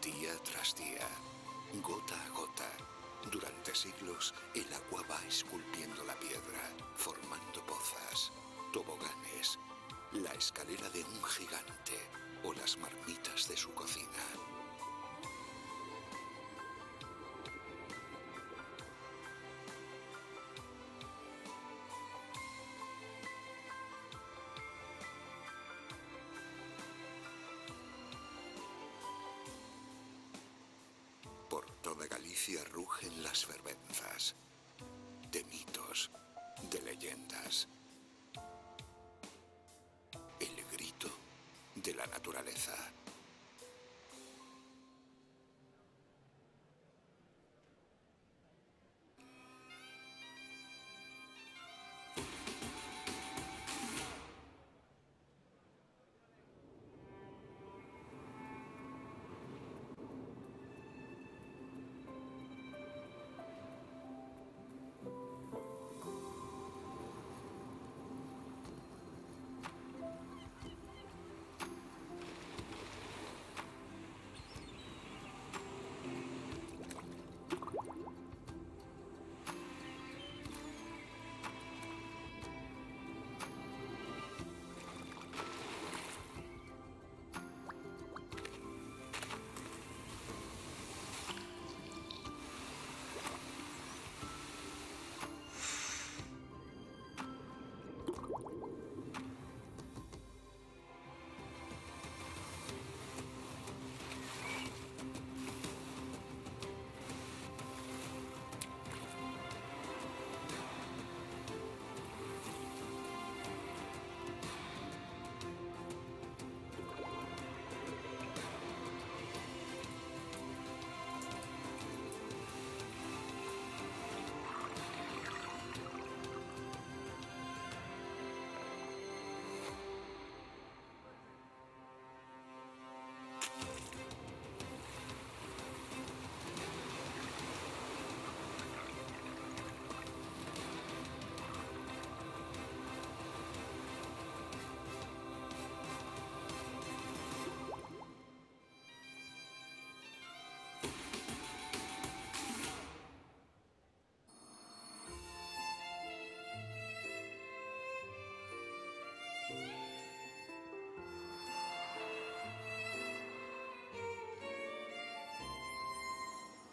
Día tras día, gota a gota, durante siglos, el agua va esculpiendo la piedra, formando pozas, toboganes, la escalera de un gigante o las marmitas de su cocina. Por toda Galicia rugen las fervenzas, de mitos, de leyendas. El grito de la naturaleza.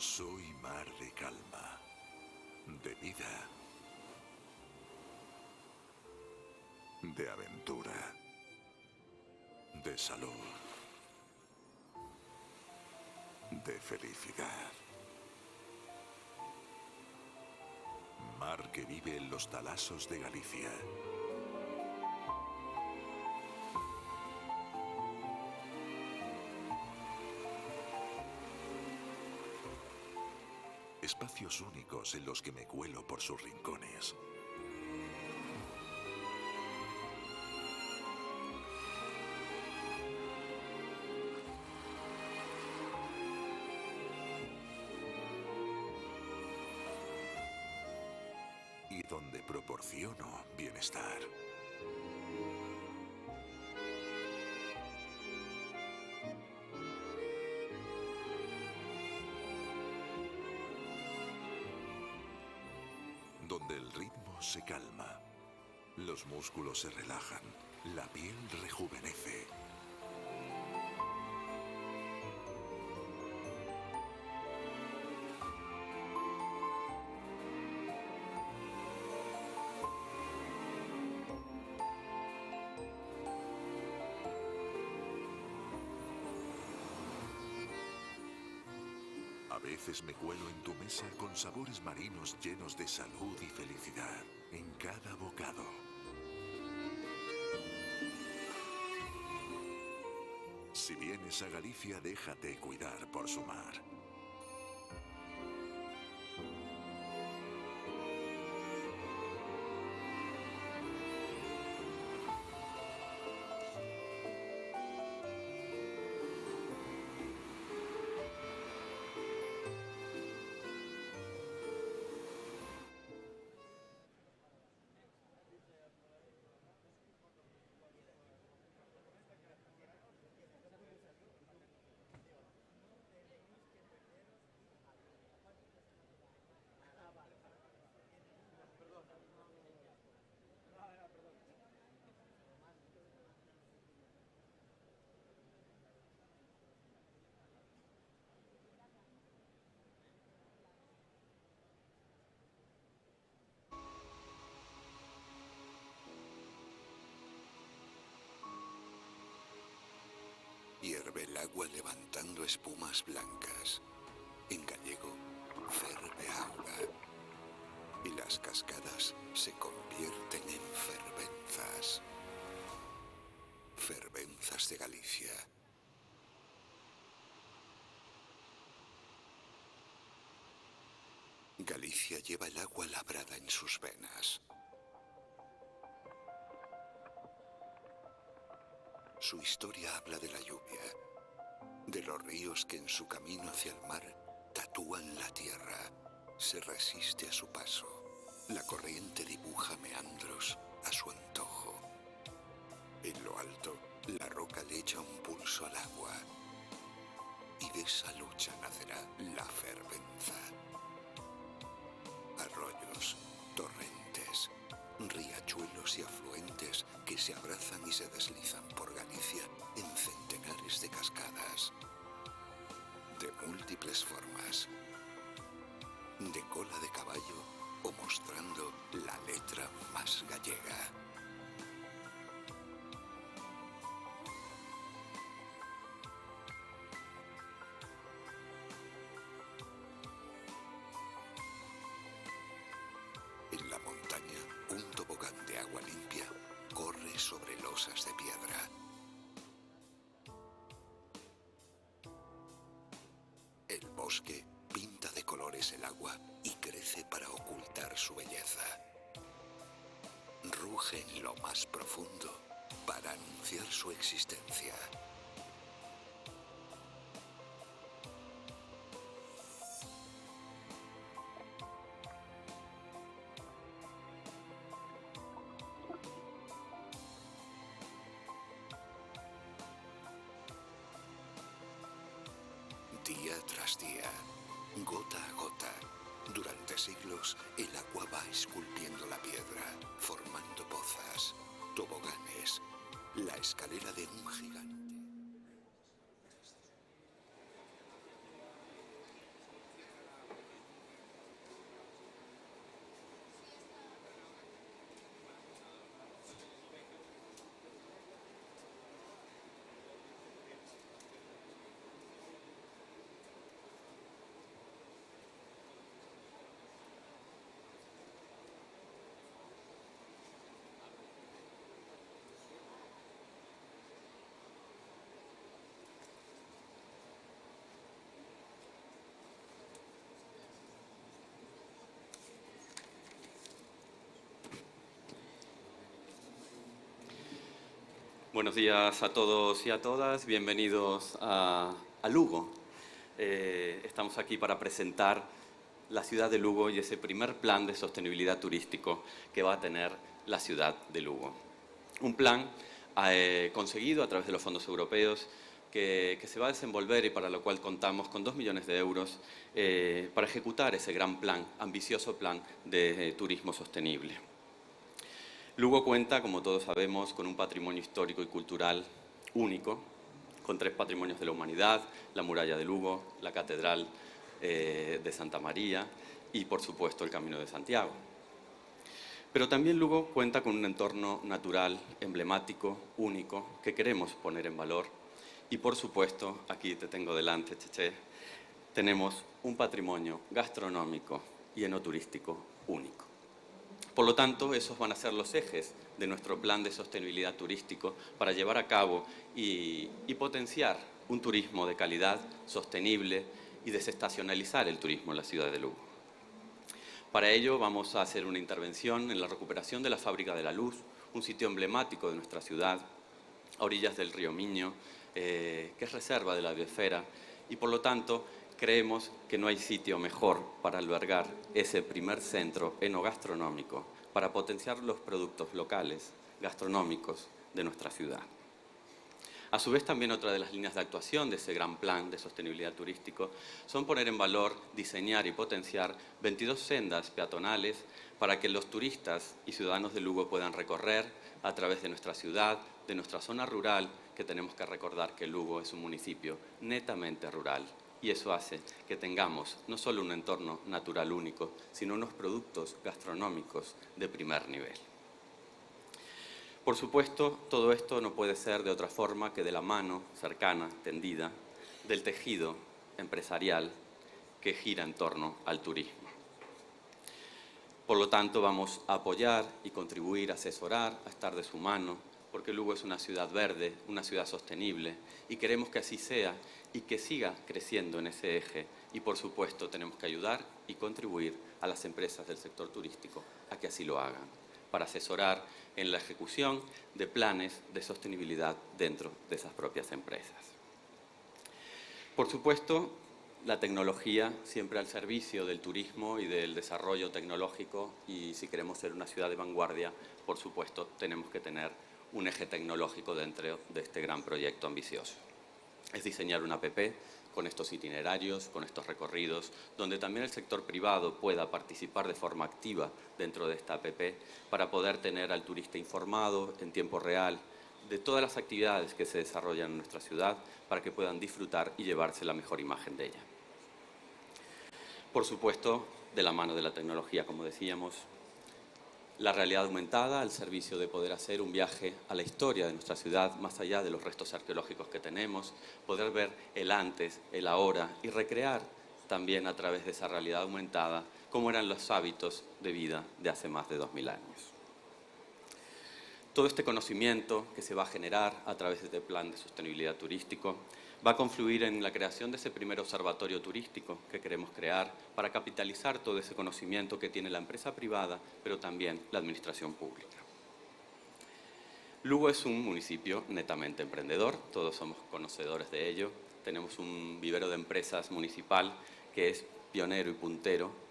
Soy mar de calma, de vida, de aventura, de salud, de felicidad. Mar que vive en los talasos de Galicia. Espacios únicos en los que me cuelo por sus rincones. Y donde proporciono bienestar. Donde el ritmo se calma, los músculos se relajan, la piel rejuvenece. A veces me cuelo en tu mesa con sabores marinos llenos de salud y felicidad en cada bocado. Si vienes a Galicia, déjate cuidar por su mar. agua levantando espumas blancas. En gallego, ferve auga. Y las cascadas se convierten en fervenzas. Fervenzas de Galicia. Galicia lleva el agua labrada en sus venas. Su historia habla de la lluvia, de los ríos que en su camino hacia el mar tatúan la tierra, se resiste a su paso. La corriente dibuja meandros a su antojo. En lo alto, la roca le echa un pulso al agua. Y de esa lucha nacerá la fervenza. Arroyos, torrentes, riachuelos y afluentes que se abrazan y se deslizan por Galicia en centenares de cascadas. De múltiples formas. De cola de caballo o mostrando la letra más gallega. En la montaña, un tobogán de agua limpia corre sobre losas de piedra. El bosque pinta de colores el agua y crece para ocultar su belleza. Ruge en lo más profundo para anunciar su existencia. Día tras día, gota a gota, durante siglos el agua va esculpiendo la piedra, formando pozas, toboganes, la escalera de un gigante. Buenos días a todos y a todas, bienvenidos a Lugo. Estamos aquí para presentar la ciudad de Lugo y ese primer plan de sostenibilidad turístico que va a tener la ciudad de Lugo. Un plan conseguido a través de los fondos europeos que se va a desenvolver y para lo cual contamos con 2 millones de euros para ejecutar ese gran plan, ambicioso plan de turismo sostenible. Lugo cuenta, como todos sabemos, con un patrimonio histórico y cultural único, con 3 patrimonios de la humanidad, la muralla de Lugo, la catedral de Santa María y, por supuesto, el Camino de Santiago. Pero también Lugo cuenta con un entorno natural, emblemático, único, que queremos poner en valor. Y, por supuesto, aquí te tengo delante, Cheche, tenemos un patrimonio gastronómico y enoturístico único. Por lo tanto, esos van a ser los ejes de nuestro plan de sostenibilidad turístico para llevar a cabo y potenciar un turismo de calidad, sostenible y desestacionalizar el turismo en la ciudad de Lugo. Para ello vamos a hacer una intervención en la recuperación de la Fábrica de la Luz, un sitio emblemático de nuestra ciudad, a orillas del río Miño, que es reserva de la biosfera y por lo tanto creemos que no hay sitio mejor para albergar ese primer centro enogastronómico para potenciar los productos locales, gastronómicos de nuestra ciudad. A su vez, también otra de las líneas de actuación de ese gran plan de sostenibilidad turístico son poner en valor, diseñar y potenciar 22 sendas peatonales para que los turistas y ciudadanos de Lugo puedan recorrer a través de nuestra ciudad, de nuestra zona rural, que tenemos que recordar que Lugo es un municipio netamente rural. Y eso hace que tengamos no solo un entorno natural único, sino unos productos gastronómicos de primer nivel. Por supuesto, todo esto no puede ser de otra forma que de la mano cercana, tendida, del tejido empresarial que gira en torno al turismo. Por lo tanto, vamos a apoyar y contribuir, a asesorar, a estar de su mano, porque Lugo es una ciudad verde, una ciudad sostenible, y queremos que así sea y que siga creciendo en ese eje. Y, por supuesto, tenemos que ayudar y contribuir a las empresas del sector turístico a que así lo hagan, para asesorar en la ejecución de planes de sostenibilidad dentro de esas propias empresas. Por supuesto, la tecnología siempre al servicio del turismo y del desarrollo tecnológico, y si queremos ser una ciudad de vanguardia, por supuesto, tenemos que tener un eje tecnológico dentro de este gran proyecto ambicioso. Es diseñar una app con estos itinerarios, con estos recorridos, donde también el sector privado pueda participar de forma activa dentro de esta app para poder tener al turista informado en tiempo real de todas las actividades que se desarrollan en nuestra ciudad para que puedan disfrutar y llevarse la mejor imagen de ella. Por supuesto, de la mano de la tecnología, como decíamos, la realidad aumentada al servicio de poder hacer un viaje a la historia de nuestra ciudad, más allá de los restos arqueológicos que tenemos, poder ver el antes, el ahora y recrear también a través de esa realidad aumentada cómo eran los hábitos de vida de hace más de 2000 años. Todo este conocimiento que se va a generar a través de este plan de sostenibilidad turístico va a confluir en la creación de ese primer observatorio turístico que queremos crear para capitalizar todo ese conocimiento que tiene la empresa privada, pero también la administración pública. Lugo es un municipio netamente emprendedor, todos somos conocedores de ello. Tenemos un vivero de empresas municipal que es pionero y puntero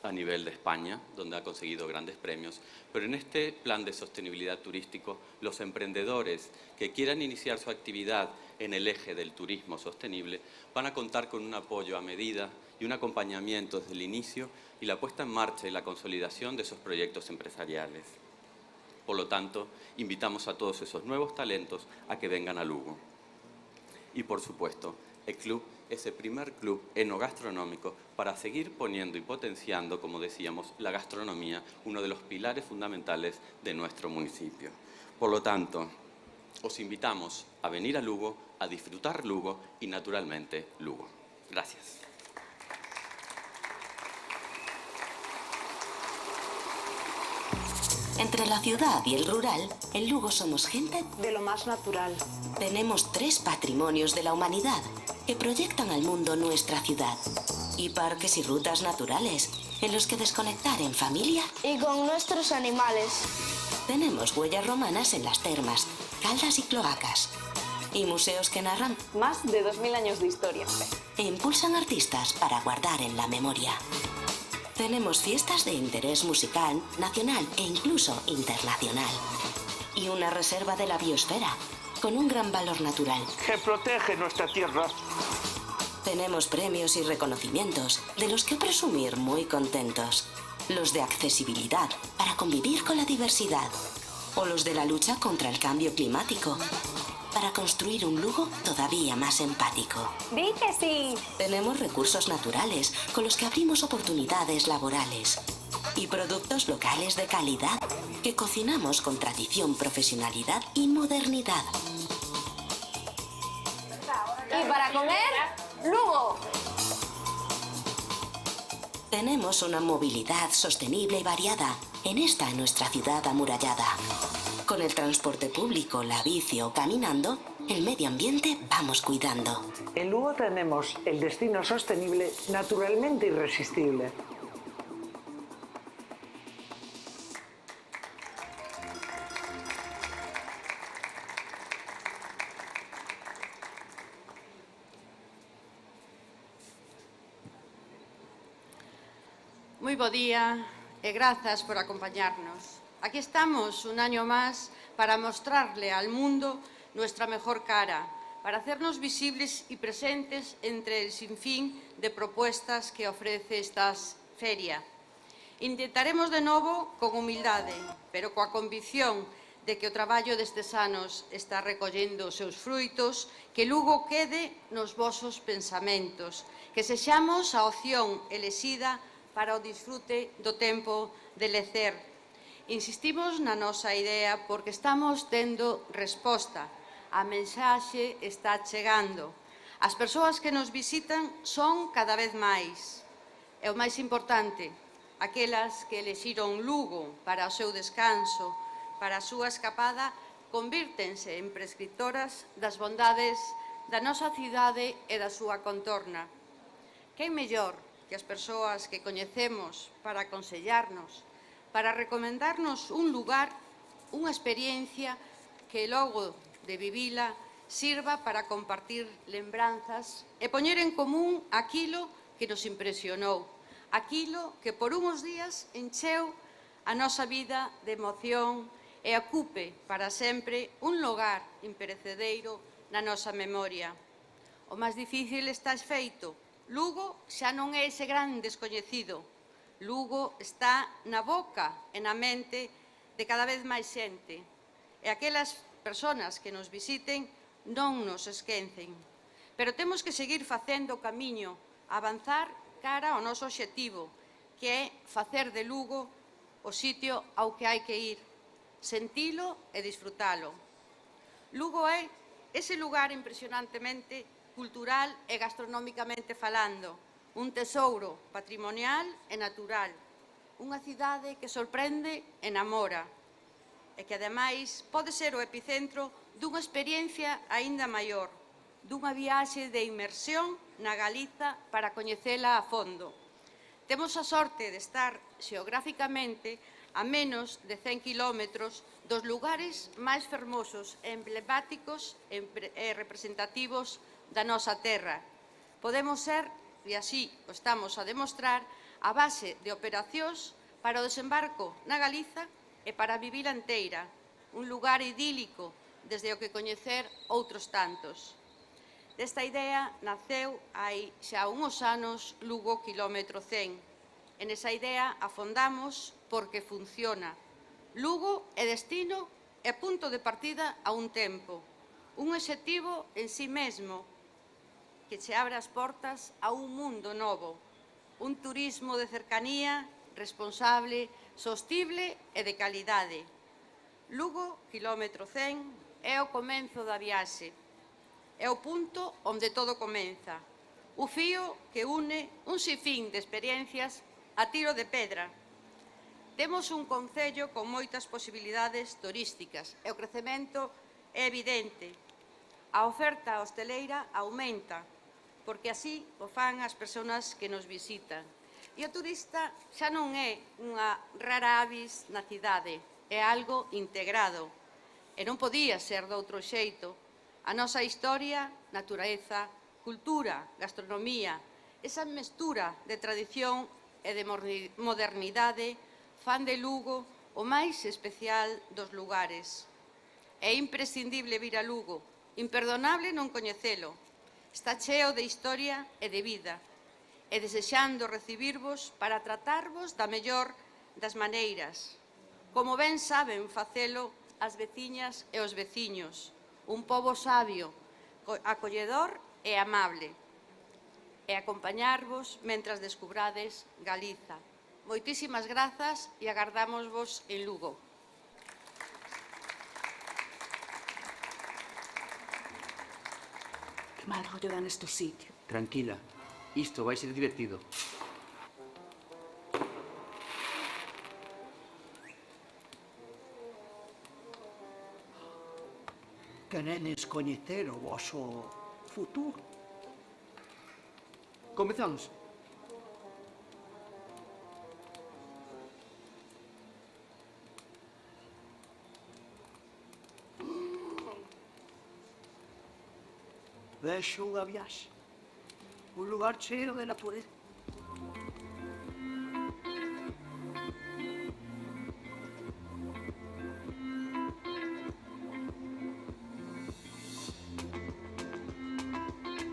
a nivel de España, donde ha conseguido grandes premios, pero en este plan de sostenibilidad turístico, los emprendedores que quieran iniciar su actividad en el eje del turismo sostenible van a contar con un apoyo a medida y un acompañamiento desde el inicio y la puesta en marcha y la consolidación de esos proyectos empresariales. Por lo tanto, invitamos a todos esos nuevos talentos a que vengan a Lugo. Y, por supuesto, el club es el primer club enogastronómico para seguir poniendo y potenciando, como decíamos, la gastronomía, uno de los pilares fundamentales de nuestro municipio. Por lo tanto, os invitamos a venir a Lugo, a disfrutar Lugo y, naturalmente, Lugo. Gracias. Entre la ciudad y el rural, en Lugo somos gente de lo más natural. Tenemos 3 patrimonios de la humanidad que proyectan al mundo nuestra ciudad. Y parques y rutas naturales en los que desconectar en familia y con nuestros animales. Tenemos huellas romanas en las termas, caldas y cloacas. Y museos que narran más de 2000 años de historia. E impulsan artistas para guardar en la memoria. Tenemos fiestas de interés musical, nacional e incluso internacional. Y una reserva de la biosfera, con un gran valor natural. Que protege nuestra tierra. Tenemos premios y reconocimientos, de los que presumir muy contentos. Los de accesibilidad, para convivir con la diversidad. O los de la lucha contra el cambio climático, para construir un Lugo todavía más empático. ¡Di que sí! Tenemos recursos naturales con los que abrimos oportunidades laborales. Y productos locales de calidad que cocinamos con tradición, profesionalidad y modernidad. Y para comer, Lugo. Tenemos una movilidad sostenible y variada en esta nuestra ciudad amurallada. Con el transporte público, la bici o caminando, el medio ambiente vamos cuidando. En Lugo tenemos el destino sostenible naturalmente irresistible. Moi bo día e grazas por acompañarnos. Aquí estamos un año más para mostrarle al mundo nuestra mejor cara, para hacernos visibles y presentes entre el sinfín de propuestas que ofrece esta feria. Intentaremos de novo con humildade, pero coa convicción de que o traballo destes anos está recollendo os seus fruitos, que Lugo quede nos vosos pensamentos, que sexamos a opción elexida para o disfrute do tempo de lecer Insistimos na nosa idea porque estamos tendo resposta. A mensaxe está chegando. As persoas que nos visitan son cada vez máis. E o máis importante, aquelas que elixiron Lugo para o seu descanso, para a súa escapada, convírtense en prescriptoras das bondades da nosa cidade e da súa contorna. Quen mellor que as persoas que coñecemos para aconsellarnos, para recomendarnos un lugar, unha experiencia que logo de vivila sirva para compartir lembranzas e poñer en común aquilo que nos impresionou, aquilo que por uns días encheu a nosa vida de emoción e ocupe para sempre un lugar imperecedereiro na nosa memoria. O máis difícil está feito. Lugo xa non é ese gran descoñecido. Lugo está na boca e na mente de cada vez máis xente. E aquelas persoas que nos visiten non nos esquecen. Pero temos que seguir facendo o camiño, avanzar cara ao noso obxectivo, que é facer de Lugo o sitio ao que hai que ir, sentilo e disfrutalo. Lugo é ese lugar impresionantemente cultural e gastronómicamente falando, un tesouro patrimonial e natural, unha cidade que sorprende e enamora, e que, ademais, pode ser o epicentro dunha experiencia aínda maior, dunha viaxe de inmersión na Galiza para coñecela a fondo. Temos a sorte de estar xeográficamente a menos de 100 kilómetros dos lugares máis fermosos, emblemáticos e representativos da nosa terra. Podemos ser, e así o estamos a demostrar, a base de operacións para o desembarco na Galiza e para a vivila enteira, un lugar idílico desde o que coñecer outros tantos. Desta idea naceu hai xa uns anos Lugo Kilómetro 100. En esa idea afondamos porque funciona. Lugo é destino e punto de partida a un tempo, un obxectivo en sí mesmo que che abre as portas a un mundo novo, un turismo de cercanía, responsable, sostible e de calidade. Lugo Kilómetro 100 é o comenzo da viaxe, é o punto onde todo comeza, o fío que une un sinfín de experiencias a tiro de pedra. Temos un concello con moitas posibilidades turísticas e o crecemento é evidente. A oferta hosteleira aumenta, porque así o fan as persoas que nos visitan. E o turista xa non é unha rara avis na cidade, é algo integrado. E non podía ser doutro xeito. A nosa historia, natureza, cultura, gastronomía, esa mestura de tradición e de modernidade fan de Lugo o máis especial dos lugares. É imprescindible vir a Lugo, imperdonable non coñecelo. Está cheo de historia e de vida, e desexando recibirvos para tratarvos da mellor das maneiras, como ben saben facelo as veciñas e os veciños, un pobo sabio, acolledor e amable, e acompañarvos mentras descubrades Galiza. Moitísimas grazas e agardámosvos en Lugo. Que mal rollo dan estos sitios. Tranquila, isto vai ser divertido. Queredes coñecer o voso futuro? Comezamos. Vexo unha viaxe, un lugar cheo de natureza.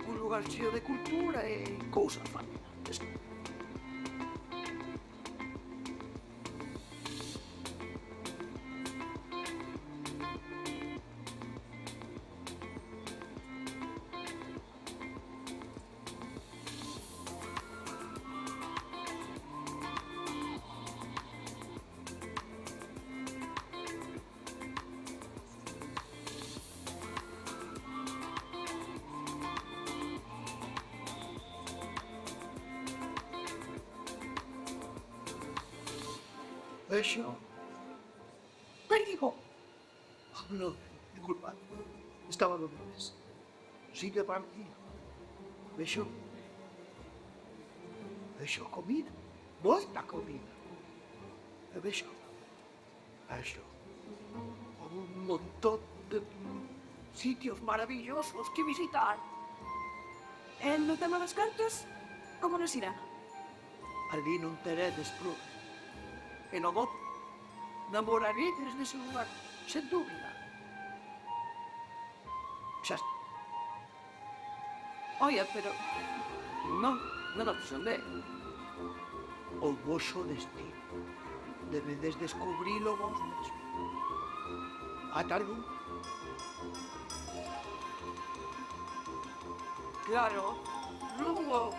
Un lugar cheo de cultura e cousas fascinantes. Eso. Perdigo. No, disculpa. Estaba dormido. Sigue para mí. Eso. Eso, comida. Vuestra comida. Eso. Eso. Un montón de sitios maravillosos que visitar. ¿No te las cartas? ¿Cómo nos irá? Allí no te desprove. En Ogot, enamorarías de ese lugar, sin duda. Ya está. Oye, pero... No te sonde. O vosso destino. Debedes descubrirlo vos mismo. ¿A tarde? Claro. Lugo.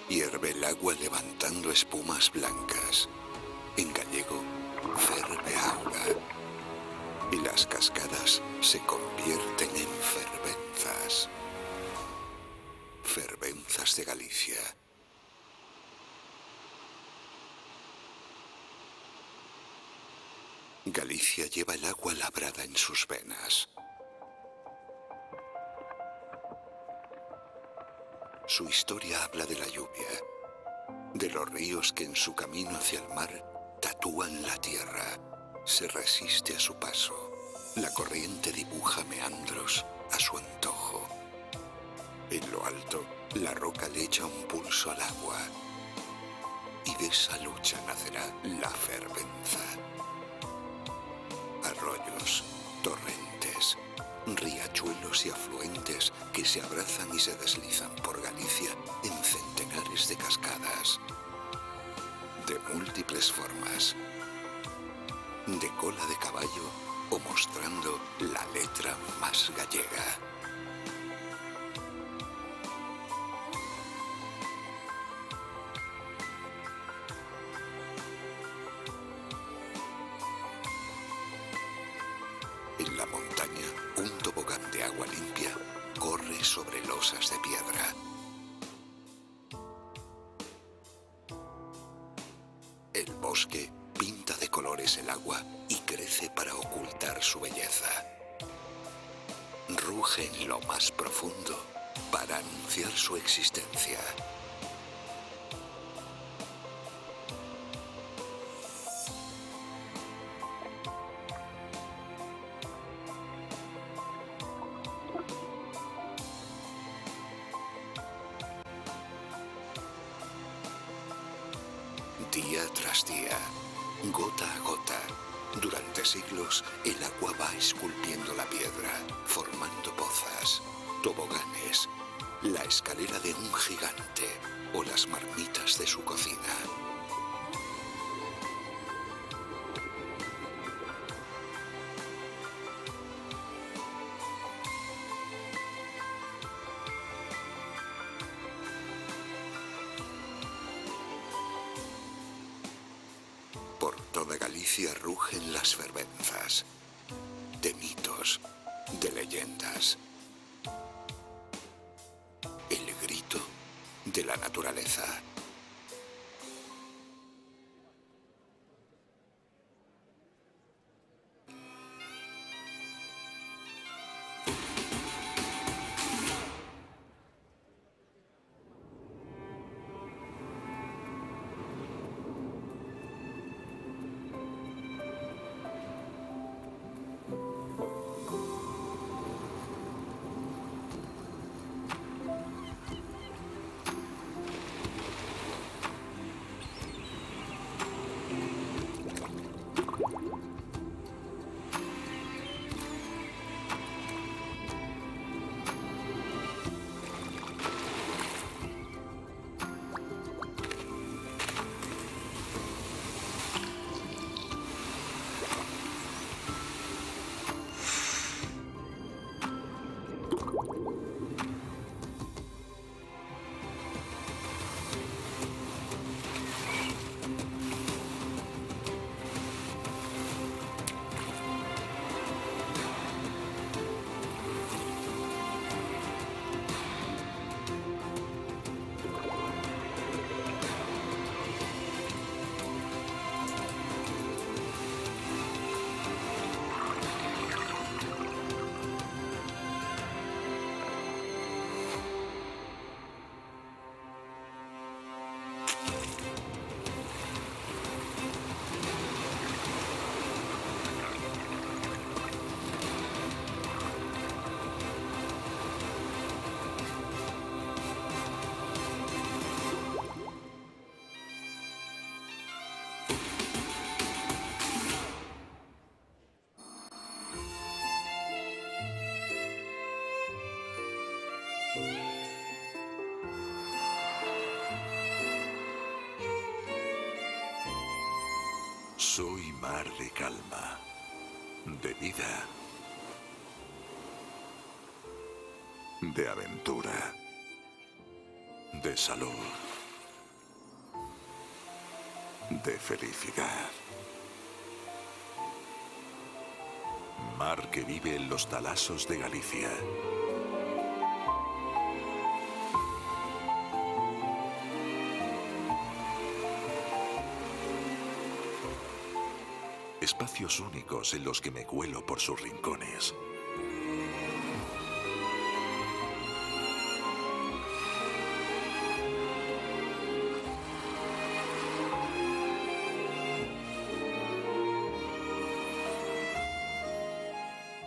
Hierve el agua levantando espumas blancas. En gallego, ferve auga. Y las cascadas se convierten en fervenzas. Fervenzas de Galicia. Galicia lleva el agua labrada en sus venas. Su historia habla de la lluvia, de los ríos que en su camino hacia el mar tatúan la tierra, se resiste a su paso. La corriente dibuja meandros a su antojo. En lo alto, la roca le echa un pulso al agua. Y de esa lucha nacerá la fervenza. Arroyos, torrentes, riachuelos y afluentes que se abrazan y se deslizan por Galicia en centenares de cascadas. De múltiples formas. De cola de caballo o mostrando la letra más gallega. En la montaña, un tobogán de agua limpia corre sobre losas de piedra. El bosque pinta de colores el agua y crece para ocultar su belleza. Ruge en lo más profundo para anunciar su existencia. Día tras día, gota a gota, durante siglos el agua va esculpiendo la piedra, formando pozas, toboganes, la escalera de un gigante o las marmitas de su cocina. Por toda Galicia rugen las fervenzas, de mitos, de leyendas. El grito de la naturaleza. Soy mar de calma, de vida, de aventura, de salud, de felicidad. Mar que vive en los talasos de Galicia. Espacios únicos en los que me cuelo por sus rincones.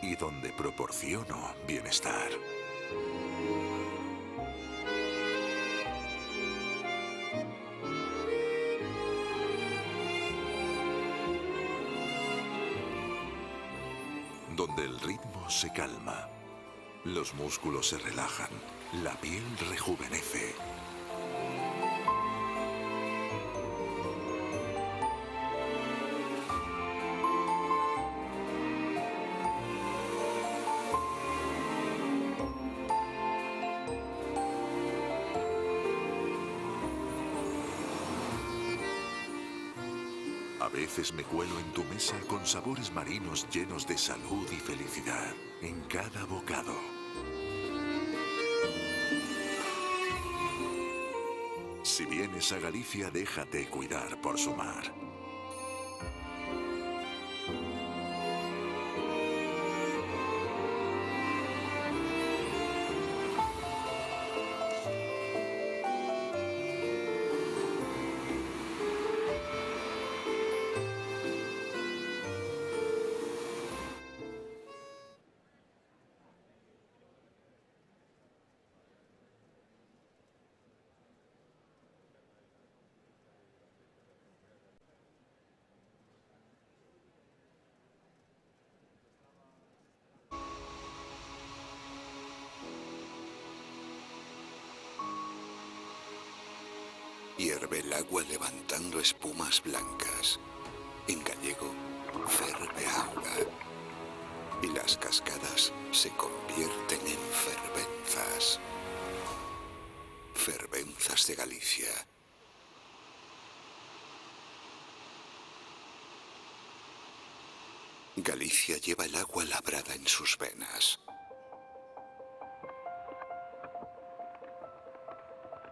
Y donde proporciono bienestar. Donde el ritmo se calma, los músculos se relajan, la piel rejuvenece. A veces me cuelo en tu mesa con sabores marinos llenos de salud y felicidad en cada bocado. Si vienes a Galicia, déjate cuidar por su mar. Hierve el agua levantando espumas blancas. En gallego, ferve auga. Y las cascadas se convierten en fervenzas. Fervenzas de Galicia. Galicia lleva el agua labrada en sus venas.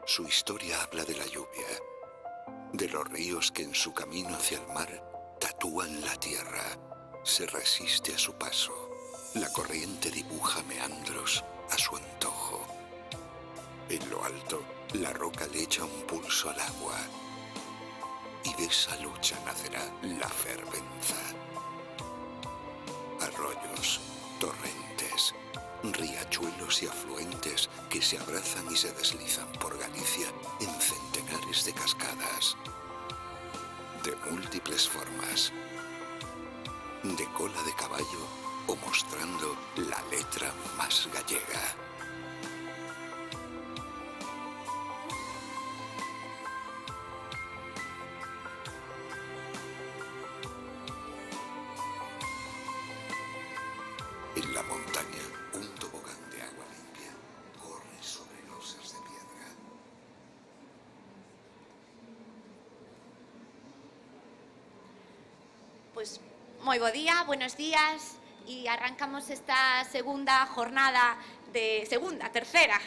Su historia habla de la lluvia, de los ríos que en su camino hacia el mar tatúan la tierra, se resiste a su paso. La corriente dibuja meandros a su antojo. En lo alto, la roca le echa un pulso al agua. Y de esa lucha nacerá la fervenza. Arroyos, torrentes, riachuelos y afluentes que se abrazan y se deslizan por Galicia en centenares de cascadas, de múltiples formas, de cola de caballo o mostrando la letra más gallega. En la montaña, un tobogán de agua limpia corre sobre losas de piedra. Pues moi bo día, buenos días, y arrancamos esta segunda jornada tercera,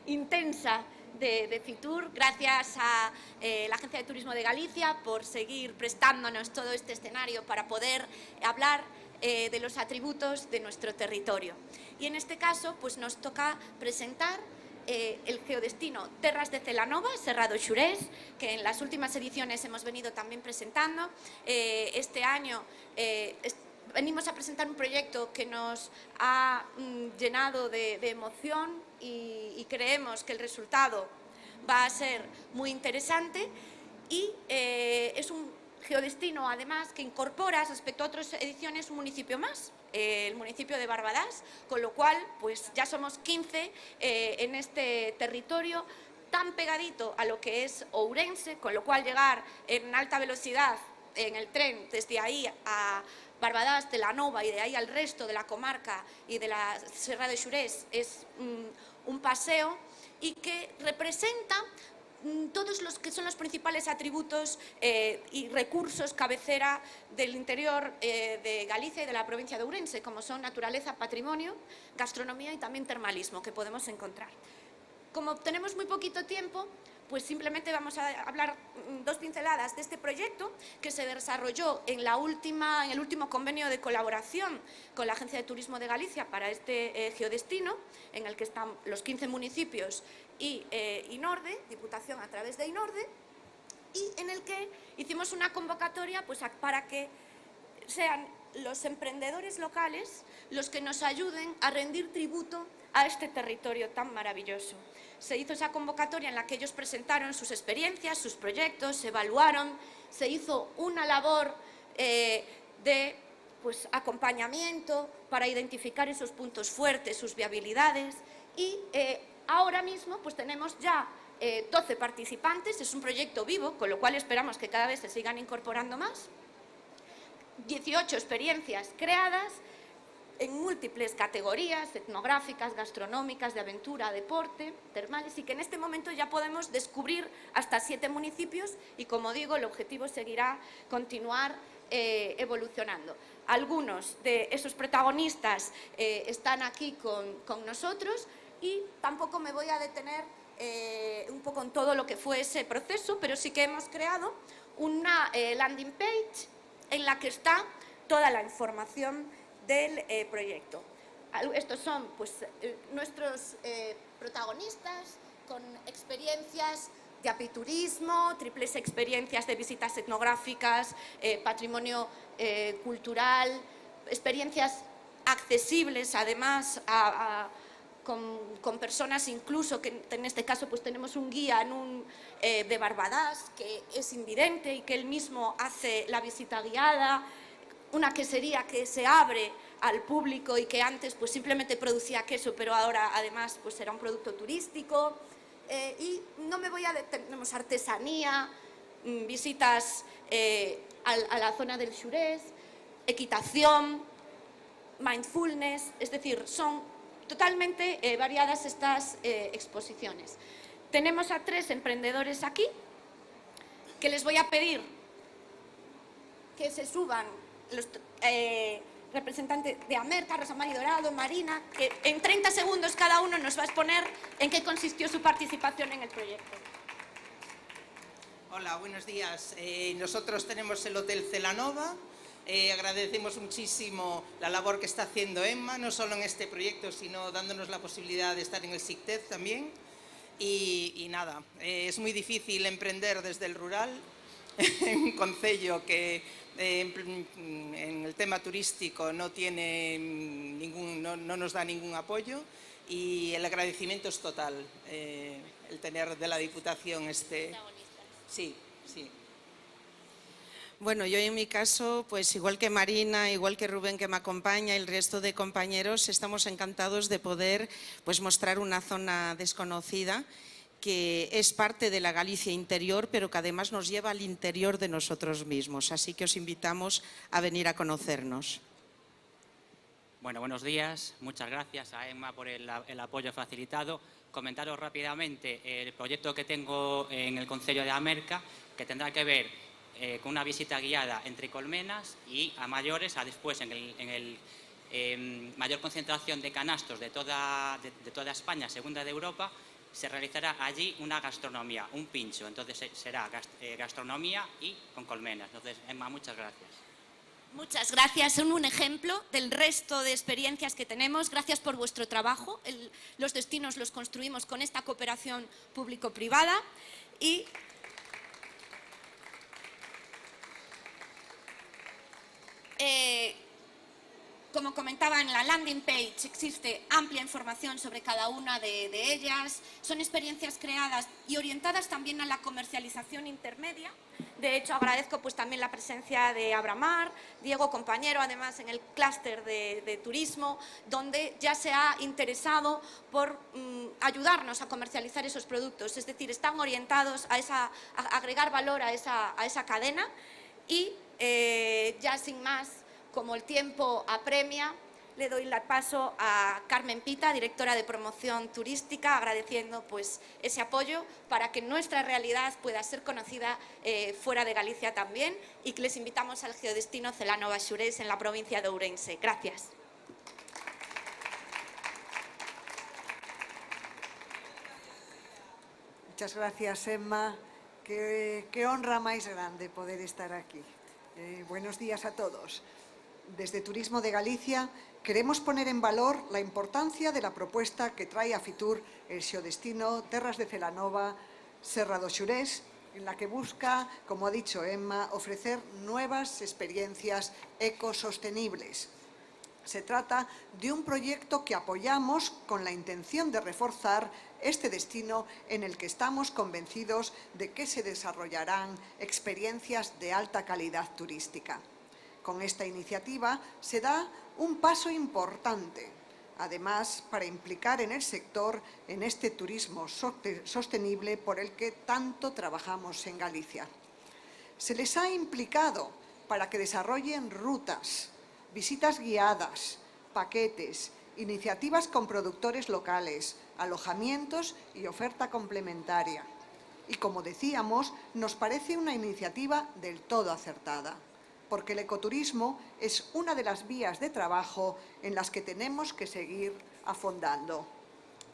intensa de Fitur, gracias a la Agencia de Turismo de Galicia por seguir prestándonos todo este escenario para poder hablar de los atributos de nuestro territorio. Y en este caso, pues nos toca presentar el geodestino Terras de Celanova, Serra do Xurés, que en las últimas ediciones hemos venido también presentando. Este año venimos a presentar un proyecto que nos ha llenado de emoción y creemos que el resultado va a ser muy interesante y es un geodestino, además, que incorpora, respecto a otras ediciones, un municipio más, el municipio de Barbadás, con lo cual, pues ya somos 15 en este territorio tan pegadito a lo que es Ourense, con lo cual llegar en alta velocidad en el tren desde ahí a Barbadás de la Nova y de ahí al resto de la comarca y de la Serra de Xurés es un paseo y que representa todos los que son los principales atributos y recursos cabecera del interior de Galicia y de la provincia de Ourense, como son naturaleza, patrimonio, gastronomía y también termalismo, que podemos encontrar. Como tenemos muy poquito tiempo, pues simplemente vamos a hablar dos pinceladas de este proyecto que se desarrolló en el último convenio de colaboración con la Agencia de Turismo de Galicia para este geodestino, en el que están los 15 municipios y INORDE, Diputación a través de INORDE, y en el que hicimos una convocatoria pues, para que sean los emprendedores locales los que nos ayuden a rendir tributo a este territorio tan maravilloso. Se hizo esa convocatoria en la que ellos presentaron sus experiencias, sus proyectos, se evaluaron, se hizo una labor de acompañamiento para identificar esos puntos fuertes, sus viabilidades y ahora mismo pues tenemos ya 12 participantes, es un proyecto vivo, con lo cual esperamos que cada vez se sigan incorporando más, 18 experiencias creadas en múltiples categorías etnográficas, gastronómicas, de aventura, deporte, termales y que en este momento ya podemos descubrir hasta 7 municipios y como digo el objetivo seguirá continuar evolucionando. Algunos de esos protagonistas están aquí con nosotros y tampoco me voy a detener un poco en todo lo que fue ese proceso, pero sí que hemos creado una landing page en la que está toda la información del proyecto. Estos son pues, nuestros protagonistas con experiencias de apiturismo, triples experiencias de visitas etnográficas, patrimonio cultural, experiencias accesibles además con personas incluso que en este caso pues tenemos un guía de Barbadás que es invidente y que él mismo hace la visita guiada, una quesería que se abre al público y que antes pues simplemente producía queso pero ahora además pues era un producto turístico y no me voy a detener, tenemos artesanía, visitas a la zona del Xurés, equitación, mindfulness, es decir, son totalmente variadas estas exposiciones. Tenemos a 3 emprendedores aquí que les voy a pedir que se suban los representantes de Amerca, Rosa Mari Dorado, Marina, que en 30 segundos cada uno nos va a exponer en qué consistió su participación en el proyecto. Hola, buenos días. Nosotros tenemos el Hotel Celanova. Agradecemos muchísimo la labor que está haciendo Emma, no solo en este proyecto, sino dándonos la posibilidad de estar en el SICTEZ también. Y nada, es muy difícil emprender desde el rural en un concello que en el tema turístico no nos da ningún apoyo y el agradecimiento es total, el tener de la Diputación este... Sí, sí. Bueno, yo en mi caso, pues igual que Marina, igual que Rubén que me acompaña y el resto de compañeros, estamos encantados de poder pues, mostrar una zona desconocida que es parte de la Galicia interior, pero que además nos lleva al interior de nosotros mismos. Así que os invitamos a venir a conocernos. Bueno, buenos días. Muchas gracias a Emma por el apoyo facilitado. Comentaros rápidamente el proyecto que tengo en el concello de Amerca, que tendrá que ver con una visita guiada entre colmenas y a mayores, a después en el mayor concentración de canastos de toda España, segunda de Europa, se realizará allí una gastronomía, un pincho. Entonces será gastronomía y con colmenas. Entonces, Emma, muchas gracias. Muchas gracias. Son un ejemplo del resto de experiencias que tenemos. Gracias por vuestro trabajo. Los destinos los construimos con esta cooperación público-privada y... como comentaba en la landing page, existe amplia información sobre cada una de ellas. Son experiencias creadas y orientadas también a la comercialización intermedia. De hecho, agradezco pues, también la presencia de Abramar, Diego, compañero, además en el clúster de turismo, donde ya se ha interesado por ayudarnos a comercializar esos productos. Es decir, están orientados a agregar valor a esa cadena. Y ya sin más, como el tiempo apremia, le doy el paso a Carmen Pita, directora de promoción turística, agradeciendo pues ese apoyo para que nuestra realidad pueda ser conocida fuera de Galicia también, y que les invitamos al geodestino Celanova Xurés en la provincia de Ourense. Gracias. Muchas gracias, Emma. Qué honra máis grande poder estar aquí. Buenos días a todos. Desde Turismo de Galicia queremos poner en valor la importancia de la propuesta que trae a Fitur el xeodestino Terras de Celanova, Serra do Xurés, en la que busca, como ha dicho Emma, ofrecer nuevas experiencias ecosostenibles. Se trata de un proyecto que apoyamos con la intención de reforzar este destino en el que estamos convencidos de que se desarrollarán experiencias de alta calidad turística. Con esta iniciativa se da un paso importante, además, para implicar en el sector en este turismo sostenible por el que tanto trabajamos en Galicia. Se les ha implicado para que desarrollen rutas, visitas guiadas, paquetes, iniciativas con productores locales, alojamientos y oferta complementaria. Y como decíamos, nos parece una iniciativa del todo acertada, porque el ecoturismo es una de las vías de trabajo en las que tenemos que seguir afondando.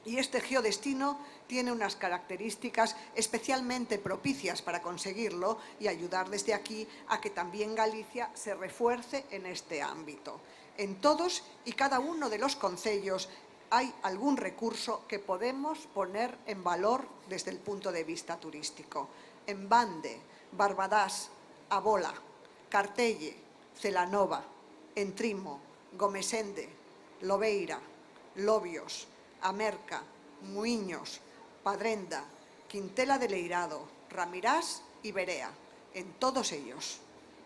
Y este geodestino tiene unas características especialmente propicias para conseguirlo y ayudar desde aquí a que también Galicia se refuerce en este ámbito. En todos y cada uno de los concellos hay algún recurso que podemos poner en valor desde el punto de vista turístico. En Bande, Barbadás, Abola, Cartelle, Celanova, Entrimo, Gomesende, Lobeira, Lobios, Amerca, Muiños, Padrenda, Quintela de Leirado, Ramirás y Berea. En todos ellos.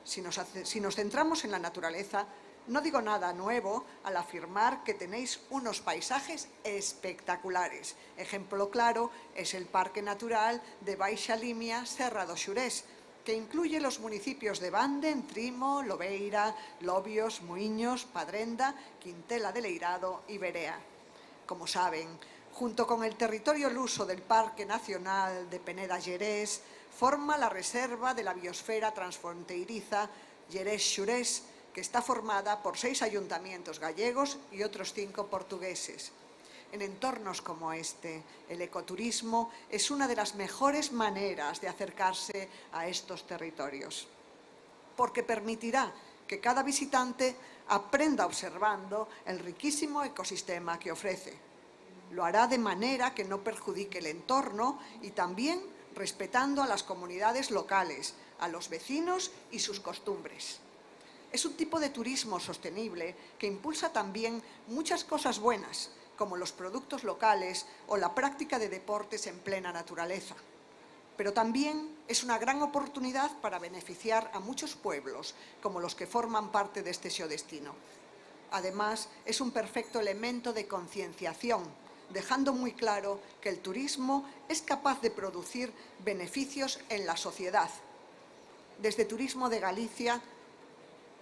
Si nos centramos en la naturaleza, no digo nada nuevo al afirmar que tenéis unos paisajes espectaculares. Ejemplo claro es el Parque Natural de Baixa Limia Serra do Xurés, que incluye los municipios de Bande, Entrimo, Lobeira, Lobios, Muiños, Padrenda, Quintela de Leirado y Berea. Como saben, junto con el territorio luso del Parque Nacional de Peneda Xerés, forma la Reserva de la Biosfera Transfronteiriza Xerés-Xurés, que está formada por 6 ayuntamientos gallegos y otros 5 portugueses. En entornos como este, el ecoturismo es una de las mejores maneras de acercarse a estos territorios, porque permitirá que cada visitante aprenda observando el riquísimo ecosistema que ofrece. Lo hará de manera que no perjudique el entorno y también respetando a las comunidades locales, a los vecinos y sus costumbres. Es un tipo de turismo sostenible que impulsa también muchas cosas buenas, como los productos locales o la práctica de deportes en plena naturaleza. Pero también es una gran oportunidad para beneficiar a muchos pueblos, como los que forman parte de este xeodestino. Además, es un perfecto elemento de concienciación, dejando muy claro que el turismo es capaz de producir beneficios en la sociedad. Desde Turismo de Galicia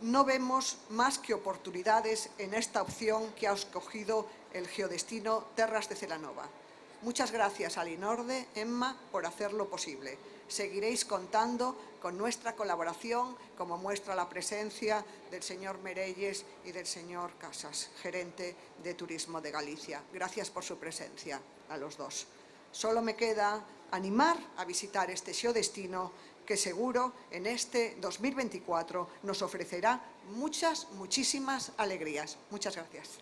no vemos más que oportunidades en esta opción que ha escogido el geodestino Terras de Celanova. Muchas gracias a Linorde, Emma, por hacerlo posible. Seguiréis contando con nuestra colaboración, como muestra la presencia del señor Merelles y del señor Casas, gerente de Turismo de Galicia. Gracias por su presencia a los dos. Solo me queda animar a visitar este xeodestino que seguro en este 2024 nos ofrecerá muchísimas alegrías. Muchas gracias.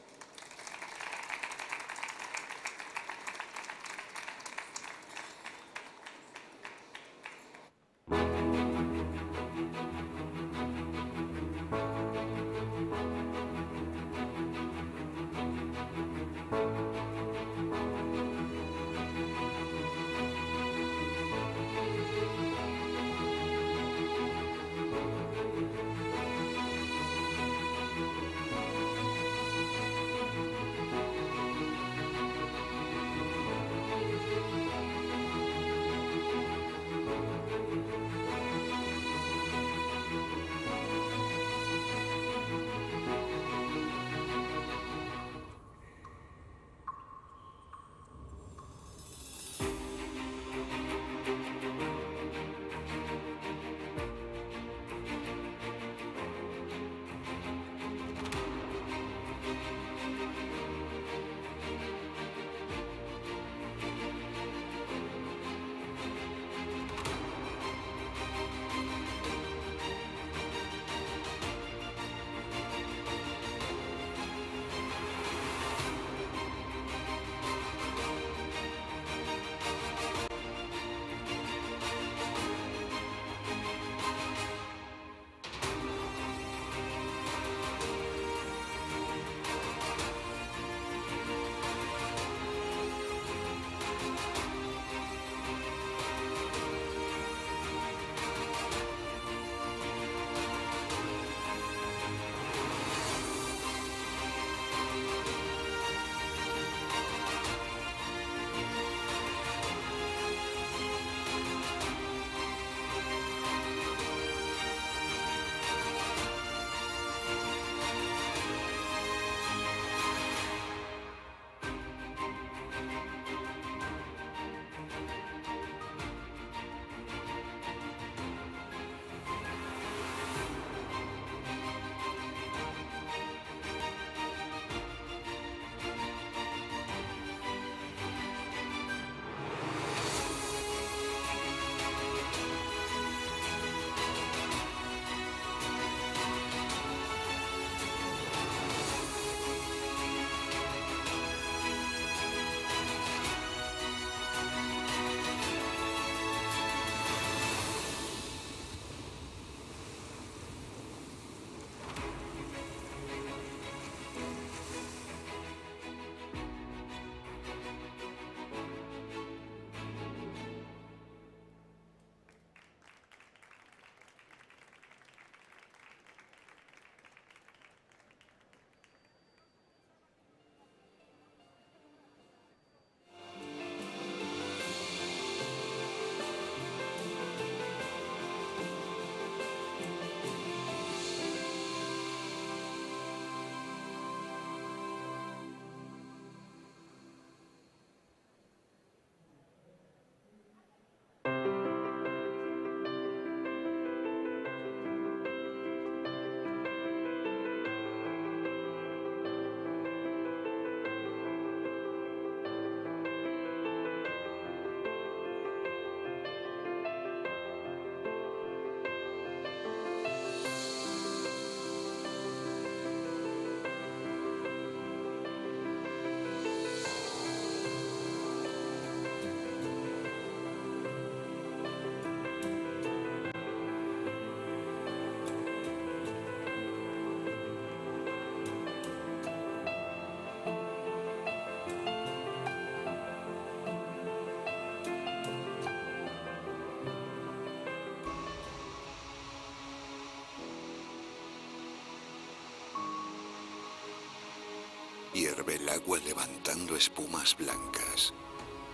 Hierve el agua levantando espumas blancas.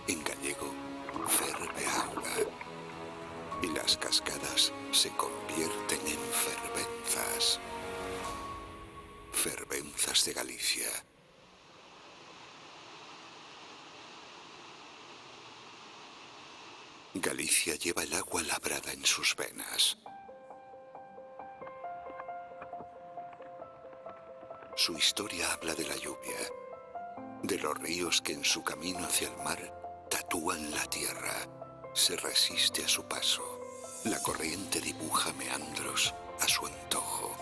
En gallego, ferve auga. Y las cascadas se convierten en fervenzas. Fervenzas de Galicia. Galicia lleva el agua labrada en sus venas. Su historia habla de la lluvia, de los ríos que en su camino hacia el mar tatúan la tierra, se resiste a su paso. La corriente dibuja meandros a su antojo.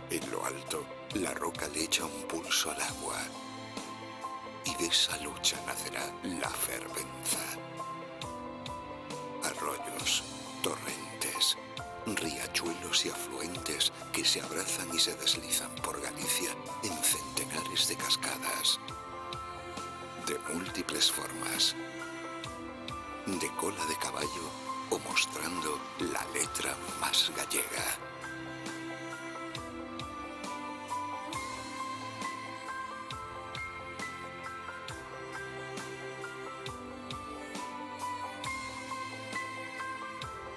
En lo alto, la roca le echa un pulso al agua. Y de esa lucha nacerá la fervenza. Arroyos, torrentes, riachuelos y afluentes que se abrazan y se deslizan por Galicia en centenares de cascadas. De múltiples formas. De cola de caballo o mostrando la letra más gallega.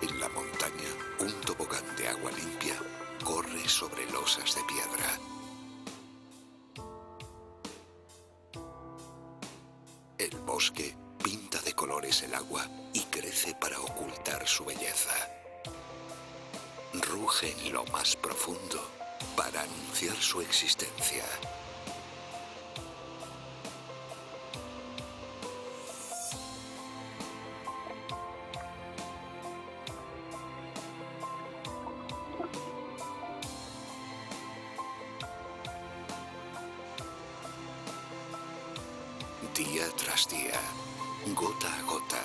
En la montaña, un tobogán de agua limpia corre sobre losas de piedra. El bosque pinta de colores el agua y crece para ocultar su belleza. Ruge en lo más profundo para anunciar su existencia. Día tras día, gota a gota,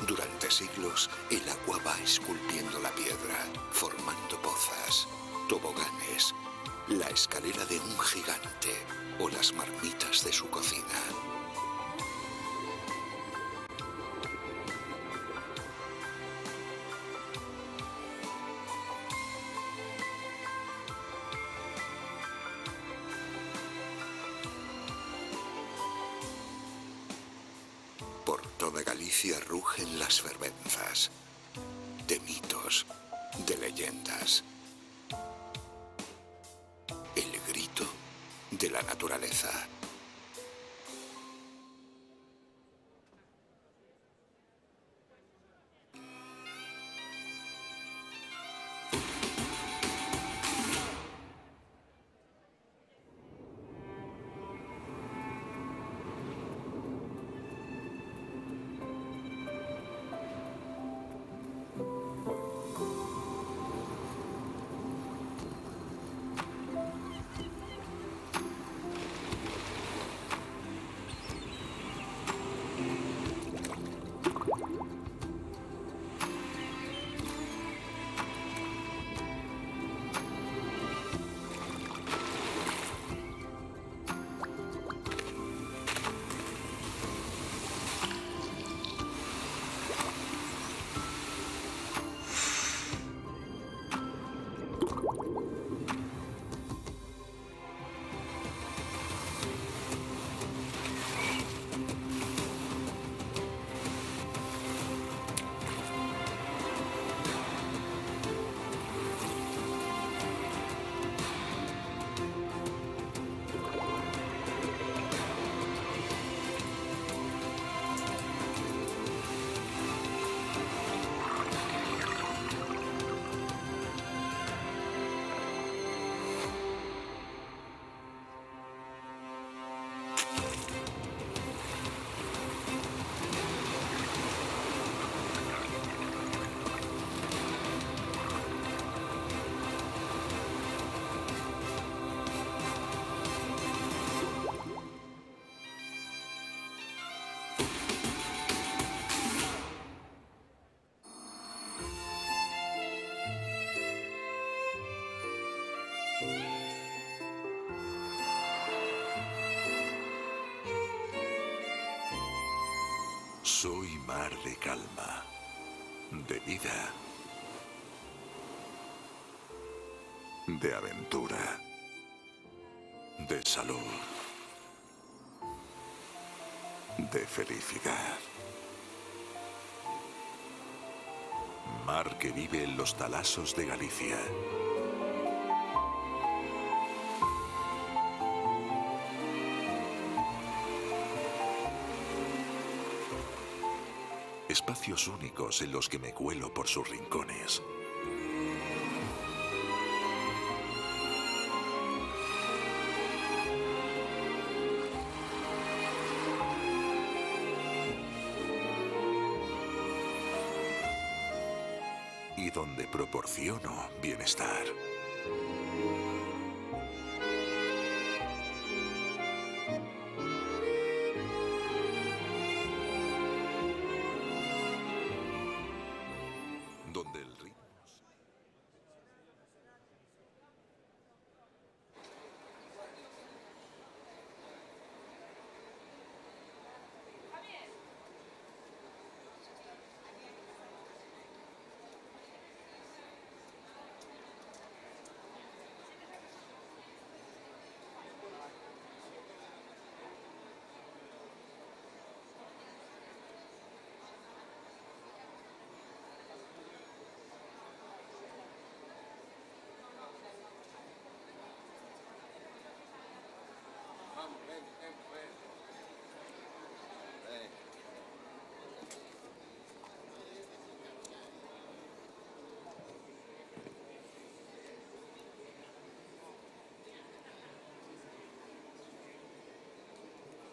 durante siglos el agua va esculpiendo la piedra, formando pozas, toboganes, la escalera de un gigante o las marmitas de su cocina. Por toda Galicia rugen las fervenzas, de mitos, de leyendas. El grito de la naturaleza. Soy mar de calma, de vida, de aventura, de salud, de felicidad. Mar que vive en los talasos de Galicia. Espacios únicos en los que me cuelo por sus rincones. Y donde proporciono bienestar. Donde el ritmo...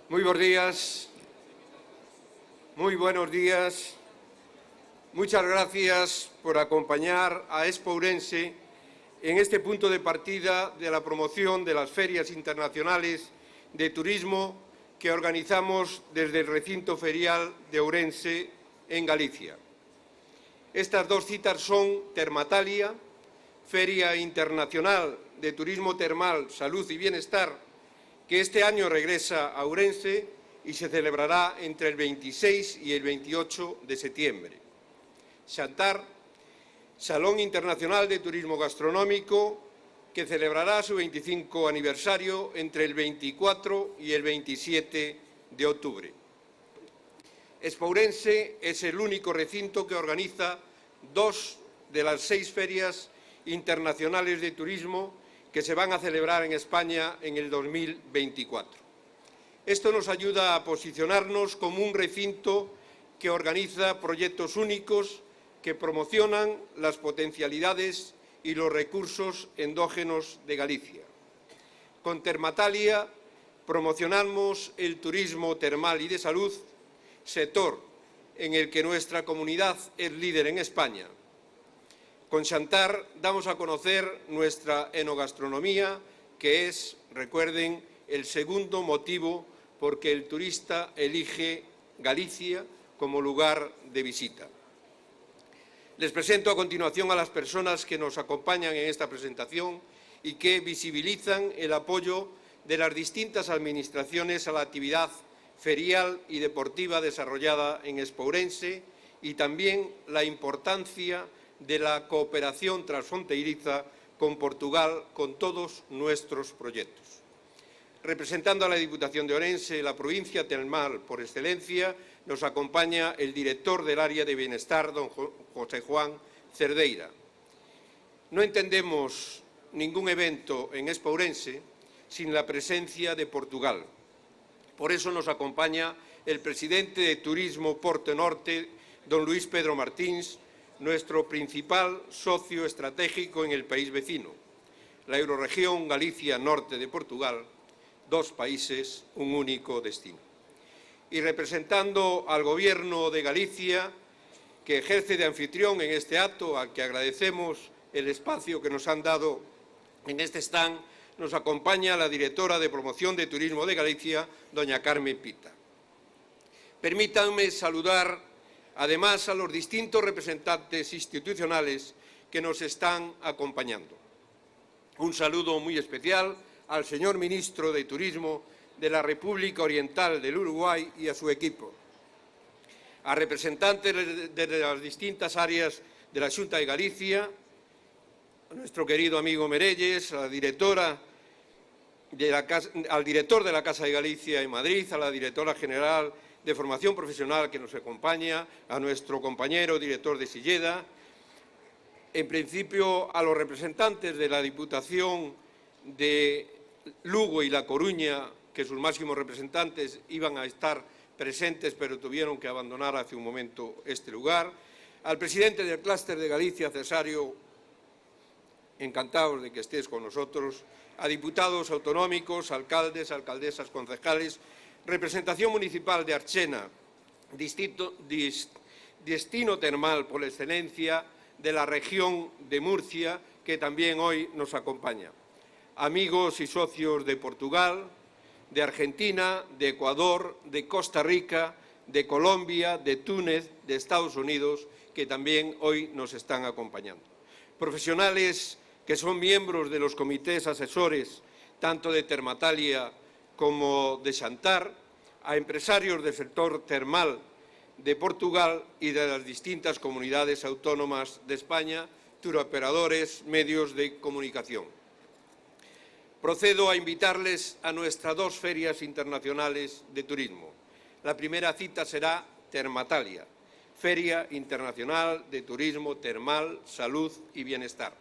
Muy buenos días, muy buenos días. Muchas gracias por acompañar a Expo Ourense en este punto de partida de la promoción de las ferias internacionales de turismo que organizamos desde el recinto ferial de Ourense en Galicia. Estas dos citas son Termatalia, Feria Internacional de Turismo Termal, Salud y Bienestar, que este año regresa a Ourense y se celebrará entre el 26 y el 28 de septiembre. Xantar, Salón Internacional de Turismo Gastronómico, que celebrará su 25 aniversario entre el 24 y el 27 de octubre. Expo Ourense es el único recinto que organiza 2 de las 6 ferias internacionales de turismo que se van a celebrar en España en el 2024. Esto nos ayuda a posicionarnos como un recinto que organiza proyectos únicos que promocionan las potencialidades y los recursos endógenos de Galicia. Con Termatalia promocionamos el turismo termal y de salud, sector en el que nuestra comunidad es líder en España. Con Xantar damos a conocer nuestra enogastronomía, que es, recuerden, el segundo motivo por que el turista elige Galicia como lugar de visita. Les presento a continuación a las personas que nos acompañan en esta presentación y que visibilizan el apoyo de las distintas administraciones a la actividad ferial y deportiva desarrollada en Expo Ourense y también la importancia de la cooperación transfronteriza con Portugal con todos nuestros proyectos. Representando a la Diputación de Ourense, la provincia termal por excelencia, nos acompaña el director del área de bienestar, don José Juan Cerdeira. No entendemos ningún evento en Expo Ourense sin la presencia de Portugal. Por eso nos acompaña el presidente de Turismo Porto Norte, don Luis Pedro Martins, nuestro principal socio estratégico en el país vecino, la Eurorregión Galicia Norte de Portugal, 2 países, un único destino. Y representando al Gobierno de Galicia, que ejerce de anfitrión en este acto, al que agradecemos el espacio que nos han dado en este stand, nos acompaña la directora de Promoción de Turismo de Galicia, doña Carmen Pita. Permítanme saludar además a los distintos representantes institucionales que nos están acompañando. Un saludo muy especial al señor ministro de Turismo de la República Oriental del Uruguay y a su equipo, a representantes de las distintas áreas de la Xunta de Galicia, a nuestro querido amigo Merelles, a la directora al director de la Casa de Galicia en Madrid, a la directora general de Formación Profesional que nos acompaña, a nuestro compañero director de Silleda, en principio a los representantes de la Diputación de Lugo y La Coruña, que sus máximos representantes iban a estar presentes, pero tuvieron que abandonar hace un momento este lugar, al presidente del Clúster de Galicia, Cesario, encantados de que estés con nosotros, a diputados autonómicos, alcaldes, alcaldesas, concejales, representación municipal de Archena, destino termal por excelencia de la región de Murcia, que también hoy nos acompaña. Amigos y socios de Portugal, de Argentina, de Ecuador, de Costa Rica, de Colombia, de Túnez, de Estados Unidos, que también hoy nos están acompañando. Profesionales que son miembros de los comités asesores, tanto de Termatalia como de Xantar, a empresarios del sector termal de Portugal y de las distintas comunidades autónomas de España, turoperadores, medios de comunicación. Procedo a invitarles a nuestras dos ferias internacionales de turismo. La primera cita será Termatalia, Feria Internacional de Turismo Termal, Salud y Bienestar.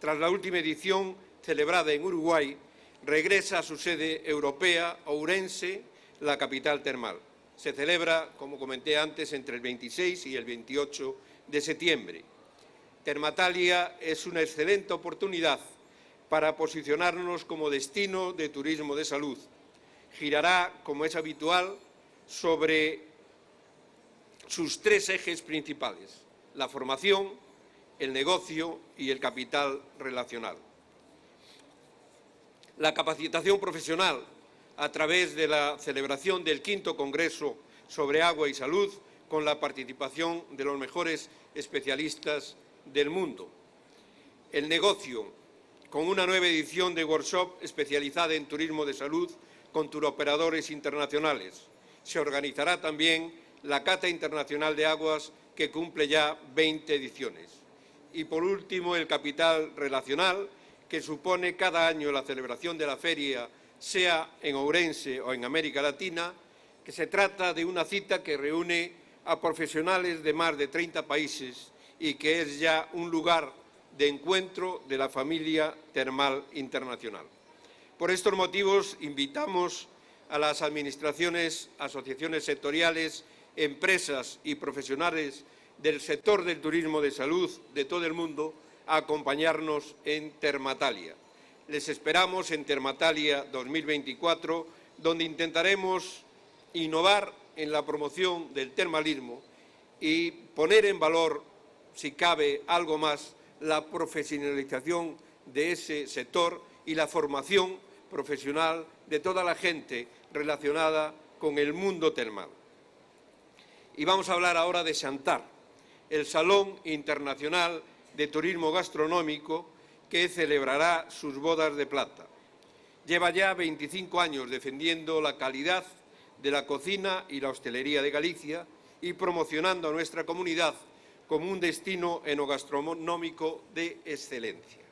Tras la última edición, celebrada en Uruguay, regresa a su sede europea, Ourense, la capital termal. Se celebra, como comenté antes, entre el 26 y el 28 de septiembre. Termatalia es una excelente oportunidad para posicionarnos como destino de turismo de salud. Girará, como es habitual, sobre sus tres ejes principales: la formación, el negocio y el capital relacional. La capacitación profesional, a través de la celebración del V Congreso sobre Agua y Salud, con la participación de los mejores especialistas del mundo. El negocio, con una nueva edición de workshop especializada en turismo de salud con turoperadores internacionales. Se organizará también la Cata Internacional de Aguas, que cumple ya 20 ediciones. Y, por último, el capital relacional, que supone cada año la celebración de la feria, sea en Ourense o en América Latina, que se trata de una cita que reúne a profesionales de más de 30 países y que es ya un lugar de encuentro de la familia termal internacional. Por estos motivos, invitamos a las administraciones, asociaciones sectoriales, empresas y profesionales del sector del turismo de salud de todo el mundo a acompañarnos en Termatalia. Les esperamos en Termatalia 2024, donde intentaremos innovar en la promoción del termalismo y poner en valor, si cabe algo más, la profesionalización de ese sector y la formación profesional de toda la gente relacionada con el mundo termal. Y vamos a hablar ahora de Xantar, el Salón Internacional de Turismo Gastronómico, que celebrará sus bodas de plata. Lleva ya 25 años defendiendo la calidad de la cocina y la hostelería de Galicia y promocionando a nuestra comunidad como un destino enogastronómico de excelencia.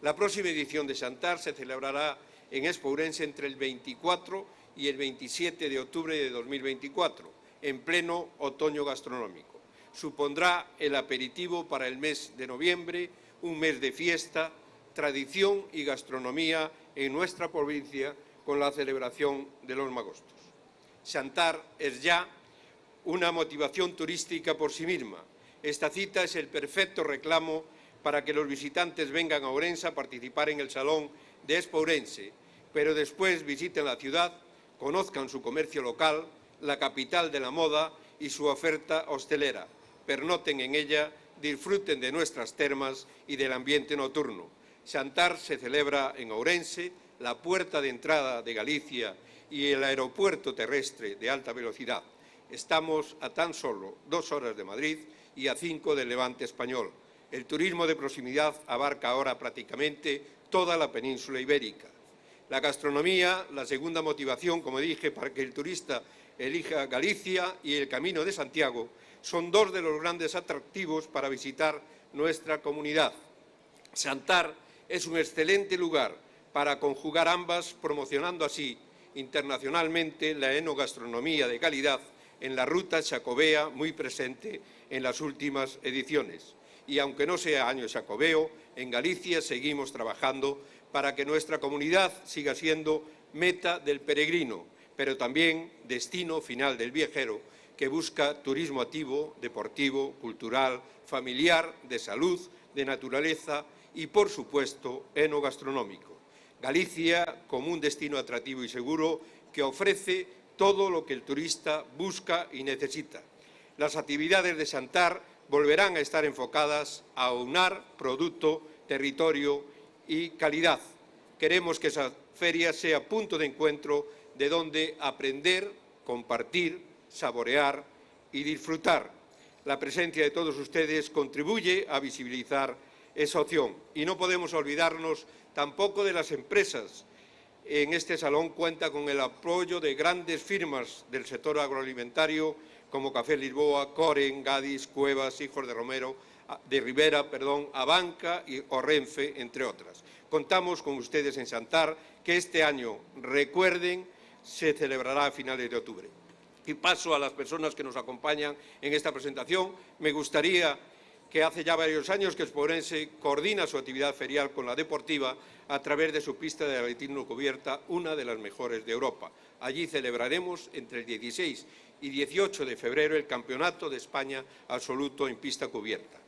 La próxima edición de Xantar se celebrará en Expo Ourense entre el 24 y el 27 de octubre de 2024, en pleno otoño gastronómico. Supondrá el aperitivo para el mes de noviembre, un mes de fiesta, tradición y gastronomía en nuestra provincia con la celebración de los magostos. Xantar es ya una motivación turística por sí misma. Esta cita es el perfecto reclamo para que los visitantes vengan a Ourense a participar en el Salón de Expo Ourense, pero después visiten la ciudad, conozcan su comercio local, la capital de la moda y su oferta hostelera, pernoten en ella, disfruten de nuestras termas y del ambiente nocturno. Xantar se celebra en Ourense, la puerta de entrada de Galicia y el aeropuerto terrestre de alta velocidad. Estamos a tan solo 2 horas de Madrid y a 5 del Levante español. El turismo de proximidad abarca ahora prácticamente toda la península ibérica. La gastronomía, la segunda motivación, como dije, para que el turista elija Galicia y el Camino de Santiago, son dos de los grandes atractivos para visitar nuestra comunidad. Xantar es un excelente lugar para conjugar ambas, promocionando así internacionalmente la enogastronomía de calidad en la ruta xacobea muy presente en las últimas ediciones. Y aunque no sea año xacobeo, en Galicia seguimos trabajando para que nuestra comunidad siga siendo meta del peregrino, pero también destino final del viajero que busca turismo activo, deportivo, cultural, familiar, de salud, de naturaleza y, por supuesto, enogastronómico. Galicia como un destino atractivo y seguro que ofrece todo lo que el turista busca y necesita. Las actividades de Xantar volverán a estar enfocadas a aunar producto, territorio y calidad. Queremos que esa feria sea punto de encuentro de donde aprender, compartir, saborear y disfrutar. La presencia de todos ustedes contribuye a visibilizar esa opción. Y no podemos olvidarnos tampoco de las empresas. En este salón cuenta con el apoyo de grandes firmas del sector agroalimentario como Café Lisboa, Coren, Gadis, Cuevas, Hijos de Rivera, Abanca o Renfe, entre otras. Contamos con ustedes en Xantar, que este año, recuerden, se celebrará a finales de octubre. Y paso a las personas que nos acompañan en esta presentación. Me gustaría que hace ya varios años que Expourense coordina su actividad ferial con la deportiva a través de su pista de atletismo cubierta, una de las mejores de Europa. Allí celebraremos entre el 16 y 18 de febrero el Campeonato de España absoluto en pista cubierta.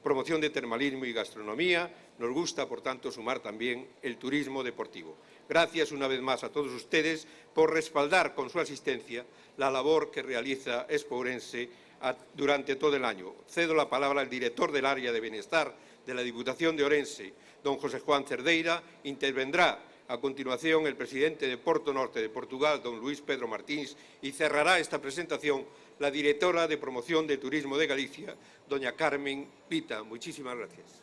Promoción de termalismo y gastronomía, nos gusta, por tanto, sumar también el turismo deportivo. Gracias una vez más a todos ustedes por respaldar con su asistencia la labor que realiza Expourense durante todo el año. Cedo la palabra al director del área de bienestar de la Diputación de Ourense, don José Juan Cerdeira. Intervendrá a continuación el presidente de Porto Norte de Portugal, don Luís Pedro Martins, y cerrará esta presentación la directora de Promoción de Turismo de Galicia, doña Carmen Pita. Muchísimas gracias.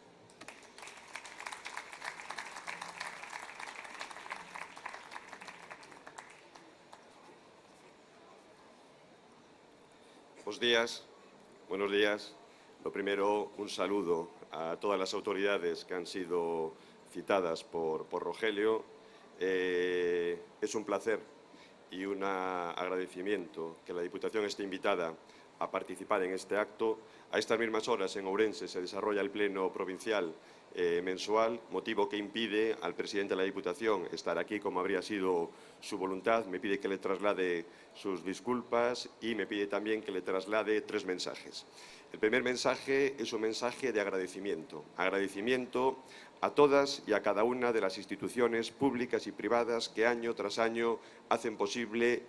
Buenos días. Lo primero, un saludo a todas las autoridades que han sido citadas por Rogelio. Es un placer y un agradecimiento que la Diputación esté invitada a participar en este acto. A estas mismas horas en Ourense se desarrolla el Pleno Provincial mensual, motivo que impide al presidente de la Diputación estar aquí como habría sido su voluntad. Me pide que le traslade sus disculpas y me pide también que le traslade 3 mensajes. El primer mensaje es un mensaje de agradecimiento. Agradecimiento a todas y a cada una de las instituciones públicas y privadas que año tras año hacen posible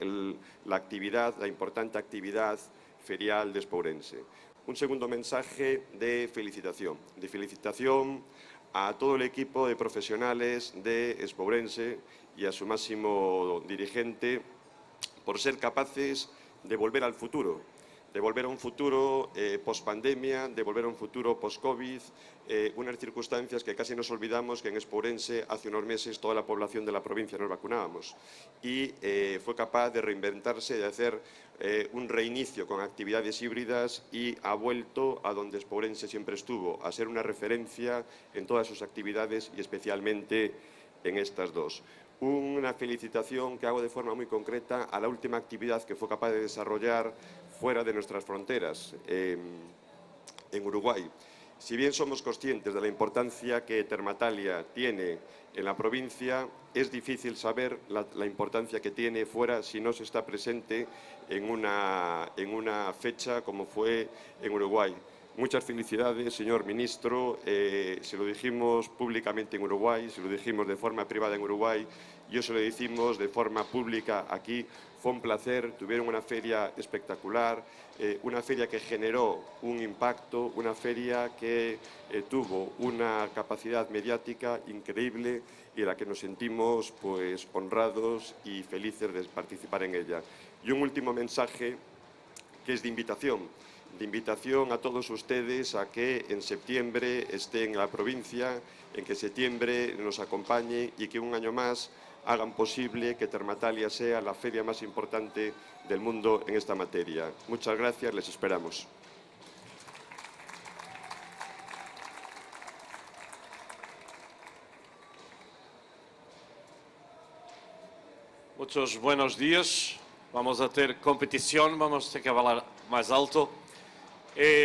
la importante actividad ferial de Expourense. Un segundo mensaje de felicitación a todo el equipo de profesionales de Expourense y a su máximo dirigente por ser capaces de volver al futuro, de volver a un futuro post-pandemia, de volver a un futuro post-COVID, unas circunstancias que casi nos olvidamos que en Expourense hace unos meses toda la población de la provincia nos vacunábamos y fue capaz de reinventarse, de hacer un reinicio con actividades híbridas y ha vuelto a donde Expourense siempre estuvo, a ser una referencia en todas sus actividades y especialmente en estas dos. Una felicitación que hago de forma muy concreta a la última actividad que fue capaz de desarrollar fuera de nuestras fronteras, en Uruguay. Si bien somos conscientes de la importancia que Termatalia tiene en la provincia, es difícil saber la importancia que tiene fuera si no se está presente en una fecha como fue en Uruguay. Muchas felicidades, señor ministro. Se lo dijimos públicamente en Uruguay, se lo dijimos de forma privada en Uruguay, y se lo decimos de forma pública aquí. Fue un placer, tuvieron una feria espectacular, una feria que generó un impacto, una feria que tuvo una capacidad mediática increíble y en la que nos sentimos pues, honrados y felices de participar en ella. Y un último mensaje que es de invitación a todos ustedes a que en septiembre estén en la provincia, en que septiembre nos acompañe y que un año más hagan posible que Termatalia sea la feria más importante del mundo en esta materia. Muchas gracias, les esperamos. Muchos buenos días. vamos a ter competição, vamos ter que falar mais alto.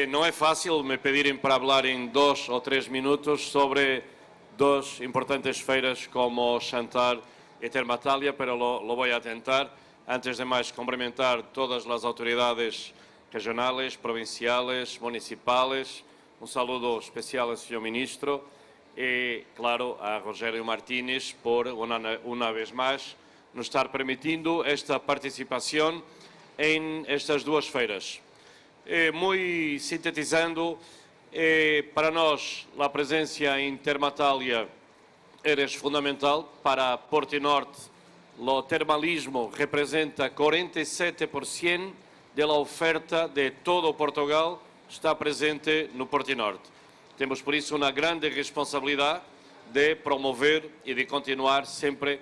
Não é fácil me pedirem para falar em 2 ou 3 minutos sobre 2 importantes feiras como Xantar e Termatalia, pero lo voy a tentar. Antes de mais, cumprimentar todas as autoridades regionais, provinciais, municipais. Saludo especial ao Sr. Ministro e, claro, a Rogério Martínez por, uma vez mais, nos estar permitindo esta participação em estas 2 feiras. Muito sintetizando, para nós, a presença em Termatalia é fundamental. Para Portinorte, o termalismo representa 47% da oferta de todo Portugal, está presente no Portinorte. Temos, por isso, uma grande responsabilidade de promover e de continuar sempre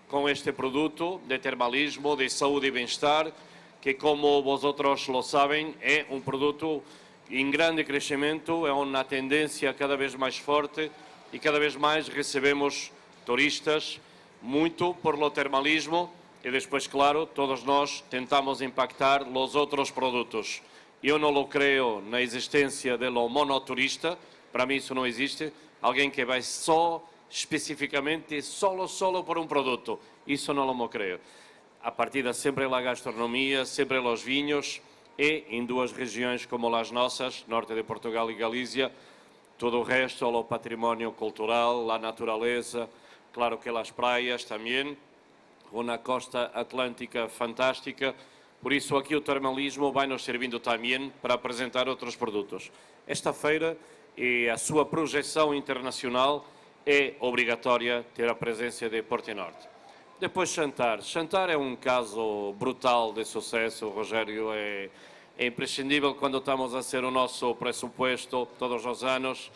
com este produto de termalismo, de saúde e bem-estar, que, como vosotros lo sabem, é um produto em grande crescimento, é uma tendência cada vez mais forte e cada vez mais recebemos turistas muito por lo termalismo e depois, claro, todos nós tentamos impactar os outros produtos. Eu não lo creio na existência do monoturista, para mim isso não existe, alguém que vai só, especificamente, solo por um produto, isso não lo creio. A partida sempre a gastronomia, sempre os vinhos e em 2 regiões como as nossas, norte de Portugal e Galícia, todo o resto, o património cultural, a natureza, claro que as praias também, uma costa atlântica fantástica. Por isso aqui o termalismo vai nos servindo também para apresentar outros produtos. Esta feira e a sua projeção internacional é obrigatória ter a presença de Portinorte. Depois Xantar. Xantar é um caso brutal de sucesso, Rogério, é imprescindível quando estamos a ser o nosso pressuposto todos os anos.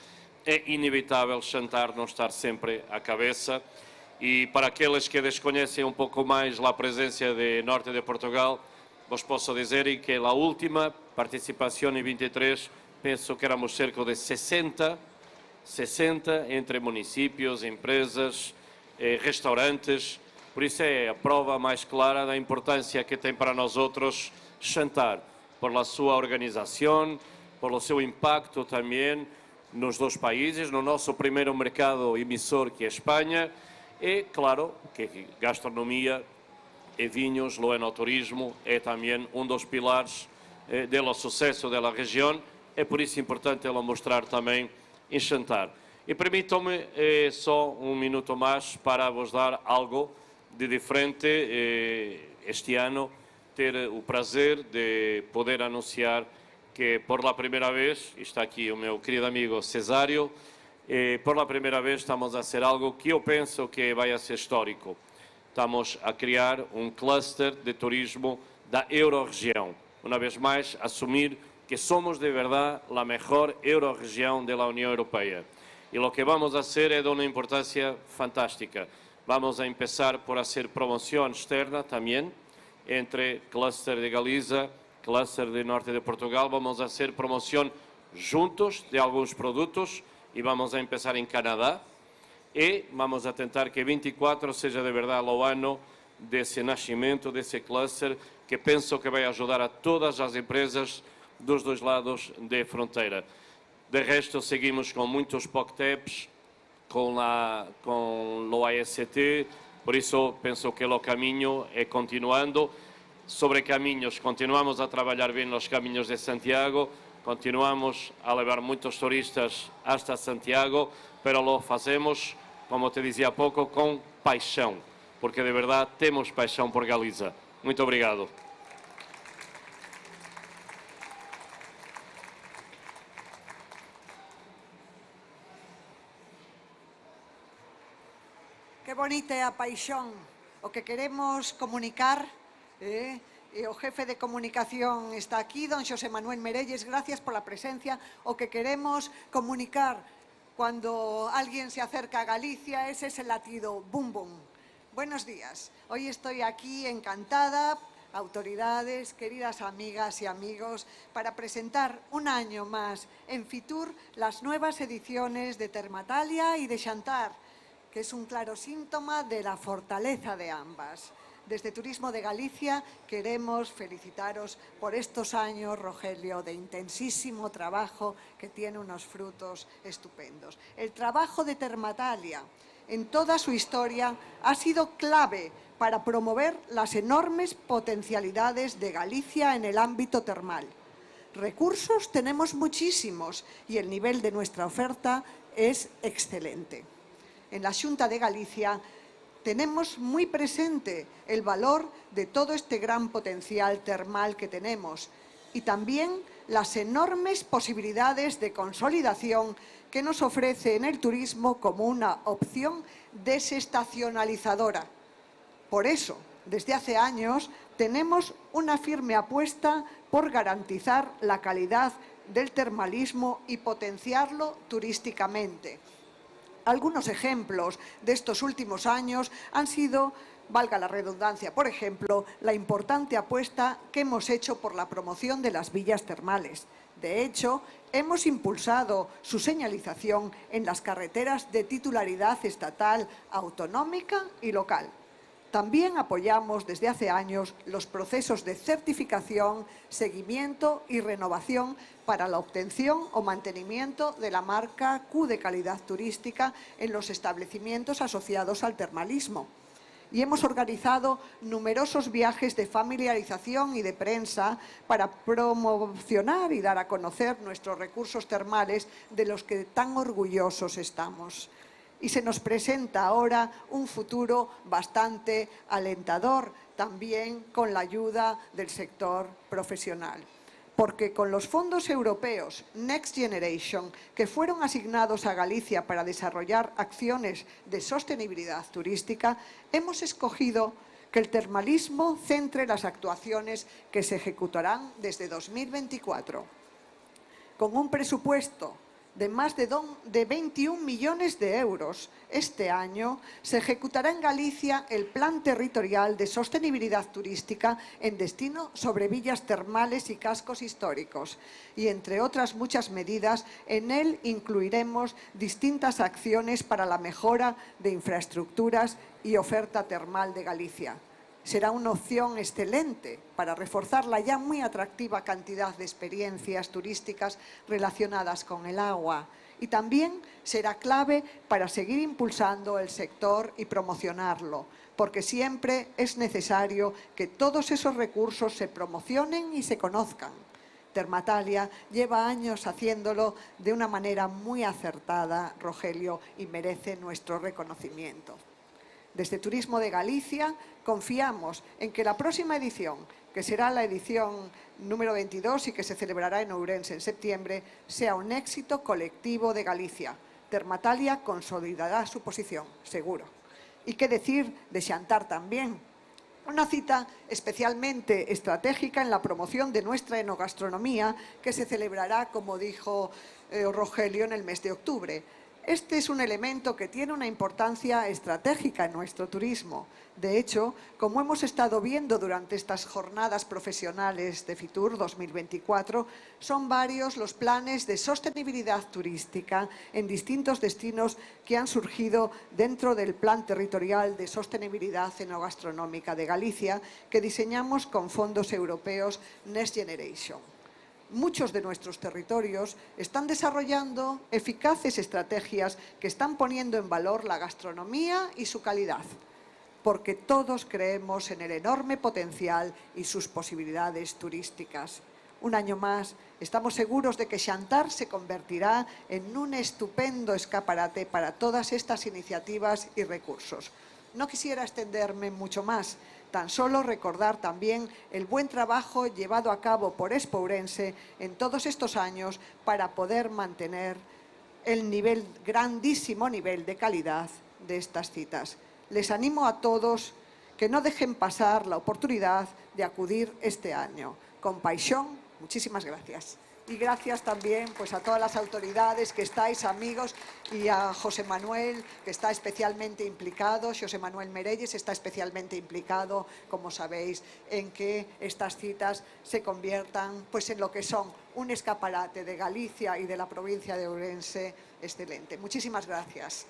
É inevitável Xantar não estar sempre à cabeça. E para aqueles que desconhecem um pouco mais a presença de norte de Portugal, vos posso dizer que a última participação em 23, penso que éramos cerca de 60 entre municípios, empresas, restaurantes. Por isso é a prova mais clara da importância que tem para nós outros Xantar, por a sua organização, por o seu impacto também nos 2 países, no nosso primeiro mercado emissor que é Espanha, e claro que gastronomia e vinhos, o enoturismo é também um dos pilares do sucesso da região, é por isso importante ela mostrar também em Xantar. E permitam-me só um minuto mais para vos dar algo de diferente este ano, ter o prazer de poder anunciar que por la primeira vez, está aqui o meu querido amigo Cesário, por la primeira vez estamos a fazer algo que eu penso que vai ser histórico. Estamos a criar um cluster de turismo da Eurorregião. Uma vez mais, assumir que somos de verdade a melhor Eurorregião da União Europeia. E o que vamos a fazer é de uma importância fantástica. Vamos a empezar por hacer promoción externa también entre Cluster de Galiza, Cluster de Norte de Portugal. Vamos a hacer promoción juntos de algunos productos y vamos a empezar en Canadá. E vamos a tentar que 24 seja de verdade o ano desse nascimento, desse cluster, que penso que vai ajudar a todas as empresas dos 2 lados de fronteira. De resto, seguimos com muitos POCTEPs, com o AST, por isso penso que o caminho é continuando. Sobre caminhos, continuamos a trabalhar bem nos caminhos de Santiago, continuamos a levar muitos turistas hasta Santiago, pero lo fazemos, como te dizia há pouco, com paixão, porque de verdade temos paixão por Galiza. Muito obrigado. Que bonita é a paixón, o que queremos comunicar, e o jefe de comunicación está aquí, don Xosé Manuel Merelles, gracias pola presencia. O que queremos comunicar cuando alguien se acerca a Galicia es ese latido, bum bum. Buenos días, hoy estoy aquí encantada, autoridades, queridas amigas y amigos, para presentar un año más en Fitur las nuevas ediciones de Termatalia y de Xantar, que es un claro síntoma de la fortaleza de ambas. Desde Turismo de Galicia queremos felicitaros por estos años, Rogelio, de intensísimo trabajo que tiene unos frutos estupendos. El trabajo de Termatalia en toda su historia ha sido clave para promover las enormes potencialidades de Galicia en el ámbito termal. Recursos tenemos muchísimos y el nivel de nuestra oferta es excelente. En la Xunta de Galicia tenemos muy presente el valor de todo este gran potencial termal que tenemos y también las enormes posibilidades de consolidación que nos ofrece en el turismo como una opción desestacionalizadora. Por eso, desde hace años, tenemos una firme apuesta por garantizar la calidad del termalismo y potenciarlo turísticamente. Algunos ejemplos de estos últimos años han sido, valga la redundancia, por ejemplo, la importante apuesta que hemos hecho por la promoción de las villas termales. De hecho, hemos impulsado su señalización en las carreteras de titularidad estatal, autonómica y local. También apoyamos desde hace años los procesos de certificación, seguimiento y renovación para la obtención o mantenimiento de la marca Q de calidad turística en los establecimientos asociados al termalismo. Y hemos organizado numerosos viajes de familiarización y de prensa para promocionar y dar a conocer nuestros recursos termales de los que tan orgullosos estamos. Y se nos presenta ahora un futuro bastante alentador, también con la ayuda del sector profesional. Porque con los fondos europeos Next Generation, que fueron asignados a Galicia para desarrollar acciones de sostenibilidad turística, hemos escogido que el termalismo centre las actuaciones que se ejecutarán desde 2024. Con un presupuesto de más de 21 millones de euros. Este año se ejecutará en Galicia el Plan Territorial de Sostenibilidad Turística en destino sobre villas termales y cascos históricos. Y entre otras muchas medidas, en él incluiremos distintas acciones para la mejora de infraestructuras y oferta termal de Galicia. Será una opción excelente para reforzar la ya muy atractiva cantidad de experiencias turísticas relacionadas con el agua y también será clave para seguir impulsando el sector y promocionarlo, porque siempre es necesario que todos esos recursos se promocionen y se conozcan. Termatalia lleva años haciéndolo de una manera muy acertada, Rogelio, y merece nuestro reconocimiento. Desde Turismo de Galicia confiamos en que la próxima edición, que será la edición número 22 y que se celebrará en Ourense en septiembre, sea un éxito colectivo de Galicia. Termatalia consolidará su posición, seguro. Y qué decir de Xantar también. Una cita especialmente estratégica en la promoción de nuestra enogastronomía que se celebrará, como dijo Rogelio, en el mes de octubre. Este es un elemento que tiene una importancia estratégica en nuestro turismo. De hecho, como hemos estado viendo durante estas jornadas profesionales de Fitur 2024, son varios los planes de sostenibilidad turística en distintos destinos que han surgido dentro del Plan Territorial de Sostenibilidad Enogastronómica de Galicia que diseñamos con fondos europeos Next Generation. Muchos de nuestros territorios están desarrollando eficaces estrategias que están poniendo en valor la gastronomía y su calidad, porque todos creemos en el enorme potencial y sus posibilidades turísticas. Un año más, estamos seguros de que Xantar se convertirá en un estupendo escaparate para todas estas iniciativas y recursos. No quisiera extenderme mucho más, tan solo recordar también el buen trabajo llevado a cabo por Expo Ourense en todos estos años para poder mantener el grandísimo nivel de calidad de estas citas. Les animo a todos que no dejen pasar la oportunidad de acudir este año. Con paixón, muchísimas gracias. Y gracias también pues, a todas las autoridades que estáis, amigos, y a José Manuel, que está especialmente implicado, José Manuel Merelles está especialmente implicado, como sabéis, en que estas citas se conviertan pues, en lo que son un escaparate de Galicia y de la provincia de Ourense excelente. Muchísimas gracias.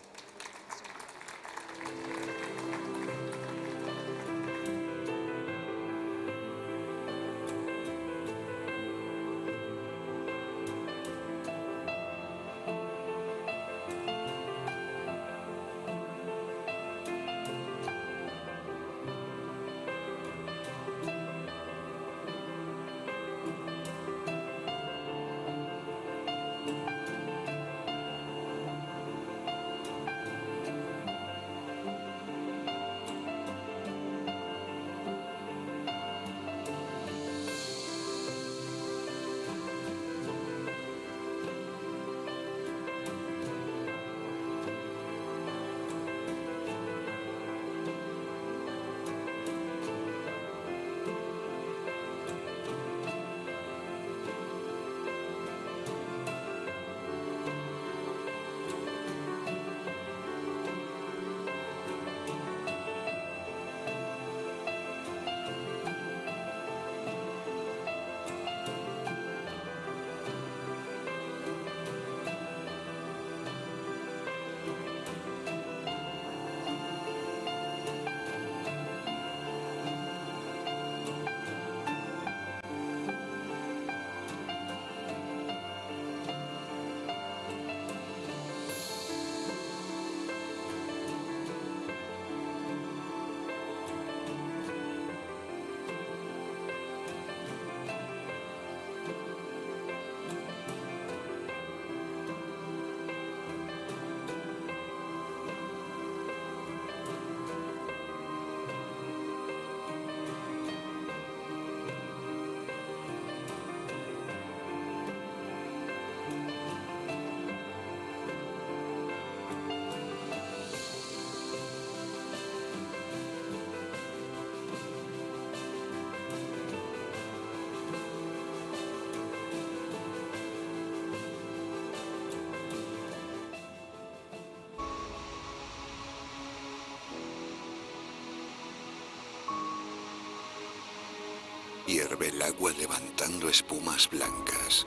Hierve el agua levantando espumas blancas.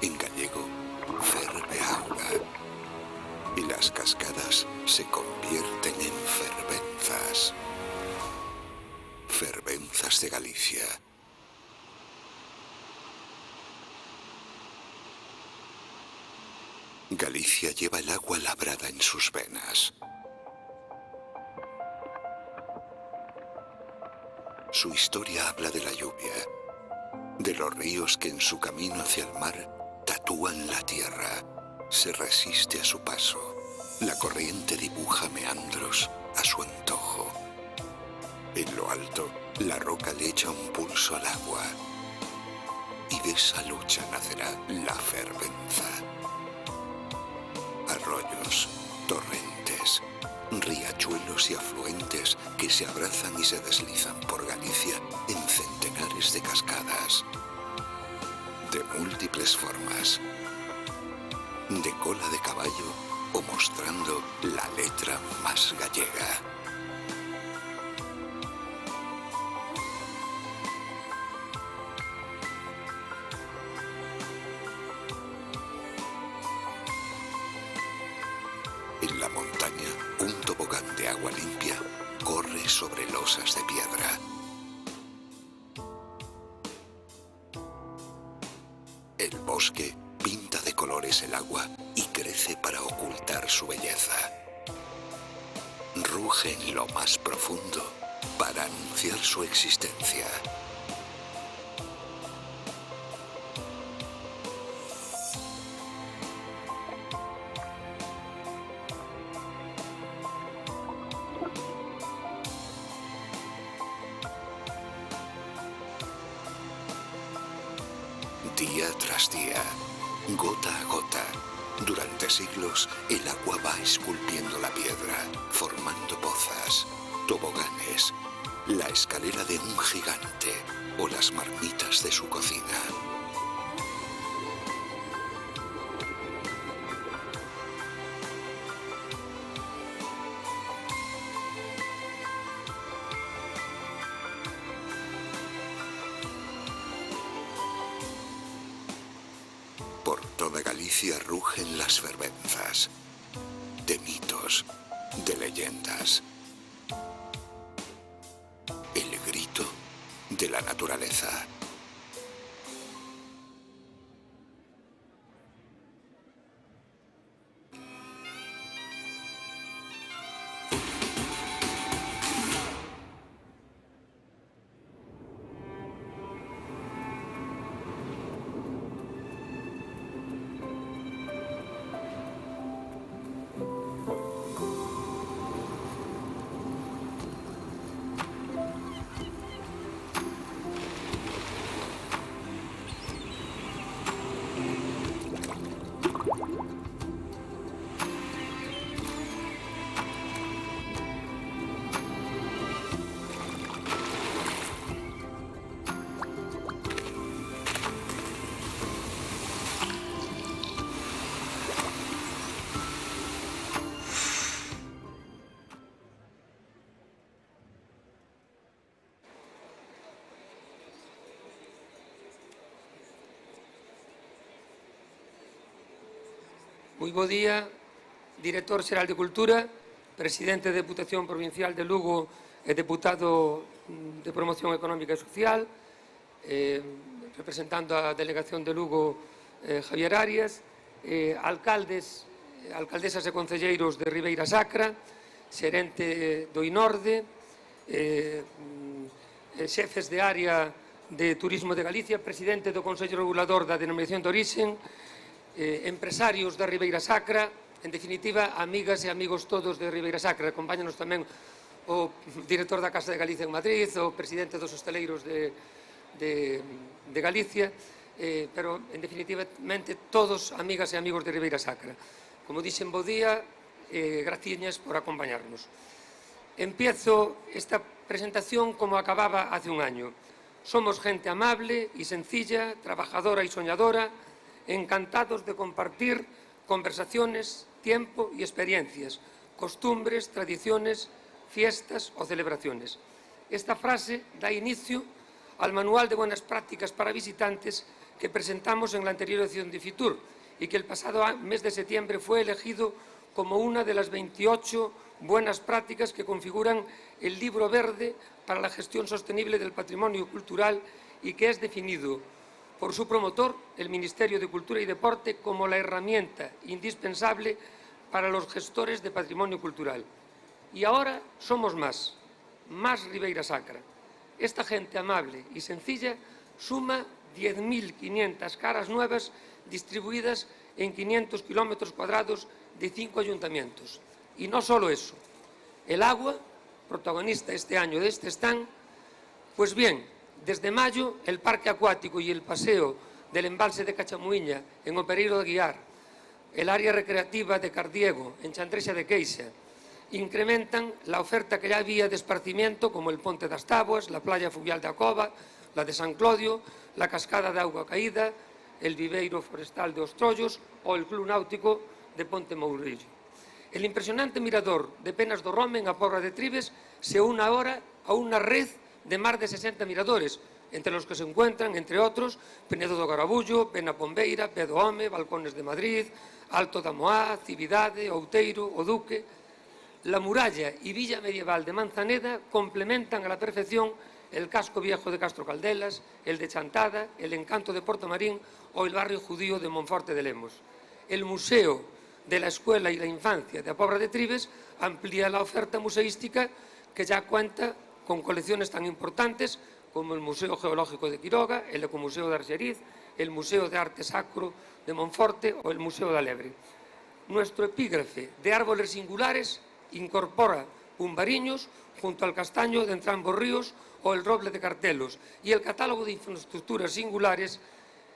En gallego, ferve auga. Y las cascadas se convierten en fervenzas. Fervenzas de Galicia. Galicia lleva el agua labrada en sus venas. Su historia habla de la lluvia, de los ríos que en su camino hacia el mar tatúan la tierra, se resiste a su paso. La corriente dibuja meandros a su antojo. En lo alto, la roca le echa un pulso al agua. Y de esa lucha nacerá la fervenza. Arroyos, torrentes, riachuelos y afluentes que se abrazan y se deslizan por Galicia en centenares de cascadas. De múltiples formas. De cola de caballo o mostrando la letra más gallega. En la montaña, un tobogán de agua limpia corre sobre losas de piedra. El bosque pinta de colores el agua y crece para ocultar su belleza. Ruge en lo más profundo para anunciar su existencia. Día tras día, gota a gota, durante siglos el agua va esculpiendo la piedra, formando pozas, toboganes, la escalera de un gigante o las marmitas de su cocina. Por toda Galicia rugen las fervenzas, de mitos, de leyendas. El grito de la naturaleza. Moi bo día, director xeral de Cultura, presidente da Deputación Provincial de Lugo e deputado de Promoción Económica e Social, representando a delegación de Lugo Javier Arias, alcaldes, alcaldesas e concelleiros de Ribeira Sacra, xerente do INORDE, xefes de área de Turismo de Galicia, presidente do Consello Regulador da Denominación de Orixen, empresarios da Ribeira Sacra, en definitiva, amigas e amigos todos de Ribeira Sacra. Acompáñanos tamén o director da Casa de Galicia en Madrid, o presidente dos hosteleiros de Galicia, pero, en definitivamente, todos amigas e amigos de Ribeira Sacra. Como dixen, bo día, graciñas por acompañarnos. Empiezo esta presentación como acababa hace un año. Somos gente amable e sencilla, trabajadora e soñadora, encantados de compartir conversaciones, tiempo y experiencias, costumbres, tradiciones, fiestas o celebraciones. Esta frase da inicio al Manual de Buenas Prácticas para Visitantes que presentamos en la anterior edición de Fitur y que el pasado mes de septiembre fue elegido como una de las 28 buenas prácticas que configuran el Libro Verde para la gestión sostenible del patrimonio cultural y que es definido por su promotor, el Ministerio de Cultura y Deporte, como la herramienta indispensable para los gestores de patrimonio cultural. Y ahora somos más Ribeira Sacra. Esta gente amable y sencilla suma 10.500 caras nuevas distribuidas en 500 kilómetros cuadrados de 5 ayuntamientos. Y no solo eso, el agua, protagonista este año de este stand, pues bien, desde mayo el parque acuático y el paseo del embalse de Cachamuiña en Opereiro de Aguiar, el área recreativa de Cardiego en Chandrexa de Queixa, incrementan la oferta que ya había de esparcimiento como el Ponte das Táboas, la playa fluvial de Acova, la de San Clodio, la cascada de Auga Caída, el viveiro forestal de Ostrollos o el club náutico de Ponte Mourillo. El impresionante mirador de Penas do Rome en a Pobra de Tribes se une ahora a una red de más de 60 miradores, entre los que se encuentran, entre otros, Penedo do Garabullo, Pena Pombeira, Pé do Home, Balcones de Madrid, Alto da Moá, Cividade, Outeiro, O Duque. La muralla y villa medieval de Manzaneda complementan a la perfección el casco viejo de Castro Caldelas, el de Chantada, el encanto de Portomarín o el barrio judío de Monforte de Lemos. El Museo de la Escuela y la Infancia de a Pobra de Tribes amplía la oferta museística que ya cuenta con colecciones tan importantes como el Museo Geológico de Quiroga, el Ecomuseo de Arxeriz, el Museo de Arte Sacro de Monforte o el Museo de Alegre. Nuestro epígrafe de árboles singulares incorpora pumbariños junto al castaño de Entrambos Ríos o el roble de Cartelos, y el catálogo de infraestructuras singulares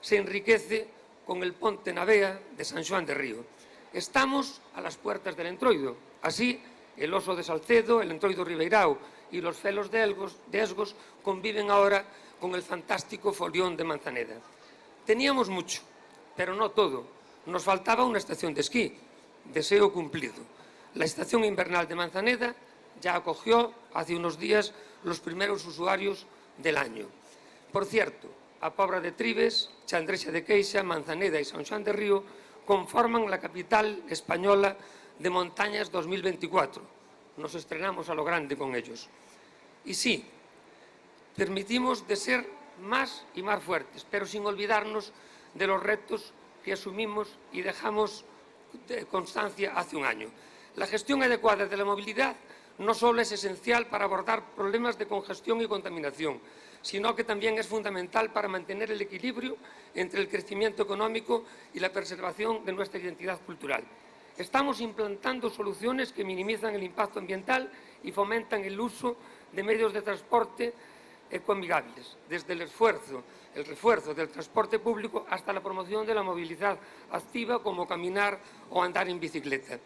se enriquece con el Ponte Navea de San Xoán de Río. Estamos a las puertas del Entroido. Así, el Oso de Salcedo, el Entroido Ribeirao y los Felos de Esgos conviven ahora con el fantástico Folión de Manzaneda. Teníamos mucho, pero no todo. Nos faltaba una estación de esquí. Deseo cumplido. La estación invernal de Manzaneda ya acogió hace unos días los primeros usuarios del año. Por cierto, a Pobra de Tribes, Chandrexa de Queixa, Manzaneda y San Xoán de Río conforman la capital española de montañas 2024. Nos estrenamos a lo grande con ellos. Y sí, permitimos de ser más y más fuertes, pero sin olvidarnos de los retos que asumimos y dejamos de constancia hace un año. La gestión adecuada de la movilidad no solo es esencial para abordar problemas de congestión y contaminación, sino que también es fundamental para mantener el equilibrio entre el crecimiento económico y la preservación de nuestra identidad cultural. Estamos implantando soluciones que minimizan el impacto ambiental y fomentan el uso de medios de transporte ecoamigables, desde el refuerzo del transporte público hasta la promoción de la movilidad activa como caminar o andar en bicicleta.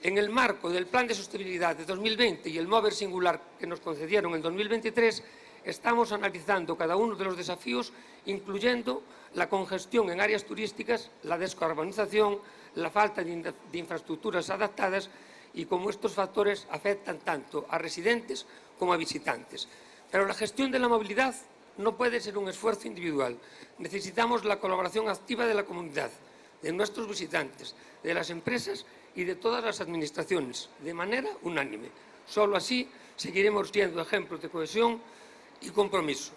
En el marco del Plan de Sostenibilidad de 2020 y el Mover Singular que nos concedieron en 2023, estamos analizando cada uno de los desafíos, incluyendo la congestión en áreas turísticas, la descarbonización, la falta de infraestructuras adaptadas y cómo estos factores afectan tanto a residentes como a visitantes. Pero la gestión de la movilidad no puede ser un esfuerzo individual. Necesitamos la colaboración activa de la comunidad, de nuestros visitantes, de las empresas y de todas las administraciones, de manera unánime. Solo así seguiremos siendo ejemplos de cohesión y compromiso.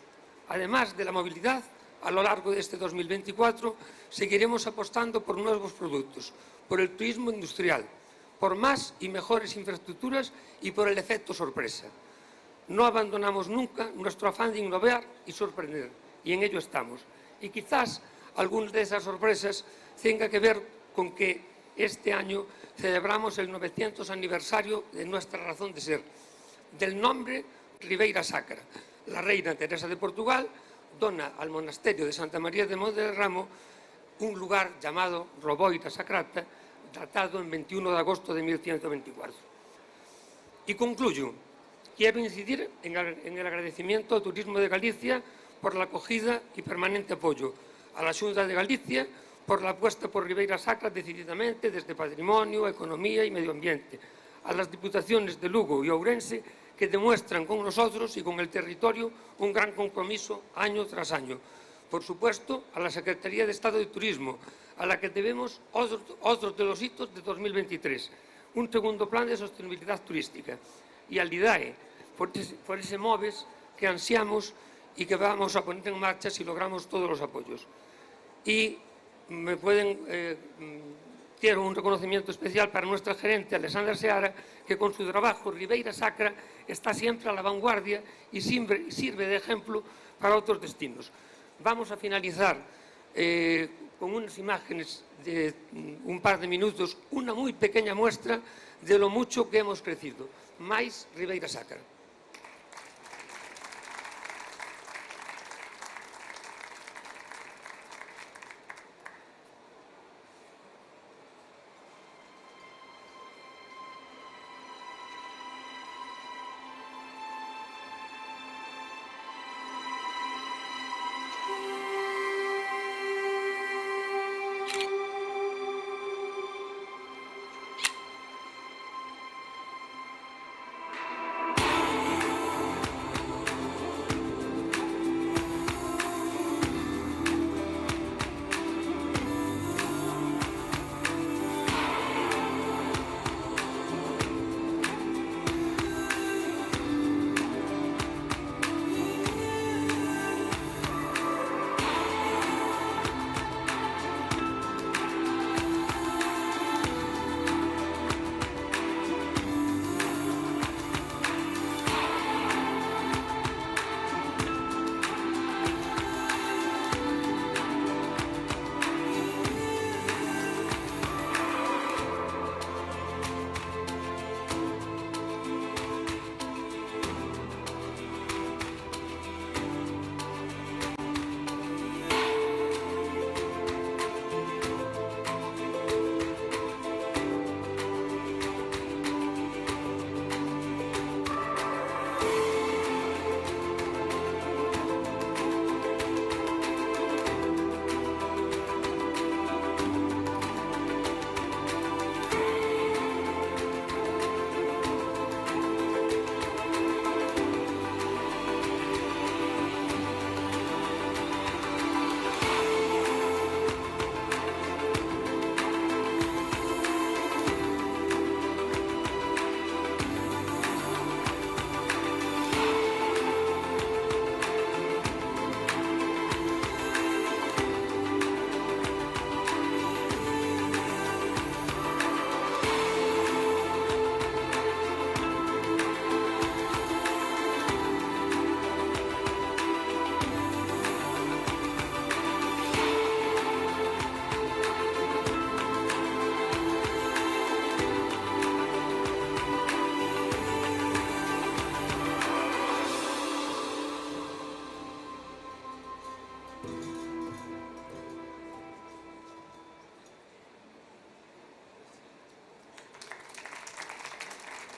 Además de la movilidad, a lo largo de este 2024 seguiremos apostando por nuevos productos, por el turismo industrial, por más y mejores infraestructuras y por el efecto sorpresa. No abandonamos nunca nuestro afán de innovar y sorprender, y en ello estamos. Y quizás algunas de esas sorpresas tengan que ver con que este año celebramos el 900 aniversario de nuestra razón de ser, del nombre Ribeira Sacra. La reina Teresa de Portugal dona al monasterio de Santa María de Monterramo un lugar llamado Roboira Sacrata, datado en 21 de agosto de 1124. Y concluyo. Quiero incidir en el agradecimiento al Turismo de Galicia por la acogida y permanente apoyo, a la Xunta de Galicia por la apuesta por Ribeira Sacra decididamente desde Patrimonio, Economía y Medio Ambiente, a las Diputaciones de Lugo y Ourense que demuestran con nosotros y con el territorio un gran compromiso año tras año. Por supuesto, a la Secretaría de Estado de Turismo, a la que debemos otros de los hitos de 2023, un segundo plan de sostenibilidad turística, y al IDAE, por ese MOVES que ansiamos y que vamos a poner en marcha si logramos todos los apoyos. Y quiero un reconocimiento especial para nuestra gerente Alessandra Seara, que con su trabajo Ribeira Sacra está siempre a la vanguardia y sirve de ejemplo para otros destinos. Vamos a finalizar con unas imágenes de un par de minutos, una muy pequeña muestra de lo mucho que hemos crecido. Mais Ribeira Sacra.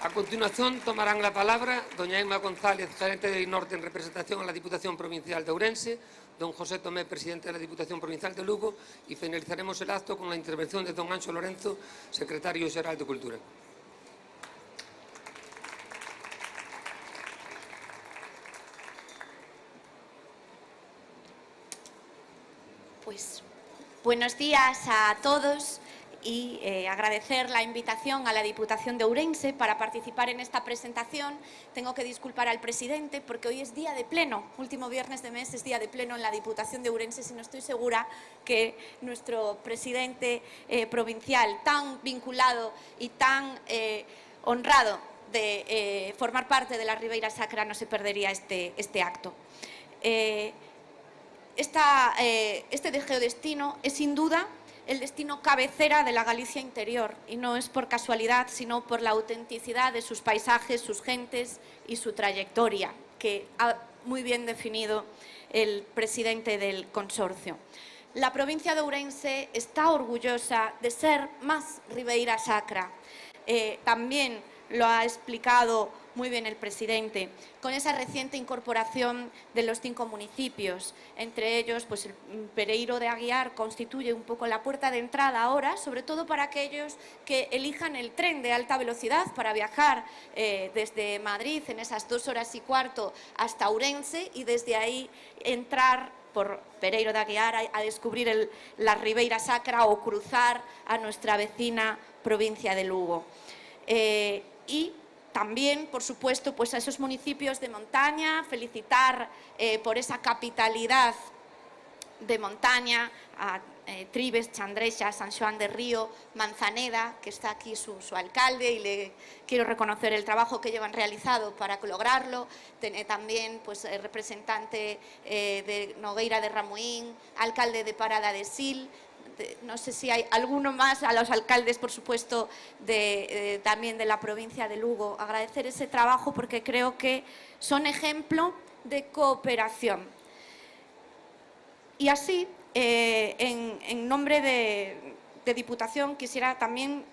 A continuación tomarán la palabra doña Emma González, gerente de Norte en representación a la Diputación Provincial de Ourense, don José Tomé, presidente de la Diputación Provincial de Lugo, y finalizaremos el acto con la intervención de don Anxo Lorenzo, secretario xeral de Cultura. Pues buenos días a todos y agradecer la invitación a la Diputación de Ourense para participar en esta presentación. Tengo que disculpar al presidente porque hoy es día de pleno, último viernes de mes es día de pleno en la Diputación de Ourense, y no estoy segura que nuestro presidente provincial, tan vinculado y tan honrado de formar parte de la Ribeira Sacra, no se perdería este acto. Este geodestino es sin duda el destino cabecera de la Galicia interior, y no es por casualidad, sino por la autenticidad de sus paisajes, sus gentes y su trayectoria, que ha muy bien definido el presidente del consorcio. La provincia de Ourense está orgullosa de ser más Ribeira Sacra. También lo ha explicado muy bien el presidente, con esa reciente incorporación de los 5 municipios. Entre ellos, pues el Pereiro de Aguiar constituye un poco la puerta de entrada ahora, sobre todo para aquellos que elijan el tren de alta velocidad para viajar desde Madrid en esas 2 horas y cuarto hasta Ourense y desde ahí entrar por Pereiro de Aguiar a descubrir la Ribeira Sacra o cruzar a nuestra vecina provincia de Lugo. Y también, por supuesto, pues a esos municipios de montaña, felicitar por esa capitalidad de montaña, a Tribes, Chandrexa, San Xoán de Río, Manzaneda, que está aquí su alcalde, y le quiero reconocer el trabajo que llevan realizado para lograrlo. También pues, representante de Nogueira de Ramuín, alcalde de Parada de Sil. No sé si hay alguno más, a los alcaldes, por supuesto, también de la provincia de Lugo. Agradecer ese trabajo porque creo que son ejemplo de cooperación. Y así, en nombre de Diputación, quisiera también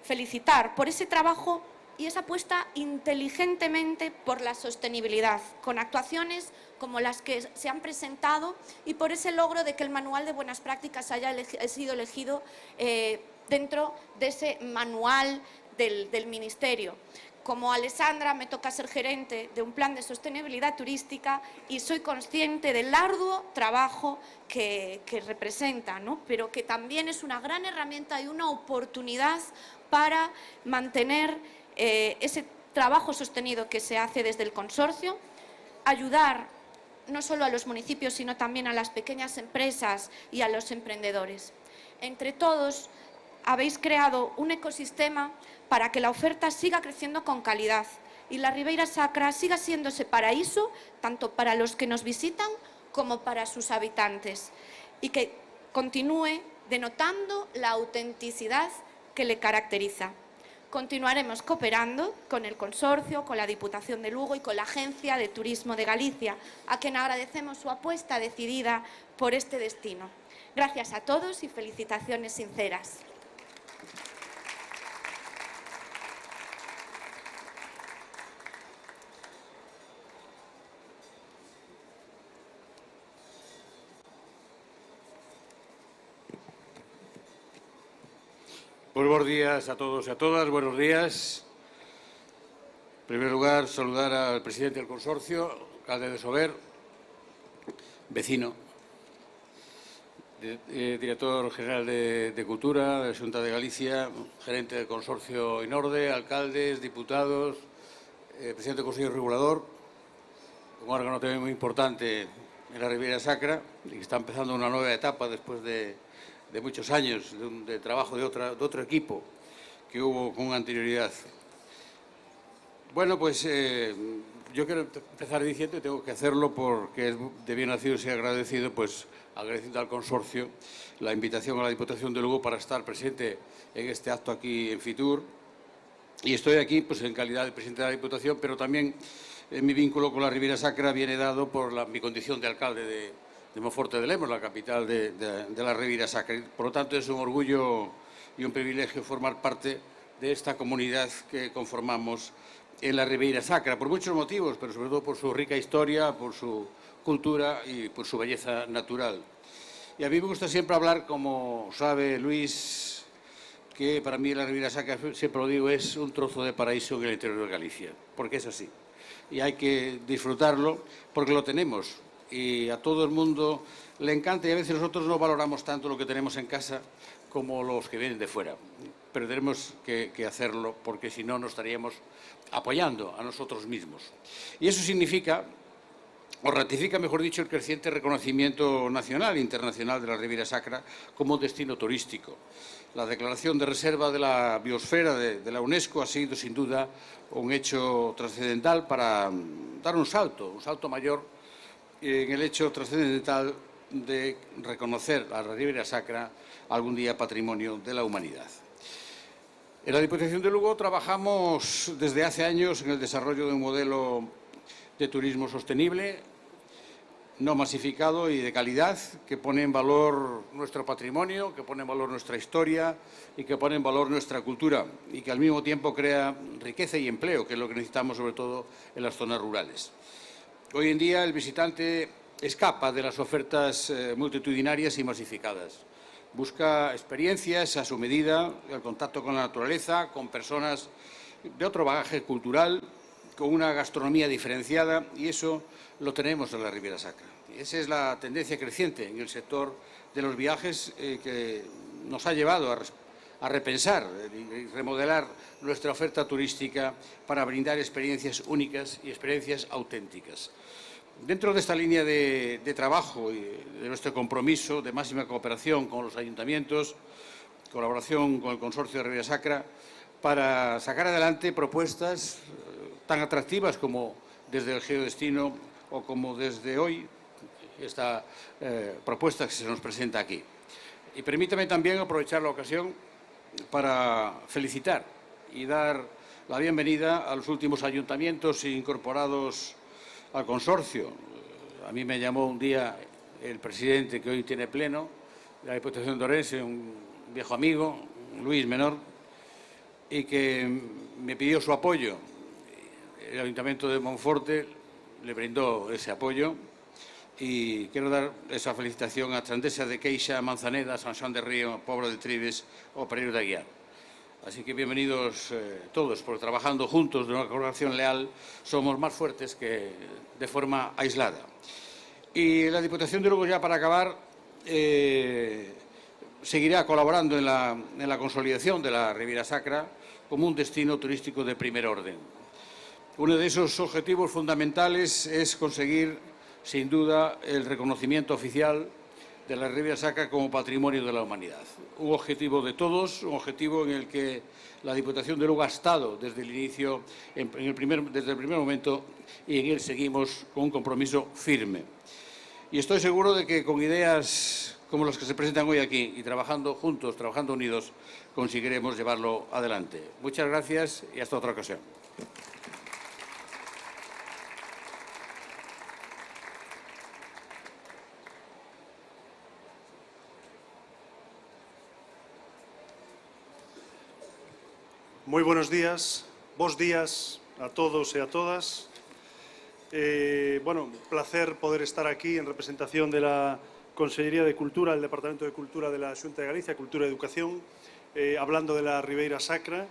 felicitar por ese trabajo y esa apuesta inteligentemente por la sostenibilidad, con actuaciones como las que se han presentado y por ese logro de que el manual de buenas prácticas haya sido elegido dentro de ese manual del Ministerio. Como Alessandra, me toca ser gerente de un plan de sostenibilidad turística y soy consciente del arduo trabajo que representa, ¿no? Pero que también es una gran herramienta y una oportunidad para mantener ese trabajo sostenido que se hace desde el consorcio, ayudar no solo a los municipios, sino también a las pequeñas empresas y a los emprendedores. Entre todos, habéis creado un ecosistema para que la oferta siga creciendo con calidad y la Ribeira Sacra siga siendo ese paraíso tanto para los que nos visitan como para sus habitantes y que continúe denotando la autenticidad que le caracteriza. Continuaremos cooperando con el consorcio, con la Diputación de Lugo y con la Agencia de Turismo de Galicia, a quien agradecemos su apuesta decidida por este destino. Gracias a todos y felicitaciones sinceras. Buenos días a todos y a todas, buenos días. En primer lugar, saludar al presidente del consorcio, alcalde de Sober, vecino, director general de Cultura, de la Xunta de Galicia, gerente del consorcio Inorde, alcaldes, diputados, presidente del Consejo Regulador, un órgano también muy importante en la Ribeira Sacra y que está empezando una nueva etapa después de muchos años de trabajo de otro equipo que hubo con anterioridad. Bueno, pues yo quiero empezar diciendo, y tengo que hacerlo porque es de bien nacido y ser agradecido, pues agradeciendo al consorcio la invitación a la Diputación de Lugo para estar presente en este acto aquí en Fitur. Y estoy aquí pues en calidad de presidente de la Diputación, pero también mi vínculo con la Ribeira Sacra viene dado por mi condición de alcalde de Monforte de Lemos, la capital de la Ribeira Sacra. Por lo tanto, es un orgullo y un privilegio formar parte de esta comunidad que conformamos en la Ribeira Sacra, por muchos motivos, pero sobre todo por su rica historia, por su cultura y por su belleza natural. Y a mí me gusta siempre hablar, como sabe Luis, que para mí la Ribeira Sacra, siempre lo digo, es un trozo de paraíso en el interior de Galicia, porque es así. Y hay que disfrutarlo porque lo tenemos. Y a todo el mundo le encanta y a veces nosotros no valoramos tanto lo que tenemos en casa como los que vienen de fuera. Pero tenemos que hacerlo porque si no nos estaríamos apoyando a nosotros mismos. Y eso significa, o ratifica, mejor dicho, el creciente reconocimiento nacional e internacional de la Ribeira Sacra como destino turístico. La declaración de reserva de la biosfera de la UNESCO ha sido sin duda un hecho trascendental para dar un salto mayor en el hecho trascendental de reconocer a la Ribeira Sacra algún día patrimonio de la humanidad. En la Diputación de Lugo trabajamos desde hace años en el desarrollo de un modelo de turismo sostenible, no masificado y de calidad, que pone en valor nuestro patrimonio, que pone en valor nuestra historia y que pone en valor nuestra cultura y que al mismo tiempo crea riqueza y empleo, que es lo que necesitamos sobre todo en las zonas rurales. Hoy en día el visitante escapa de las ofertas multitudinarias y masificadas. Busca experiencias a su medida, el contacto con la naturaleza, con personas de otro bagaje cultural, con una gastronomía diferenciada, y eso lo tenemos en la Ribeira Sacra. Y esa es la tendencia creciente en el sector de los viajes que nos ha llevado a repensar y remodelar nuestra oferta turística para brindar experiencias únicas y experiencias auténticas. Dentro de esta línea de trabajo y de nuestro compromiso de máxima cooperación con los ayuntamientos, colaboración con el Consorcio de Ribeira Sacra, para sacar adelante propuestas tan atractivas como desde el geodestino o como desde hoy esta propuesta que se nos presenta aquí. Y permítame también aprovechar la ocasión para felicitar y dar la bienvenida a los últimos ayuntamientos incorporados al consorcio. A mí me llamó un día el presidente que hoy tiene pleno de la Diputación de Ourense, un viejo amigo, Luis Menor, y que me pidió su apoyo. El Ayuntamiento de Monforte le brindó ese apoyo y quiero dar esa felicitación a Trandesa de Queixa, Manzaneda, San Juan de Río, Pobra de Tribes o Pereiro de Aguiar. Así que bienvenidos todos, porque trabajando juntos de una colaboración leal somos más fuertes que de forma aislada. Y la Diputación de Lugo, ya para acabar, seguirá colaborando en la consolidación de la Ribeira Sacra como un destino turístico de primer orden. Uno de esos objetivos fundamentales es conseguir, sin duda, el reconocimiento oficial de la Ribeira Sacra como patrimonio de la humanidad. Un objetivo de todos, un objetivo en el que la Diputación de Lugo ha estado desde el inicio, desde el primer momento, y en él seguimos con un compromiso firme. Y estoy seguro de que con ideas como las que se presentan hoy aquí y trabajando juntos, trabajando unidos, conseguiremos llevarlo adelante. Muchas gracias y hasta otra ocasión. Moi buenos días, bos días a todos e a todas. Placer poder estar aquí en representación de la Consellería de Cultura, del Departamento de Cultura de la Xunta de Galicia, Cultura y Educación, hablando de la Ribeira Sacra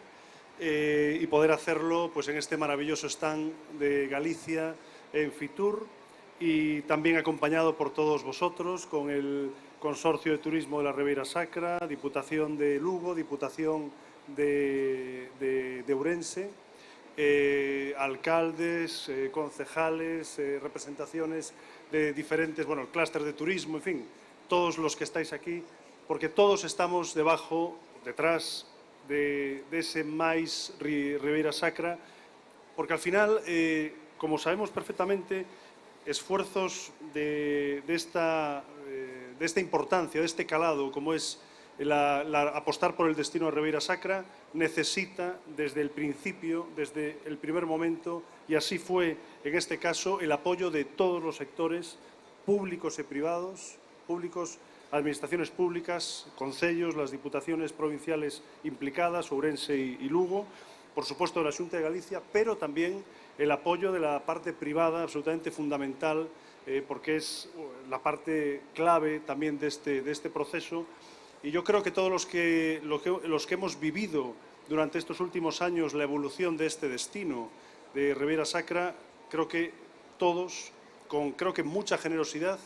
y poder hacerlo pues, en este maravilloso stand de Galicia en Fitur y también acompañado por todos vosotros con el Consorcio de Turismo de la Ribeira Sacra, Diputación de Lugo, Diputación de Ourense, alcaldes, concejales, representaciones de diferentes, clústeres de turismo, en fin, todos los que estáis aquí, porque todos estamos detrás de ese máis Ribeira Sacra, porque al final, como sabemos perfectamente, esfuerzos de esta importancia, de este calado, como es apostar por el destino de Ribeira Sacra, necesita desde el principio, desde el primer momento, y así fue en este caso, el apoyo de todos los sectores públicos y privados, administraciones públicas, concellos, las diputaciones provinciales implicadas, Ourense y Lugo, por supuesto de la Xunta de Galicia, pero también el apoyo de la parte privada, absolutamente fundamental, porque es la parte clave también de este proceso. Y yo creo que todos los que hemos vivido durante estos últimos años la evolución de este destino de Ribeira Sacra, creo que todos, con mucha generosidad,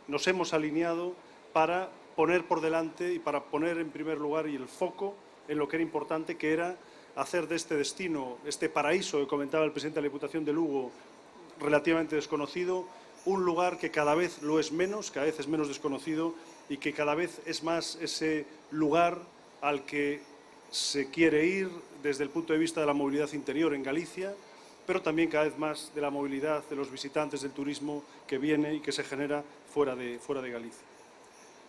nos hemos alineado para poner por delante y para poner en primer lugar y el foco en lo que era importante, que era hacer de este destino, este paraíso que comentaba el presidente de la Diputación de Lugo, relativamente desconocido, un lugar que cada vez lo es menos, cada vez es menos desconocido y que cada vez es más ese lugar al que se quiere ir desde el punto de vista de la movilidad interior en Galicia, pero también cada vez más de la movilidad de los visitantes del turismo que viene y que se genera fuera de Galicia.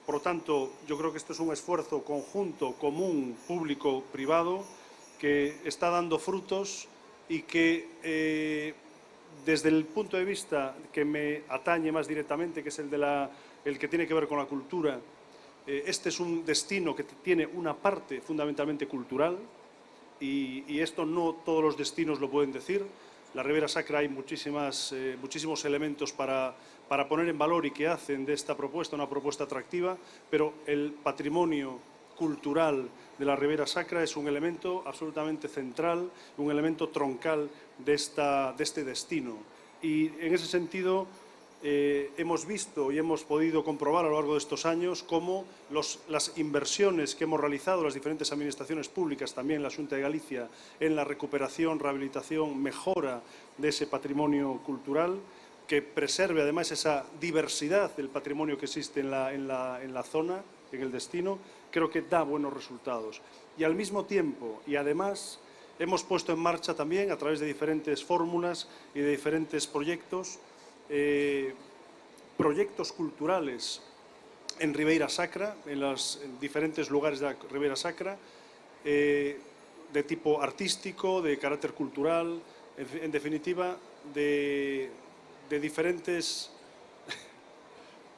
Por lo tanto, yo creo que esto es un esfuerzo conjunto, común, público-privado, que está dando frutos y que desde el punto de vista que me atañe más directamente, que es el que tiene que ver con la cultura, este es un destino que tiene una parte fundamentalmente cultural y esto no todos los destinos lo pueden decir. La Ribera Sacra hay muchísimos elementos para poner en valor y que hacen de esta propuesta una propuesta atractiva, pero el patrimonio cultural de la Ribera Sacra es un elemento absolutamente central, un elemento troncal de este destino. Y en ese sentido hemos visto y hemos podido comprobar a lo largo de estos años cómo las inversiones que hemos realizado las diferentes administraciones públicas, también la Xunta de Galicia, en la recuperación, rehabilitación, mejora de ese patrimonio cultural, que preserve además esa diversidad del patrimonio que existe en la zona, en el destino, creo que da buenos resultados. Y al mismo tiempo, y además, hemos puesto en marcha también, a través de diferentes fórmulas y de diferentes proyectos culturales en Ribeira Sacra, en los diferentes lugares de la Ribeira Sacra, de tipo artístico, de carácter cultural, en definitiva, de diferentes...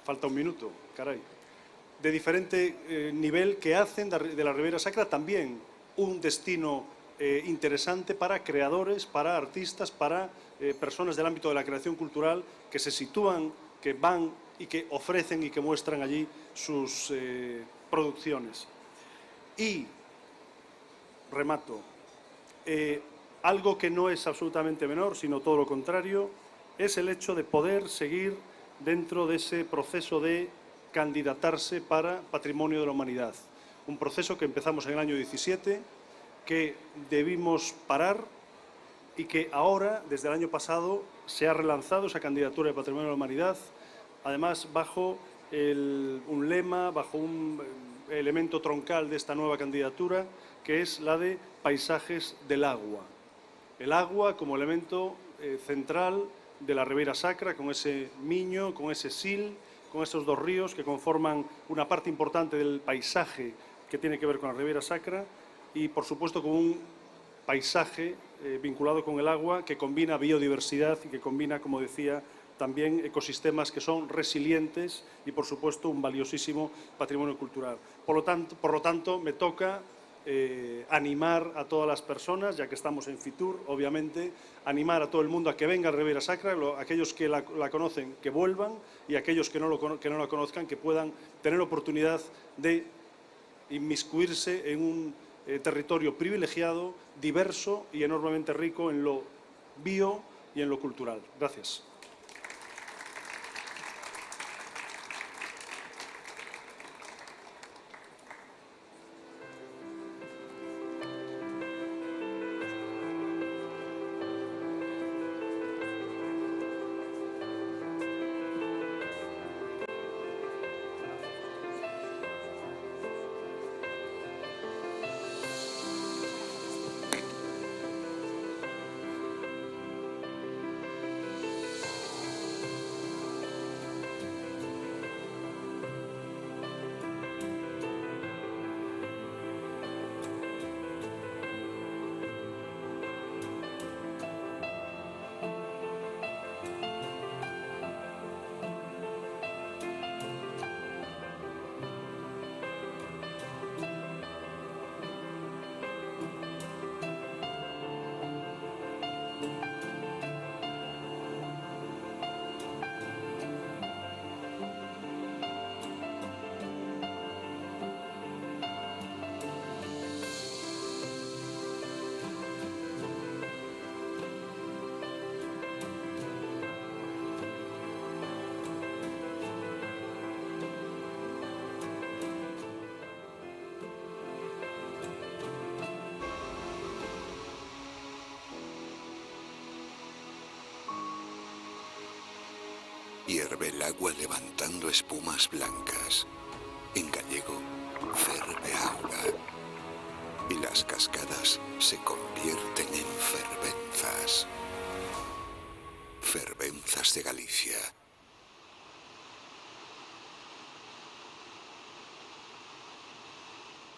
Falta un minuto, caray. De diferente nivel que hacen de la Ribeira Sacra también un destino interesante para creadores, para artistas, para personas del ámbito de la creación cultural que se sitúan, que van y que ofrecen y que muestran allí sus producciones. Y, remato, algo que no es absolutamente menor, sino todo lo contrario, es el hecho de poder seguir dentro de ese proceso de candidatarse para Patrimonio de la Humanidad. Un proceso que empezamos en el año 17, que debimos parar y que ahora, desde el año pasado, se ha relanzado esa candidatura de Patrimonio de la Humanidad, además bajo un lema, bajo un elemento troncal de esta nueva candidatura, que es la de paisajes del agua. El agua como elemento central de la Ribeira Sacra, con ese Miño, con ese Sil, con esos dos ríos que conforman una parte importante del paisaje que tiene que ver con la Ribeira Sacra y, por supuesto, con un paisaje vinculado con el agua que combina biodiversidad y que combina, como decía, también ecosistemas que son resilientes y, por supuesto, un valiosísimo patrimonio cultural. Por lo tanto, me toca animar a todas las personas, ya que estamos en Fitur, obviamente, animar a todo el mundo a que venga a Ribeira Sacra, aquellos que la conocen que vuelvan y aquellos que no la conozcan que puedan tener oportunidad de inmiscuirse en un territorio privilegiado, diverso y enormemente rico en lo bio y en lo cultural. Gracias. Hierve el agua levantando espumas blancas. En gallego, ferve auga. Y las cascadas se convierten en fervenzas. Fervenzas de Galicia.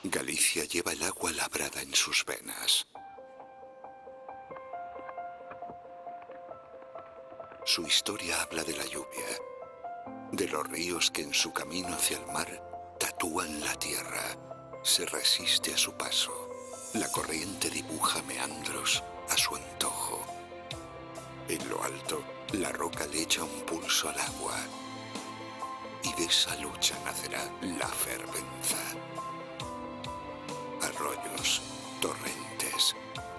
Galicia lleva el agua labrada en sus venas. Su historia habla de la lluvia, de los ríos que en su camino hacia el mar tatúan la tierra. Se resiste a su paso. La corriente dibuja meandros a su antojo. En lo alto, la roca le echa un pulso al agua. Y de esa lucha nacerá la fervenza. Arroyos, torrentes,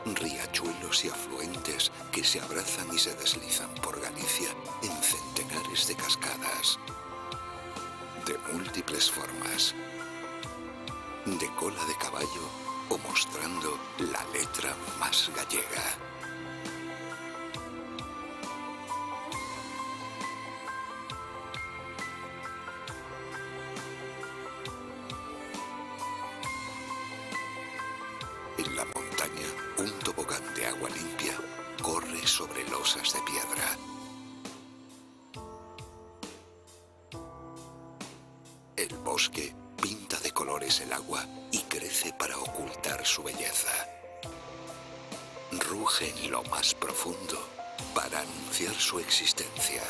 riachuelos y afluentes que se abrazan y se deslizan por Galicia en centenares de cascadas. De múltiples formas. De cola de caballo o mostrando la letra más gallega. En la montaña, un tobogán de agua limpia corre sobre losas de piedra. El bosque pinta de colores el agua y crece para ocultar su belleza. Ruge en lo más profundo para anunciar su existencia.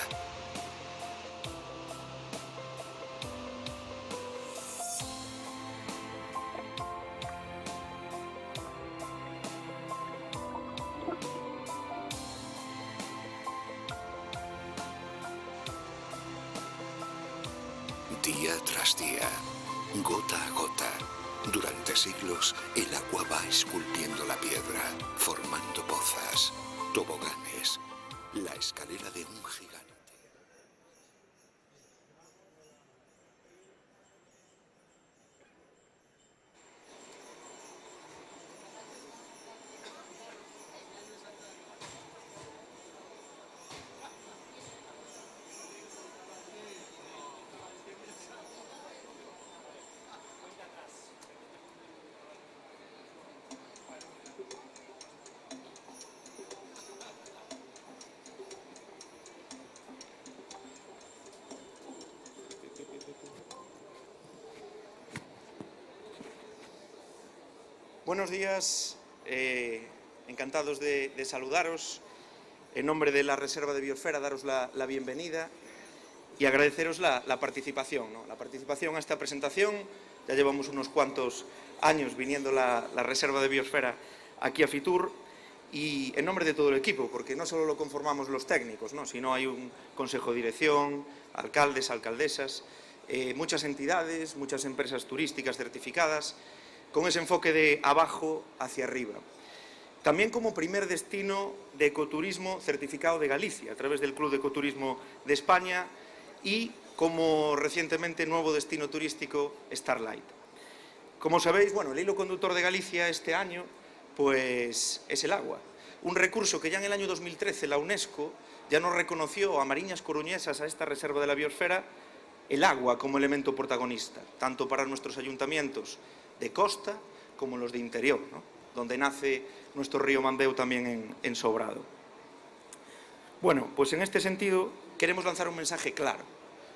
Día tras día, gota a gota, durante siglos el agua va esculpiendo la piedra, formando pozas, toboganes, la escalera de un gigante. Buenos días, encantados de saludaros. En nombre de la Reserva de Biosfera, daros la bienvenida y agradeceros la participación, ¿no? La participación a esta presentación. Ya llevamos unos cuantos años viniendo la Reserva de Biosfera aquí a Fitur, y en nombre de todo el equipo, porque no solo lo conformamos los técnicos, ¿no?, sino hay un consejo de dirección, alcaldes, alcaldesas, muchas entidades, muchas empresas turísticas certificadas, con ese enfoque de abajo hacia arriba. También como primer destino de ecoturismo certificado de Galicia, a través del Club de Ecoturismo de España, y como recientemente nuevo destino turístico Starlight. Como sabéis, bueno, el hilo conductor de Galicia este año pues es el agua. Un recurso que ya en el año 2013 la UNESCO ya nos reconoció a Mariñas Coruñesas, a esta reserva de la biosfera, el agua como elemento protagonista, tanto para nuestros ayuntamientos de costa como los de interior, ¿no?, donde nace nuestro río Mandeo también en Sobrado. Bueno, pues en este sentido queremos lanzar un mensaje claro,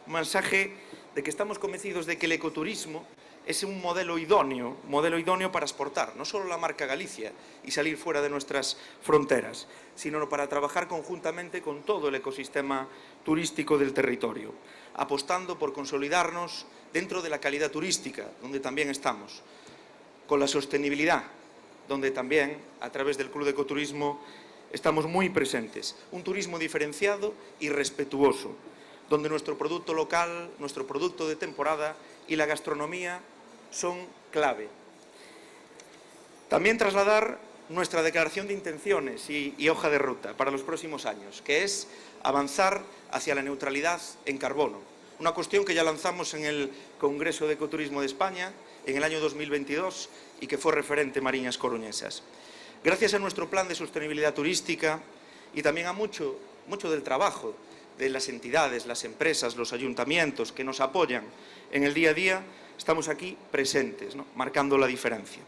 un mensaje de que estamos convencidos de que el ecoturismo es un modelo idóneo para exportar, no solo la marca Galicia y salir fuera de nuestras fronteras, sino para trabajar conjuntamente con todo el ecosistema turístico del territorio, apostando por consolidarnos dentro de la calidad turística, donde también estamos, con la sostenibilidad, donde también, a través del Club de Ecoturismo, estamos muy presentes. Un turismo diferenciado y respetuoso, donde nuestro producto local, nuestro producto de temporada y la gastronomía son clave. También trasladar nuestra declaración de intenciones y hoja de ruta para los próximos años, que es avanzar hacia la neutralidad en carbono. Una cuestión que ya lanzamos en el Congreso de Ecoturismo de España en el año 2022 y que fue referente Mariñas Coruñesas. Gracias a nuestro plan de sostenibilidad turística y también a mucho del trabajo de las entidades, las empresas, los ayuntamientos que nos apoyan en el día a día, estamos aquí presentes, ¿no?, marcando la diferencia.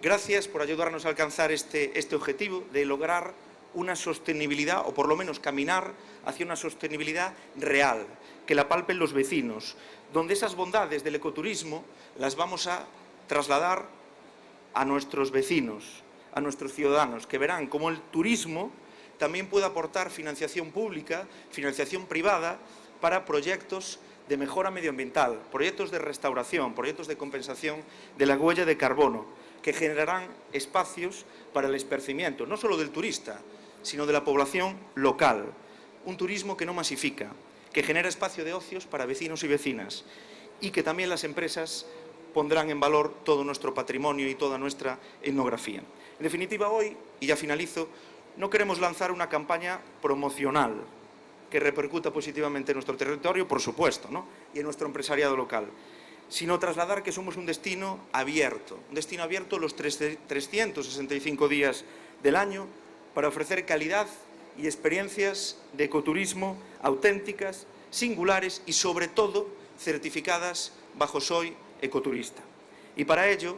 Gracias por ayudarnos a alcanzar este objetivo de lograr una sostenibilidad, o por lo menos caminar hacia una sostenibilidad real, que la palpen los vecinos, donde esas bondades del ecoturismo las vamos a trasladar a nuestros vecinos, a nuestros ciudadanos, que verán cómo el turismo también puede aportar financiación pública, financiación privada para proyectos de mejora medioambiental, proyectos de restauración, proyectos de compensación de la huella de carbono, que generarán espacios para el esparcimiento, no solo del turista, sino de la población local. Un turismo que no masifica, que genera espacio de ocios para vecinos y vecinas, y que también las empresas pondrán en valor todo nuestro patrimonio y toda nuestra etnografía. En definitiva, hoy, y ya finalizo, no queremos lanzar una campaña promocional que repercuta positivamente en nuestro territorio, por supuesto, ¿no?, y en nuestro empresariado local, sino trasladar que somos un destino abierto los 365 días del año para ofrecer calidad y experiencias de ecoturismo auténticas, singulares y, sobre todo, certificadas bajo Soy Ecoturista. Y para ello,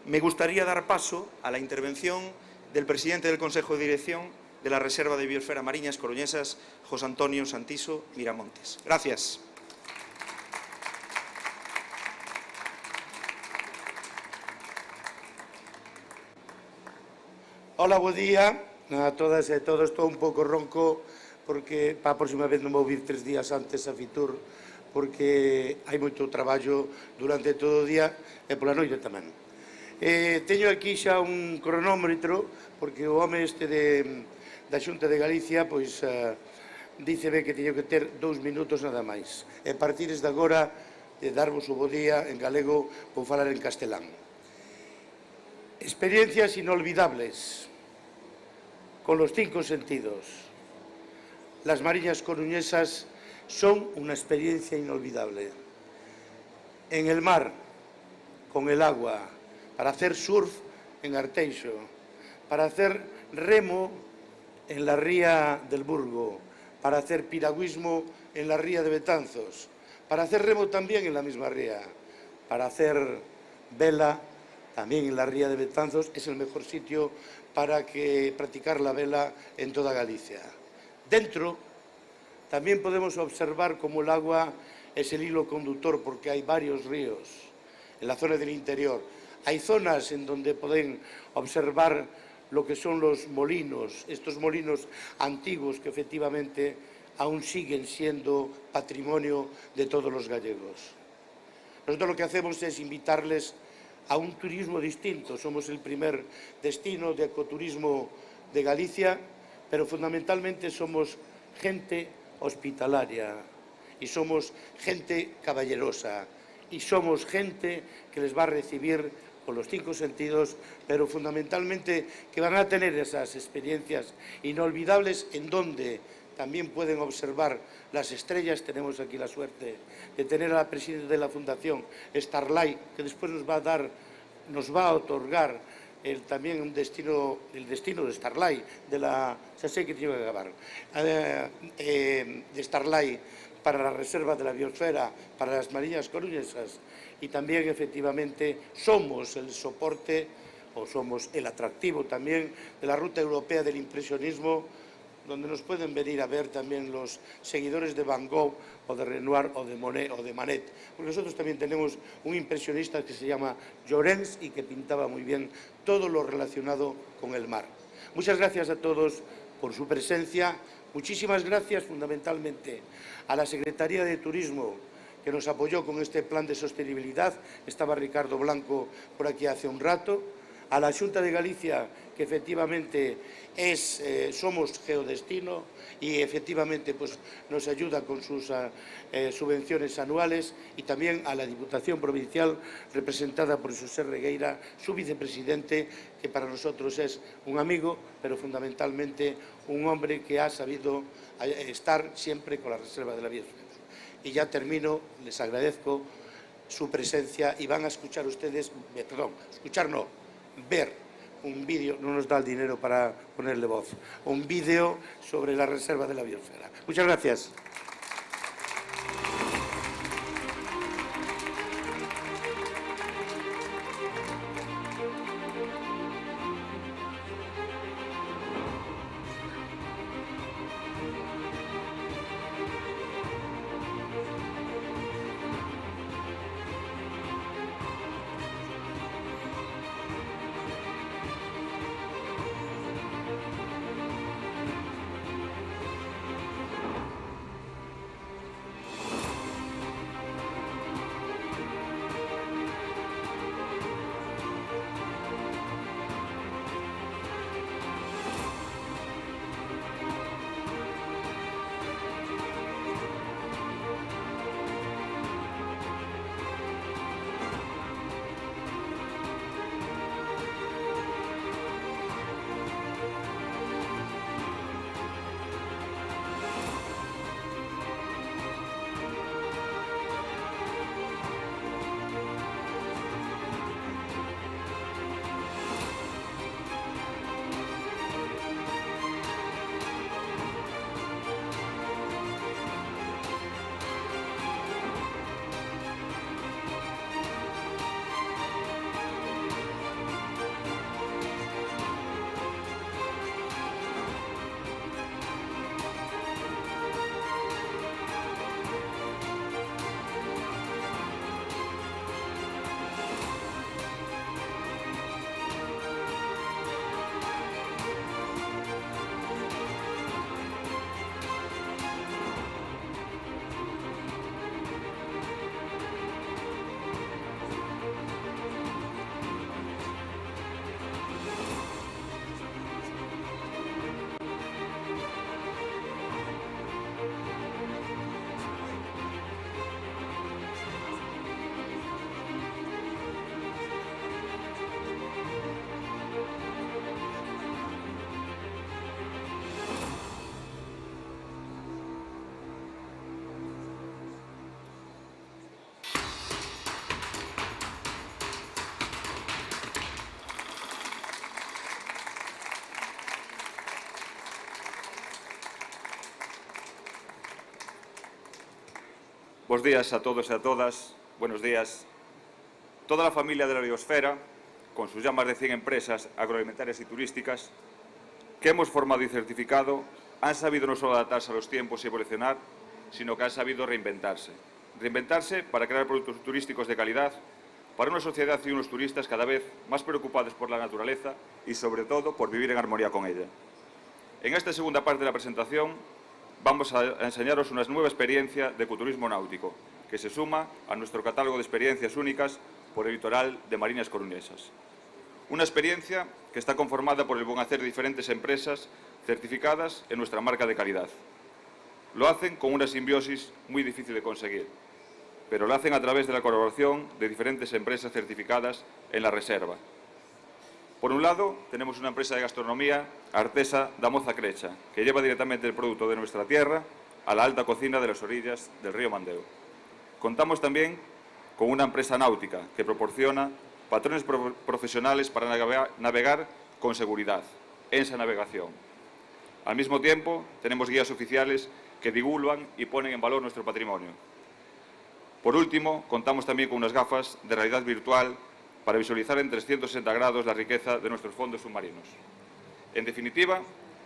me gustaría dar paso a la intervención del presidente del Consejo de Dirección de la Reserva de Biosfera Mariñas Coruñesas, José Antonio Santiso Miramontes. Gracias. Hola, bo día a todas e todos. Estou un pouco ronco porque para a próxima vez non vou vir 3 días antes a Fitur, porque hai moito traballo durante todo o día e pola noite tamén. Teño aquí xa un cronómetro, porque o home este da Xunta de Galicia pois díceme que teño que ter 2 minutos nada máis. E a partir de agora de darvos o bo día en galego vou falar en castelán. Experiencias inolvidables con los 5 sentidos. Las Mariñas Coruñesas son una experiencia inolvidable. En el mar, con el agua, para hacer surf en Arteixo, para hacer remo en la ría del Burgo, para hacer piragüismo en la ría de Betanzos, para hacer remo también en la misma ría, para hacer vela también en la ría de Betanzos. Es el mejor sitio para practicar la vela en toda Galicia. Dentro también podemos observar cómo el agua es el hilo conductor, porque hay varios ríos en la zona del interior. Hay zonas en donde pueden observar lo que son los molinos, estos molinos antiguos que efectivamente aún siguen siendo patrimonio de todos los gallegos. Nosotros lo que hacemos es invitarles a un turismo distinto. Somos el primer destino de ecoturismo de Galicia, pero fundamentalmente somos gente hospitalaria y somos gente caballerosa y somos gente que les va a recibir con los 5 sentidos, pero fundamentalmente que van a tener esas experiencias inolvidables en donde también pueden observar las estrellas. Tenemos aquí la suerte de tener a la presidenta de la Fundación, Starlight, que después nos va a otorgar también el destino de Starlight, ya sé que tiene que acabar, de Starlight para la Reserva de la Biosfera, para las Mariñas Coruñesas, y también efectivamente somos el soporte, o somos el atractivo también de la Ruta Europea del Impresionismo, donde nos pueden venir a ver también los seguidores de Van Gogh o de Renoir o de Monet o de Manet. Porque nosotros también tenemos un impresionista que se llama Llorens y que pintaba muy bien todo lo relacionado con el mar. Muchas gracias a todos por su presencia. Muchísimas gracias fundamentalmente a la Secretaría de Turismo, que nos apoyó con este plan de sostenibilidad. Estaba Ricardo Blanco por aquí hace un rato. A la Xunta de Galicia, que efectivamente somos geodestino y efectivamente pues, nos ayuda con sus subvenciones anuales, y también a la Diputación Provincial, representada por José Regueira, su vicepresidente, que para nosotros es un amigo, pero fundamentalmente un hombre que ha sabido estar siempre con la Reserva de la Biosfera. Y ya termino, les agradezco su presencia y van a escuchar ustedes, ver un vídeo, no nos da el dinero para ponerle voz, un vídeo sobre la Reserva de la Biosfera. Muchas gracias. Bos días a todos e a todas. Buenos días. Toda la familia de la biosfera, con sus ya más de 100 empresas agroalimentarias y turísticas, que hemos formado y certificado, han sabido no solo adaptarse a los tiempos y evolucionar, sino que han sabido reinventarse. Reinventarse para crear productos turísticos de calidad para una sociedad y unos turistas cada vez más preocupados por la naturaleza y, sobre todo, por vivir en armonía con ella. En esta segunda parte de la presentación vamos a enseñaros una nueva experiencia de ecoturismo náutico, que se suma a nuestro catálogo de experiencias únicas por el litoral de Mariñas Coruñesas. Una experiencia que está conformada por el buen hacer de diferentes empresas certificadas en nuestra marca de calidad. Lo hacen con una simbiosis muy difícil de conseguir, pero lo hacen a través de la colaboración de diferentes empresas certificadas en la reserva. Por un lado, tenemos una empresa de gastronomía, Artesa da Moza Crecha, que lleva directamente el producto de nuestra tierra a la alta cocina de las orillas del río Mandeo. Contamos también con una empresa náutica que proporciona patrones profesionales para navegar con seguridad, ENSA Navegación. Al mismo tiempo, tenemos guías oficiales que divulgan y ponen en valor nuestro patrimonio. Por último, contamos también con unas gafas de realidad virtual para visualizar en 360 grados la riqueza de nuestros fondos submarinos. En definitiva,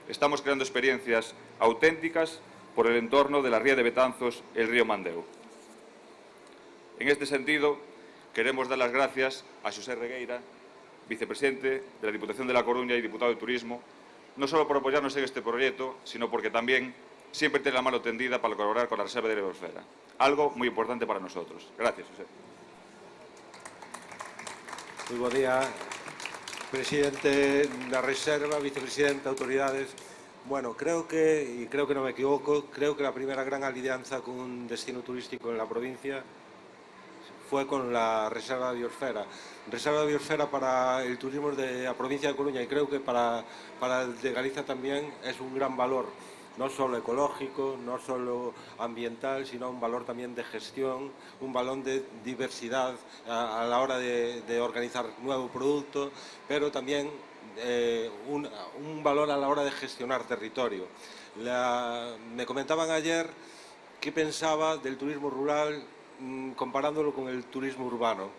estamos creando experiencias auténticas por el entorno de la ría de Betanzos, el río Mandeo. En este sentido, queremos dar las gracias a Xosé Regueira, vicepresidente de la Diputación de La Coruña y diputado de Turismo, no solo por apoyarnos en este proyecto, sino porque también siempre tiene la mano tendida para colaborar con la Reserva de la Biosfera. Algo muy importante para nosotros. Gracias, Xosé. Muy buen día, presidente da Reserva, vicepresidente, autoridades. Bueno, creo que no me equivoco, creo que la primera gran alianza con un destino turístico en la provincia fue con la Reserva de Biosfera. Reserva de Biosfera para el turismo de la provincia de Coruña y creo que para el de Galicia también es un gran valor, no solo ecológico, no solo ambiental, sino un valor también de gestión, un valor de diversidad a la hora de organizar nuevo producto, pero también un valor a la hora de gestionar territorio. Me comentaban ayer qué pensaba del turismo rural comparándolo con el turismo urbano.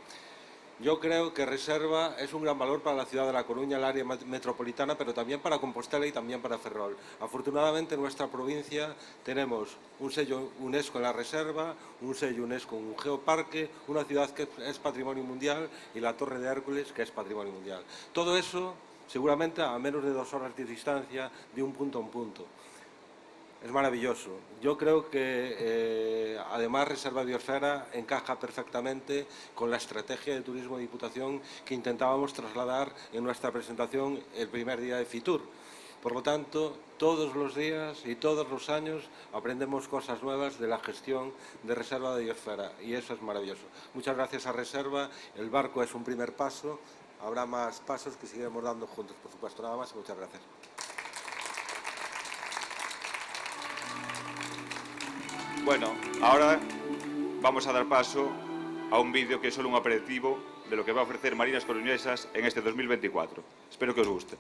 Yo creo que Reserva es un gran valor para la ciudad de La Coruña, el área metropolitana, pero también para Compostela y también para Ferrol. Afortunadamente en nuestra provincia tenemos un sello UNESCO en la Reserva, un sello UNESCO en un geoparque, una ciudad que es patrimonio mundial y la Torre de Hércules que es patrimonio mundial. Todo eso seguramente a menos de 2 horas de distancia de un punto a un punto. Es maravilloso. Yo creo que además Reserva de Biosfera encaja perfectamente con la estrategia de turismo de Diputación que intentábamos trasladar en nuestra presentación el primer día de Fitur. Por lo tanto, todos los días y todos los años aprendemos cosas nuevas de la gestión de Reserva de Biosfera y eso es maravilloso. Muchas gracias a Reserva. El barco es un primer paso. Habrá más pasos que seguiremos dando juntos, por supuesto. Nada más y muchas gracias. Bueno, ahora vamos a dar paso a un vídeo que es solo un aperitivo de lo que va a ofrecer Mariñas Coruñesas en este 2024. Espero que os guste.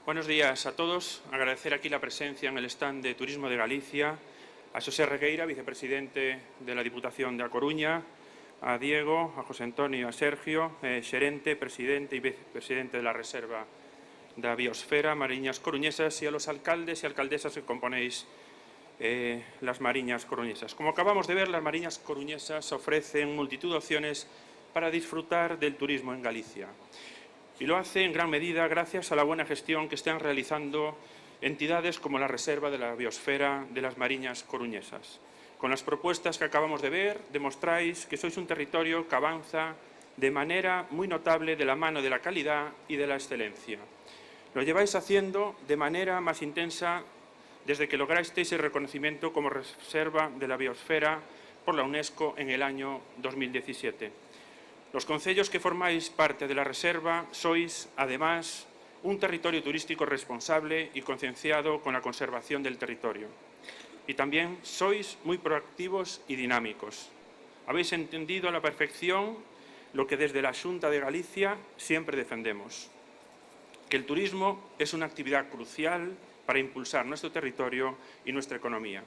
Buenos días a todos. Agradecer aquí la presencia en el stand de Turismo de Galicia a Xosé Regueira, vicepresidente de la Diputación de A Coruña, a Diego, a José Antonio, a Sergio, xerente, presidente y vicepresidente de la Reserva da Biosfera, Mariñas Coruñesas, y a los alcaldes y alcaldesas que componéis las Mariñas Coruñesas. Como acabamos de ver, las Mariñas Coruñesas ofrecen multitud de opciones para disfrutar del turismo en Galicia. Y lo hace en gran medida gracias a la buena gestión que están realizando entidades como la Reserva de la Biosfera de las Mariñas Coruñesas. Con las propuestas que acabamos de ver, demostráis que sois un territorio que avanza de manera muy notable de la mano de la calidad y de la excelencia. Lo lleváis haciendo de manera más intensa desde que lograsteis el reconocimiento como Reserva de la Biosfera por la UNESCO en el año 2017. Los concellos que formáis parte de la Reserva sois, además, un territorio turístico responsable y concienciado con la conservación del territorio. Y también sois muy proactivos y dinámicos. Habéis entendido a la perfección lo que desde la Xunta de Galicia siempre defendemos, que el turismo es una actividad crucial para impulsar nuestro territorio y nuestra economía.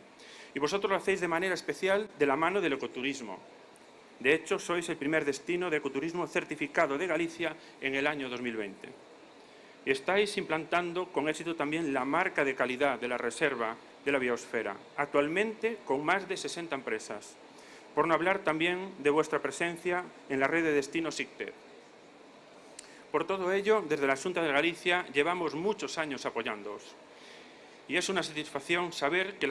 Y vosotros lo hacéis de manera especial de la mano del ecoturismo. De hecho, sois el primer destino de ecoturismo certificado de Galicia en el año 2020. Y estáis implantando con éxito también la marca de calidad de la Reserva de la Biosfera, actualmente con más de 60 empresas, por no hablar también de vuestra presencia en la red de destinos SICTED. Por todo ello, desde la Xunta de Galicia llevamos muchos años apoyándoos. Y es una satisfacción saber que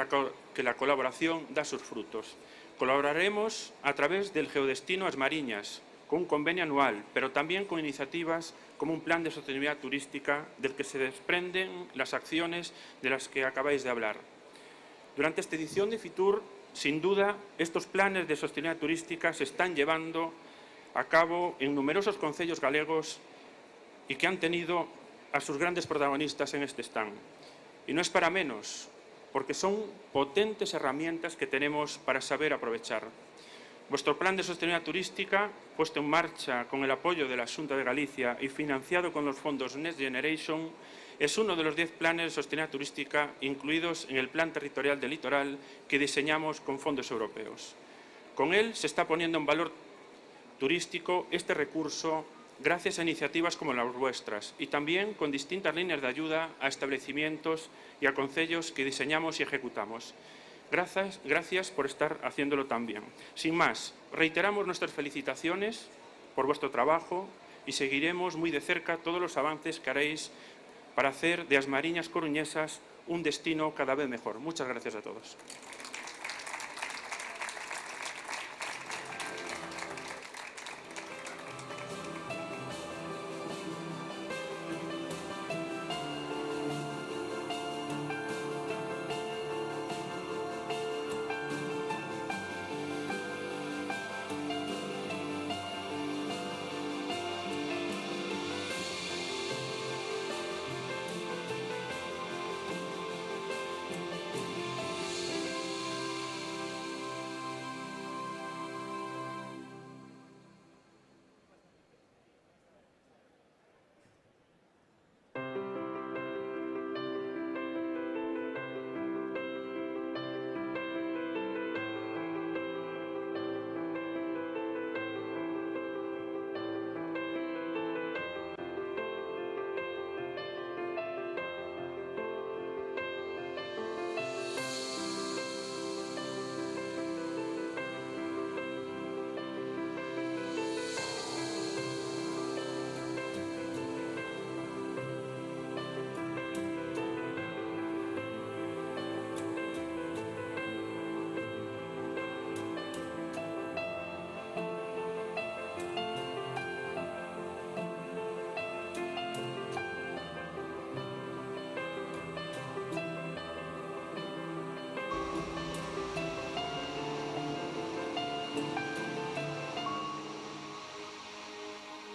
la colaboración da sus frutos. Colaboraremos a través del Geodestino As Mariñas, con un convenio anual, pero también con iniciativas como un plan de sostenibilidad turística del que se desprenden las acciones de las que acabáis de hablar. Durante esta edición de Fitur, sin duda, estos planes de sostenibilidad turística se están llevando a cabo en numerosos concellos galegos y que han tenido a sus grandes protagonistas en este stand. Y no es para menos, porque son potentes herramientas que tenemos para saber aprovechar. Vuestro plan de sostenibilidad turística, puesto en marcha con el apoyo de la Xunta de Galicia y financiado con los fondos Next Generation, es uno de los 10 planes de sostenibilidad turística incluidos en el Plan Territorial del Litoral que diseñamos con fondos europeos. Con él se está poniendo en valor turístico este recurso gracias a iniciativas como las vuestras y también con distintas líneas de ayuda a establecimientos y a concellos que diseñamos y ejecutamos. Gracias por estar haciéndolo tan bien. Sin más, reiteramos nuestras felicitaciones por vuestro trabajo y seguiremos muy de cerca todos los avances que haréis para hacer de As Mariñas Coruñesas un destino cada vez mejor. Muchas gracias a todos.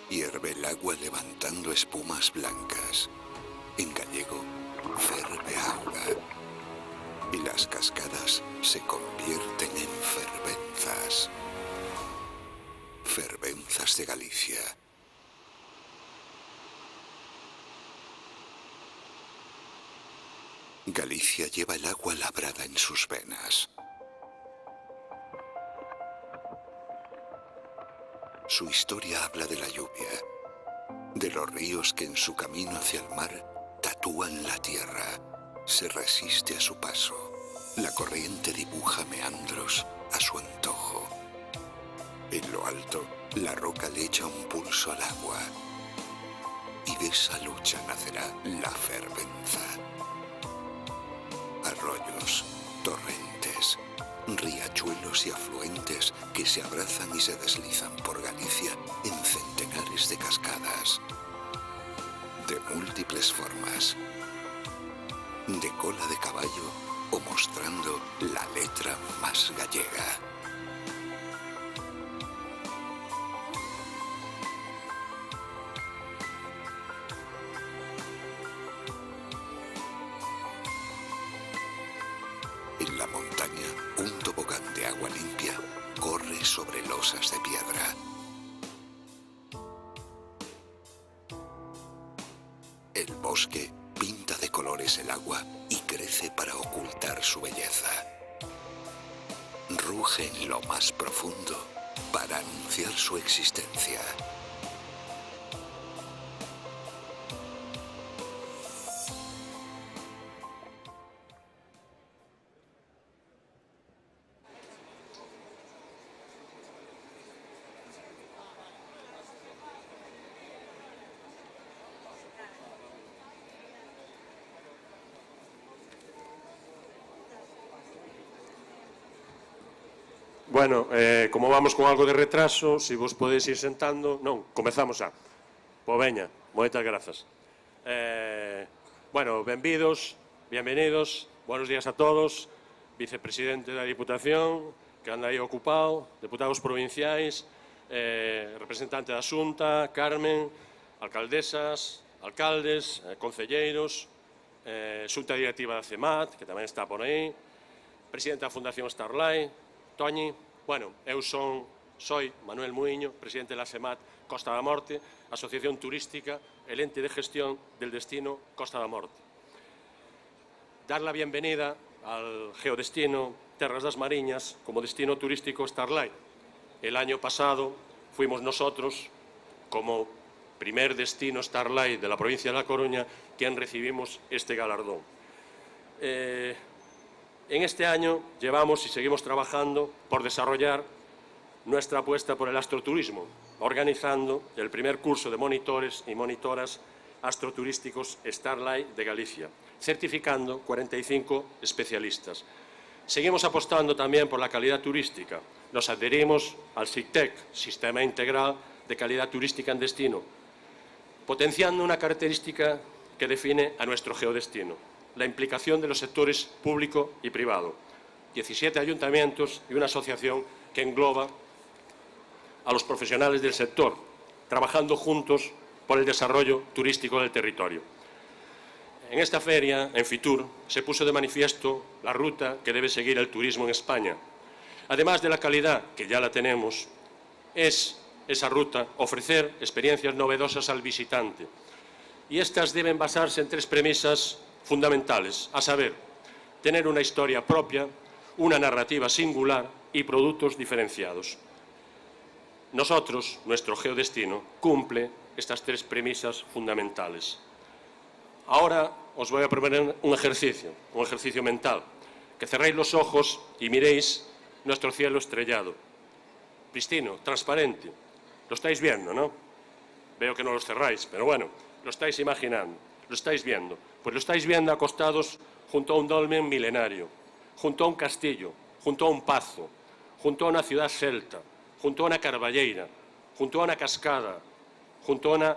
Hierve el agua levantando espumas blancas. En gallego, ferve auga. Y las cascadas se convierten en fervenzas. Fervenzas de Galicia. Galicia lleva el agua labrada en sus venas. Su historia habla de la lluvia, de los ríos que en su camino hacia el mar tatúan la tierra, se resiste a su paso. La corriente dibuja meandros a su antojo. En lo alto, la roca le echa un pulso al agua. Y de esa lucha nacerá la fervenza. Arroyos, torrentes, riachuelos y afluentes que se abrazan y se deslizan por Galicia en centenares de cascadas. De múltiples formas. De cola de caballo o mostrando la letra más gallega. En la montaña, un tobogán de agua limpia corre sobre losas de piedra. El bosque pinta de colores el agua y crece para ocultar su belleza. Ruge en lo más profundo para anunciar su existencia. Bueno, como vamos con algo de retraso, se vos podedes ir sentando... Non, comezamos xa. Pois veña, moitas grazas. Bueno, benvidos, bienvenidos, buenos días a todos, vicepresidente da Diputación, que anda aí ocupado, deputados provinciais, representante da Xunta, Carmen, alcaldesas, alcaldes, concelleiros, Xunta Directiva da CEMAT, que tamén está por aí, presidente da Fundación Starlight, Toñi. Bueno, eu soy Manuel Muiño, presidente da CEMAT Costa da Morte, Asociación Turística, el ente de gestión del destino Costa da Morte. Dar la bienvenida al geodestino Terras das Mariñas como destino turístico Starlight. El año pasado fuimos nosotros, como primer destino Starlight de la provincia de La Coruña, quien recibimos este galardón. En este año llevamos y seguimos trabajando por desarrollar nuestra apuesta por el astroturismo, organizando el primer curso de monitores y monitoras astroturísticos Starlight de Galicia, certificando 45 especialistas. Seguimos apostando también por la calidad turística. Nos adherimos al SICTEC, Sistema Integral de Calidad Turística en Destino, potenciando una característica que define a nuestro geodestino: la implicación de los sectores público y privado. 17 ayuntamientos y una asociación que engloba a los profesionales del sector, trabajando juntos por el desarrollo turístico del territorio. En esta feria, en Fitur, se puso de manifiesto la ruta que debe seguir el turismo en España. Además de la calidad, que ya la tenemos, es esa ruta ofrecer experiencias novedosas al visitante. Y estas deben basarse en 3 premisas fundamentales, a saber, tener una historia propia, una narrativa singular y productos diferenciados. Nosotros, nuestro geodestino, cumple estas 3 premisas fundamentales. Ahora os voy a proponer un ejercicio mental, que cerréis los ojos y miréis nuestro cielo estrellado, pristino, transparente. Lo estáis viendo, ¿no? Veo que no los cerráis, pero bueno, lo estáis imaginando, lo estáis viendo. Pues lo estáis viendo acostados junto a un dolmen milenario, junto a un castillo, junto a un pazo, junto a una ciudad celta, junto a una carballeira, junto a una cascada, junto a una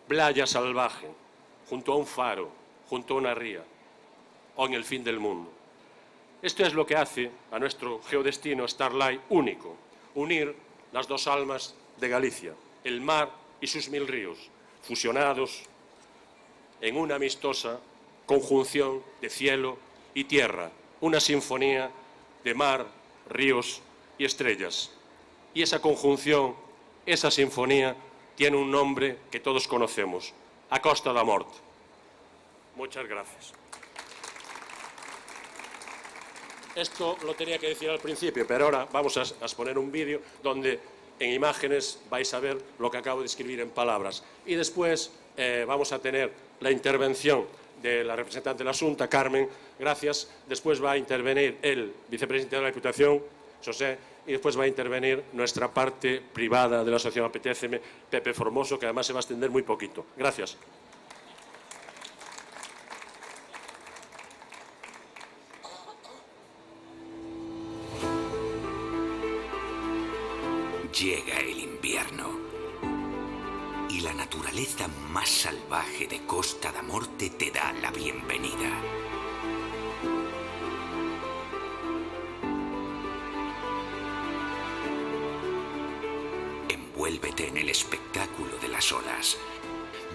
playa salvaje, junto a un faro, junto a una ría, o en el fin del mundo. Esto es lo que hace a nuestro geodestino Starlight único: unir las 2 almas de Galicia, el mar y sus 1000 ríos, fusionados en una amistosa conjunción de cielo y tierra, una sinfonía de mar, ríos y estrellas. Y esa conjunción, esa sinfonía, tiene un nombre que todos conocemos: a Costa da Morte. Muchas gracias. Esto lo tenía que decir al principio, pero ahora vamos a exponer un vídeo donde en imágenes vais a ver lo que acabo de escribir en palabras. Y después vamos a tener la intervención de la representante de la Xunta, Carmen, gracias. Después va a intervenir el vicepresidente de la Diputación, José, y después va a intervenir nuestra parte privada de la asociación Apetéceme, Pepe Formoso, que además se va a extender muy poquito. Gracias. Llega el invierno y la naturaleza más salvaje de Costa da Morte te da la bienvenida. Envuélvete en el espectáculo de las olas,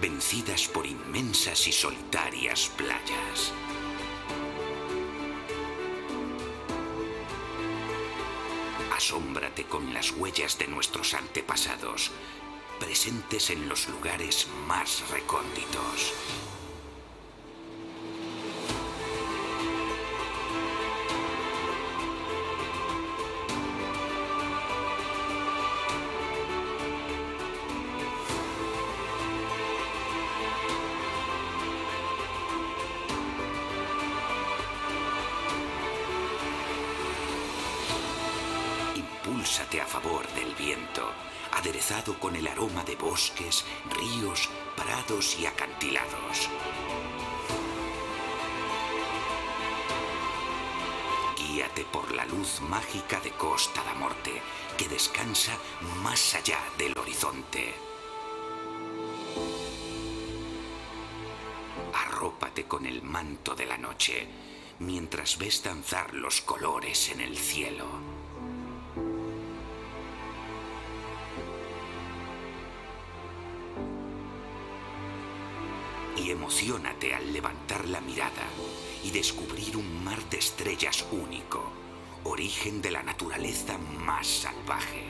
vencidas por inmensas y solitarias playas. Asómbrate con las huellas de nuestros antepasados, presentes en los lugares más recónditos. Impúlsate a favor del viento, aderezado con el aroma de bosques, ríos, prados y acantilados. Guíate por la luz mágica de Costa da Morte, que descansa más allá del horizonte. Arrópate con el manto de la noche, mientras ves danzar los colores en el cielo. Y emociónate al levantar la mirada y descubrir un mar de estrellas único, origen de la naturaleza más salvaje.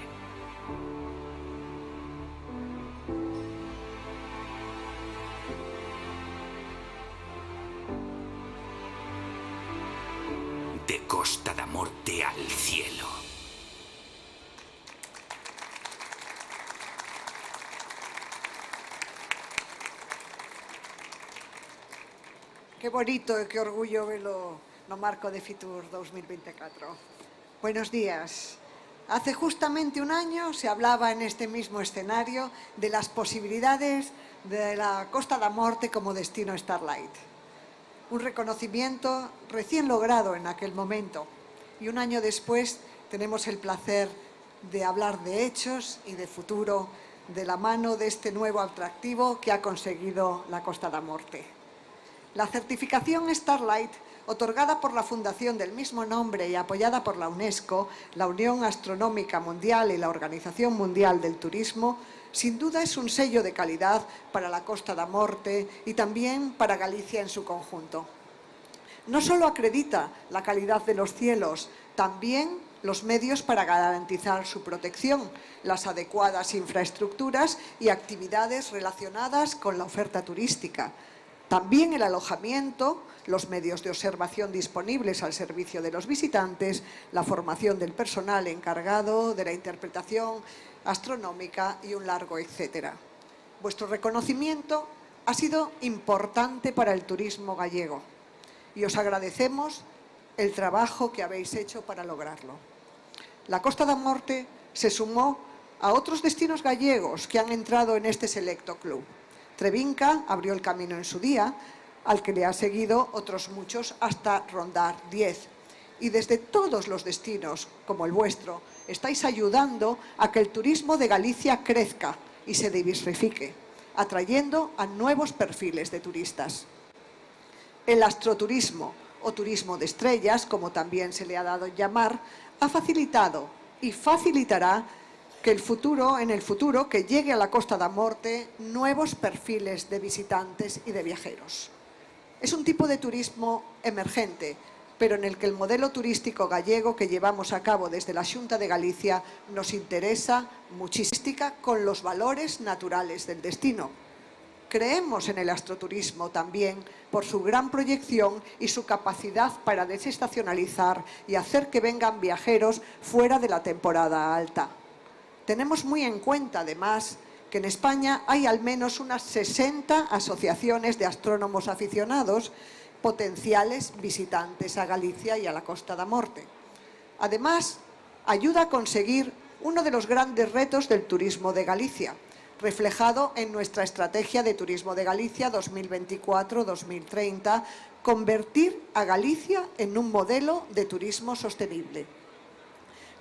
De Costa da Morte al cielo. Que bonito e que orgullo velo no marco de Fitur 2024. Buenos días. Hace justamente un año se hablaba en este mismo escenario de las posibilidades de la Costa da Morte como destino Starlight. Un reconocimiento recién logrado en aquel momento. Y un año después tenemos el placer de hablar de hechos y de futuro de la mano de este nuevo atractivo que ha conseguido la Costa da Morte. La certificación Starlight, otorgada por la fundación del mismo nombre y apoyada por la UNESCO, la Unión Astronómica Mundial y la Organización Mundial del Turismo, sin duda es un sello de calidad para la Costa da Morte y también para Galicia en su conjunto. No solo acredita la calidad de los cielos, también los medios para garantizar su protección, las adecuadas infraestructuras y actividades relacionadas con la oferta turística. También el alojamiento, los medios de observación disponibles al servicio de los visitantes, la formación del personal encargado de la interpretación astronómica y un largo etcétera. Vuestro reconocimiento ha sido importante para el turismo gallego y os agradecemos el trabajo que habéis hecho para lograrlo. La Costa da Morte se sumó a otros destinos gallegos que han entrado en este selecto club. Trevinca abrió el camino en su día, al que le ha seguido otros muchos hasta rondar 10. Y desde todos los destinos, como el vuestro, estáis ayudando a que el turismo de Galicia crezca y se diversifique, atrayendo a nuevos perfiles de turistas. El astroturismo, o turismo de estrellas, como también se le ha dado llamar, ha facilitado y facilitará que en el futuro que llegue a la Costa da Morte nuevos perfiles de visitantes y de viajeros. Es un tipo de turismo emergente, pero en el que el modelo turístico gallego que llevamos a cabo desde la Xunta de Galicia nos interesa muchísimo con los valores naturales del destino. Creemos en el astroturismo también por su gran proyección y su capacidad para desestacionalizar y hacer que vengan viajeros fuera de la temporada alta. Tenemos muy en cuenta, además, que en España hay al menos unas 60 asociaciones de astrónomos aficionados potenciales visitantes a Galicia y a la Costa da Morte. Además, ayuda a conseguir uno de los grandes retos del turismo de Galicia, reflejado en nuestra Estrategia de Turismo de Galicia 2024-2030, convertir a Galicia en un modelo de turismo sostenible.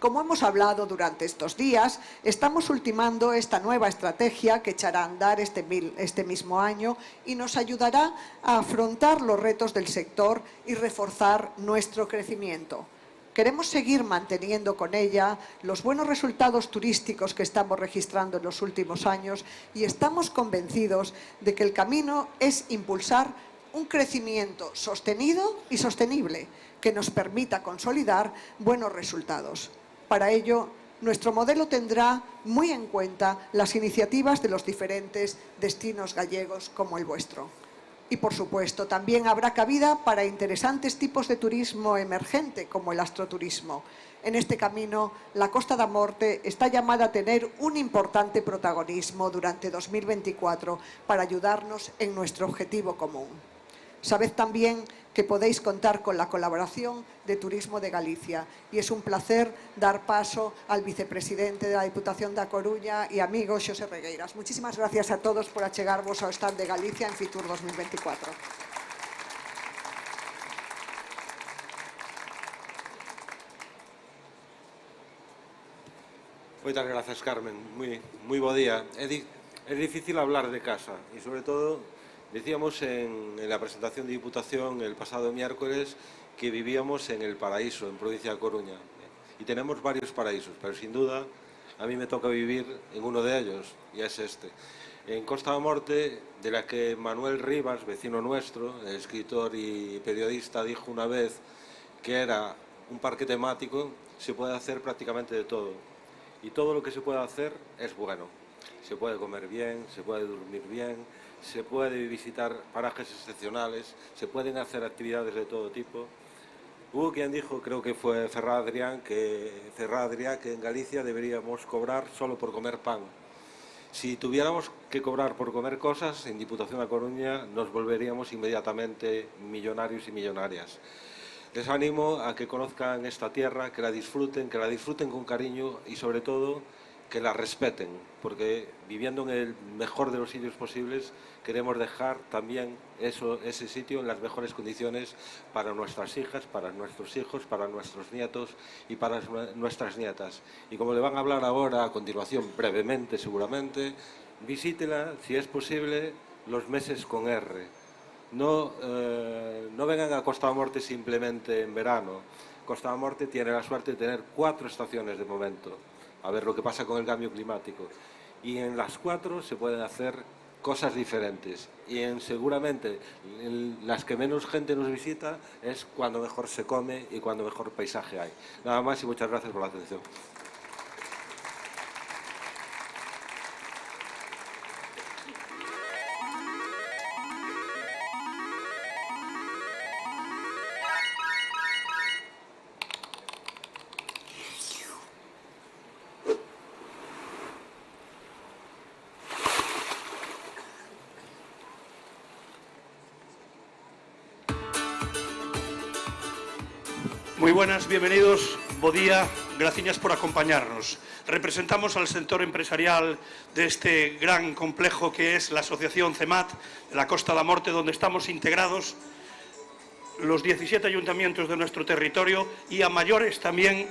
Como hemos hablado durante estos días, estamos ultimando esta nueva estrategia que echará a andar este mismo año y nos ayudará a afrontar los retos del sector y reforzar nuestro crecimiento. Queremos seguir manteniendo con ella los buenos resultados turísticos que estamos registrando en los últimos años y estamos convencidos de que el camino es impulsar un crecimiento sostenido y sostenible que nos permita consolidar buenos resultados. Para ello, nuestro modelo tendrá muy en cuenta las iniciativas de los diferentes destinos gallegos como el vuestro. Y, por supuesto, también habrá cabida para interesantes tipos de turismo emergente, como el astroturismo. En este camino, la Costa da Morte está llamada a tener un importante protagonismo durante 2024 para ayudarnos en nuestro objetivo común. Sabed también que podéis contar con la colaboración de Turismo de Galicia y es un placer dar paso al vicepresidente de la Diputación da Coruña y amigo Xosé Regueiras. Muchísimas gracias a todos por achegarvos ao stand de Galicia en Fitur 2024. Moitas grazas, Carmen. Moi bo día. É difícil hablar de casa e, sobre todo, decíamos en la presentación de Diputación el pasado miércoles que vivíamos en el paraíso, en provincia de Coruña. Y tenemos varios paraísos, pero sin duda a mí me toca vivir en uno de ellos, y es este. En Costa da Morte, de la que Manuel Rivas, vecino nuestro, escritor y periodista, dijo una vez que era un parque temático, se puede hacer prácticamente de todo. Y todo lo que se puede hacer es bueno. Se puede comer bien, se puede dormir bien, se puede visitar parajes excepcionales, se pueden hacer actividades de todo tipo. Hubo quien dijo, creo que fue Ferrá Adrià, que en Galicia deberíamos cobrar solo por comer pan. Si tuviéramos que cobrar por comer cosas, en Diputación da Coruña nos volveríamos inmediatamente millonarios y millonarias. Les animo a que conozcan esta tierra, que la disfruten con cariño y sobre todo que la respeten, porque viviendo en el mejor de los sitios posibles queremos dejar también ese sitio en las mejores condiciones para nuestras hijas, para nuestros hijos, para nuestros nietos y para nuestras nietas. Y como le van a hablar ahora a continuación, brevemente seguramente, visítela, si es posible, los meses con R. No vengan a Costa da Morte simplemente en verano. Costa da Morte tiene la suerte de tener 4 estaciones de momento. A ver lo que pasa con el cambio climático. Y en las 4 se pueden hacer cosas diferentes. Y seguramente en las que menos gente nos visita es cuando mejor se come y cuando mejor paisaje hay. Nada más y muchas gracias por la atención. Muy buenas, bienvenidos, bo día, graciñas por acompañarnos. Representamos al sector empresarial de este gran complejo que es la Asociación CEMAT de la Costa da Morte, donde estamos integrados los 17 ayuntamientos de nuestro territorio y a mayores también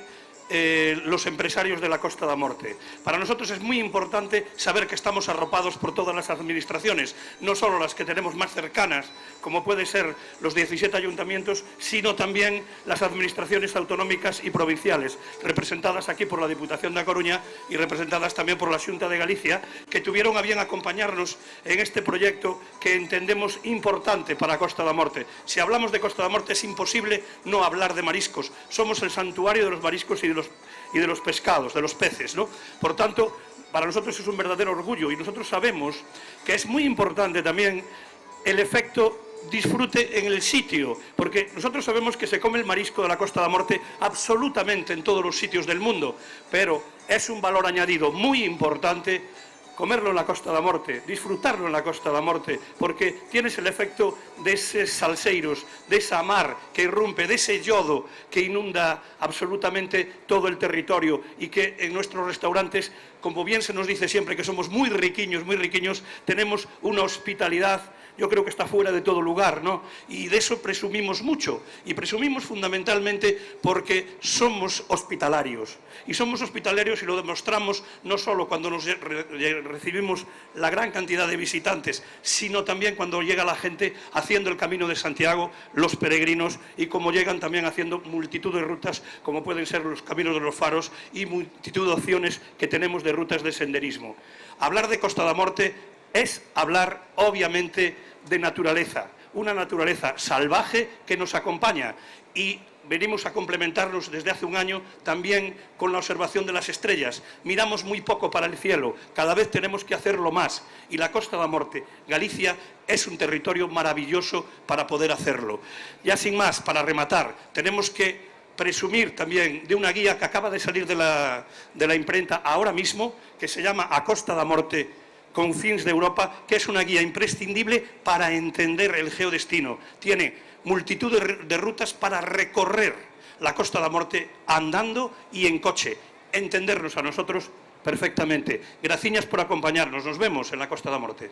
los empresarios de la Costa da Morte. Para nosotros es muy importante saber que estamos arropados por todas las administraciones, no solo las que tenemos más cercanas, como puede ser los 17 ayuntamientos, sino también las administraciones autonómicas y provinciales, representadas aquí por la Diputación da Coruña y representadas también por la Xunta de Galicia, que tuvieron a bien acompañarnos en este proyecto que entendemos importante para Costa da Morte. Si hablamos de Costa da Morte es imposible no hablar de mariscos. Somos el santuario de los mariscos y de los pescados, de los peces, ¿no? Por tanto, para nosotros es un verdadero orgullo, y nosotros sabemos que es muy importante también el efecto disfrute en el sitio, porque nosotros sabemos que se come el marisco de la Costa da Morte absolutamente en todos los sitios del mundo, pero es un valor añadido muy importante comerlo en la Costa da Morte, disfrutarlo en la Costa da Morte, porque tienes el efecto de esos salseiros, de esa mar que irrumpe, de ese yodo que inunda absolutamente todo el territorio, y que en nuestros restaurantes, como bien se nos dice siempre que somos muy riquiños, tenemos una hospitalidad, yo creo que está fuera de todo lugar, ¿no? Y de eso presumimos mucho, y presumimos fundamentalmente porque somos hospitalarios. Y somos hospitalarios y lo demostramos no solo cuando nos recibimos la gran cantidad de visitantes, sino también cuando llega la gente haciendo el Camino de Santiago, los peregrinos, y como llegan también haciendo multitud de rutas, como pueden ser los Caminos de los Faros y multitud de opciones que tenemos de rutas de senderismo. Hablar de Costa da Morte es hablar, obviamente, de naturaleza, una naturaleza salvaje que nos acompaña, y venimos a complementarnos desde hace un año también con la observación de las estrellas. Miramos muy poco para el cielo, cada vez tenemos que hacerlo más, y la Costa da Morte, Galicia, es un territorio maravilloso para poder hacerlo. Ya sin más, para rematar, tenemos que presumir también de una guía que acaba de salir de la imprenta ahora mismo, que se llama A Costa da Morte Confins de Europa, que es una guía imprescindible para entender el geodestino. Tiene multitud de rutas para recorrer la Costa da Morte andando y en coche. Entendernos a nosotros perfectamente. Graciñas por acompañarnos. Nos vemos en la Costa da Morte.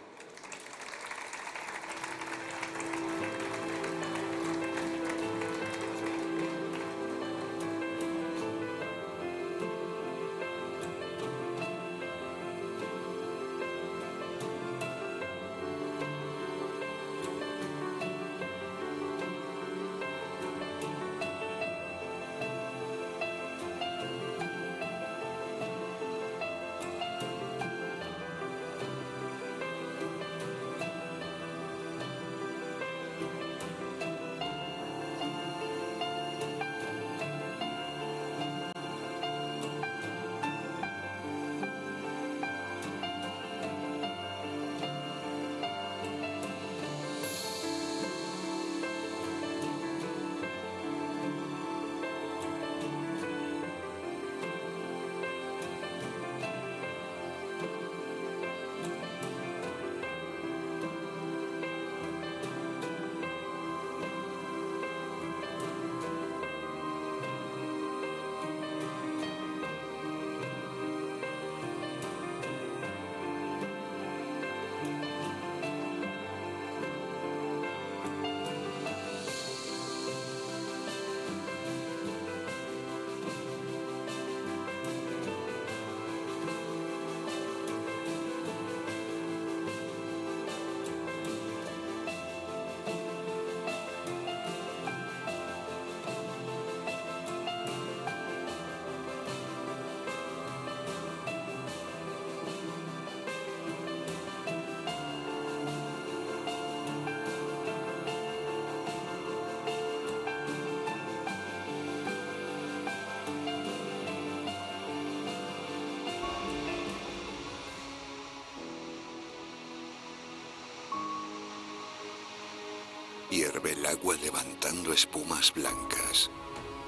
Hierve el agua levantando espumas blancas.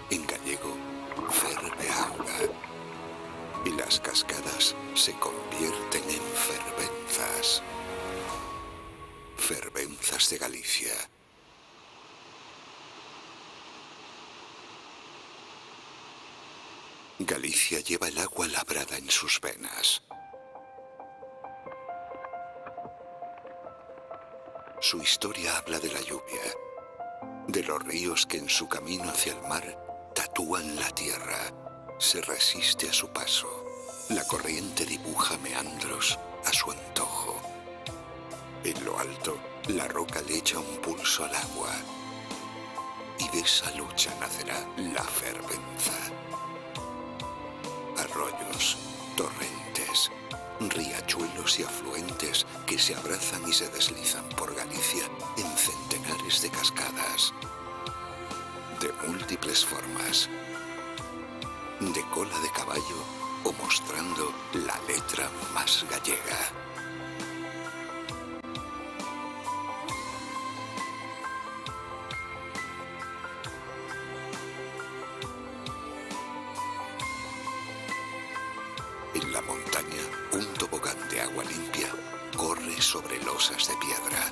En gallego, ferve auga. Y las cascadas se convierten en fervenzas. Fervenzas de Galicia. Galicia lleva el agua labrada en sus venas. Su historia habla de la lluvia, de los ríos que en su camino hacia el mar tatúan la tierra, se resiste a su paso. La corriente dibuja meandros a su antojo. En lo alto, la roca le echa un pulso al agua. Y de esa lucha nacerá la fervenza. Arroyos, torrentes, riachuelos y afluentes que se abrazan y se deslizan por Galicia en centenares de cascadas, de múltiples formas, de cola de caballo o mostrando la letra más gallega. En la montaña, un tobogán de agua limpia corre sobre losas de piedra.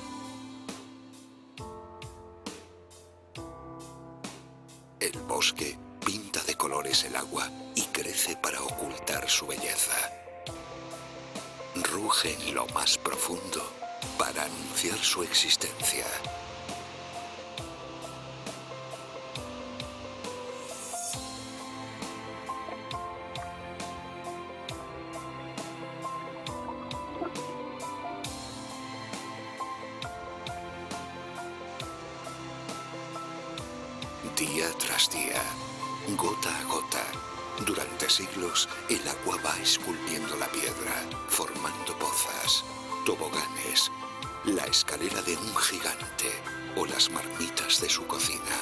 El bosque pinta de colores el agua y crece para ocultar su belleza. Ruge en lo más profundo para anunciar su existencia. Día tras día, gota a gota, durante siglos el agua va esculpiendo la piedra, formando pozas, toboganes, la escalera de un gigante o las marmitas de su cocina.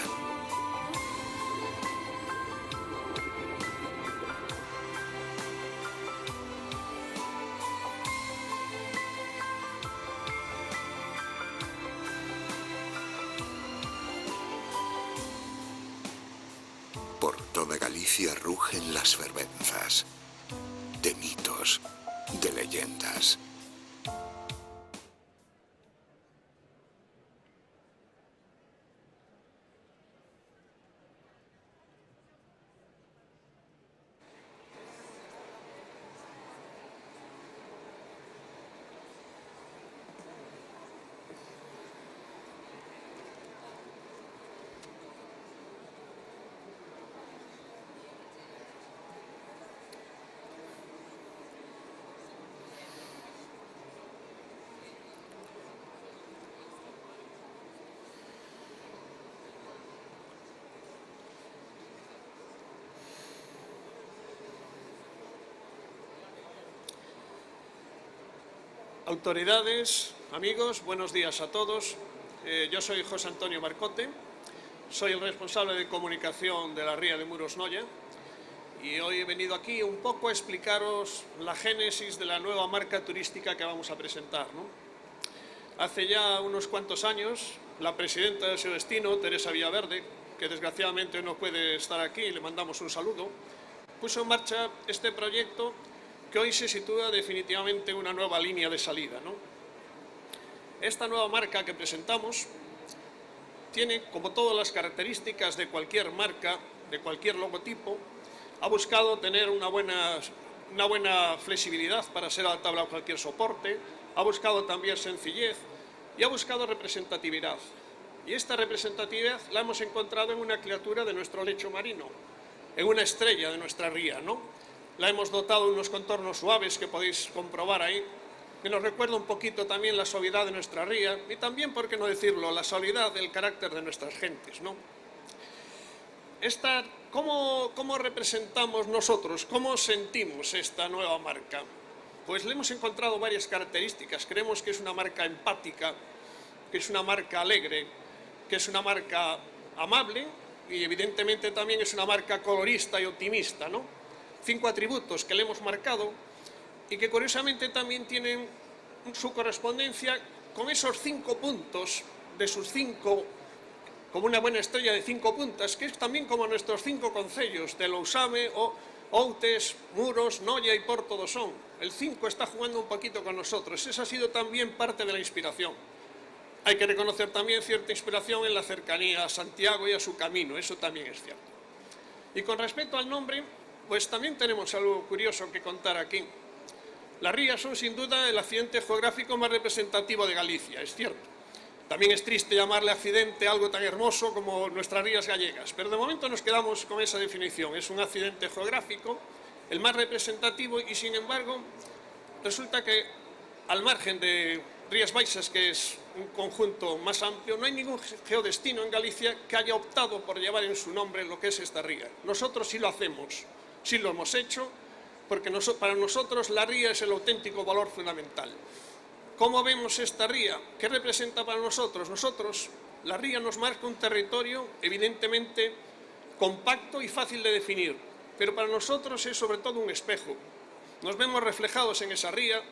Por toda Galicia rugen las fervenzas, de mitos, de leyendas. Autoridades, amigos, buenos días a todos. Yo soy José Antonio Marcote, soy el responsable de comunicación de la Ría de Muros Noia y hoy he venido aquí un poco a explicaros la génesis de la nueva marca turística que vamos a presentar, ¿no? Hace ya unos cuantos años, la presidenta de su destino, Teresa Villaverde, que desgraciadamente no puede estar aquí, le mandamos un saludo, puso en marcha este proyecto que hoy se sitúa definitivamente en una nueva línea de salida, ¿no? Esta nueva marca que presentamos tiene, como todas las características de cualquier marca, de cualquier logotipo, ha buscado tener una buena flexibilidad para ser adaptable a cualquier soporte, ha buscado también sencillez y ha buscado representatividad. Y esta representatividad la hemos encontrado en una criatura de nuestro lecho marino, en una estrella de nuestra ría, ¿no? La hemos dotado de unos contornos suaves que podéis comprobar ahí, que nos recuerda un poquito también la suavidad de nuestra ría y también, por qué no decirlo, la suavidad del carácter de nuestras gentes, ¿no? ¿Cómo representamos nosotros? ¿Cómo sentimos esta nueva marca? Pues le hemos encontrado varias características. Creemos que es una marca empática, que es una marca alegre, que es una marca amable y evidentemente también es una marca colorista y optimista, ¿no? 5 atributos que le hemos marcado y que curiosamente también tienen su correspondencia con esos 5 puntos de sus 5, como una buena estrella de 5 puntas, que es también como nuestros 5 concellos de Lousame, Outes, Muros, Noia y Porto do Son. El 5 está jugando un poquito con nosotros. Esa ha sido también parte de la inspiración. Hay que reconocer también cierta inspiración en la cercanía a Santiago y a su camino, eso también es cierto. Y con respecto al nombre, pues también tenemos algo curioso que contar aquí. Las rías son sin duda el accidente geográfico más representativo de Galicia, es cierto. También es triste llamarle accidente a algo tan hermoso como nuestras rías gallegas, pero de momento nos quedamos con esa definición. Es un accidente geográfico, el más representativo y sin embargo resulta que al margen de Rías Baixas, que es un conjunto más amplio, no hay ningún geodestino en Galicia que haya optado por llevar en su nombre lo que es esta ría. Nosotros sí lo hacemos. Sí lo hemos hecho, porque para nosotros la ría es el auténtico valor fundamental. ¿Cómo vemos esta ría? ¿Qué representa para nosotros? La ría nos marca un territorio evidentemente compacto y fácil de definir. pero para nosotros es sobre todo un espejo. Nos vemos reflejados en esa ría,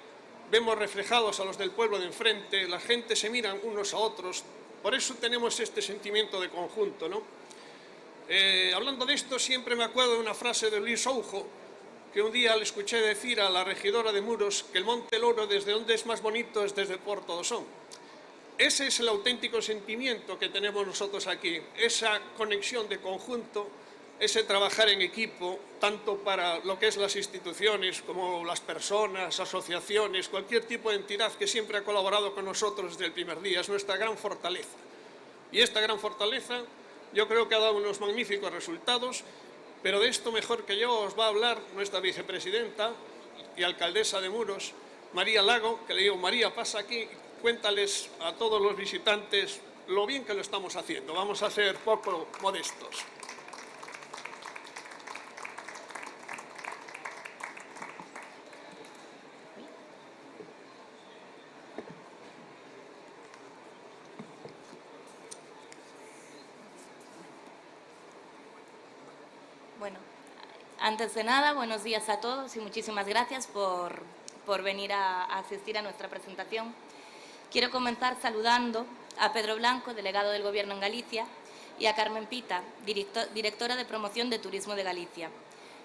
vemos reflejados a los del pueblo de enfrente, la gente se miran unos a otros, por eso tenemos este sentimiento de conjunto, ¿no? Hablando de esto, siempre me acuerdo de una frase de Luis Soujo, que un día le escuché decir a la regidora de Muros que el Monte Loro, desde donde es más bonito, es desde Porto do Son. Ese es el auténtico sentimiento que tenemos nosotros aquí, esa conexión de conjunto, ese trabajar en equipo, tanto para lo que es las instituciones como las personas, asociaciones, cualquier tipo de entidad que siempre ha colaborado con nosotros desde el primer día, es nuestra gran fortaleza. Y esta gran fortaleza yo creo que ha dado unos magníficos resultados, pero de esto mejor que yo os va a hablar nuestra vicepresidenta y alcaldesa de Muros, María Lago, que le digo, María, pasa aquí, cuéntales a todos los visitantes lo bien que lo estamos haciendo. Vamos a ser poco modestos. Bueno, antes de nada, buenos días a todos y muchísimas gracias por venir a asistir a nuestra presentación. Quiero comenzar saludando a Pedro Blanco, delegado del Gobierno en Galicia, y a Carmen Pita, directora de Promoción de Turismo de Galicia,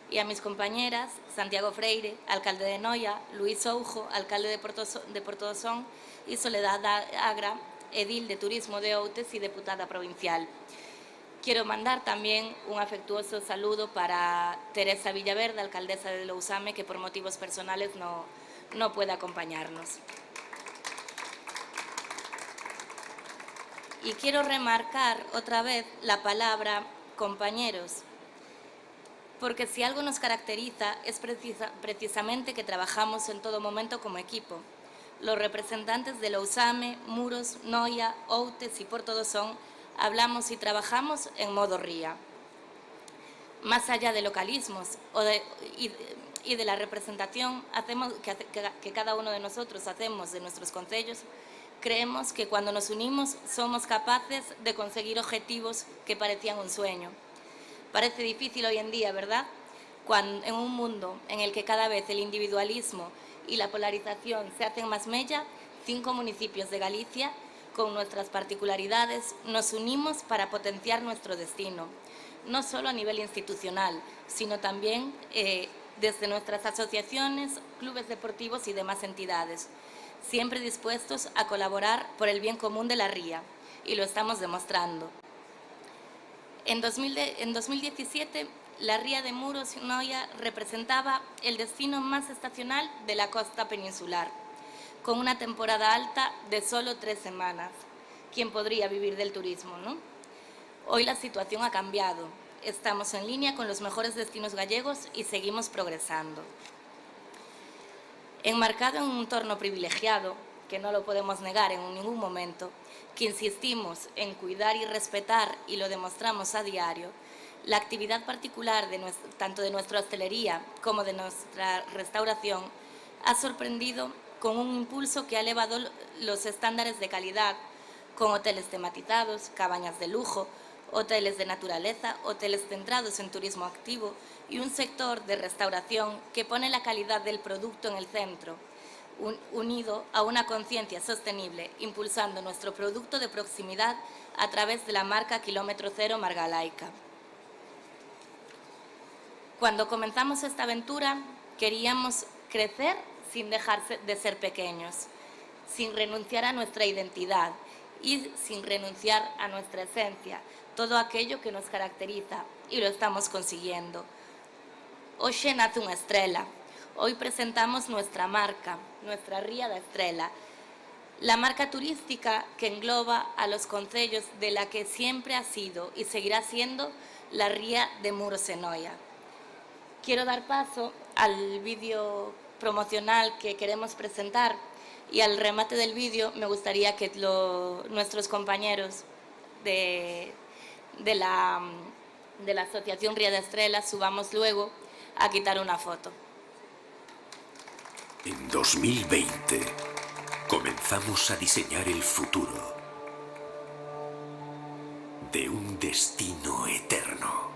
y a mis compañeras Santiago Freire, alcalde de Noia, Luis Soujo, alcalde de Porto do Son, y Soledad Agra, edil de Turismo de Outes y diputada provincial. Quiero mandar también un afectuoso saludo para Teresa Villaverde, alcaldesa de Lousame, que por motivos personales no puede acompañarnos. Y quiero remarcar otra vez la palabra compañeros, porque si algo nos caracteriza es precisamente que trabajamos en todo momento como equipo. Los representantes de Lousame, Muros, Noia, Outes y Porto do Son hablamos y trabajamos en modo ría. Más allá de localismos y de la representación que cada uno de nosotros hacemos de nuestros concellos, creemos que cuando nos unimos somos capaces de conseguir objetivos que parecían un sueño. Parece difícil hoy en día, ¿verdad? En un mundo en el que cada vez el individualismo y la polarización se hacen más mella, 5 municipios de Galicia, con nuestras particularidades, nos unimos para potenciar nuestro destino, no solo a nivel institucional, sino también desde nuestras asociaciones, clubes deportivos y demás entidades, siempre dispuestos a colaborar por el bien común de la ría, y lo estamos demostrando. En 2017, la ría de Muros y Noia representaba el destino más estacional de la costa peninsular, con una temporada alta de solo 3 semanas. ¿Quién podría vivir del turismo, no? Hoy la situación ha cambiado. Estamos en línea con los mejores destinos gallegos y seguimos progresando. Enmarcado en un entorno privilegiado, que no lo podemos negar en ningún momento, que insistimos en cuidar y respetar y lo demostramos a diario, la actividad particular tanto de nuestra hostelería como de nuestra restauración ha sorprendido con un impulso que ha elevado los estándares de calidad, con hoteles tematizados, cabañas de lujo, hoteles de naturaleza, hoteles centrados en turismo activo y un sector de restauración que pone la calidad del producto en el centro, unido a una conciencia sostenible, impulsando nuestro producto de proximidad a través de la marca Kilómetro Cero Margalaica. Cuando comenzamos esta aventura, queríamos crecer sin dejar de ser pequeños, sin renunciar a nuestra identidad y sin renunciar a nuestra esencia, todo aquello que nos caracteriza, y lo estamos consiguiendo. Hoy nace unha estrela. Hoy presentamos nuestra marca, nuestra Ría da Estrela, la marca turística que engloba a los concellos de la que siempre ha sido y seguirá siendo la Ría de Muros e Noia. Quiero dar paso al vídeo promocional que queremos presentar, y al remate del vídeo me gustaría que nuestros compañeros de la Asociación Ría da Estrela subamos luego a quitar una foto. En 2020 comenzamos a diseñar el futuro de un destino eterno.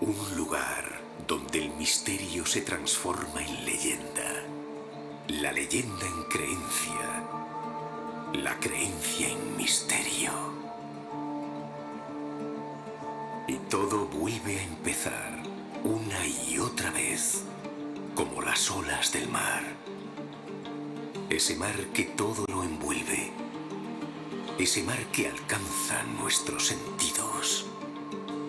Un lugar donde el misterio se transforma en leyenda. La leyenda en creencia. La creencia en misterio. Y todo vuelve a empezar una y otra vez, como las olas del mar. Ese mar que todo lo envuelve. Ese mar que alcanza nuestros sentidos.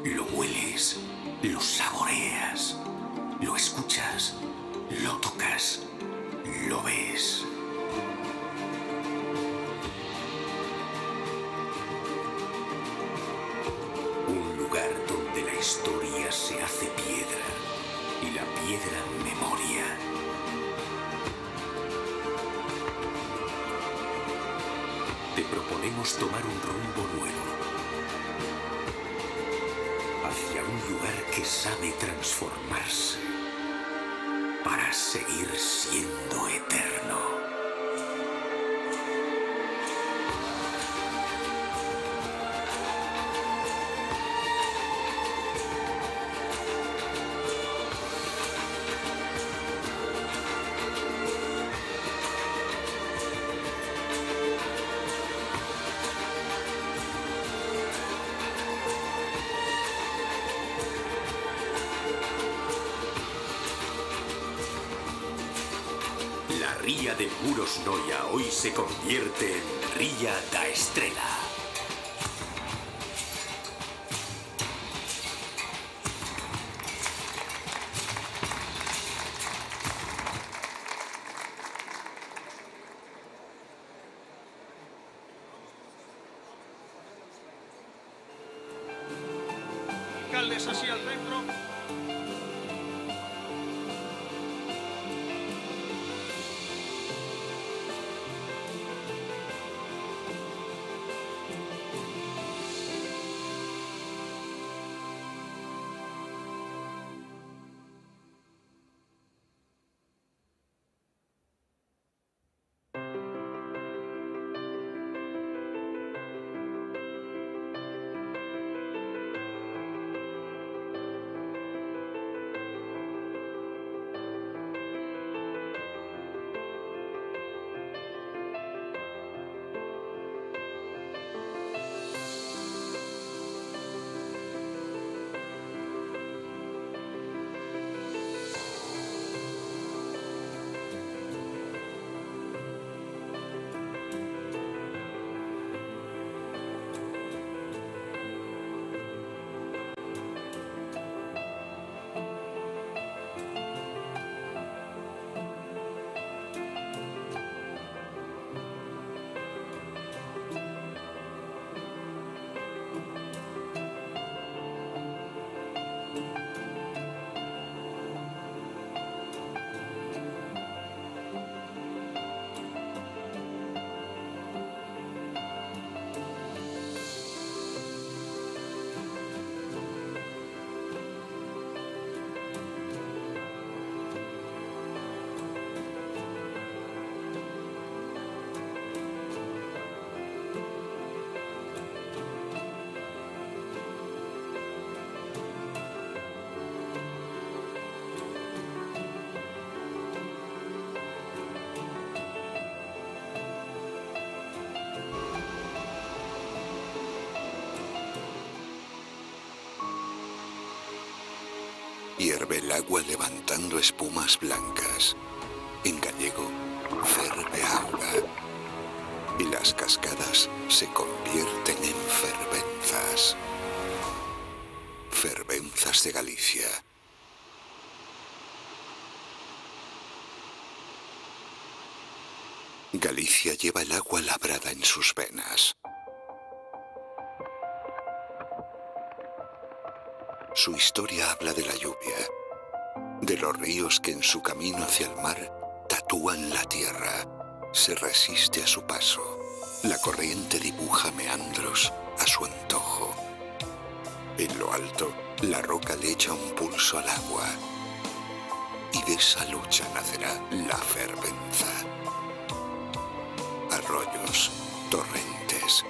Lo hueles, lo saboreas, lo escuchas, lo tocas, lo ves. Un lugar donde la historia se hace piedra y la piedra memoria. Te proponemos tomar un rumbo nuevo. Hacia un lugar que sabe transformarse para seguir siendo eterno. La Ría de Muros Noia hoy se convierte en Ría da Estrela. Alcaldes así al centro. Hierve el agua levantando espumas blancas. En gallego, ferve auga. Y las cascadas se convierten en fervenzas. Fervenzas de Galicia. Galicia lleva el agua labrada en sus venas. Su historia habla de la lluvia, de los ríos que en su camino hacia el mar tatúan la tierra, se resiste a su paso. La corriente dibuja meandros a su antojo. En lo alto, la roca le echa un pulso al agua. Y de esa lucha nacerá la fervenza. Arroyos, torrentes,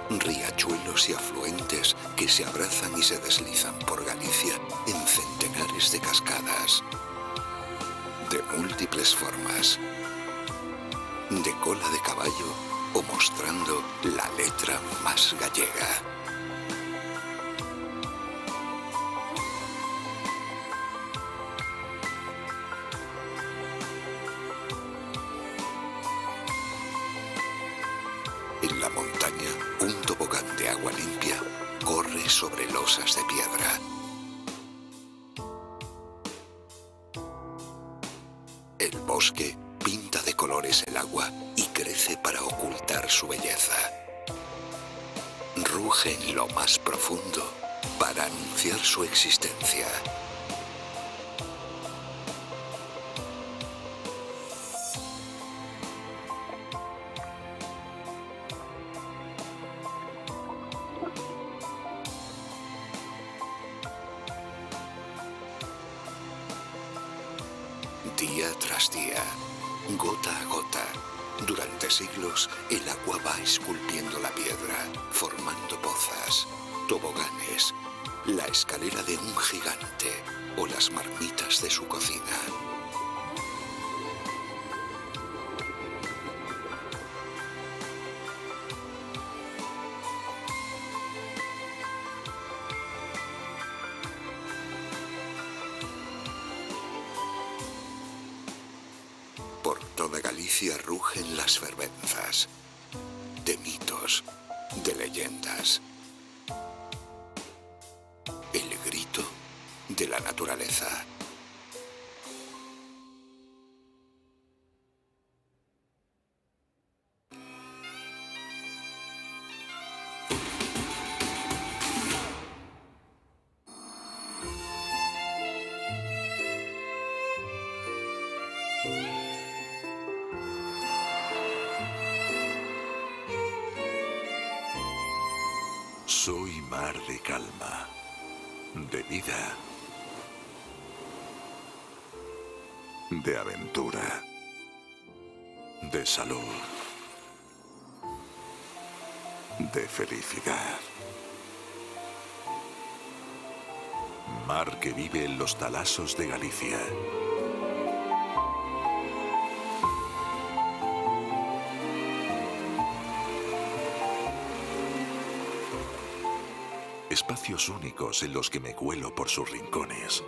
riachuelos y afluentes que se abrazan y se deslizan por Galicia, encendiendo miles de cascadas, de múltiples formas, de cola de caballo o mostrando la letra más gallega. En la montaña, un tobogán de agua limpia corre sobre losas de piedra. El bosque pinta de colores el agua y crece para ocultar su belleza. Ruge en lo más profundo para anunciar su existencia. Día tras día, gota a gota, durante siglos el agua va esculpiendo la piedra, formando pozas, toboganes, la escalera de un gigante o las marmitas de su cocina. Por toda Galicia rugen las fervenzas de mitos, de leyendas. El grito de la naturaleza. Soy mar de calma, de vida, de aventura, de salud, de felicidad. Mar que vive en los talasos de Galicia. Espacios únicos en los que me cuelo por sus rincones.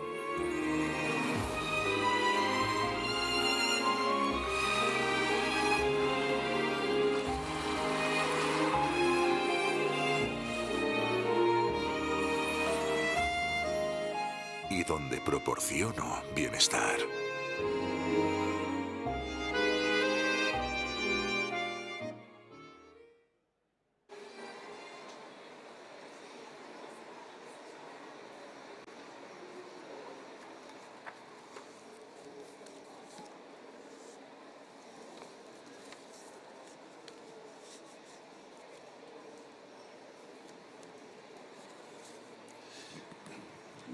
Y donde proporciono bienestar.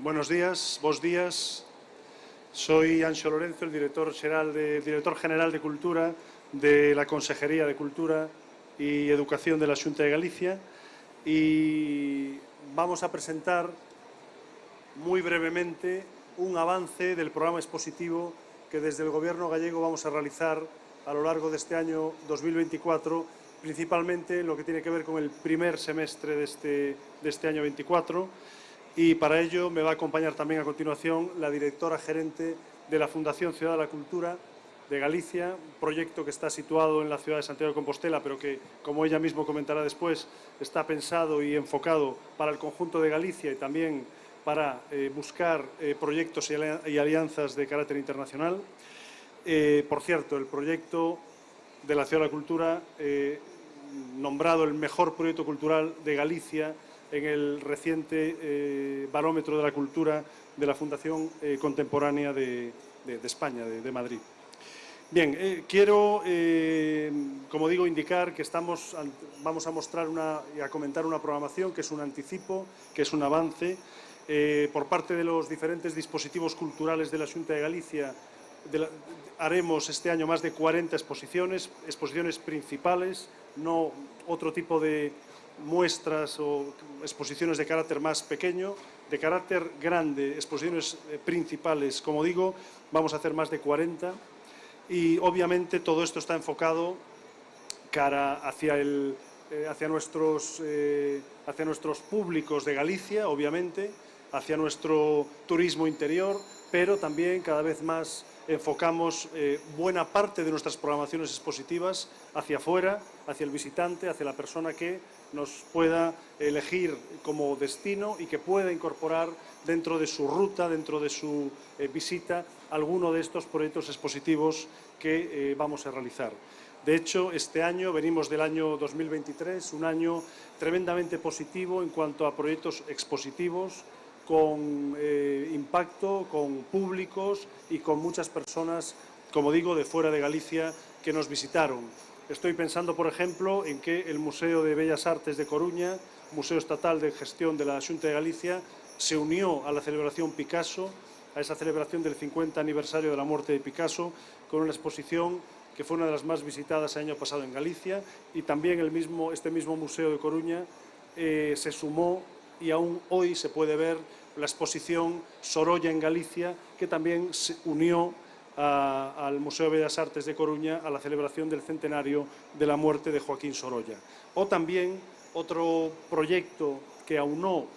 Buenos días, bos días. Soy Anxo Lorenzo, el director general de Cultura de la Consejería de Cultura y Educación de la Xunta de Galicia, y vamos a presentar muy brevemente un avance del programa expositivo que desde el Gobierno gallego vamos a realizar a lo largo de este año 2024, principalmente en lo que tiene que ver con el primer semestre de este año 24. Y para ello me va a acompañar también a continuación la directora gerente de la Fundación Ciudad de la Cultura de Galicia, un proyecto que está situado en la ciudad de Santiago de Compostela, pero que, como ella misma comentará después, está pensado y enfocado para el conjunto de Galicia y también para buscar proyectos y alianzas de carácter internacional. Por cierto, el proyecto de la Ciudad de la Cultura, nombrado el mejor proyecto cultural de Galicia en el reciente Barómetro de la Cultura de la Fundación Contemporánea de España, de Madrid. Bien, quiero, como digo, indicar que vamos a mostrar y a comentar una programación que es un anticipo, que es un avance, por parte de los diferentes dispositivos culturales de la Xunta de Galicia. Haremos este año más de 40 exposiciones principales, no otro tipo de muestras o exposiciones de carácter más pequeño, de carácter grande, exposiciones principales, como digo, vamos a hacer más de 40 y obviamente todo esto está enfocado cara hacia nuestros públicos de Galicia, obviamente, hacia nuestro turismo interior, pero también cada vez más enfocamos buena parte de nuestras programaciones expositivas hacia afuera, hacia el visitante, hacia la persona que nos pueda elegir como destino y que pueda incorporar dentro de su ruta, dentro de su visita, alguno de estos proyectos expositivos que vamos a realizar. De hecho, este año, venimos del año 2023, un año tremendamente positivo en cuanto a proyectos expositivos, con impacto, con públicos y con muchas personas, como digo, de fuera de Galicia que nos visitaron. Estoy pensando, por ejemplo, en que el Museo de Bellas Artes de Coruña, Museo Estatal de Gestión de la Xunta de Galicia, se unió a la celebración Picasso, a esa celebración del 50 aniversario de la muerte de Picasso, con una exposición que fue una de las más visitadas el año pasado en Galicia, y también este mismo Museo de Coruña se sumó y aún hoy se puede ver la exposición Sorolla en Galicia, que también se unió al Museo de Bellas Artes de Coruña a la celebración del centenario de la muerte de Joaquín Sorolla. O también otro proyecto que aunó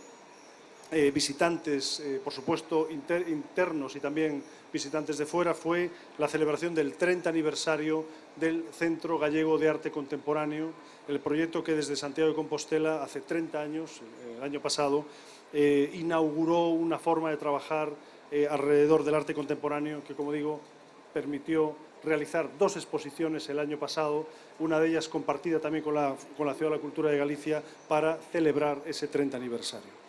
visitantes, por supuesto, internos y también visitantes de fuera, fue la celebración del 30 aniversario del Centro Gallego de Arte Contemporáneo, el proyecto que desde Santiago de Compostela, hace 30 años, el año pasado, inauguró una forma de trabajar alrededor del arte contemporáneo que, como digo, permitió realizar 2 exposiciones el año pasado, una de ellas compartida también con la Ciudad de la Cultura de Galicia para celebrar ese 30 aniversario.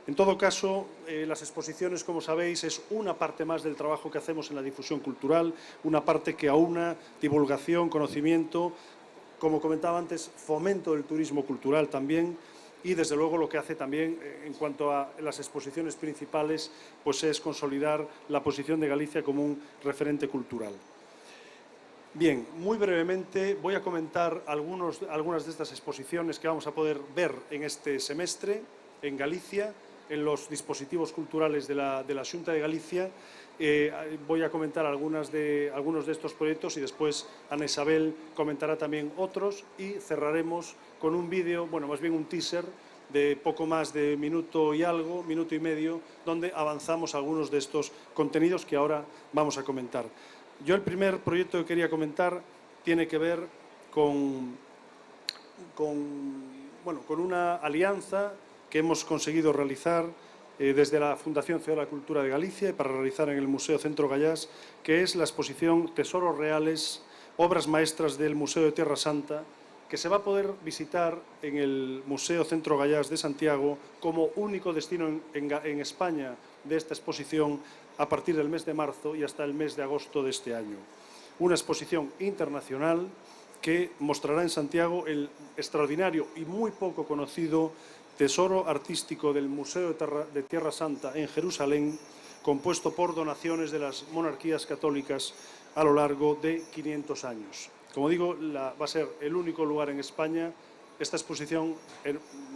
En todo caso, las exposiciones, como sabéis, es una parte más del trabajo que hacemos en la difusión cultural, una parte que aúna divulgación, conocimiento, como comentaba antes, fomento del turismo cultural también, y desde luego lo que hace también en cuanto a las exposiciones principales pues es consolidar la posición de Galicia como un referente cultural. Bien, muy brevemente voy a comentar algunas de estas exposiciones que vamos a poder ver en este semestre en Galicia, en los dispositivos culturales de la Xunta de Galicia. Voy a comentar algunos de estos proyectos y después Ana Isabel comentará también otros y cerraremos con un vídeo, bueno, más bien un teaser de poco más de minuto y algo, minuto y medio, donde avanzamos algunos de estos contenidos que ahora vamos a comentar. Yo el primer proyecto que quería comentar tiene que ver con una alianza que hemos conseguido realizar desde la Fundación Ciudad de la Cultura de Galicia para realizar en el Museo Centro Gallás, que es la exposición Tesoros Reales, obras maestras del Museo de Tierra Santa, que se va a poder visitar en el Museo Centro Gallás de Santiago como único destino en España de esta exposición a partir del mes de marzo y hasta el mes de agosto de este año. Una exposición internacional que mostrará en Santiago el extraordinario y muy poco conocido tesoro artístico del Museo de Tierra Santa en Jerusalén, compuesto por donaciones de las monarquías católicas a lo largo de 500 años. Como digo, va a ser el único lugar en España. Esta exposición,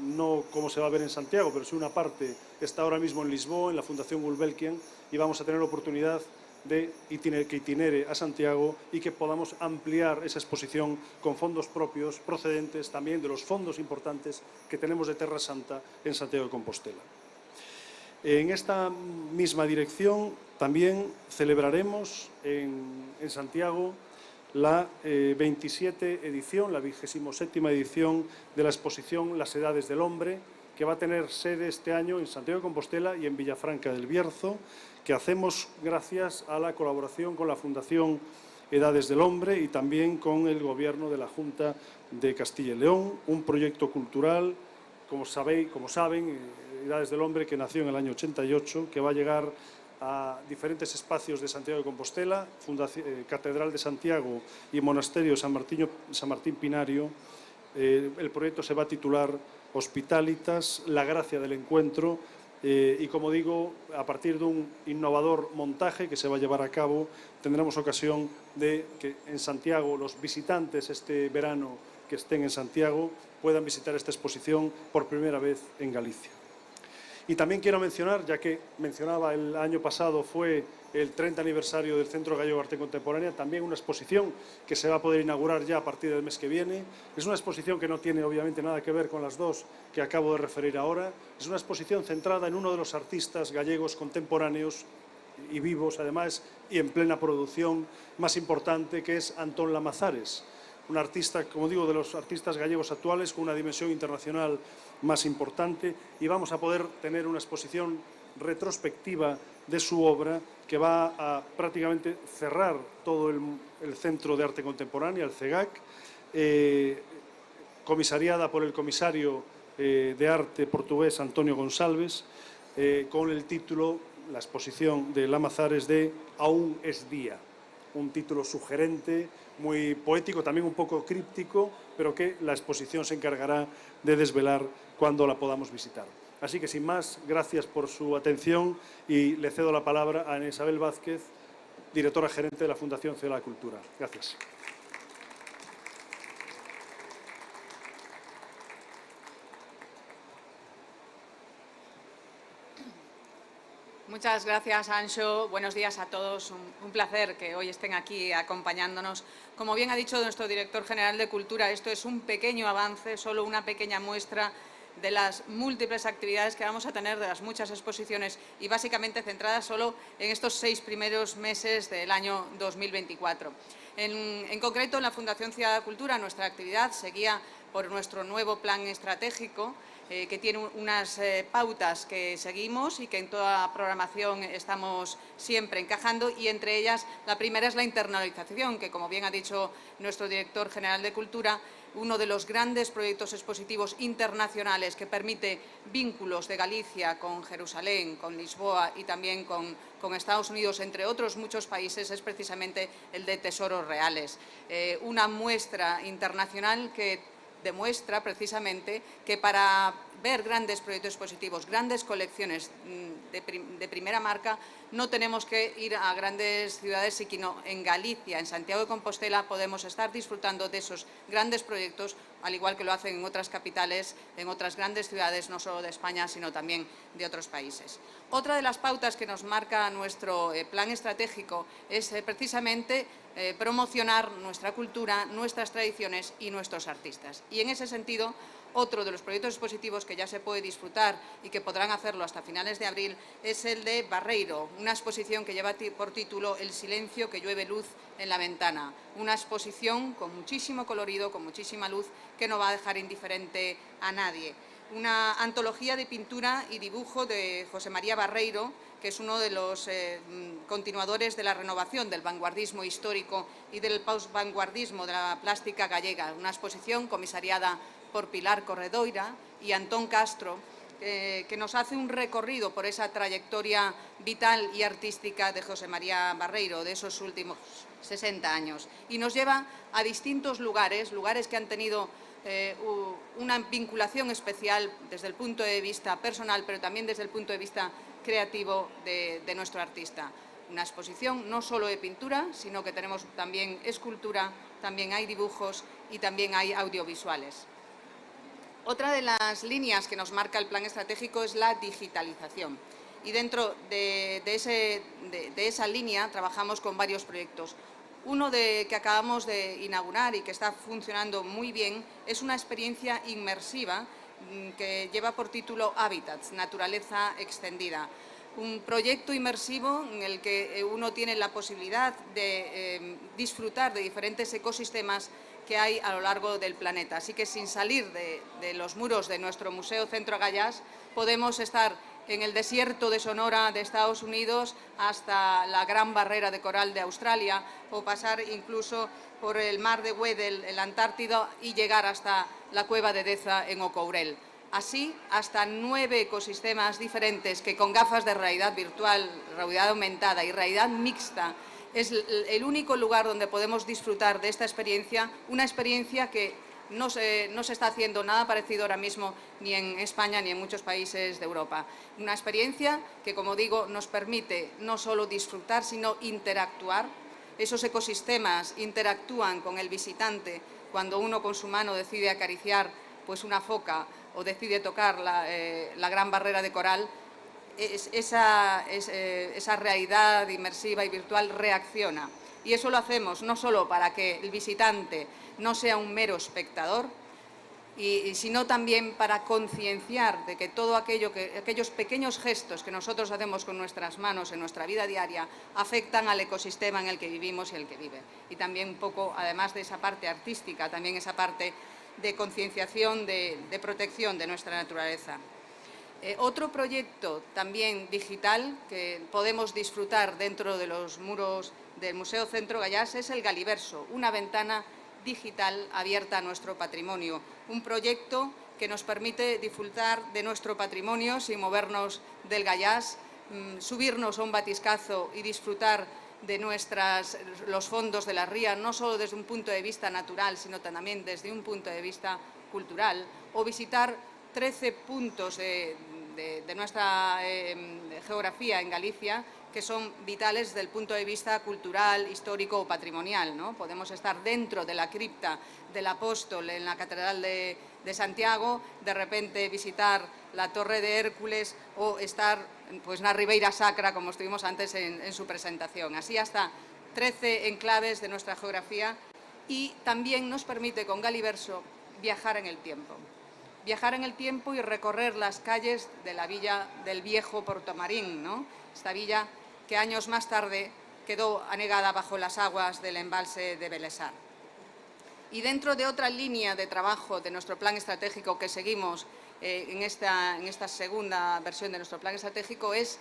no como se va a ver en Santiago, pero sí una parte, está ahora mismo en Lisboa, en la Fundación Gulbenkian, y vamos a tener la oportunidad de que itinere a Santiago y que podamos ampliar esa exposición con fondos propios procedentes también de los fondos importantes que tenemos de Terra Santa en Santiago de Compostela. En esta misma dirección también celebraremos en Santiago la 27 edición, la 27ª edición de la exposición Las Edades del Hombre, que va a tener sede este año en Santiago de Compostela y en Villafranca del Bierzo, que hacemos gracias a la colaboración con la Fundación Edades del Hombre y también con el Gobierno de la Junta de Castilla y León, un proyecto cultural, como saben, Edades del Hombre, que nació en el año 88, que va a llegar a diferentes espacios de Santiago de Compostela, Catedral de Santiago y Monasterio San Martín Pinario. El proyecto se va a titular Hospitalitas, la gracia del encuentro, y como digo, a partir de un innovador montaje que se va a llevar a cabo, tendremos ocasión de que en Santiago los visitantes este verano que estén en Santiago puedan visitar esta exposición por primera vez en Galicia. Y también quiero mencionar, ya que mencionaba el año pasado fue el 30 aniversario del Centro Gallego de Arte Contemporánea, también una exposición que se va a poder inaugurar ya a partir del mes que viene. Es una exposición que no tiene obviamente nada que ver con las dos que acabo de referir ahora. Es una exposición centrada en uno de los artistas gallegos contemporáneos y vivos además y en plena producción más importante, que es Antón Lamazares, un artista, como digo, de los artistas gallegos actuales con una dimensión internacional más importante, y vamos a poder tener una exposición retrospectiva de su obra que va a prácticamente cerrar todo el Centro de Arte Contemporánea, el CEGAC, comisariada por el comisario de arte portugués Antonio Gonçalves, con el título, la exposición de Lamazares, de Aún es día. Un título sugerente, muy poético, también un poco críptico, pero que la exposición se encargará de desvelar cuando la podamos visitar. Así que, sin más, gracias por su atención y le cedo la palabra a Ana Isabel Vázquez, directora gerente de la Fundación Ciudad de la Cultura. Gracias. Muchas gracias, Anxo. Buenos días a todos. Un placer que hoy estén aquí acompañándonos. Como bien ha dicho nuestro director general de Cultura, esto es un pequeño avance, solo una pequeña muestra de las múltiples actividades que vamos a tener, de las muchas exposiciones y básicamente centradas solo en estos 6 primeros meses del año 2024. En concreto, en la Fundación Ciudad de la Cultura, nuestra actividad seguía por nuestro nuevo plan estratégico, que tiene unas pautas que seguimos y que en toda programación estamos siempre encajando, y entre ellas la primera es la internalización, que como bien ha dicho nuestro director general de Cultura, uno de los grandes proyectos expositivos internacionales que permite vínculos de Galicia con Jerusalén, con Lisboa y también con Estados Unidos, entre otros muchos países, es precisamente el de Tesoros Reales. Una muestra internacional que demuestra precisamente que para ver grandes proyectos expositivos, grandes colecciones de primera marca, no tenemos que ir a grandes ciudades, sino en Galicia, en Santiago de Compostela, podemos estar disfrutando de esos grandes proyectos, al igual que lo hacen en otras capitales, en otras grandes ciudades, no solo de España, sino también de otros países. Otra de las pautas que nos marca nuestro plan estratégico es precisamente promocionar nuestra cultura, nuestras tradiciones y nuestros artistas. Y en ese sentido, otro de los proyectos expositivos que ya se puede disfrutar y que podrán hacerlo hasta finales de abril es el de Barreiro, una exposición que lleva por título El silencio que llueve luz en la ventana. Una exposición con muchísimo colorido, con muchísima luz, que no va a dejar indiferente a nadie. Una antología de pintura y dibujo de José María Barreiro, que es uno de los continuadores de la renovación del vanguardismo histórico y del postvanguardismo de la plástica gallega. Una exposición comisariada por Pilar Corredoira y Antón Castro, que nos hace un recorrido por esa trayectoria vital y artística de José María Barreiro, de esos últimos 60 años. Y nos lleva a distintos lugares que han tenido una vinculación especial desde el punto de vista personal, pero también desde el punto de vista creativo de nuestro artista. Una exposición no solo de pintura, sino que tenemos también escultura, también hay dibujos y también hay audiovisuales. Otra de las líneas que nos marca el plan estratégico es la digitalización. Y dentro de esa línea trabajamos con varios proyectos. Uno que acabamos de inaugurar y que está funcionando muy bien es una experiencia inmersiva que lleva por título Hábitats, Naturaleza Extendida. Un proyecto inmersivo en el que uno tiene la posibilidad de disfrutar de diferentes ecosistemas que hay a lo largo del planeta. Así que sin salir de los muros de nuestro Museo Centro Gallás, podemos estar en el desierto de Sonora de Estados Unidos hasta la Gran Barrera de Coral de Australia, o pasar incluso por el mar de Weddell en la Antártida y llegar hasta la cueva de Deza en Ocourel. Así, hasta 9 ecosistemas diferentes que con gafas de realidad virtual, realidad aumentada y realidad mixta es el único lugar donde podemos disfrutar de esta experiencia, una experiencia que no se está haciendo nada parecido ahora mismo ni en España ni en muchos países de Europa. Una experiencia que, como digo, nos permite no solo disfrutar, sino interactuar. Esos ecosistemas interactúan con el visitante cuando uno con su mano decide acariciar pues una foca o decide tocar la gran barrera de coral, esa realidad inmersiva y virtual reacciona. Y eso lo hacemos no solo para que el visitante no sea un mero espectador, sino también para concienciar de que todo aquellos pequeños gestos que nosotros hacemos con nuestras manos en nuestra vida diaria afectan al ecosistema en el que vivimos y el que vive. Y también un poco, además de esa parte artística, también esa parte de concienciación, de protección de nuestra naturaleza. Otro proyecto también digital que podemos disfrutar dentro de los muros del Museo Centro Gallás es el Galiverso, una ventana digital abierta a nuestro patrimonio. Un proyecto que nos permite disfrutar de nuestro patrimonio sin movernos del Gallás, subirnos a un batiscazo y disfrutar de los fondos de la ría, no solo desde un punto de vista natural, sino también desde un punto de vista cultural, o visitar 13 puntos de nuestra geografía en Galicia que son vitales desde el punto de vista cultural, histórico o patrimonial, ¿no? Podemos estar dentro de la cripta del Apóstol en la Catedral de Santiago, de repente visitar la Torre de Hércules o estar pues, en la Ribeira Sacra, como estuvimos antes en su presentación. Así hasta 13 enclaves de nuestra geografía, y también nos permite con Galiverso viajar en el tiempo. Viajar en el tiempo y recorrer las calles de la villa del viejo Portomarín, ¿no? Esta villa que años más tarde quedó anegada bajo las aguas del embalse de Belesar. Y dentro de otra línea de trabajo de nuestro plan estratégico que seguimos en esta segunda versión de nuestro plan estratégico es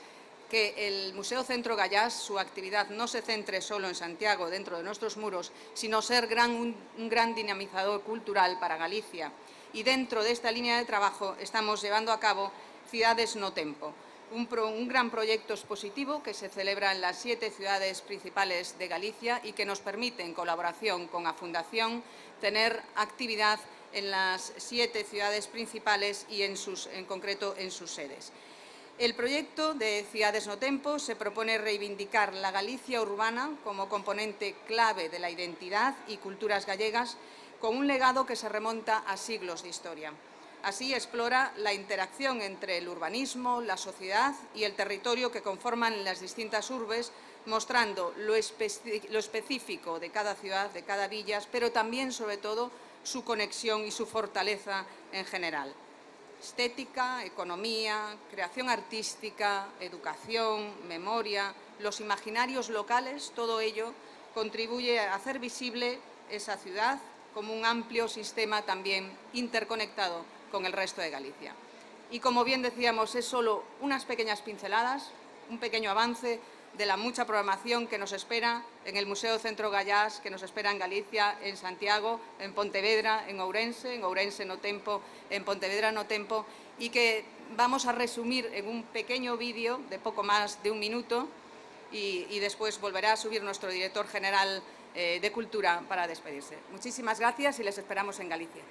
que el Museo Centro Gallás, su actividad no se centre solo en Santiago, dentro de nuestros muros, sino ser un gran dinamizador cultural para Galicia. Y dentro de esta línea de trabajo estamos llevando a cabo Ciudades no Tempo, un gran proyecto expositivo que se celebra en las 7 ciudades principales de Galicia y que nos permite, en colaboración con la Fundación, tener actividad en las 7 ciudades principales y en concreto en sus sedes. El proyecto de Ciudades no Tempo se propone reivindicar la Galicia urbana como componente clave de la identidad y culturas gallegas, con un legado que se remonta a siglos de historia. Así explora la interacción entre el urbanismo, la sociedad y el territorio que conforman las distintas urbes, mostrando lo específico de cada ciudad, de cada villa, pero también, sobre todo, su conexión y su fortaleza en general. Estética, economía, creación artística, educación, memoria, los imaginarios locales, todo ello contribuye a hacer visible esa ciudad como un amplio sistema también interconectado con el resto de Galicia. Y como bien decíamos, es solo unas pequeñas pinceladas, un pequeño avance de la mucha programación que nos espera en el Museo Centro Gallás, que nos espera en Galicia, en Santiago, en Pontevedra, en Ourense no Tempo, en Pontevedra no Tempo, y que vamos a resumir en un pequeño vídeo de poco más de un minuto y después volverá a subir nuestro director general de Cultura para despedirse. Muchísimas gracias y les esperamos en Galicia.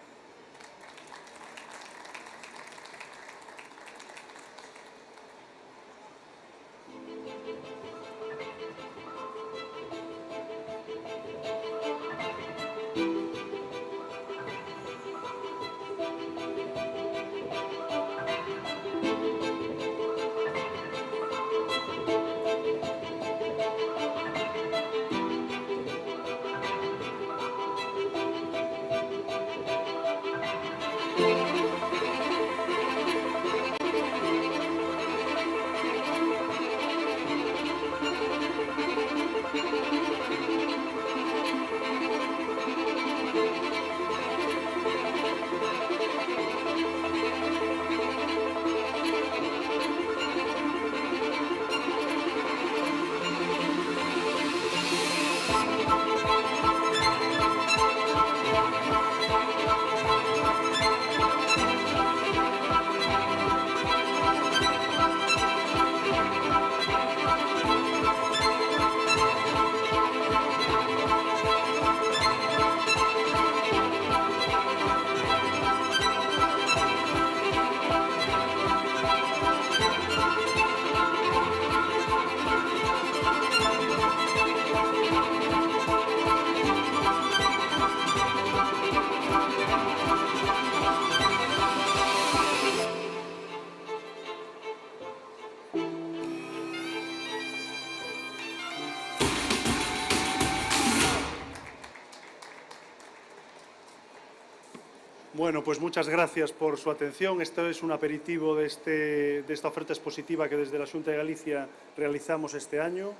Bueno, pues muchas gracias por su atención. Esto es un aperitivo de esta oferta expositiva que desde la Xunta de Galicia realizamos este año.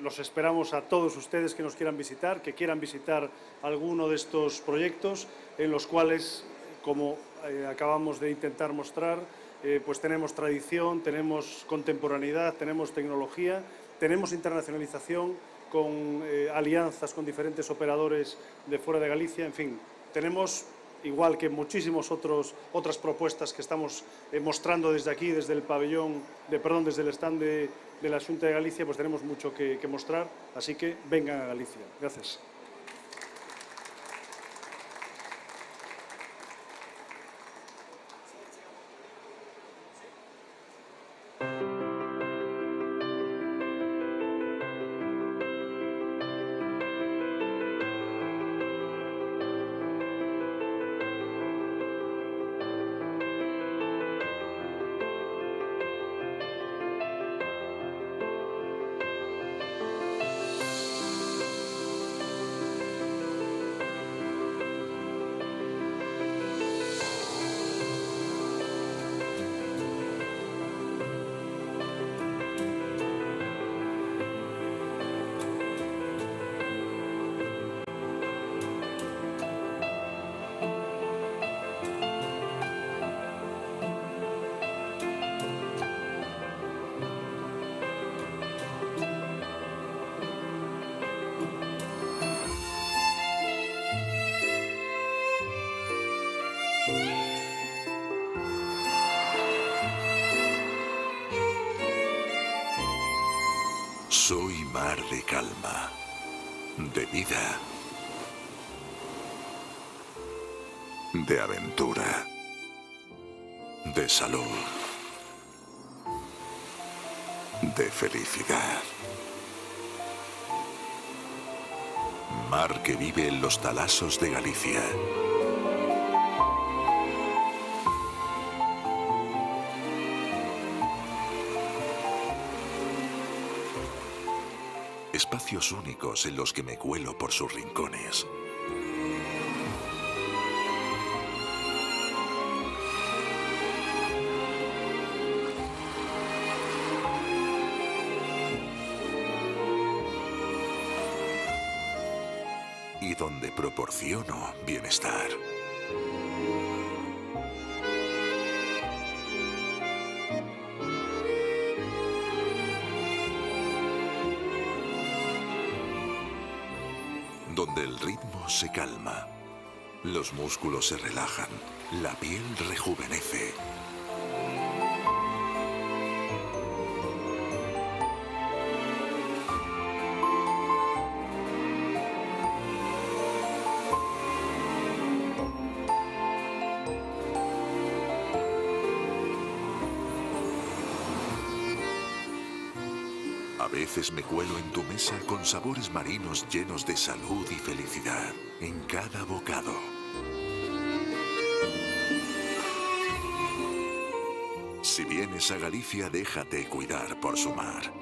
Los esperamos a todos ustedes que nos quieran visitar, que quieran visitar alguno de estos proyectos en los cuales, como acabamos de intentar mostrar, pues tenemos tradición, tenemos contemporaneidad, tenemos tecnología, tenemos internacionalización con alianzas con diferentes operadores de fuera de Galicia, en fin, tenemos, igual que muchísimas otras propuestas que estamos mostrando desde aquí, desde el desde el stand de la Xunta de Galicia, pues tenemos mucho que mostrar, así que vengan a Galicia. Gracias. Soy mar de calma, de vida, de aventura, de salud, de felicidad. Mar que vive en los talasos de Galicia. Espacios únicos en los que me cuelo por sus rincones. Y donde proporciono bienestar. Donde el ritmo se calma, los músculos se relajan, la piel rejuvenece. A veces me cuelo en tu mesa con sabores marinos llenos de salud y felicidad en cada bocado. Si vienes a Galicia, déjate cuidar por su mar.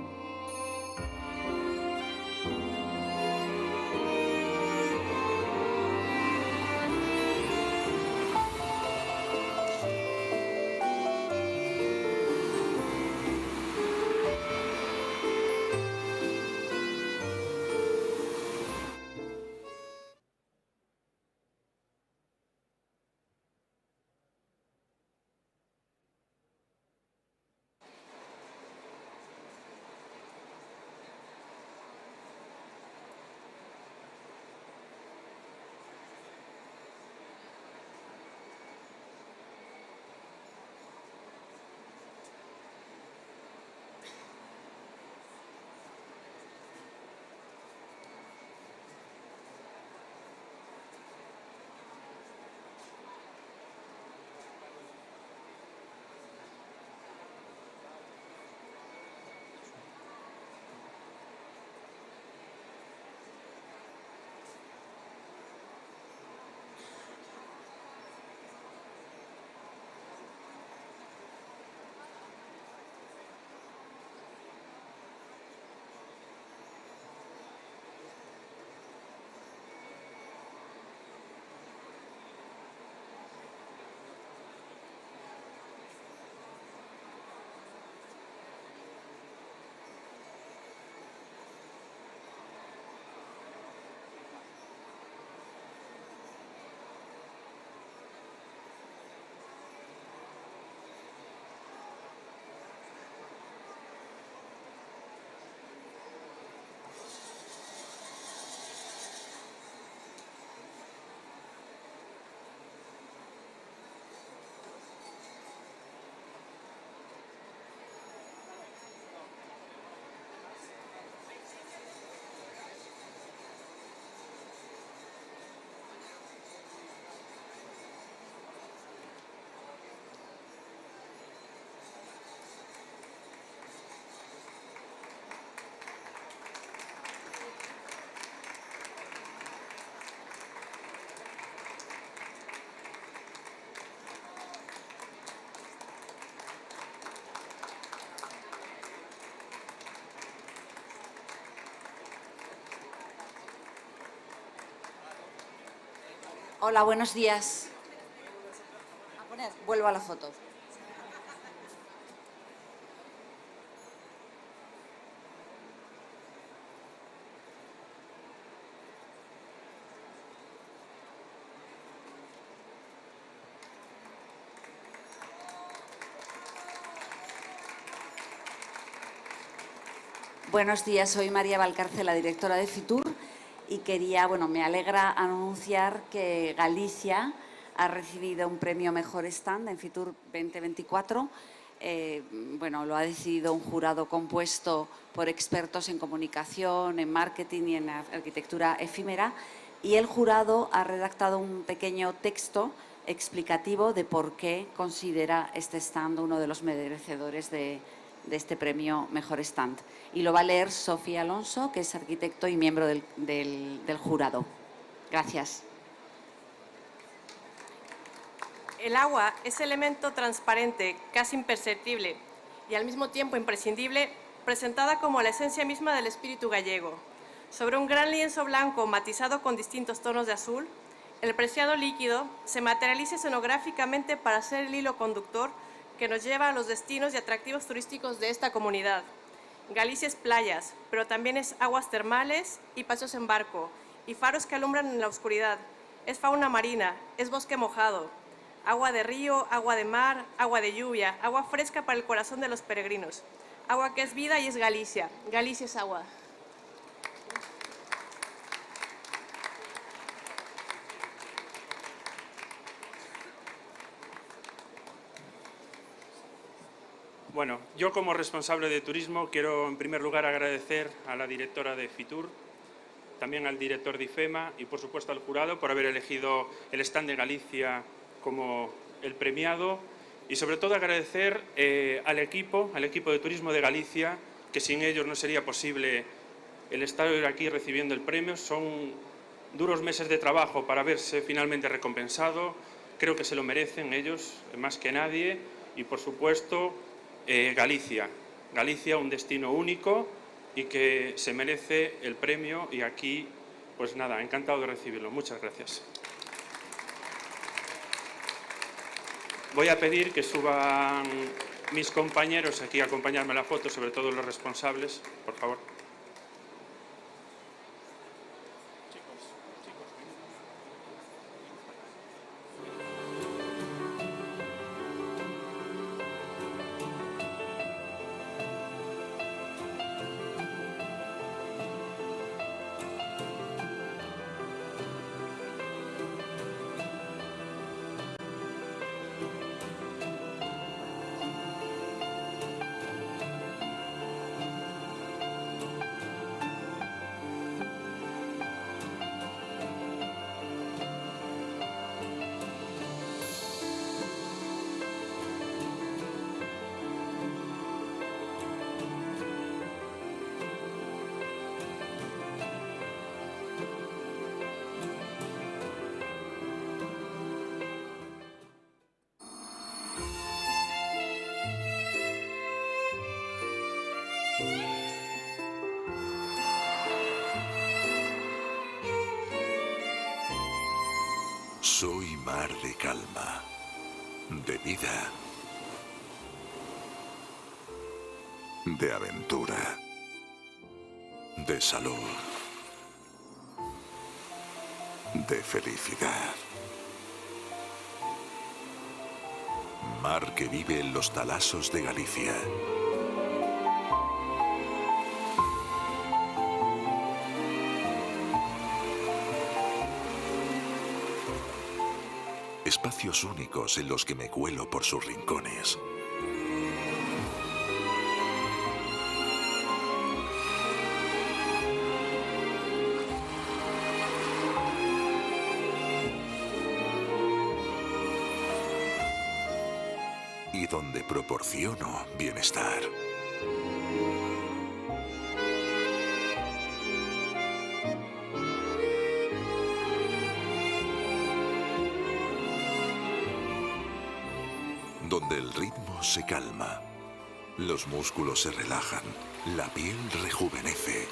Hola, buenos días. Vuelvo a la foto. Buenos días, soy María Valcárcel, la directora de Fitur, y me alegra anunciar que Galicia ha recibido un premio Mejor Stand en Fitur 2024. Lo ha decidido un jurado compuesto por expertos en comunicación, en marketing y en arquitectura efímera, y el jurado ha redactado un pequeño texto explicativo de por qué considera este stand uno de los merecedores de este premio Mejor Stand. Y lo va a leer Sofía Alonso, que es arquitecto y miembro del jurado. Gracias. El agua es elemento transparente, casi imperceptible y al mismo tiempo imprescindible, presentada como la esencia misma del espíritu gallego. Sobre un gran lienzo blanco matizado con distintos tonos de azul, el preciado líquido se materializa escenográficamente para ser el hilo conductor que nos lleva a los destinos y atractivos turísticos de esta comunidad. Galicia es playas, pero también es aguas termales y paseos en barco, y faros que alumbran en la oscuridad. Es fauna marina, es bosque mojado, agua de río, agua de mar, agua de lluvia, agua fresca para el corazón de los peregrinos. Agua que es vida y es Galicia. Galicia es agua. Bueno, yo como responsable de turismo quiero en primer lugar agradecer a la directora de Fitur, también al director de IFEMA y por supuesto al jurado por haber elegido el stand de Galicia como el premiado y sobre todo agradecer al equipo de turismo de Galicia, que sin ellos no sería posible el estar aquí recibiendo el premio. Son duros meses de trabajo para verse finalmente recompensado, creo que se lo merecen ellos más que nadie y por supuesto Galicia, un destino único y que se merece el premio y aquí, pues nada, encantado de recibirlo. Muchas gracias. Voy a pedir que suban mis compañeros aquí a acompañarme a la foto, sobre todo los responsables, por favor. Soy mar de calma, de vida, de aventura, de salud, de felicidad. Mar que vive en los talasos de Galicia. Espacios únicos en los que me cuelo por sus rincones. Y donde proporciono bienestar. Donde el ritmo se calma, los músculos se relajan, la piel rejuvenece.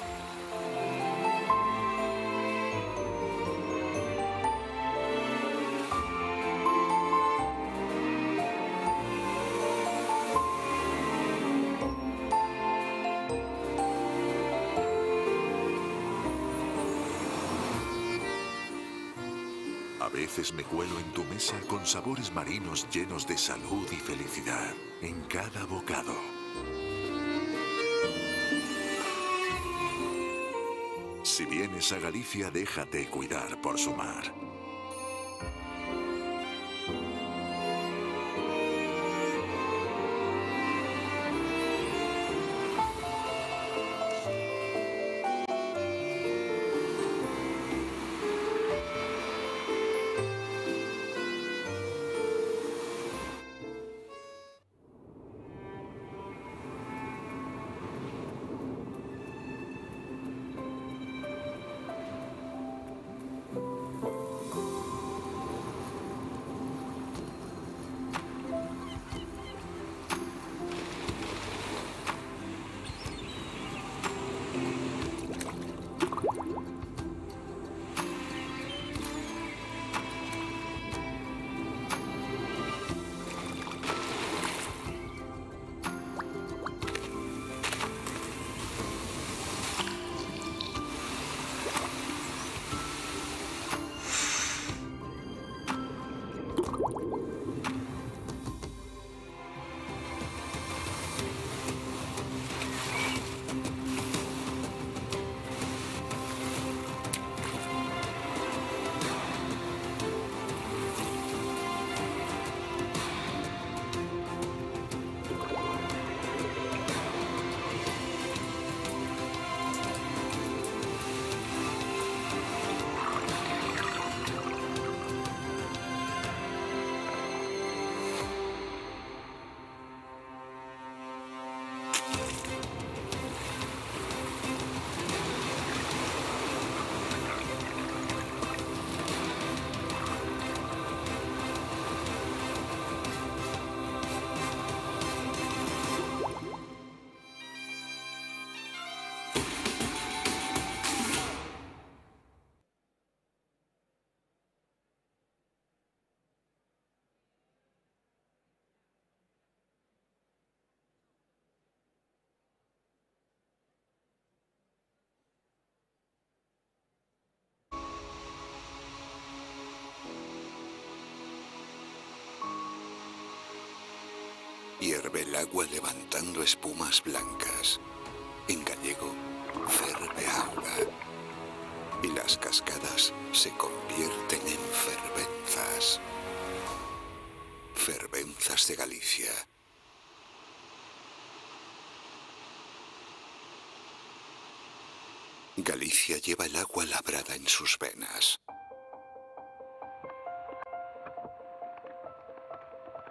veces me cuelo en tu mesa con sabores marinos llenos de salud y felicidad en cada bocado. Si vienes a Galicia, déjate cuidar por su mar. Hierve el agua levantando espumas blancas. En gallego, ferve auga. Y las cascadas se convierten en fervenzas. Fervenzas de Galicia. Galicia lleva el agua labrada en sus venas.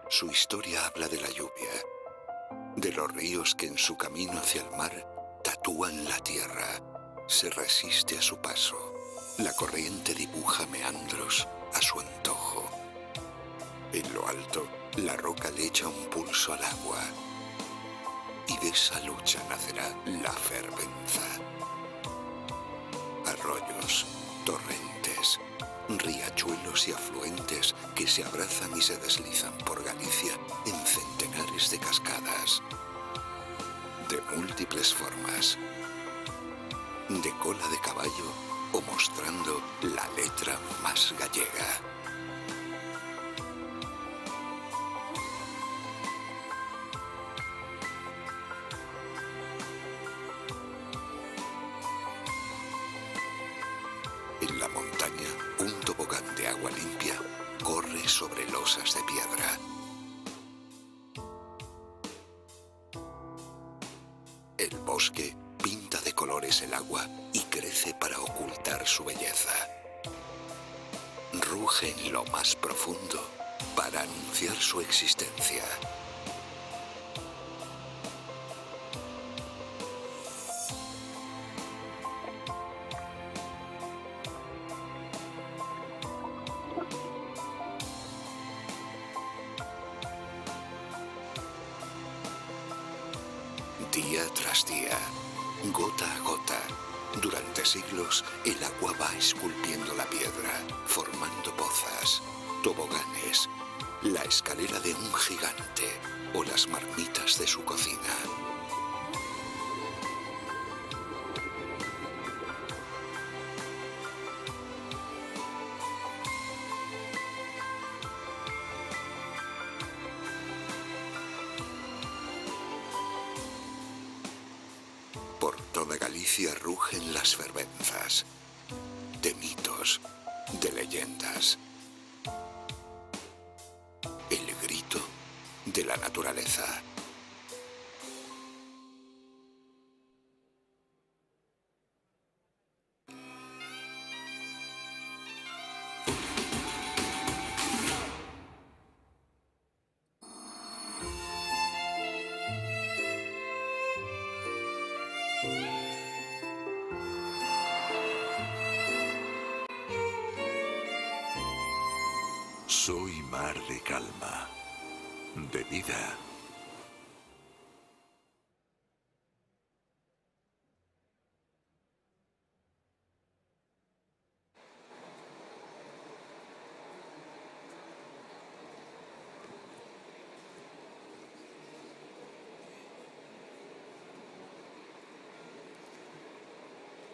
Su historia habla de la lluvia, de los ríos que en su camino hacia el mar tatúan la tierra, se resiste a su paso. La corriente dibuja meandros a su antojo. En lo alto, la roca le echa un pulso al agua. Y de esa lucha nacerá la fervenza. Arroyos, torrentes, riachuelos y afluentes que se abrazan y se deslizan por Galicia en centenares de cascadas, de múltiples formas, de cola de caballo o mostrando la letra más gallega. En la montaña, un tobogán de agua limpia corre sobre losas de piedra. El bosque pinta de colores el agua y crece para ocultar su belleza. Ruge en lo más profundo para anunciar su existencia. Día tras día, gota a gota, durante siglos el agua va esculpiendo la piedra, formando pozas, toboganes, la escalera de un gigante o las marmitas de su cocina. de Galicia rugen las fervenzas de mitos, de leyendas. El grito de la naturaleza. Soy mar de calma, de vida.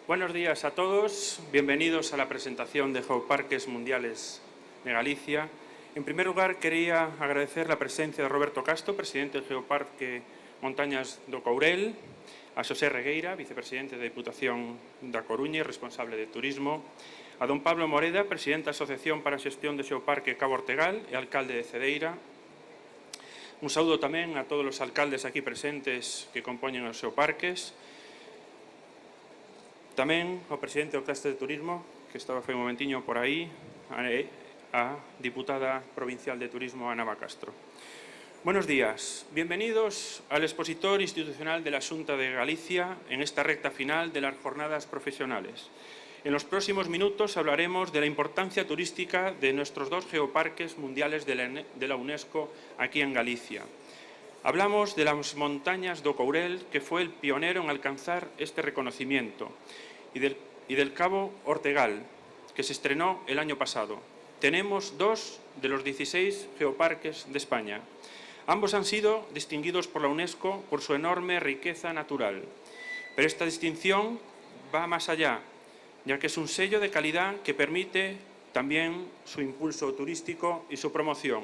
Buenos días a todos, bienvenidos a la presentación de Geoparques Mundiales de Galicia. En primer lugar, quería agradecer la presencia de Roberto Castro, presidente del Geoparque Montañas do Courel, a Xosé Regueira, vicepresidente da Diputación da Coruña e responsable de turismo, a don Pablo Moreda, presidente da Asociación para a Xestión do Geoparque Cabo Ortegal e alcalde de Cedeira. Un saúdo tamén a todos os alcaldes aquí presentes que compoñen os geoparques. Tamén ao presidente do Clúster de Turismo, que estaba foi un momentiño por aí, a diputada provincial de Turismo, Ana Castro. Buenos días. Bienvenidos al expositor institucional de la Xunta de Galicia en esta recta final de las jornadas profesionales. En los próximos minutos hablaremos de la importancia turística de nuestros dos geoparques mundiales de la UNESCO aquí en Galicia. Hablamos de las montañas do Courel, que fue el pionero en alcanzar este reconocimiento, y del Cabo Ortegal, que se estrenó el año pasado. Tenemos 2 de los 16 geoparques de España. Ambos han sido distinguidos por la UNESCO por su enorme riqueza natural. Pero esta distinción va más allá, ya que es un sello de calidad que permite también su impulso turístico y su promoción.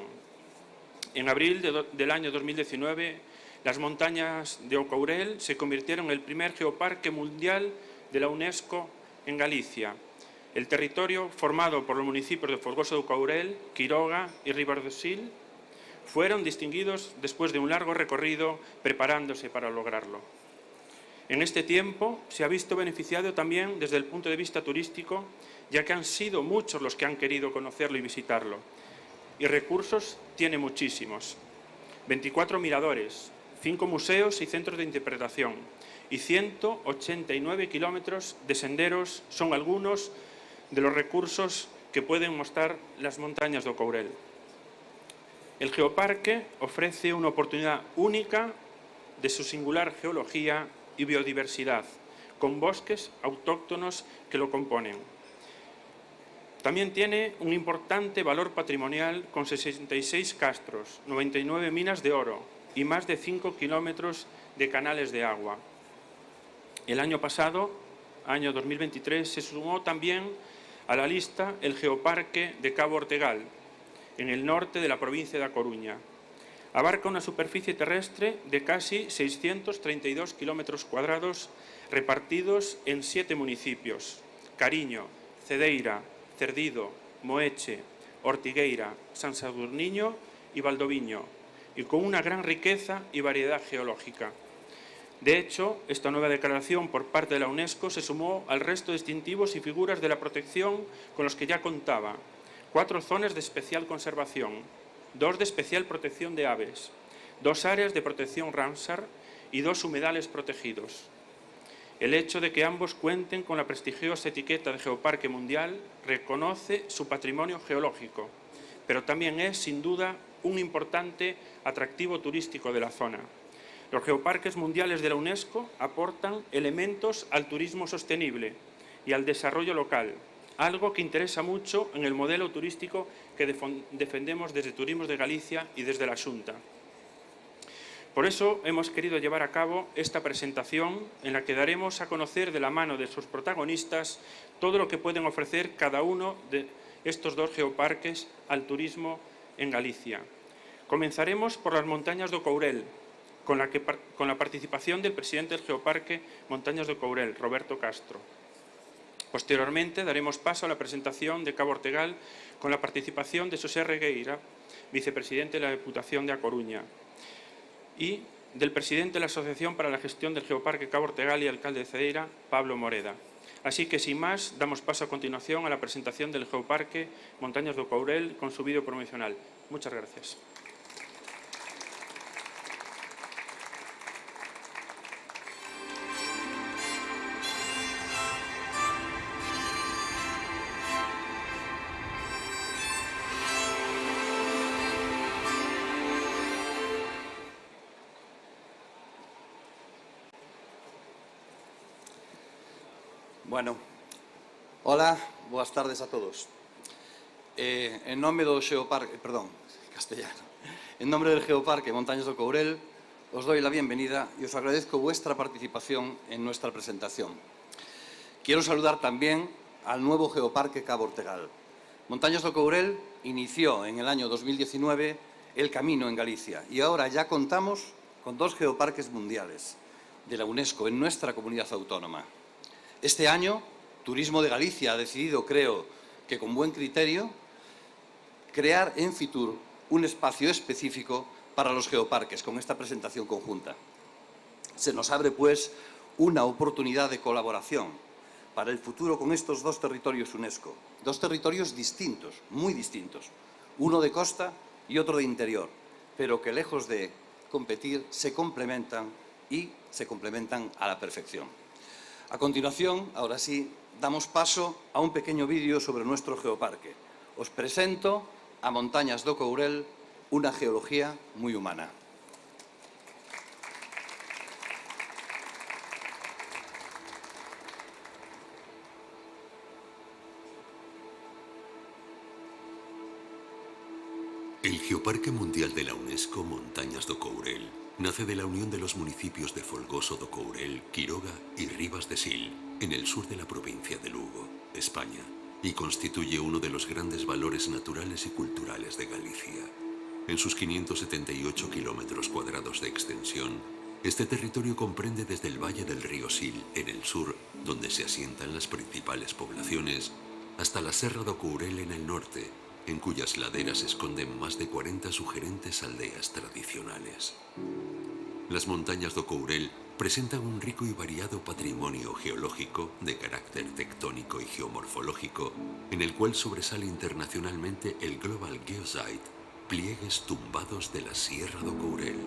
En abril del año 2019, las montañas de O Courel se convirtieron en el primer geoparque mundial de la UNESCO en Galicia. El territorio, formado por los municipios de Folgoso do Courel, Quiroga y Ribardosil, fueron distinguidos después de un largo recorrido preparándose para lograrlo. En este tiempo se ha visto beneficiado también desde el punto de vista turístico, ya que han sido muchos los que han querido conocerlo y visitarlo. Y recursos tiene muchísimos. 24 miradores, 5 museos y centros de interpretación y 189 kilómetros de senderos son algunos de los recursos que pueden mostrar las montañas do Courel. El geoparque ofrece una oportunidad única de su singular geología y biodiversidad, con bosques autóctonos que lo componen. También tiene un importante valor patrimonial con 66 castros, 99 minas de oro y más de 5 kilómetros de canales de agua. El año pasado, año 2023, se sumó también a la lista el Geoparque de Cabo Ortegal, en el norte de la provincia de A Coruña. Abarca una superficie terrestre de casi 632 kilómetros cuadrados repartidos en 7 municipios: Cariño, Cedeira, Cerdido, Moeche, Ortigueira, San Sadurniño y Valdoviño, y con una gran riqueza y variedad geológica. De hecho, esta nueva declaración por parte de la UNESCO se sumó al resto de distintivos y figuras de la protección con los que ya contaba: 4 zonas de especial conservación, 2 de especial protección de aves, 2 áreas de protección Ramsar y 2 humedales protegidos. El hecho de que ambos cuenten con la prestigiosa etiqueta de Geoparque Mundial reconoce su patrimonio geológico, pero también es, sin duda, un importante atractivo turístico de la zona. Los geoparques mundiales de la UNESCO aportan elementos al turismo sostenible y al desarrollo local, algo que interesa mucho en el modelo turístico que defendemos desde Turismo de Galicia y desde la Xunta. Por eso hemos querido llevar a cabo esta presentación en la que daremos a conocer de la mano de sus protagonistas todo lo que pueden ofrecer cada uno de estos 2 geoparques al turismo en Galicia. Comenzaremos por las montañas do Courel, con la participación del presidente del Geoparque Montañas do Courel, Roberto Castro. Posteriormente daremos paso a la presentación de Cabo Ortegal con la participación de Xosé Regueira, vicepresidente de la Diputación de A Coruña, y del presidente de la Asociación para la Gestión del Geoparque Cabo Ortegal y alcalde de Cedeira, Pablo Moreda. Así que, sin más, damos paso a continuación a la presentación del Geoparque Montañas do Courel con su vídeo promocional. Muchas gracias. Bueno, hola, boas tardes a todos. En nome do Geoparque, perdón, castellano, en nombre del Geoparque Montañas do Courel, os doy la bienvenida y os agradezco vuestra participación en nuestra presentación. Quiero saludar también al nuevo Geoparque Cabo Ortegal. Montañas do Courel inició en el año 2019 el camino en Galicia y ahora ya contamos con 2 geoparques mundiales de la UNESCO en nuestra comunidad autónoma. Este año, Turismo de Galicia ha decidido, creo que con buen criterio, crear en Fitur un espacio específico para los geoparques con esta presentación conjunta. Se nos abre, pues, una oportunidad de colaboración para el futuro con estos 2 territorios UNESCO. 2 territorios distintos, muy distintos, uno de costa y otro de interior, pero que lejos de competir se complementan y se complementan a la perfección. A continuación, ahora sí, damos paso a un pequeño vídeo sobre nuestro geoparque. Os presento a Montañas do Courel, una geología muy humana. El Geoparque Mundial de la UNESCO Montañas do Courel nace de la unión de los municipios de Folgoso do Courel, Quiroga y Ribas de Sil, en el sur de la provincia de Lugo, España, y constituye uno de los grandes valores naturales y culturales de Galicia. En sus 578 kilómetros cuadrados de extensión, este territorio comprende desde el valle del río Sil, en el sur, donde se asientan las principales poblaciones, hasta la Serra do Courel en el norte, en cuyas laderas se esconden más de 40 sugerentes aldeas tradicionales. Las montañas do Courel presentan un rico y variado patrimonio geológico de carácter tectónico y geomorfológico, en el cual sobresale internacionalmente el Global Geosite, pliegues tumbados de la Sierra do Courel.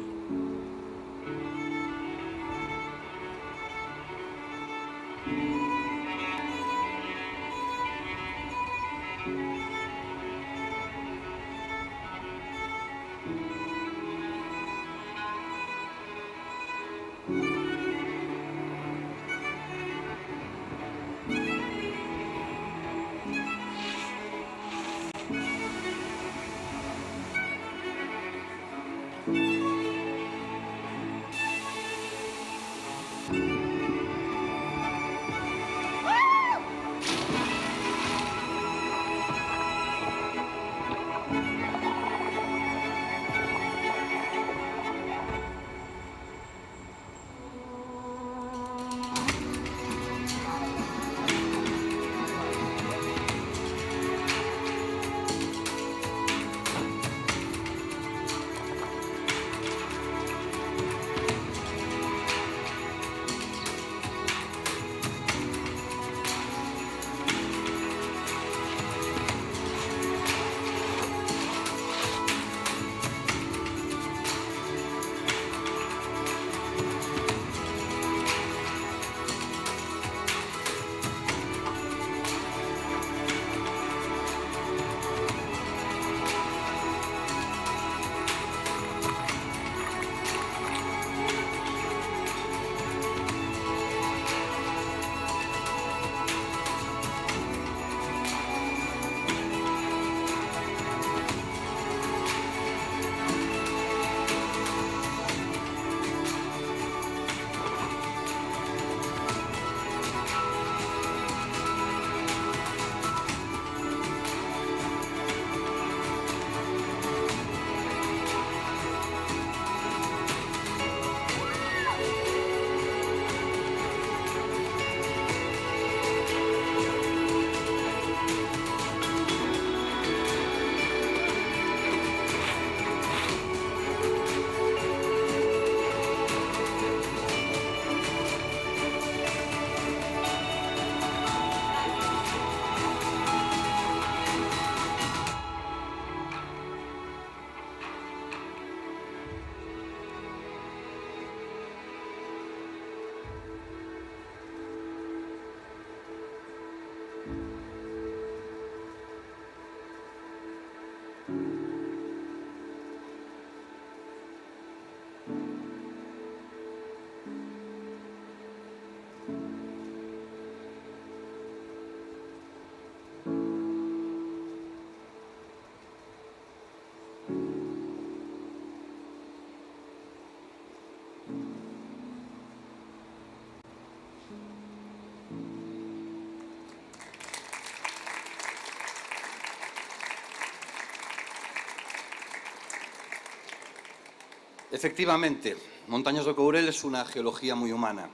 Efectivamente, Montañas do Courel es una geología muy humana.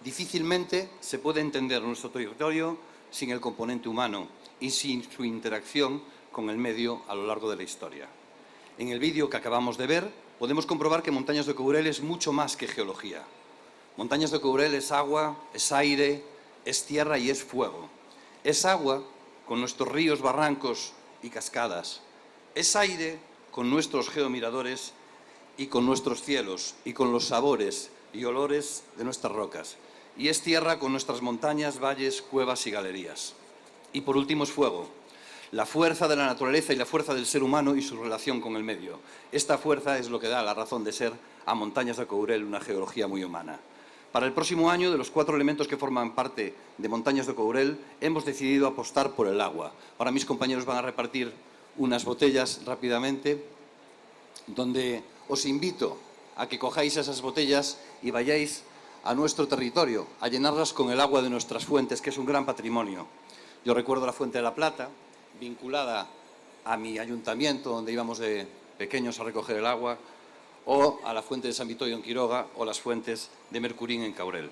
Difícilmente se puede entender nuestro territorio sin el componente humano y sin su interacción con el medio a lo largo de la historia. En el vídeo que acabamos de ver, podemos comprobar que Montañas do Courel es mucho más que geología. Montañas do Courel es agua, es aire, es tierra y es fuego. Es agua con nuestros ríos, barrancos y cascadas. Es aire con nuestros geomiradores y con nuestros cielos y con los sabores y olores de nuestras rocas. Y es tierra con nuestras montañas, valles, cuevas y galerías. Y por último es fuego, la fuerza de la naturaleza y la fuerza del ser humano y su relación con el medio. Esta fuerza es lo que da la razón de ser a Montañas do Courel, una geología muy humana. Para el próximo año, de los 4 elementos que forman parte de Montañas do Courel, hemos decidido apostar por el agua. Ahora mis compañeros van a repartir unas botellas rápidamente, donde os invito a que cojáis esas botellas y vayáis a nuestro territorio, a llenarlas con el agua de nuestras fuentes, que es un gran patrimonio. Yo recuerdo la Fuente de la Plata, vinculada a mi ayuntamiento, donde íbamos de pequeños a recoger el agua, o a la Fuente de San Vitorio en Quiroga, o las fuentes de Mercurín en Caurel.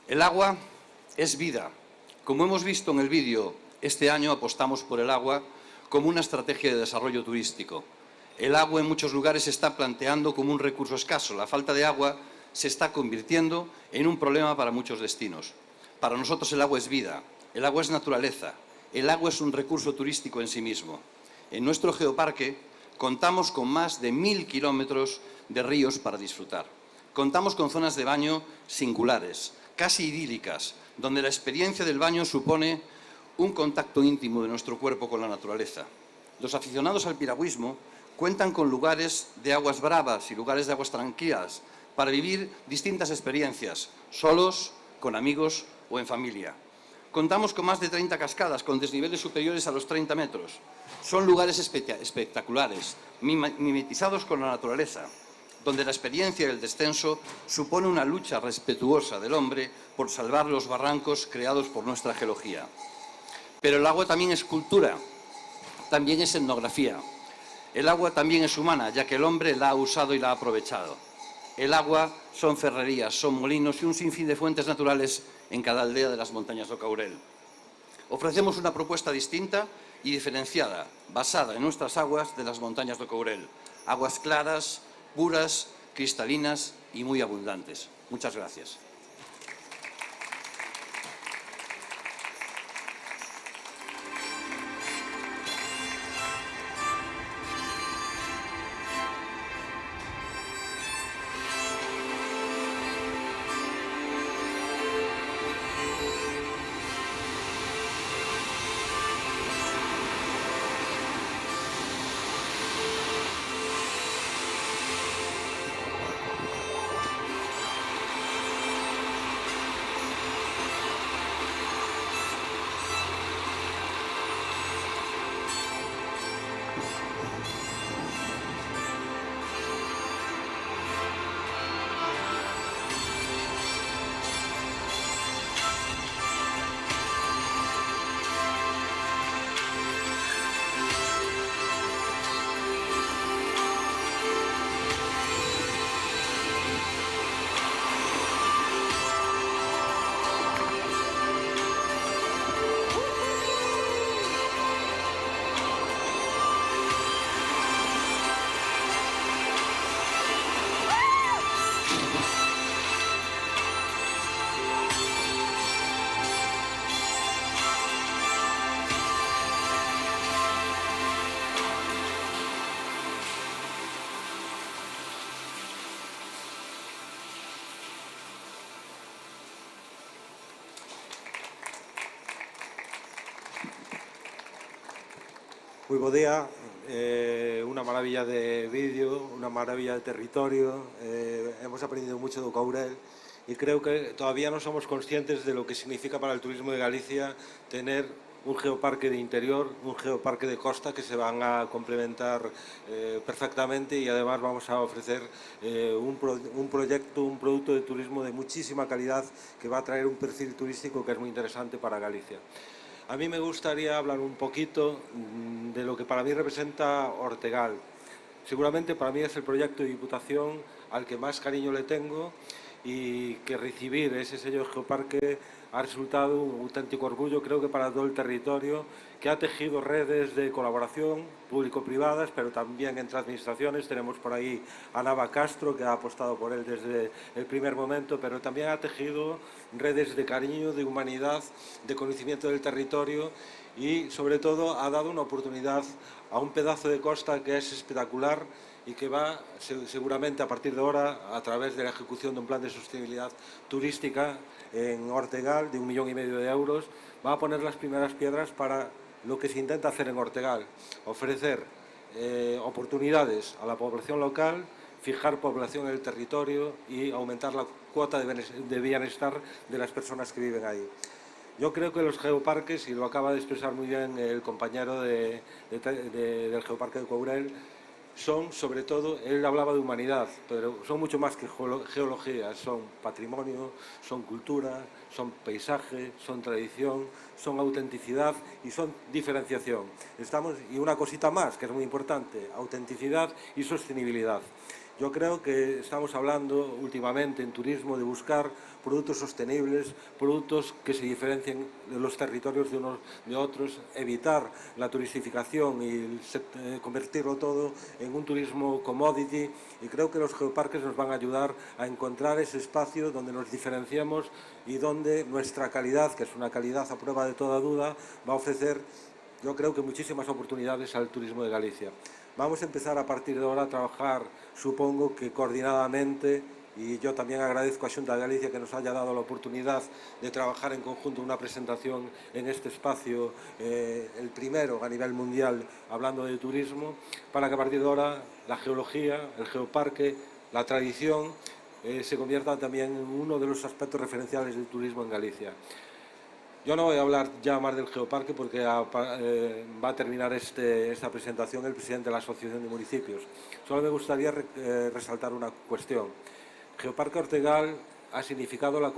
El agua es vida. Como hemos visto en el vídeo, este año apostamos por el agua como una estrategia de desarrollo turístico. El agua en muchos lugares se está planteando como un recurso escaso. La falta de agua se está convirtiendo en un problema para muchos destinos. Para nosotros el agua es vida, el agua es naturaleza, el agua es un recurso turístico en sí mismo. En nuestro geoparque contamos con más de 1000 kilómetros de ríos para disfrutar. Contamos con zonas de baño singulares, casi idílicas, donde la experiencia del baño supone un contacto íntimo de nuestro cuerpo con la naturaleza. Los aficionados al piragüismo cuentan con lugares de aguas bravas y lugares de aguas tranquilas para vivir distintas experiencias, solos, con amigos o en familia. Contamos con más de 30 cascadas con desniveles superiores a los 30 metros. Son lugares espectaculares, mimetizados con la naturaleza, donde la experiencia del descenso supone una lucha respetuosa del hombre por salvar los barrancos creados por nuestra geología. Pero el agua también es cultura, también es etnografía. El agua también es humana, ya que el hombre la ha usado y la ha aprovechado. El agua son ferrerías, son molinos y un sinfín de fuentes naturales en cada aldea de las Montañas do Courel. Ofrecemos una propuesta distinta y diferenciada, basada en nuestras aguas de las Montañas do Courel. Aguas claras, puras, cristalinas y muy abundantes. Muchas gracias. Muy buen día, una maravilla de vídeo, una maravilla de territorio, hemos aprendido mucho de Courel y creo que todavía no somos conscientes de lo que significa para el turismo de Galicia tener un geoparque de interior, un geoparque de costa que se van a complementar perfectamente y además vamos a ofrecer un proyecto, un producto de turismo de muchísima calidad que va a traer un perfil turístico que es muy interesante para Galicia. A mí me gustaría hablar un poquito de lo que para mí representa Ortegal. seguramente para mí es el proyecto de Diputación al que más cariño le tengo, y que recibir ese sello de Geoparque ha resultado un auténtico orgullo, creo que para todo el territorio, que ha tejido redes de colaboración público-privadas, pero también entre administraciones. Tenemos por ahí a Nava Castro, que ha apostado por él desde el primer momento, pero también ha tejido redes de cariño, de humanidad, de conocimiento del territorio, y sobre todo ha dado una oportunidad a un pedazo de costa que es espectacular y que va seguramente a partir de ahora, a través de la ejecución de un plan de sostenibilidad turística en Ortegal de 1,5 millones de euros, va a poner las primeras piedras para lo que se intenta hacer en Ortegal: ofrecer oportunidades a la población local, fijar población en el territorio y aumentar la cuota de bienestar de las personas que viven ahí. Yo creo que los geoparques, y lo acaba de expresar muy bien el compañero del Geoparque de Courel, son, sobre todo, él hablaba de humanidad, pero son mucho más que geología, son patrimonio, son cultura, son paisaje, son tradición, son autenticidad y son diferenciación. Y una cosita más, que es muy importante: autenticidad y sostenibilidad. Yo creo que estamos hablando últimamente en turismo de buscar productos sostenibles, productos que se diferencien de los territorios de unos de otros, evitar la turistificación y convertirlo todo en un turismo commodity, y creo que los geoparques nos van a ayudar a encontrar ese espacio donde nos diferenciemos y donde nuestra calidad, que es una calidad a prueba de toda duda, va a ofrecer, yo creo que muchísimas oportunidades al turismo de Galicia. Vamos a empezar a partir de ahora a trabajar, supongo que coordinadamente, y yo también agradezco a Xunta de Galicia que nos haya dado la oportunidad de trabajar en conjunto una presentación en este espacio, el primero a nivel mundial hablando de turismo, para que a partir de ahora la geología, el geoparque, la tradición se conviertan también en uno de los aspectos referenciales del turismo en Galicia. Yo no voy a hablar ya más del geoparque porque va a terminar esta presentación el presidente de la Asociación de Municipios. Solo me gustaría resaltar una cuestión. Geoparque Ortegal ha significado la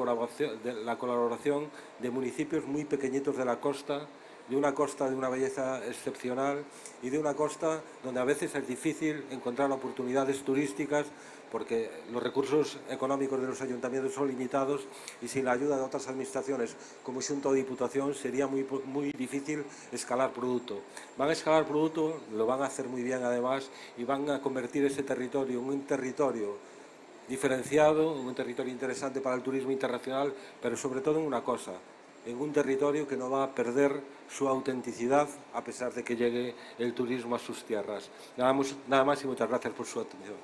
colaboración de municipios muy pequeñitos de la costa, de una belleza excepcional y de una costa donde a veces es difícil encontrar oportunidades turísticas porque los recursos económicos de los ayuntamientos son limitados, y sin la ayuda de otras administraciones como Xunta o Diputación sería muy difícil escalar producto. Van a escalar producto, lo van a hacer muy bien además, y van a convertir ese territorio en un territorio diferenciado, en un territorio interesante para el turismo internacional, pero sobre todo en una cosa: en un territorio que no va a perder su autenticidad a pesar de que llegue el turismo a sus tierras. Nada más y muchas gracias por su atención.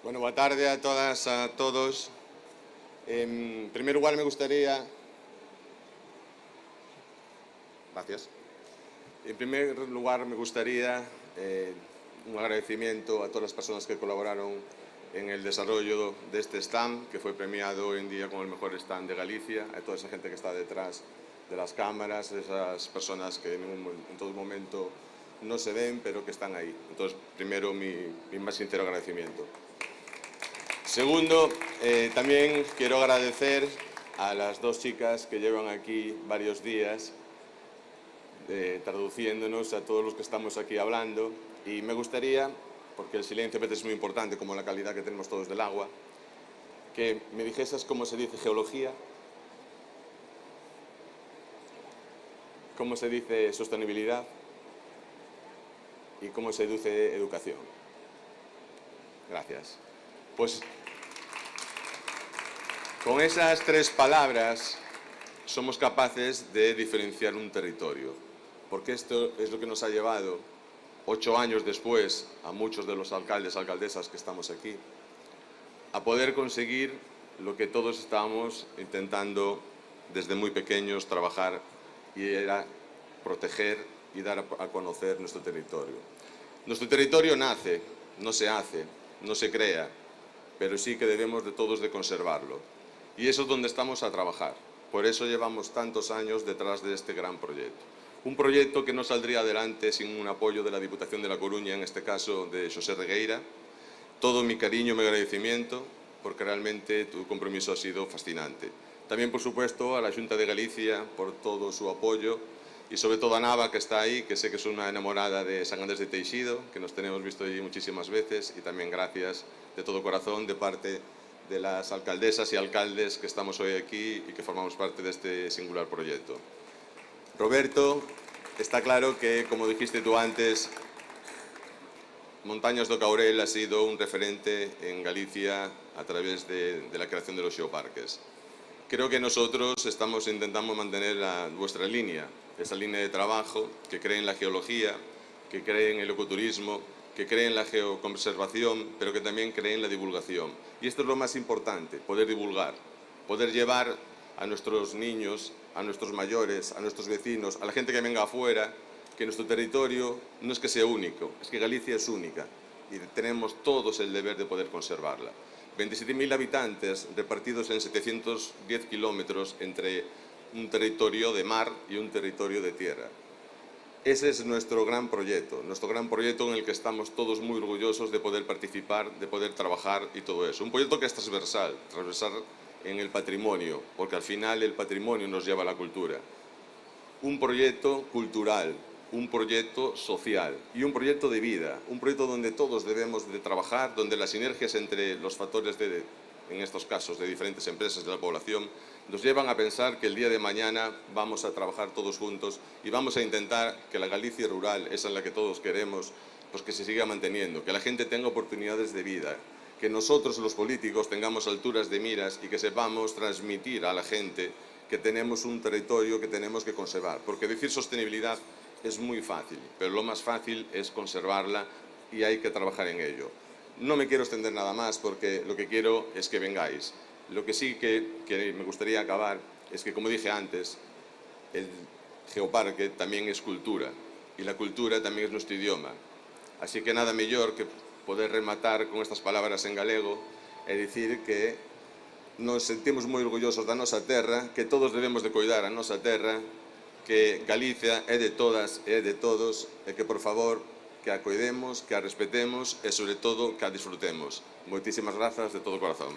Bueno, boa tarde a todas, a todos. En primer lugar me gustaría... Gracias. En primer lugar me gustaría un agradecimiento a todas las personas que colaboraron en el desarrollo de este stand, que fue premiado hoy en día como el mejor stand de Galicia, a toda esa gente que está detrás de las cámaras, esas personas que en todo momento no se ven, pero que están ahí. Entonces, primero, mi más sincero agradecimiento. Segundo, también quiero agradecer a las dos chicas que llevan aquí varios días traduciéndonos a todos los que estamos aquí hablando, y me gustaría, porque el silencio a veces es muy importante, como la calidad que tenemos todos del agua, que me dijeses cómo se dice geología, cómo se dice sostenibilidad y cómo se dice educación. Gracias. Pues con esas tres palabras somos capaces de diferenciar un territorio, porque esto es lo que nos ha llevado 8 años después a muchos de los alcaldes, alcaldesas que estamos aquí, a poder conseguir lo que todos estábamos intentando desde muy pequeños trabajar, y era proteger y dar a conocer nuestro territorio. Nuestro territorio nace, no se hace, no se crea, pero sí que debemos de todos de conservarlo. Y eso es donde estamos a trabajar. Por eso llevamos tantos años detrás de este gran proyecto. Un proyecto que no saldría adelante sin un apoyo de la Diputación de La Coruña, en este caso de Xosé Regueira. Todo mi cariño, mi agradecimiento, porque realmente tu compromiso ha sido fascinante. También, por supuesto, a la Xunta de Galicia por todo su apoyo, y sobre todo a Nava, que está ahí, que sé que es una enamorada de San Andrés de Teixido, que nos tenemos visto allí muchísimas veces, y también gracias de todo corazón de parte de las alcaldesas y alcaldes que estamos hoy aquí y que formamos parte de este singular proyecto. Roberto, está claro que, como dijiste tú antes, Montañas do Caurel ha sido un referente en Galicia a través de la creación de los geoparques. Creo que nosotros intentamos mantener vuestra línea, esa línea de trabajo que cree en la geología, que cree en el ecoturismo, que cree en la geoconservación, pero que también cree en la divulgación. Y esto es lo más importante, poder divulgar, poder llevar a nuestros niños, a nuestros mayores, a nuestros vecinos, a la gente que venga afuera, que nuestro territorio no es que sea único, es que Galicia es única y tenemos todos el deber de poder conservarla. 27.000 habitantes repartidos en 710 kilómetros entre un territorio de mar y un territorio de tierra. Ese es nuestro gran proyecto en el que estamos todos muy orgullosos de poder participar, de poder trabajar y todo eso. Un proyecto que es transversal en el patrimonio, porque al final el patrimonio nos lleva a la cultura. Un proyecto cultural, un proyecto social y un proyecto de vida, un proyecto donde todos debemos de trabajar, donde las sinergias entre los factores en estos casos, de diferentes empresas de la población, nos llevan a pensar que el día de mañana vamos a trabajar todos juntos y vamos a intentar que la Galicia rural, esa en la que todos queremos, pues que se siga manteniendo, que la gente tenga oportunidades de vida, que nosotros los políticos tengamos alturas de miras y que sepamos transmitir a la gente que tenemos un territorio que tenemos que conservar. Porque decir sostenibilidad es muy fácil, pero lo más fácil es conservarla y hay que trabajar en ello. No me quiero extender nada más porque lo que quiero es que vengáis. Lo que sí que me gustaría acabar es que, como dije antes, el geoparque también es cultura y la cultura también es nuestro idioma. Así que nada mellor que poder rematar con estas palabras en galego e dicir que nos sentimos moi orgullosos da nosa terra, que todos debemos de cuidar a nosa terra, que Galicia é de todas e é de todos e que, por favor, que a cuidemos, que a respetemos e, sobre todo, que a disfrutemos. Moitísimas grazas de todo corazón.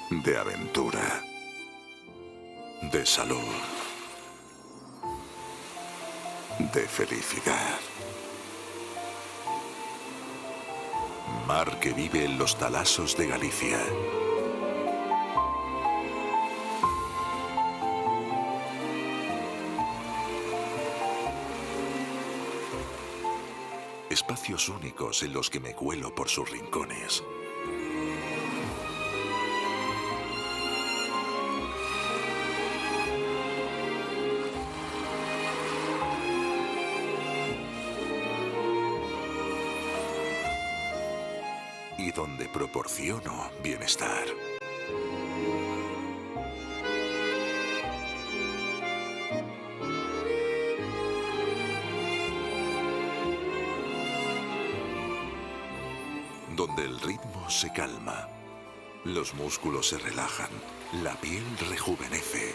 de aventura, de salud, de felicidad. Mar que vive en los talasos de Galicia. Espacios únicos en los que me cuelo por sus rincones. Y donde proporciono bienestar. Donde el ritmo se calma, los músculos se relajan, la piel rejuvenece.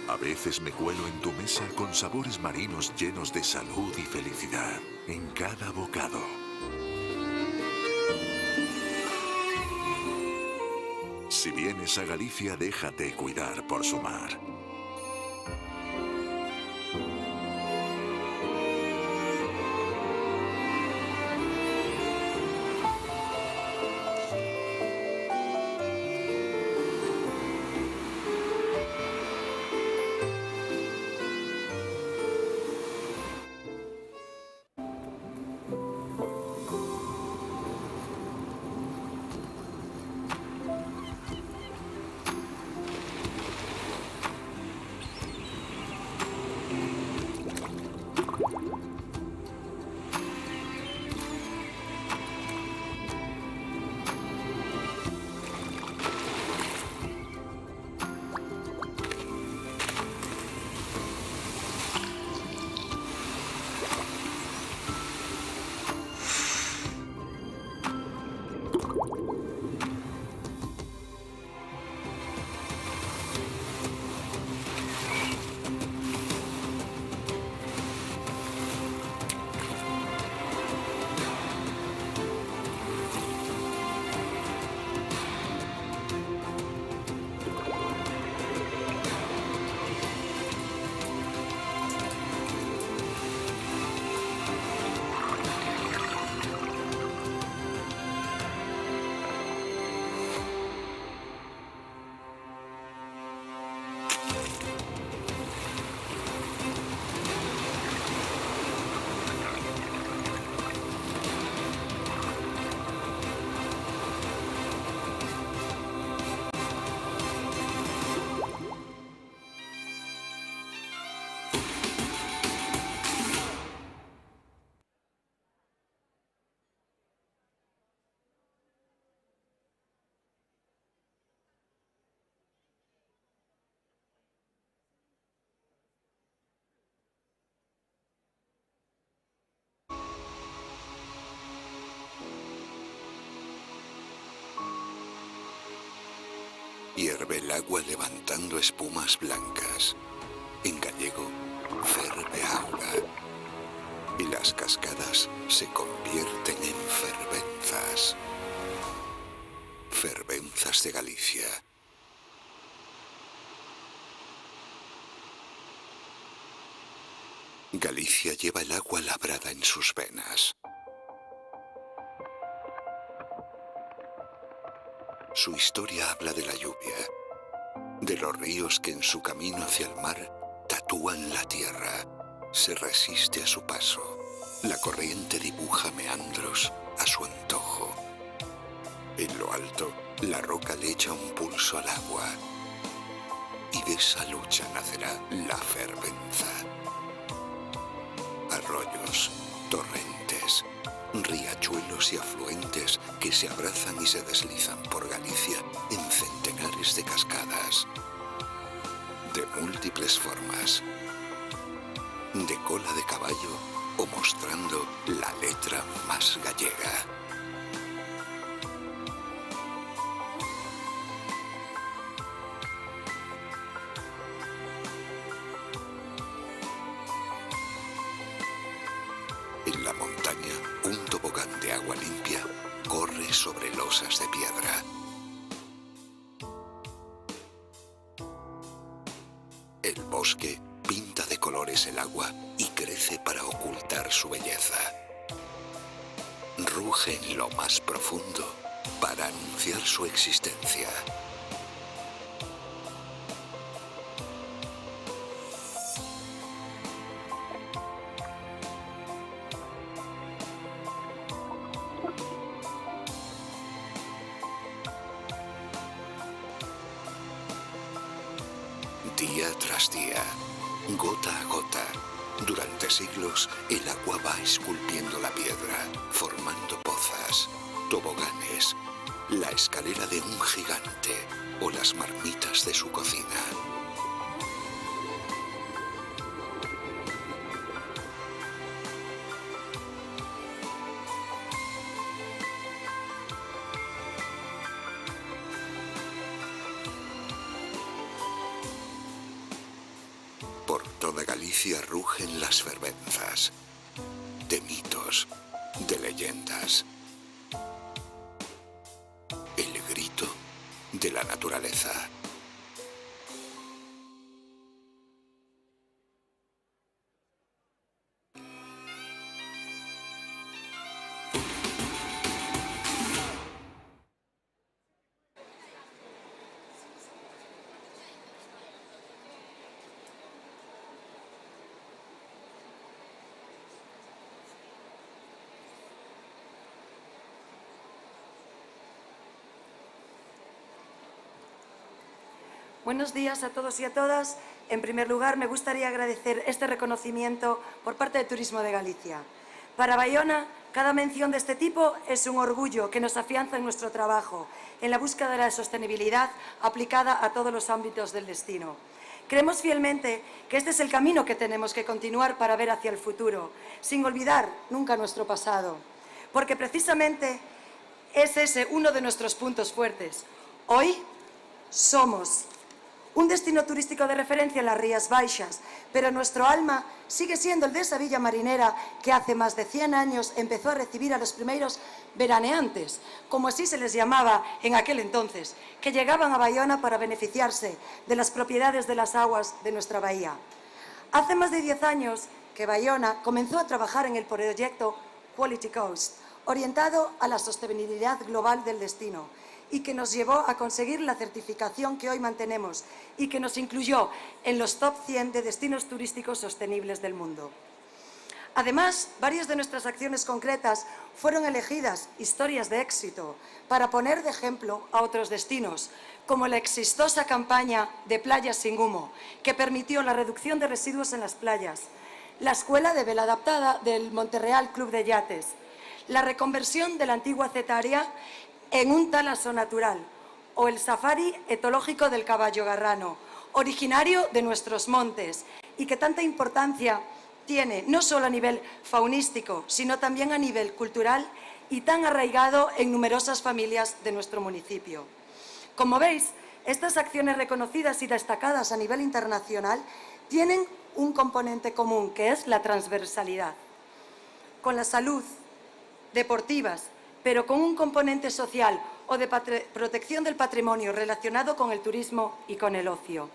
A veces me cuelo en tu mesa con sabores marinos llenos de salud y felicidad en cada bocado. Si vienes a Galicia, déjate cuidar por su mar. Hierve el agua levantando espumas blancas. En gallego, ferve auga. Y las cascadas se convierten en fervenzas. Fervenzas de Galicia. Galicia lleva el agua labrada en sus venas. Su historia habla de la lluvia, de los ríos que en su camino hacia el mar tatúan la tierra, se resiste a su paso. La corriente dibuja meandros a su antojo. En lo alto, la roca le echa un pulso al agua. Y de esa lucha nacerá la fervenza. Arroyos, torrentes, riachuelos y afluentes que se abrazan y se deslizan por Galicia en centenares de cascadas, de múltiples formas, de cola de caballo o mostrando la letra más gallega. agua limpia corre sobre losas de piedra. El bosque pinta de colores el agua y crece para ocultar su belleza. Ruge en lo más profundo para anunciar su existencia. Día tras día, gota a gota, durante siglos el agua va esculpiendo la piedra, formando pozas, toboganes, la escalera de un gigante o las marmitas de su cocina. Por toda Galicia rugen las fervenzas, de mitos, de leyendas. El grito de la naturaleza. Buenos días a todos y a todas. En primer lugar, me gustaría agradecer este reconocimiento por parte de Turismo de Galicia. Para Baiona, cada mención de este tipo es un orgullo que nos afianza en nuestro trabajo, en la búsqueda de la sostenibilidad aplicada a todos los ámbitos del destino. Creemos fielmente que este es el camino que tenemos que continuar para ver hacia el futuro, sin olvidar nunca nuestro pasado, porque precisamente es ese uno de nuestros puntos fuertes. Hoy somos un destino turístico de referencia en las Rías Baixas, pero nuestro alma sigue siendo el de esa villa marinera que hace más de 100 años empezó a recibir a los primeros veraneantes, como así se les llamaba en aquel entonces, que llegaban a Baiona para beneficiarse de las propiedades de las aguas de nuestra bahía. Hace más de 10 años que Baiona comenzó a trabajar en el proyecto Quality Coast, orientado a la sostenibilidad global del destino, y que nos llevó a conseguir la certificación que hoy mantenemos y que nos incluyó en los top 100 de destinos turísticos sostenibles del mundo. Además, varias de nuestras acciones concretas fueron elegidas historias de éxito para poner de ejemplo a otros destinos, como la exitosa campaña de Playas sin Humo, que permitió la reducción de residuos en las playas, la Escuela de Vela Adaptada del Monterreal Club de Yates, la reconversión de la antigua Cetaria en un talaso natural, o el safari etológico del caballo garrano, originario de nuestros montes y que tanta importancia tiene no solo a nivel faunístico, sino también a nivel cultural y tan arraigado en numerosas familias de nuestro municipio. Como veis, estas acciones reconocidas y destacadas a nivel internacional tienen un componente común, que es la transversalidad. Con la salud, deportivas, pero con un componente social o de protección del patrimonio relacionado con el turismo y con el ocio.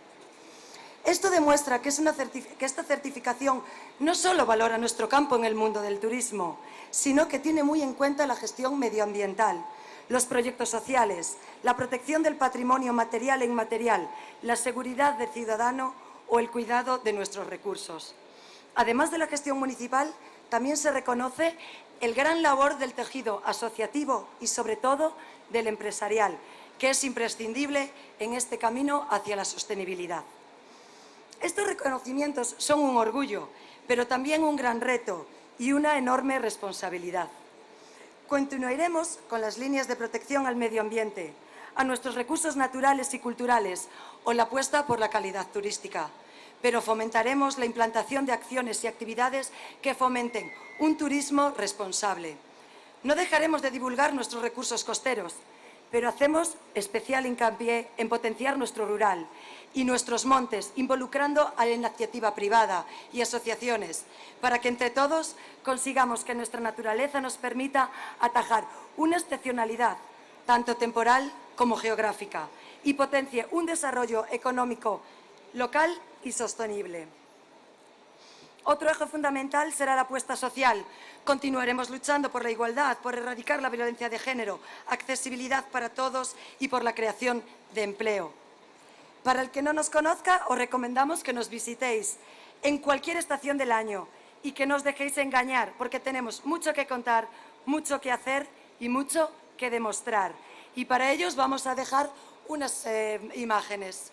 Esto demuestra que esta certificación no solo valora nuestro campo en el mundo del turismo, sino que tiene muy en cuenta la gestión medioambiental, los proyectos sociales, la protección del patrimonio material e inmaterial, la seguridad del ciudadano o el cuidado de nuestros recursos. Además de la gestión municipal, también se reconoce el gran labor del tejido asociativo y, sobre todo, del empresarial, que es imprescindible en este camino hacia la sostenibilidad. Estos reconocimientos son un orgullo, pero también un gran reto y una enorme responsabilidad. Continuaremos con las líneas de protección al medio ambiente, a nuestros recursos naturales y culturales o la apuesta por la calidad turística, pero fomentaremos la implantación de acciones y actividades que fomenten un turismo responsable. No dejaremos de divulgar nuestros recursos costeros, pero hacemos especial hincapié en potenciar nuestro rural y nuestros montes, involucrando a la iniciativa privada y asociaciones, para que entre todos consigamos que nuestra naturaleza nos permita atajar una excepcionalidad, tanto temporal como geográfica, y potencie un desarrollo económico local y sostenible. Otro eje fundamental será la apuesta social. Continuaremos luchando por la igualdad, por erradicar la violencia de género, accesibilidad para todos y por la creación de empleo. Para el que no nos conozca, os recomendamos que nos visitéis en cualquier estación del año y que no os dejéis engañar, porque tenemos mucho que contar, mucho que hacer y mucho que demostrar. Y para ello os vamos a dejar unas imágenes.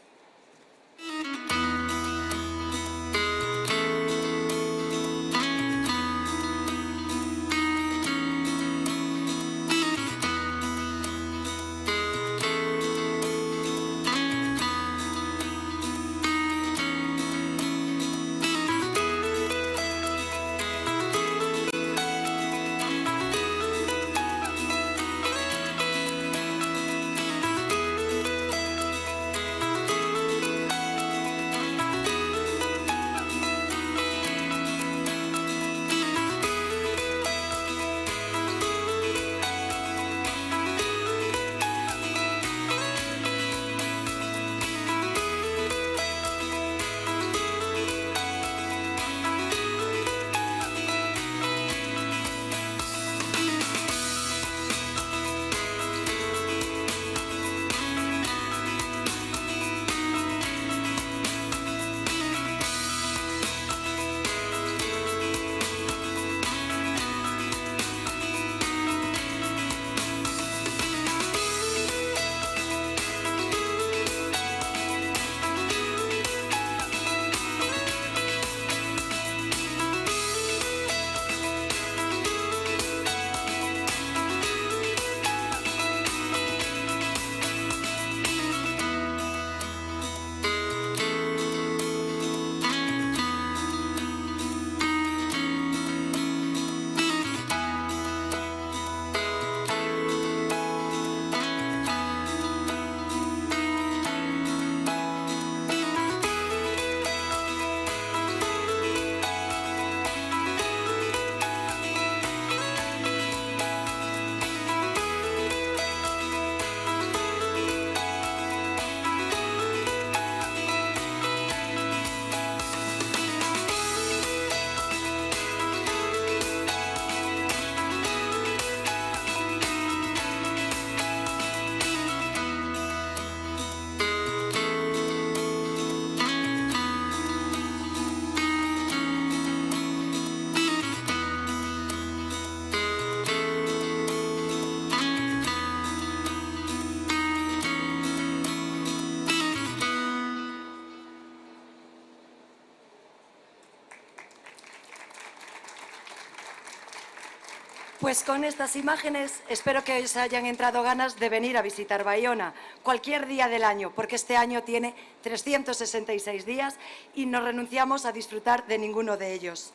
Pues con estas imágenes espero que os hayan entrado ganas de venir a visitar Baiona cualquier día del año, porque este año tiene 366 días y no renunciamos a disfrutar de ninguno de ellos.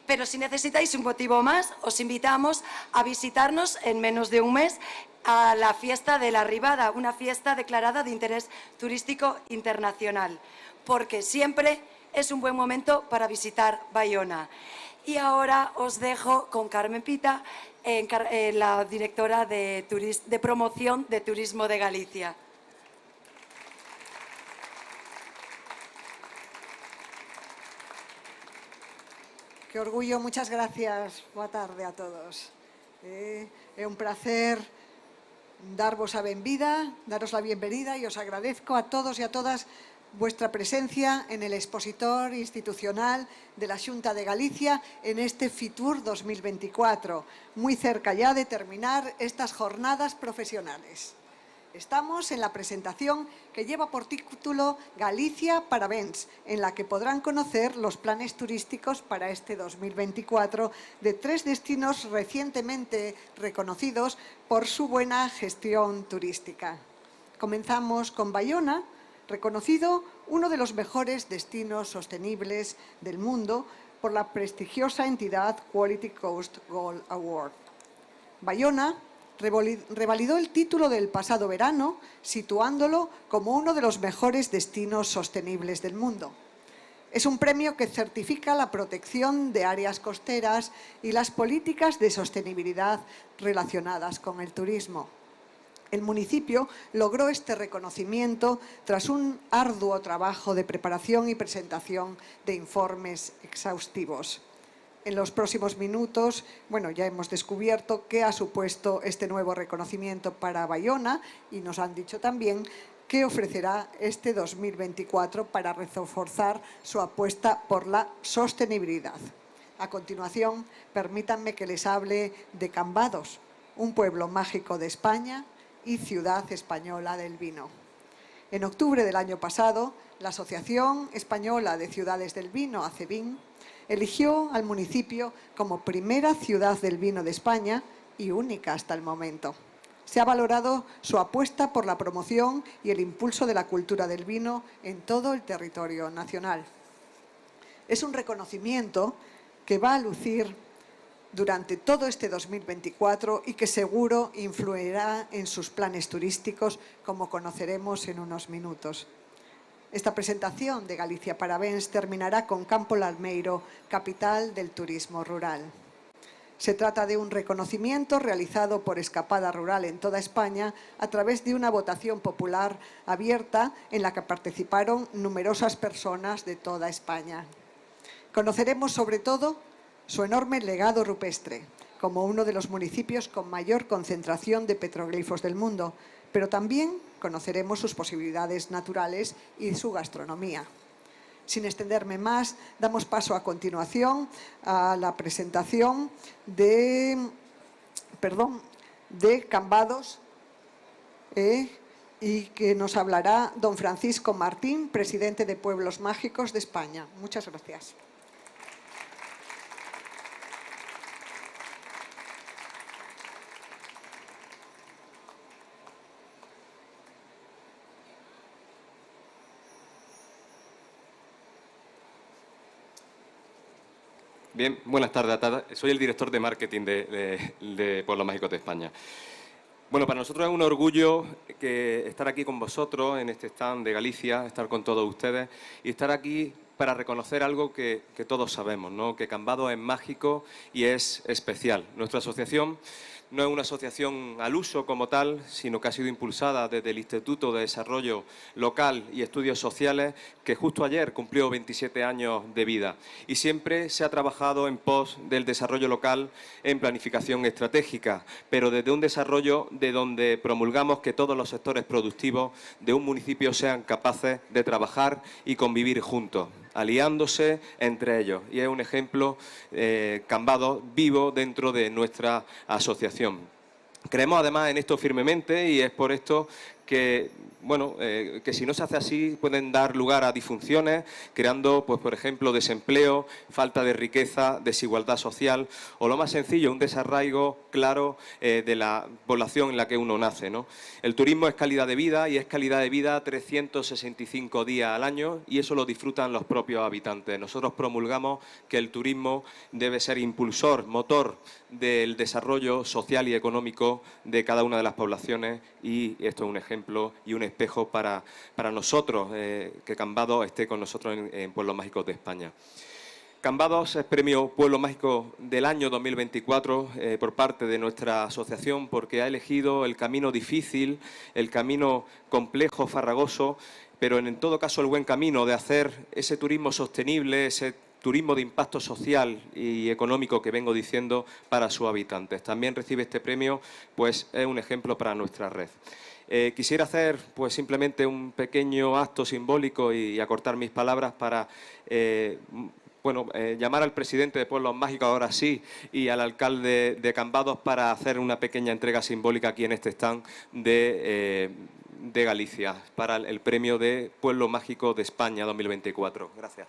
Pero si necesitáis un motivo más, os invitamos a visitarnos en menos de un mes a la Fiesta de la Ribada, una fiesta declarada de interés turístico internacional, porque siempre es un buen momento para visitar Baiona. Y ahora os dejo con Carmen Pita, la directora de promoción de Turismo de Galicia. Qué orgullo, muchas gracias. Boa tarde a todos. É un placer daros a benvida e os agradezco a todos e a todas vuestra presencia en el expositor institucional de la Xunta de Galicia en este Fitur 2024, muy cerca ya de terminar estas jornadas profesionales. Estamos en la presentación que lleva por título Galicia Parabéns, en la que podrán conocer los planes turísticos para este 2024 de 3 destinos recientemente reconocidos por su buena gestión turística. Comenzamos con Baiona, reconocido uno de los mejores destinos sostenibles del mundo por la prestigiosa entidad Quality Coast Gold Award. Baiona revalidó el título del pasado verano, situándolo como uno de los mejores destinos sostenibles del mundo. Es un premio que certifica la protección de áreas costeras y las políticas de sostenibilidad relacionadas con el turismo. El municipio logró este reconocimiento tras un arduo trabajo de preparación y presentación de informes exhaustivos. En los próximos minutos, ya hemos descubierto qué ha supuesto este nuevo reconocimiento para Baiona y nos han dicho también qué ofrecerá este 2024 para reforzar su apuesta por la sostenibilidad. A continuación, permítanme que les hable de Cambados, un pueblo mágico de España y ciudad española del vino. En octubre del año pasado, la Asociación Española de Ciudades del Vino, ACEVIN, eligió al municipio como primera ciudad del vino de España y única hasta el momento. Se ha valorado su apuesta por la promoción y el impulso de la cultura del vino en todo el territorio nacional. Es un reconocimiento que va a lucir durante todo este 2024 y que seguro influirá en sus planes turísticos, como conoceremos en unos minutos. Esta presentación de Galicia Parabéns terminará con Campo Larmeiro, capital del turismo rural. Se trata de un reconocimiento realizado por Escapada Rural en toda España a través de una votación popular abierta en la que participaron numerosas personas de toda España. Conoceremos sobre todo su enorme legado rupestre, como uno de los municipios con mayor concentración de petroglifos del mundo, pero también conoceremos sus posibilidades naturales y su gastronomía. Sin extenderme más, damos paso a continuación a la presentación de Cambados y que nos hablará don Francisco Martín, presidente de Pueblos Mágicos de España. Muchas gracias. Bien, buenas tardes a todos. Soy el director de marketing de Pueblos Mágicos de España. Bueno, para nosotros es un orgullo estar aquí con vosotros en este stand de Galicia, estar con todos ustedes y estar aquí para reconocer algo que todos sabemos, ¿no? Que Cambados es mágico y es especial. Nuestra asociación no es una asociación al uso como tal, sino que ha sido impulsada desde el Instituto de Desarrollo Local y Estudios Sociales, que justo ayer cumplió 27 años de vida. Y siempre se ha trabajado en pos del desarrollo local en planificación estratégica, pero desde un desarrollo de donde promulgamos que todos los sectores productivos de un municipio sean capaces de trabajar y convivir juntos, aliándose entre ellos. Y es un ejemplo Cambados vivo dentro de nuestra asociación. Creemos además en esto firmemente y es por esto que, que si no se hace así pueden dar lugar a disfunciones, creando, pues, por ejemplo, desempleo, falta de riqueza, desigualdad social o, lo más sencillo, un desarraigo claro de la población en la que uno nace, ¿no? El turismo es calidad de vida y es calidad de vida 365 días al año y eso lo disfrutan los propios habitantes. Nosotros promulgamos que el turismo debe ser impulsor, motor del desarrollo social y económico de cada una de las poblaciones y esto es un ejemplo y un espejo para nosotros, que Cambados esté con nosotros en Pueblos Mágicos de España. Cambados es Premio Pueblo Mágico del año 2024 por parte de nuestra asociación porque ha elegido el camino difícil, el camino complejo, farragoso, pero en todo caso el buen camino de hacer ese turismo sostenible, ese turismo de impacto social y económico que vengo diciendo para sus habitantes. También recibe este premio, pues es un ejemplo para nuestra red. Quisiera hacer pues simplemente un pequeño acto simbólico y acortar mis palabras para llamar al presidente de Pueblos Mágicos ahora sí y al alcalde de Cambados para hacer una pequeña entrega simbólica aquí en este stand de Galicia para el premio de Pueblo Mágico de España 2024. Gracias.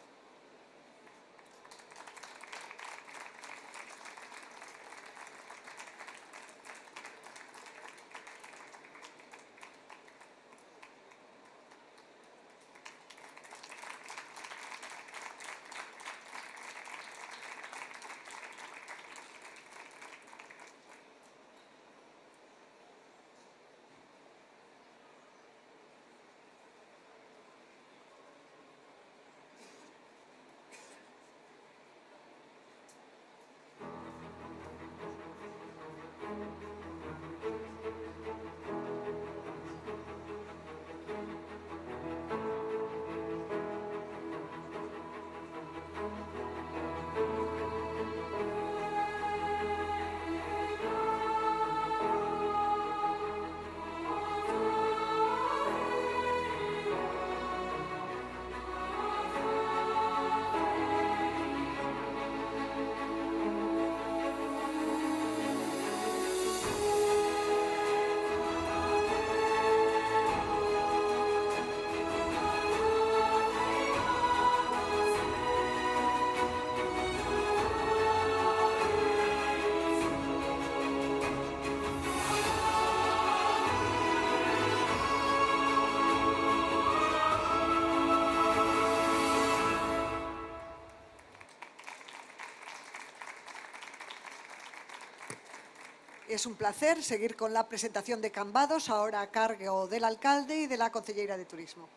Es un placer seguir con la presentación de Cambados, ahora a cargo del alcalde y de la concelleira de Turismo.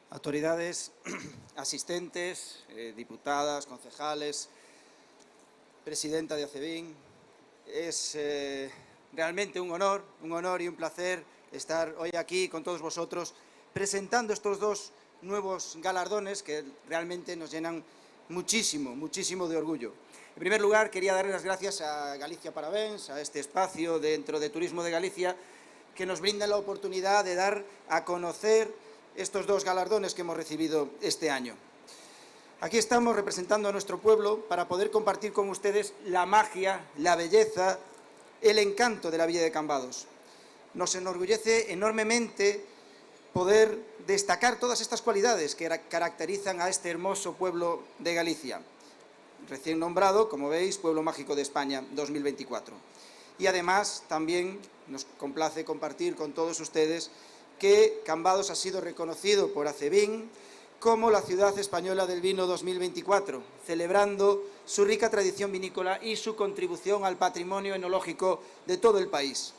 Autoridades, asistentes, diputadas, concejales, presidenta de ACEBIN, es realmente un honor y un placer estar hoy aquí con todos vosotros presentando estos dos nuevos galardones que realmente nos llenan muchísimo, muchísimo de orgullo. En primer lugar, quería dar las gracias a Galicia Parabéns, a este espacio dentro de Turismo de Galicia, que nos brinda la oportunidad de dar a conocer estos dos galardones que hemos recibido este año. Aquí estamos representando a nuestro pueblo para poder compartir con ustedes la magia, la belleza, el encanto de la Villa de Cambados. Nos enorgullece enormemente poder destacar todas estas cualidades que caracterizan a este hermoso pueblo de Galicia, recién nombrado, como veis, Pueblo Mágico de España 2024. Y además también nos complace compartir con todos ustedes que Cambados ha sido reconocido por ACEBIN como la Ciudad Española del Vino 2024, celebrando su rica tradición vinícola y su contribución al patrimonio enológico de todo el país.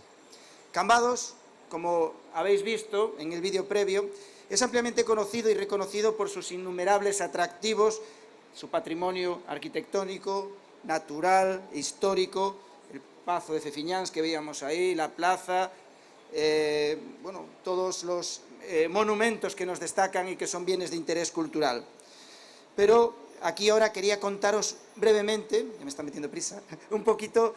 Cambados, como habéis visto en el vídeo previo, es ampliamente conocido y reconocido por sus innumerables atractivos, su patrimonio arquitectónico, natural, histórico, el Pazo de Cefiñáns que veíamos ahí, la plaza, bueno, todos los monumentos que nos destacan y que son bienes de interés cultural. Pero aquí ahora quería contaros brevemente, ya me está metiendo prisa, un poquito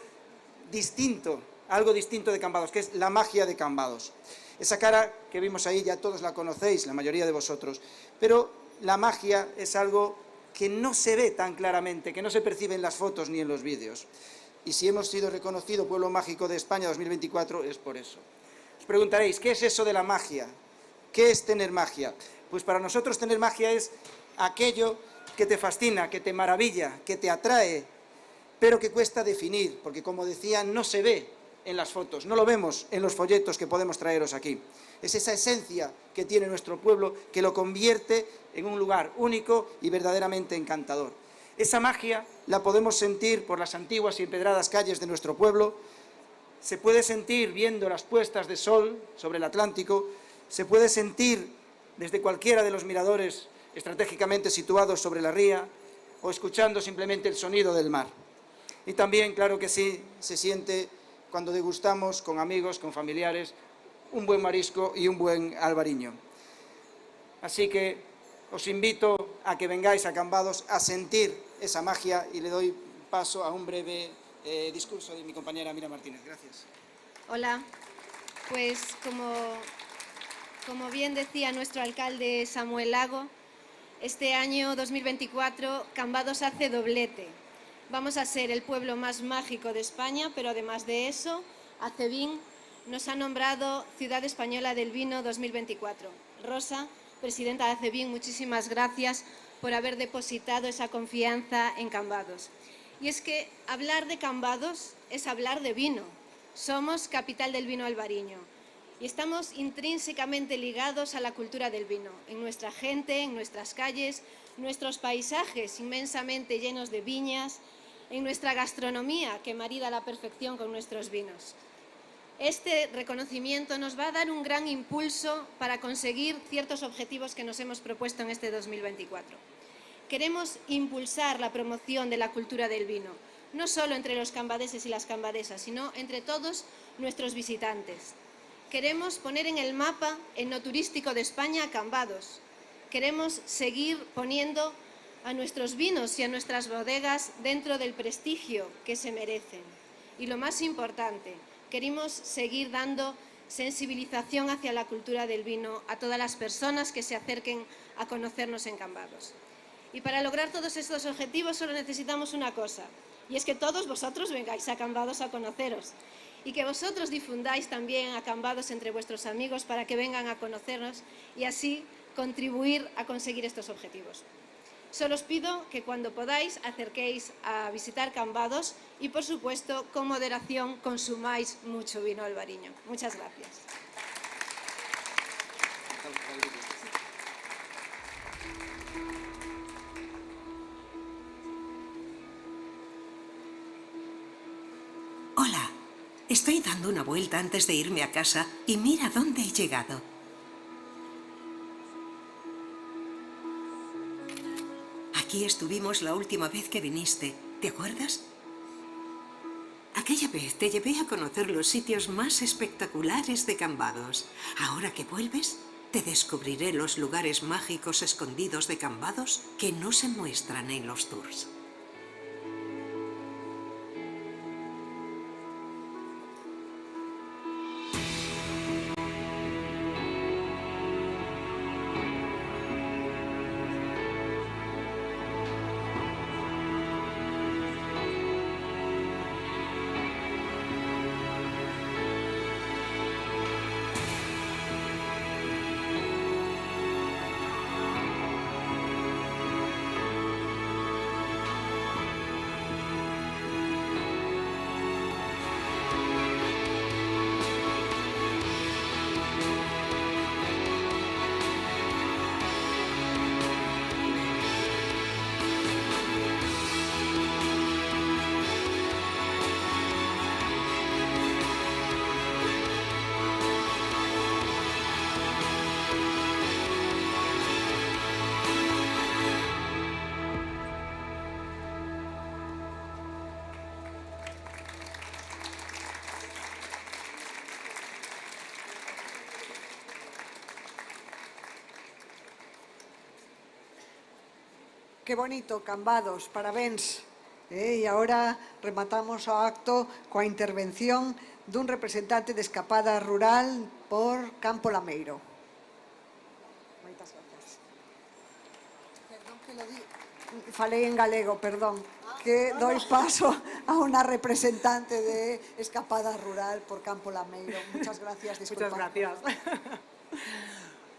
distinto, algo distinto de Cambados, que es la magia de Cambados. Esa cara que vimos ahí ya todos la conocéis, la mayoría de vosotros, pero la magia es algo que no se ve tan claramente, que no se percibe en las fotos ni en los vídeos. Y si hemos sido reconocido Pueblo Mágico de España 2024 es por eso. Os preguntaréis, ¿qué es eso de la magia? ¿Qué es tener magia? Pues para nosotros tener magia es aquello que te fascina, que te maravilla, que te atrae, pero que cuesta definir, porque como decía, no se ve en las fotos, no lo vemos en los folletos que podemos traeros aquí. Es esa esencia que tiene nuestro pueblo que lo convierte en un lugar único y verdaderamente encantador. Esa magia la podemos sentir por las antiguas y empedradas calles de nuestro pueblo, se puede sentir viendo las puestas de sol sobre el Atlántico, se puede sentir desde cualquiera de los miradores estratégicamente situados sobre la ría o escuchando simplemente el sonido del mar. Y también, claro que sí, se siente cuando degustamos con amigos, con familiares, un buen marisco y un buen albariño. Así que os invito a que vengáis a Cambados a sentir esa magia y le doy paso a un breve discurso de mi compañera Mira Martínez. Gracias. Hola, pues como bien decía nuestro alcalde Samuel Lago, este año 2024 Cambados hace doblete. Vamos a ser el pueblo más mágico de España, pero además de eso, ACEBIN nos ha nombrado Ciudad Española del Vino 2024. Rosa, presidenta de ACEBIN, muchísimas gracias por haber depositado esa confianza en Cambados. Y es que hablar de Cambados es hablar de vino. Somos capital del vino albariño y estamos intrínsecamente ligados a la cultura del vino, en nuestra gente, en nuestras calles, nuestros paisajes inmensamente llenos de viñas, en nuestra gastronomía que marida a la perfección con nuestros vinos. Este reconocimiento nos va a dar un gran impulso para conseguir ciertos objetivos que nos hemos propuesto en este 2024. Queremos impulsar la promoción de la cultura del vino, no solo entre los cambadeses y las cambadesas, sino entre todos nuestros visitantes. Queremos poner en el mapa enoturístico de España a Cambados. Queremos seguir poniendo a nuestros vinos y a nuestras bodegas dentro del prestigio que se merecen. Y lo más importante, queremos seguir dando sensibilización hacia la cultura del vino a todas las personas que se acerquen a conocernos en Cambados. Y para lograr todos estos objetivos solo necesitamos una cosa, y es que todos vosotros vengáis a Cambados a conoceros y que vosotros difundáis también a Cambados entre vuestros amigos para que vengan a conocernos y así contribuir a conseguir estos objetivos. Solo os pido que cuando podáis acerquéis a visitar Cambados y, por supuesto, con moderación consumáis mucho vino albariño. Muchas gracias. Estoy dando una vuelta antes de irme a casa y mira dónde he llegado. Aquí estuvimos la última vez que viniste, ¿te acuerdas? Aquella vez te llevé a conocer los sitios más espectaculares de Cambados. Ahora que vuelves, te descubriré los lugares mágicos escondidos de Cambados que no se muestran en los tours. Que bonito, Cambados, parabéns. E agora rematamos o acto coa intervención dun representante de Escapada Rural por Campo Lameiro. Moitas gracias. Perdón que lo di. Falei en galego, perdón. Que doy paso a una representante de Escapada Rural por Campo Lameiro. Muchas gracias, disculpa. Muchas gracias.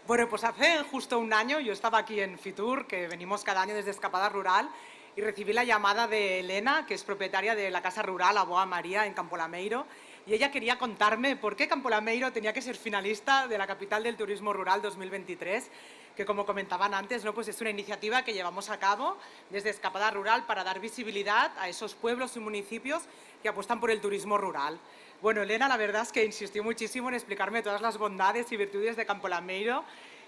Bueno, pues hace justo un año yo estaba aquí en Fitur, que venimos cada año desde Escapada Rural, y recibí la llamada de Elena, que es propietaria de la Casa Rural Aboa María en Campo Lameiro, y ella quería contarme por qué Campo Lameiro tenía que ser finalista de la Capital del Turismo Rural 2023, que como comentaban antes, ¿no? Pues es una iniciativa que llevamos a cabo desde Escapada Rural para dar visibilidad a esos pueblos y municipios que apuestan por el turismo rural. Bueno, Elena, la verdad es que insistió muchísimo en explicarme todas las bondades y virtudes de Campo Lameiro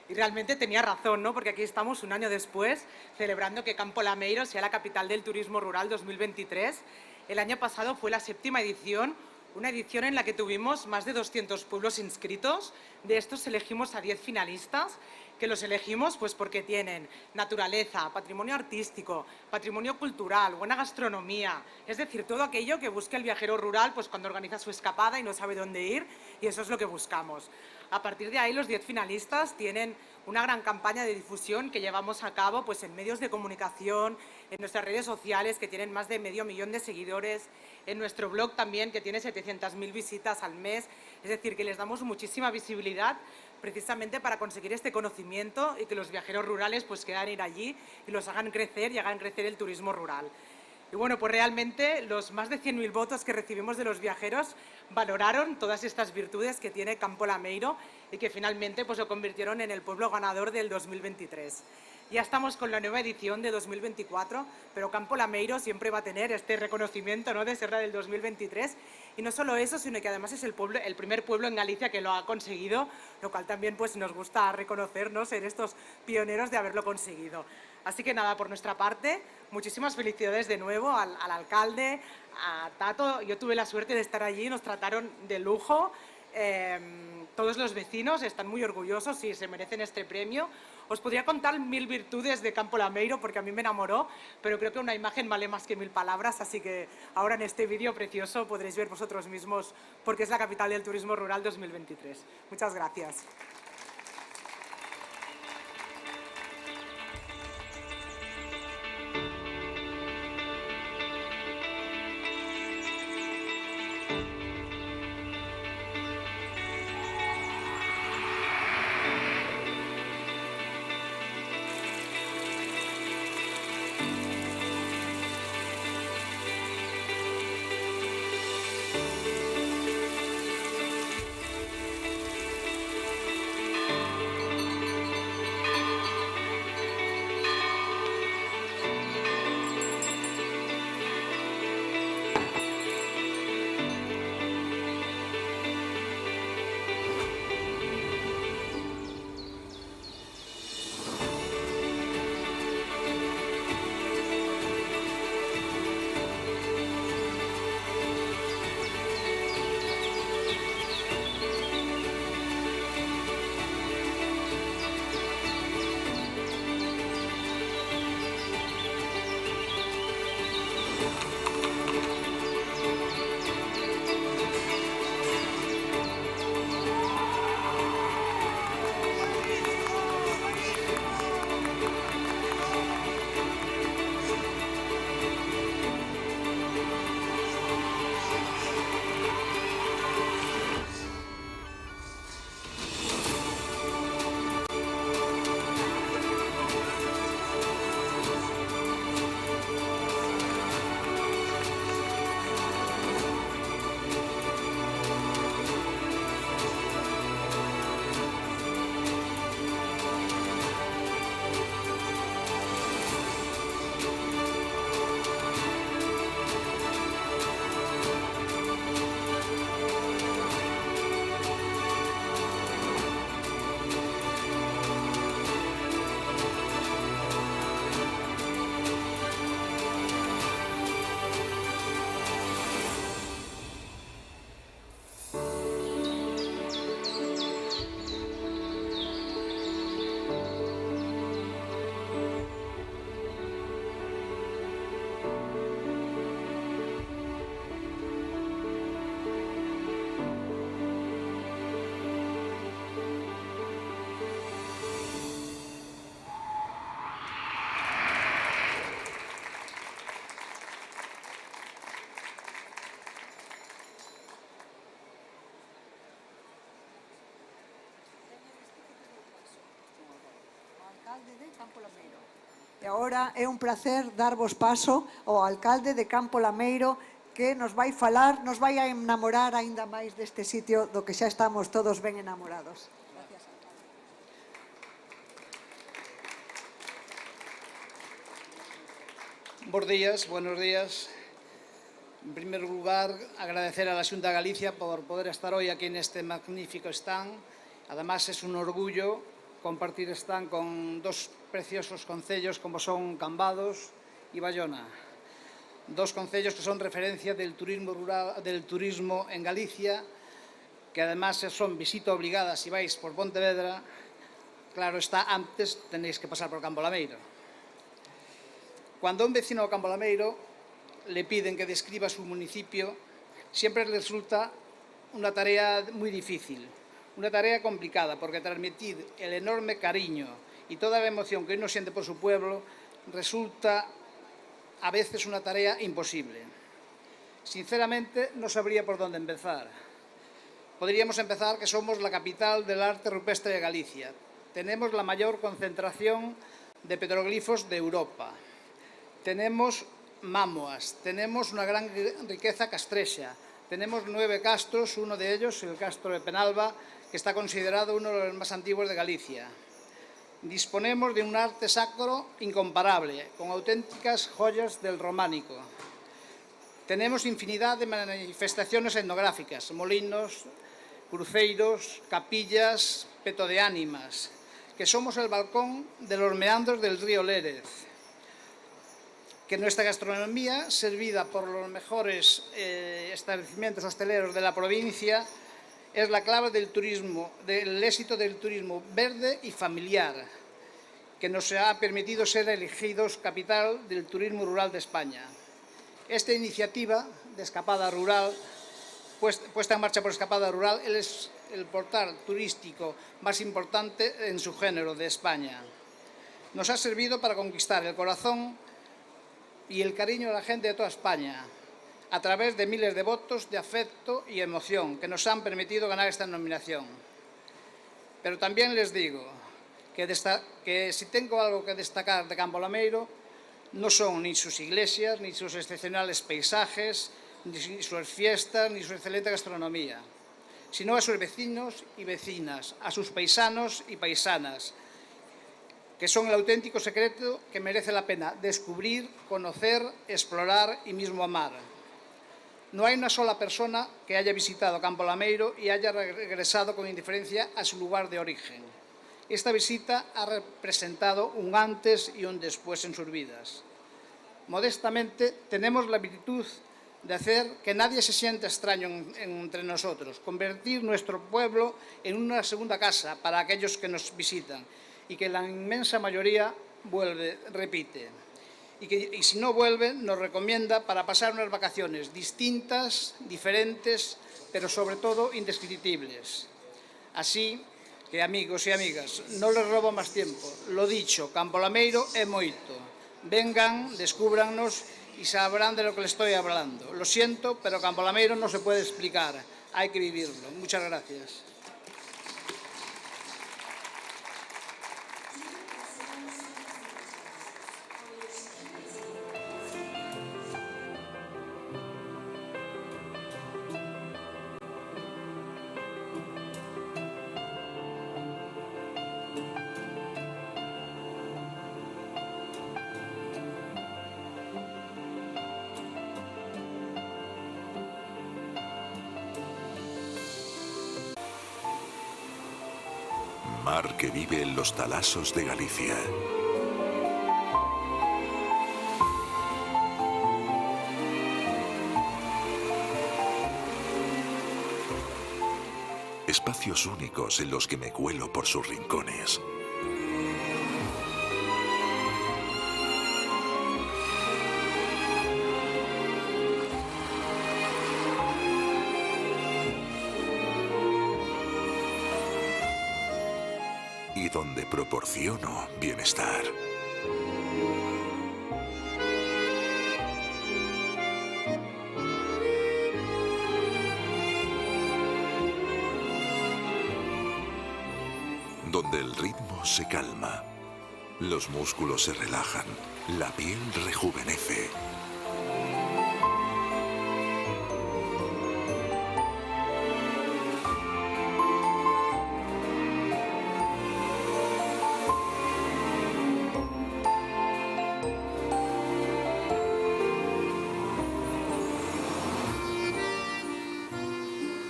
y realmente tenía razón, ¿no? Porque aquí estamos un año después celebrando que Campo Lameiro sea la capital del turismo rural 2023. El año pasado fue la 7ª edición, una edición en la que tuvimos más de 200 pueblos inscritos. De estos elegimos a 10 finalistas, que los elegimos pues porque tienen naturaleza, patrimonio artístico, patrimonio cultural, buena gastronomía, es decir, todo aquello que busca el viajero rural pues cuando organiza su escapada y no sabe dónde ir, y eso es lo que buscamos. A partir de ahí, los 10 finalistas tienen una gran campaña de difusión que llevamos a cabo pues, en medios de comunicación, en nuestras redes sociales, que tienen más de medio millón de seguidores, en nuestro blog también, que tiene 700.000 visitas al mes. Es decir, que les damos muchísima visibilidad precisamente para conseguir este conocimiento y que los viajeros rurales pues, quieran ir allí y los hagan crecer y hagan crecer el turismo rural. Y bueno, pues realmente los más de 100.000 votos que recibimos de los viajeros valoraron todas estas virtudes que tiene Campo Lameiro y que finalmente pues, lo convirtieron en el pueblo ganador del 2023. Ya estamos con la nueva edición de 2024, pero Campo Lameiro siempre va a tener este reconocimiento, ¿no?, de ser la del 2023. Y no solo eso, sino que además es el primer pueblo en Galicia que lo ha conseguido, lo cual también pues, nos gusta reconocernos, ser estos pioneros de haberlo conseguido. Así que nada, por nuestra parte, muchísimas felicidades de nuevo al alcalde, a Tato. Yo tuve la suerte de estar allí, nos trataron de lujo. Todos los vecinos están muy orgullosos y se merecen este premio. Os podría contar 1000 virtudes de Campo Lameiro porque a mí me enamoró, pero creo que una imagen vale más que 1000 palabras, así que ahora en este vídeo precioso podréis ver vosotros mismos porque es la capital del turismo rural 2023. Muchas gracias. E agora é un placer darvos paso ao alcalde de Campo Lameiro, que nos vai falar, nos vai a enamorar aínda máis deste sitio do que xa estamos todos ben enamorados. Buenos días. En primer lugar, agradecer a la Xunta de Galicia por poder estar hoy aquí en este magnífico stand. Además, es un orgullo compartir stand con dos preciosos concellos como son Cambados y Bayona. Dos concellos que son referencia del turismo rural, del turismo en Galicia, que además son visita obligada si vais por Pontevedra. Claro está, antes tenéis que pasar por Campo Lameiro. Cuando a un vecino de Campo Lameiro le piden que describa su municipio, siempre le resulta una tarea muy difícil, una tarea complicada, porque transmitir el enorme cariño y toda la emoción que uno siente por su pueblo resulta a veces una tarea imposible. Sinceramente, no sabría por dónde empezar. Podríamos empezar que somos la capital del arte rupestre de Galicia. Tenemos la mayor concentración de petroglifos de Europa. Tenemos mámoas, tenemos una gran riqueza castrexa. Tenemos 9 castros, uno de ellos, el castro de Penalba, que está considerado uno de los más antiguos de Galicia. Disponemos de un arte sacro incomparable, con auténticas joyas del románico. Tenemos infinidad de manifestaciones etnográficas, molinos, cruceiros, capillas, peto de ánimas, que somos el balcón de los meandros del río Lérez. Que nuestra gastronomía, servida por los mejores establecimientos hosteleros de la provincia, es la clave del turismo, del éxito del turismo verde y familiar, que nos ha permitido ser elegidos capital del turismo rural de España. Esta iniciativa de Escapada Rural, puesta en marcha por Escapada Rural, es el portal turístico más importante en su género de España. Nos ha servido para conquistar el corazón y el cariño de la gente de toda España, a través de miles de votos de afecto y emoción que nos han permitido ganar esta nominación. Pero también les digo que si tengo algo que destacar de Campo Lameiro, no son ni sus iglesias, ni sus excepcionales paisajes, ni sus fiestas, ni su excelente gastronomía, sino a sus vecinos y vecinas, a sus paisanos y paisanas, que son el auténtico secreto que merece la pena descubrir, conocer, explorar y mismo amar. No hay una sola persona que haya visitado Campo Lameiro y haya regresado con indiferencia a su lugar de origen. Esta visita ha representado un antes y un después en sus vidas. Modestamente, tenemos la virtud de hacer que nadie se sienta extraño entre nosotros, convertir nuestro pueblo en una segunda casa para aquellos que nos visitan y que la inmensa mayoría repite. Y si no vuelve, nos recomienda para pasar unas vacaciones distintas, diferentes, pero sobre todo indescriptibles. Así que, amigos y amigas, no les robo más tiempo. Lo dicho, Campo Lameiro é moito. Vengan, descúbrannos y sabrán de lo que les estoy hablando. Lo siento, pero Campo Lameiro no se puede explicar. Hay que vivirlo. Muchas gracias. Mar que vive en los talasos de Galicia. Espacios únicos en los que me cuelo por sus rincones. Y donde proporciono bienestar. Donde el ritmo se calma Los músculos se relajan, la piel rejuvenece.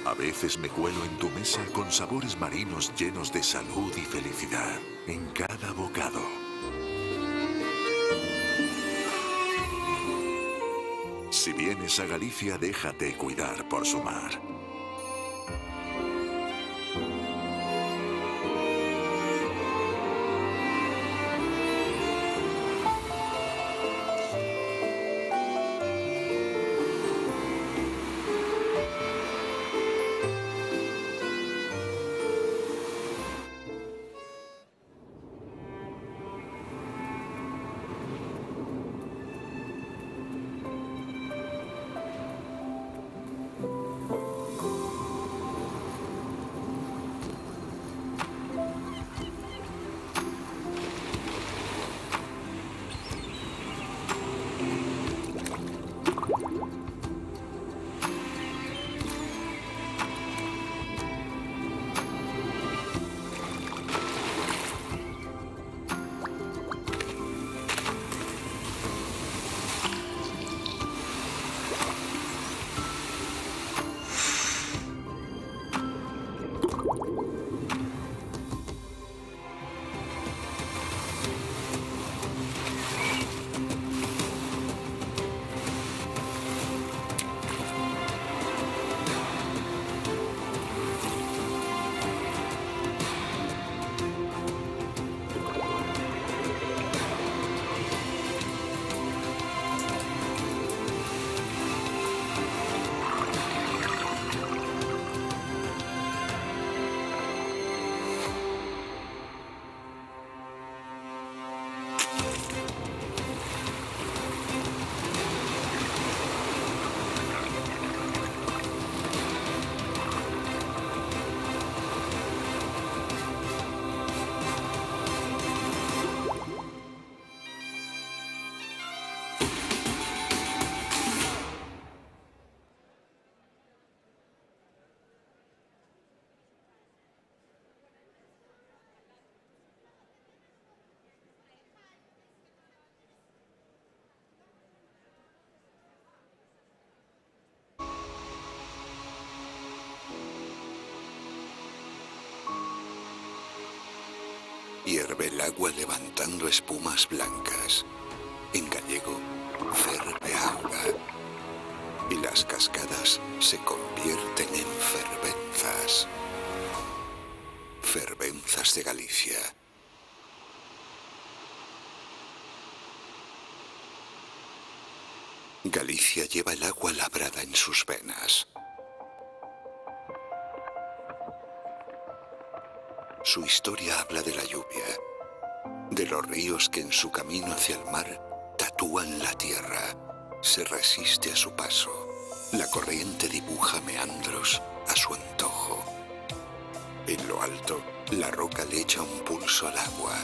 A veces me cuelo en tu mesa con sabores marinos llenos de salud y felicidad en cada bocado. Si vienes a Galicia, déjate cuidar por su mar. Hierve el agua levantando espumas blancas. En gallego, ferve auga. Y las cascadas se convierten en fervenzas. Fervenzas de Galicia. Galicia lleva el agua labrada en sus venas. Su historia habla de la lluvia, de los ríos que en su camino hacia el mar tatúan la tierra, se resiste a su paso. La corriente dibuja meandros a su antojo. En lo alto, la roca le echa un pulso al agua.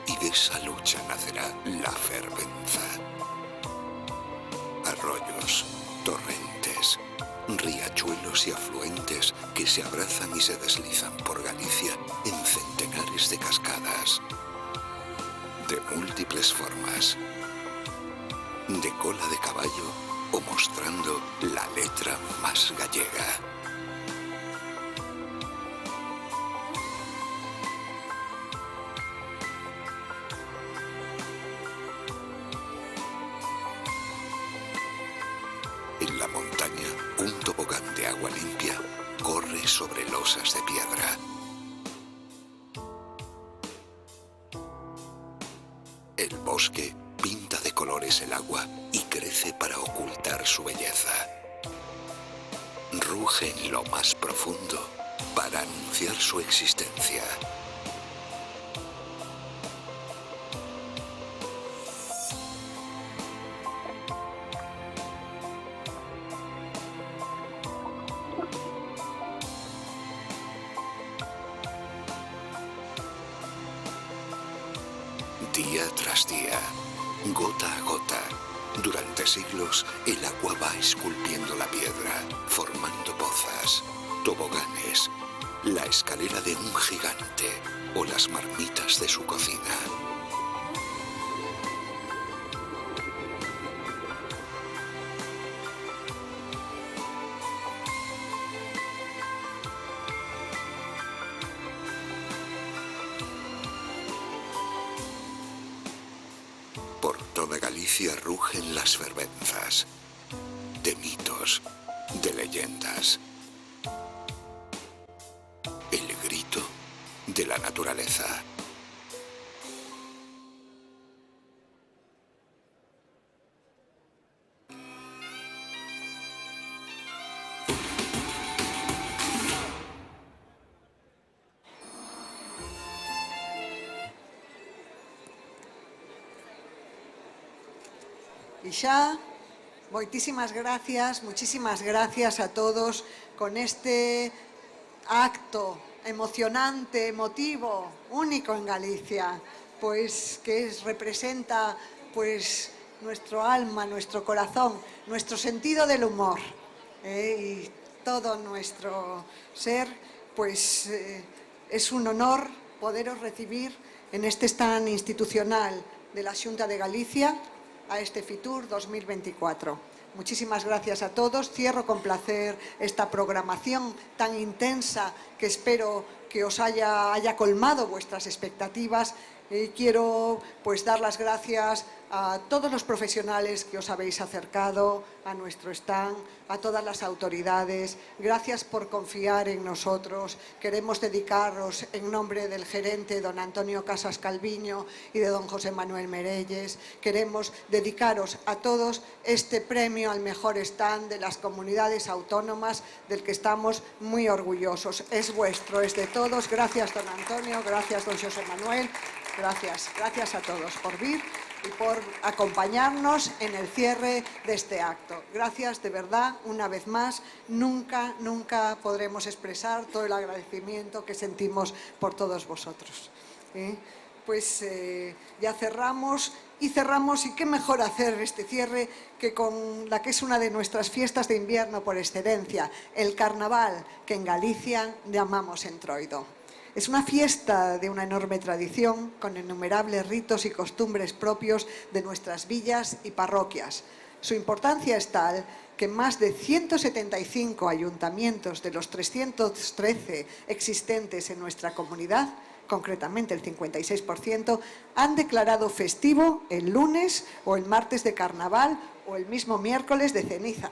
Y de esa lucha nacerá la fervenza. Arroyos, torrentes, riachuelos y afluentes que se abrazan y se deslizan por Galicia en centenares de cascadas, de múltiples formas, de cola de caballo o mostrando la letra más gallega. En la montaña, un tobogán de agua limpia corre sobre losas de piedra. El bosque pinta de colores el agua y crece para ocultar su belleza. Ruge en lo más profundo para anunciar su existencia. Día tras día, gota a gota, durante siglos el agua va esculpiendo la piedra, formando pozas, toboganes, la escalera de un gigante o las marmitas de su cocina. Por toda Galicia rugen las fervenzas, de mitos, de leyendas. El grito de la naturaleza. E xa, muchísimas gracias a todos con este acto emocionante, emotivo, único en Galicia, pues que representa pues nuestro alma, nuestro corazón, nuestro sentido del humor y todo nuestro ser, pues es un honor poderos recibir en este stand institucional de la Xunta de Galicia a este Fitur 2024. Muchísimas gracias a todos. Cierro con placer esta programación tan intensa que espero que os haya colmado vuestras expectativas. Quiero pues dar las gracias a todos los profesionales que os habéis acercado a nuestro stand, a todas las autoridades. Gracias por confiar en nosotros. Queremos dedicaros en nombre del gerente don Antonio Casas Calviño y de don José Manuel Merelles. Queremos dedicaros a todos este premio al mejor stand de las comunidades autónomas del que estamos muy orgullosos. Es vuestro, es de todos. Gracias don Antonio, gracias don José Manuel. Gracias a todos por vir y por acompañarnos en el cierre de este acto. Gracias de verdad, una vez más. Nunca podremos expresar todo el agradecimiento que sentimos por todos vosotros. Pues ya cerramos y qué mejor hacer este cierre que con la que es una de nuestras fiestas de invierno por excelencia, el Carnaval, que en Galicia llamamos Entroido. Es una fiesta de una enorme tradición, con innumerables ritos y costumbres propios de nuestras villas y parroquias. Su importancia es tal que más de 175 ayuntamientos de los 313 existentes en nuestra comunidad, concretamente el 56%, han declarado festivo el lunes o el martes de Carnaval o el mismo miércoles de ceniza.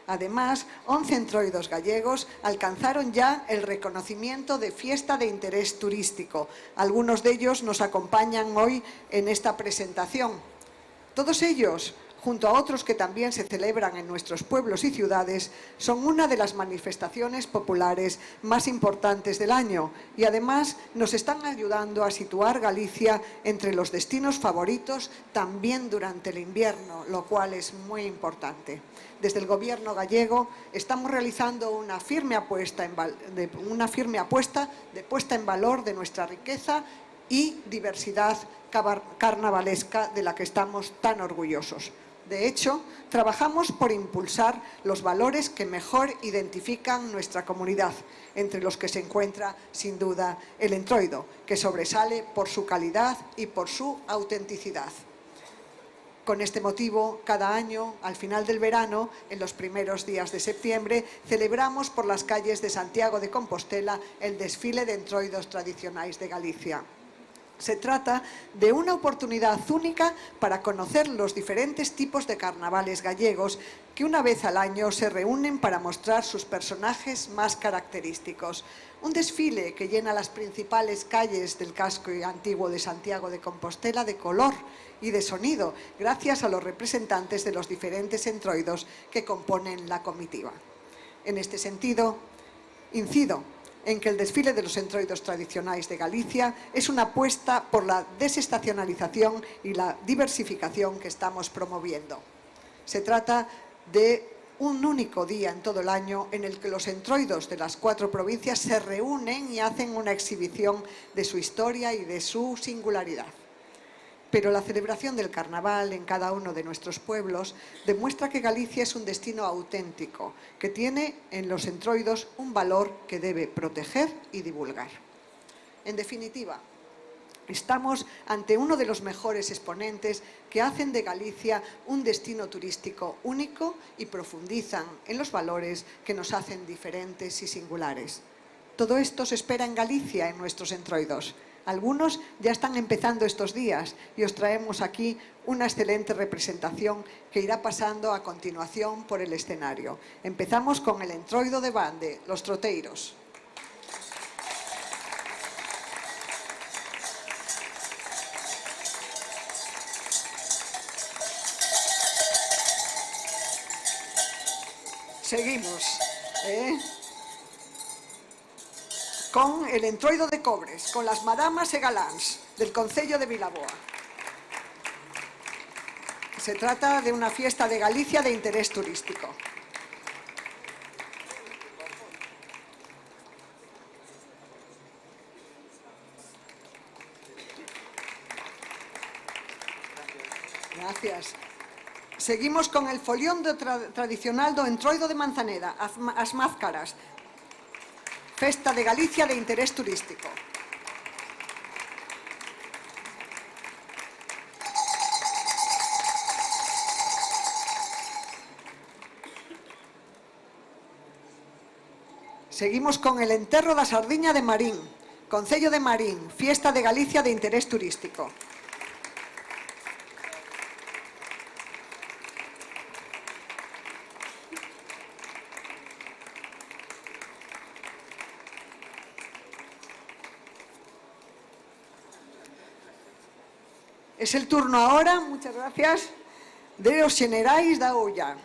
Además, 11 entroidos gallegos alcanzaron ya el reconocimiento de fiesta de interés turístico. Algunos de ellos nos acompañan hoy en esta presentación. Todos ellos, junto a otros que también se celebran en nuestros pueblos y ciudades, son una de las manifestaciones populares más importantes del año y además nos están ayudando a situar Galicia entre los destinos favoritos también durante el invierno, lo cual es muy importante. Desde el Gobierno gallego estamos realizando una firme apuesta de puesta en valor de nuestra riqueza y diversidad carnavalesca de la que estamos tan orgullosos. De hecho, trabajamos por impulsar los valores que mejor identifican nuestra comunidad, entre los que se encuentra, sin duda, el entroido, que sobresale por su calidad y por su autenticidad. Con este motivo, cada año, al final del verano, en los primeros días de septiembre, celebramos por las calles de Santiago de Compostela el desfile de entroidos tradicionales de Galicia. Se trata de una oportunidad única para conocer los diferentes tipos de carnavales gallegos que una vez al año se reúnen para mostrar sus personajes más característicos. Un desfile que llena las principales calles del casco antiguo de Santiago de Compostela de color y de sonido, gracias a los representantes de los diferentes entroidos que componen la comitiva. En este sentido, incido en que el desfile de los entroidos tradicionales de Galicia es una apuesta por la desestacionalización y la diversificación que estamos promoviendo. Se trata de un único día en todo el año en el que los entroidos de las 4 provincias se reúnen y hacen una exhibición de su historia y de su singularidad. pero la celebración del carnaval en cada uno de nuestros pueblos demuestra que Galicia es un destino auténtico, que tiene en los entroidos un valor que debe proteger y divulgar. En definitiva, estamos ante uno de los mejores exponentes que hacen de Galicia un destino turístico único y profundizan en los valores que nos hacen diferentes y singulares. Todo esto se espera en Galicia, en nuestros entroidos. Algunos ya están empezando estos días y os traemos aquí una excelente representación que irá pasando a continuación por el escenario. Empezamos con el entroido de Bande, Los Troteiros. Seguimos con el entroido de Cobres, con las madamas e galáns del concello de Vilaboa. Se trata de una fiesta de Galicia de interés turístico. Gracias. Seguimos con el folión tradicional do entroido de Manzaneda, as máscaras. Festa de Galicia de interés turístico. Seguimos con el enterro da Sardiña de Marín, Concello de Marín, fiesta de Galicia de interés turístico. Es el turno ahora, muchas gracias, de os xenerais da Olla.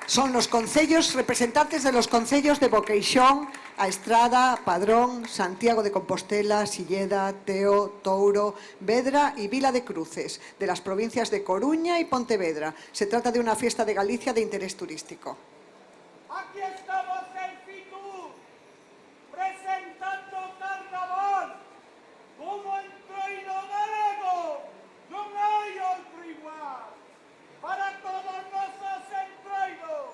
Son los concellos, representantes de los concellos de Boqueixón, A Estrada, Padrón, Santiago de Compostela, Silleda, Teo, Touro, Vedra y Vila de Cruces, de las provincias de Coruña y Pontevedra. Se trata de una fiesta de Galicia de interés turístico. Aquí estamos en Fitur, presentando carnaval como entroido galego, non hai outro igual. Para todos nosos entroidos,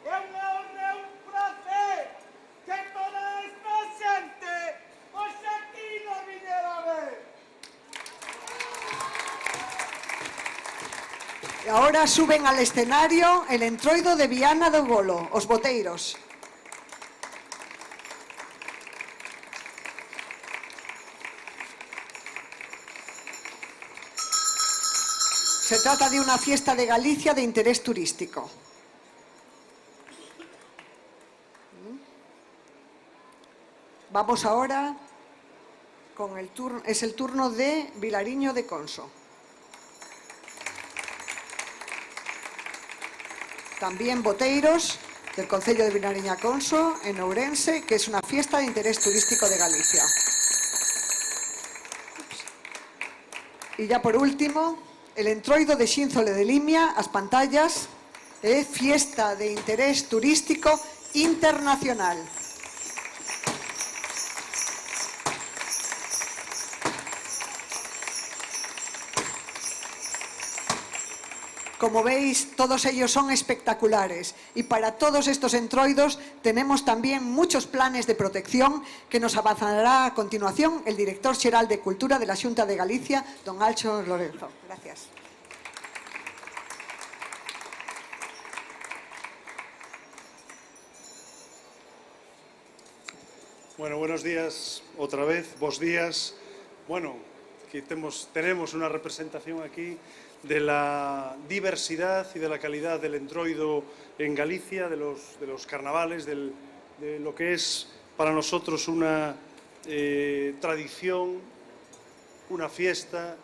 é unha honra e un placer que toda esta xente hoxe aquí nos viñera a ver. Y ahora suben al escenario el entroido de Viana do Bolo, os boteiros. Se trata de una fiesta de Galicia de interés turístico. Vamos ahora con el turno, es el turno de Vilariño de Conso. También boteiros del concello de Vilariño de Conso, en Ourense, que es una fiesta de interés turístico de Galicia. Y ya por último, el entroido de Xínzole de Limia, as pantallas, fiesta de interés turístico internacional. Como veis, todos ellos son espectaculares y para todos estos entroidos tenemos también muchos planes de protección que nos avanzará a continuación el director xeral de Cultura de la Xunta de Galicia, don Alxo Lorenzo. Gracias. Bueno, buenos días otra vez, bos días. Bueno, aquí tenemos una representación aquí de la diversidad y de la calidad del entroido en Galicia, de los carnavales, de lo que es para nosotros una tradición, una fiesta,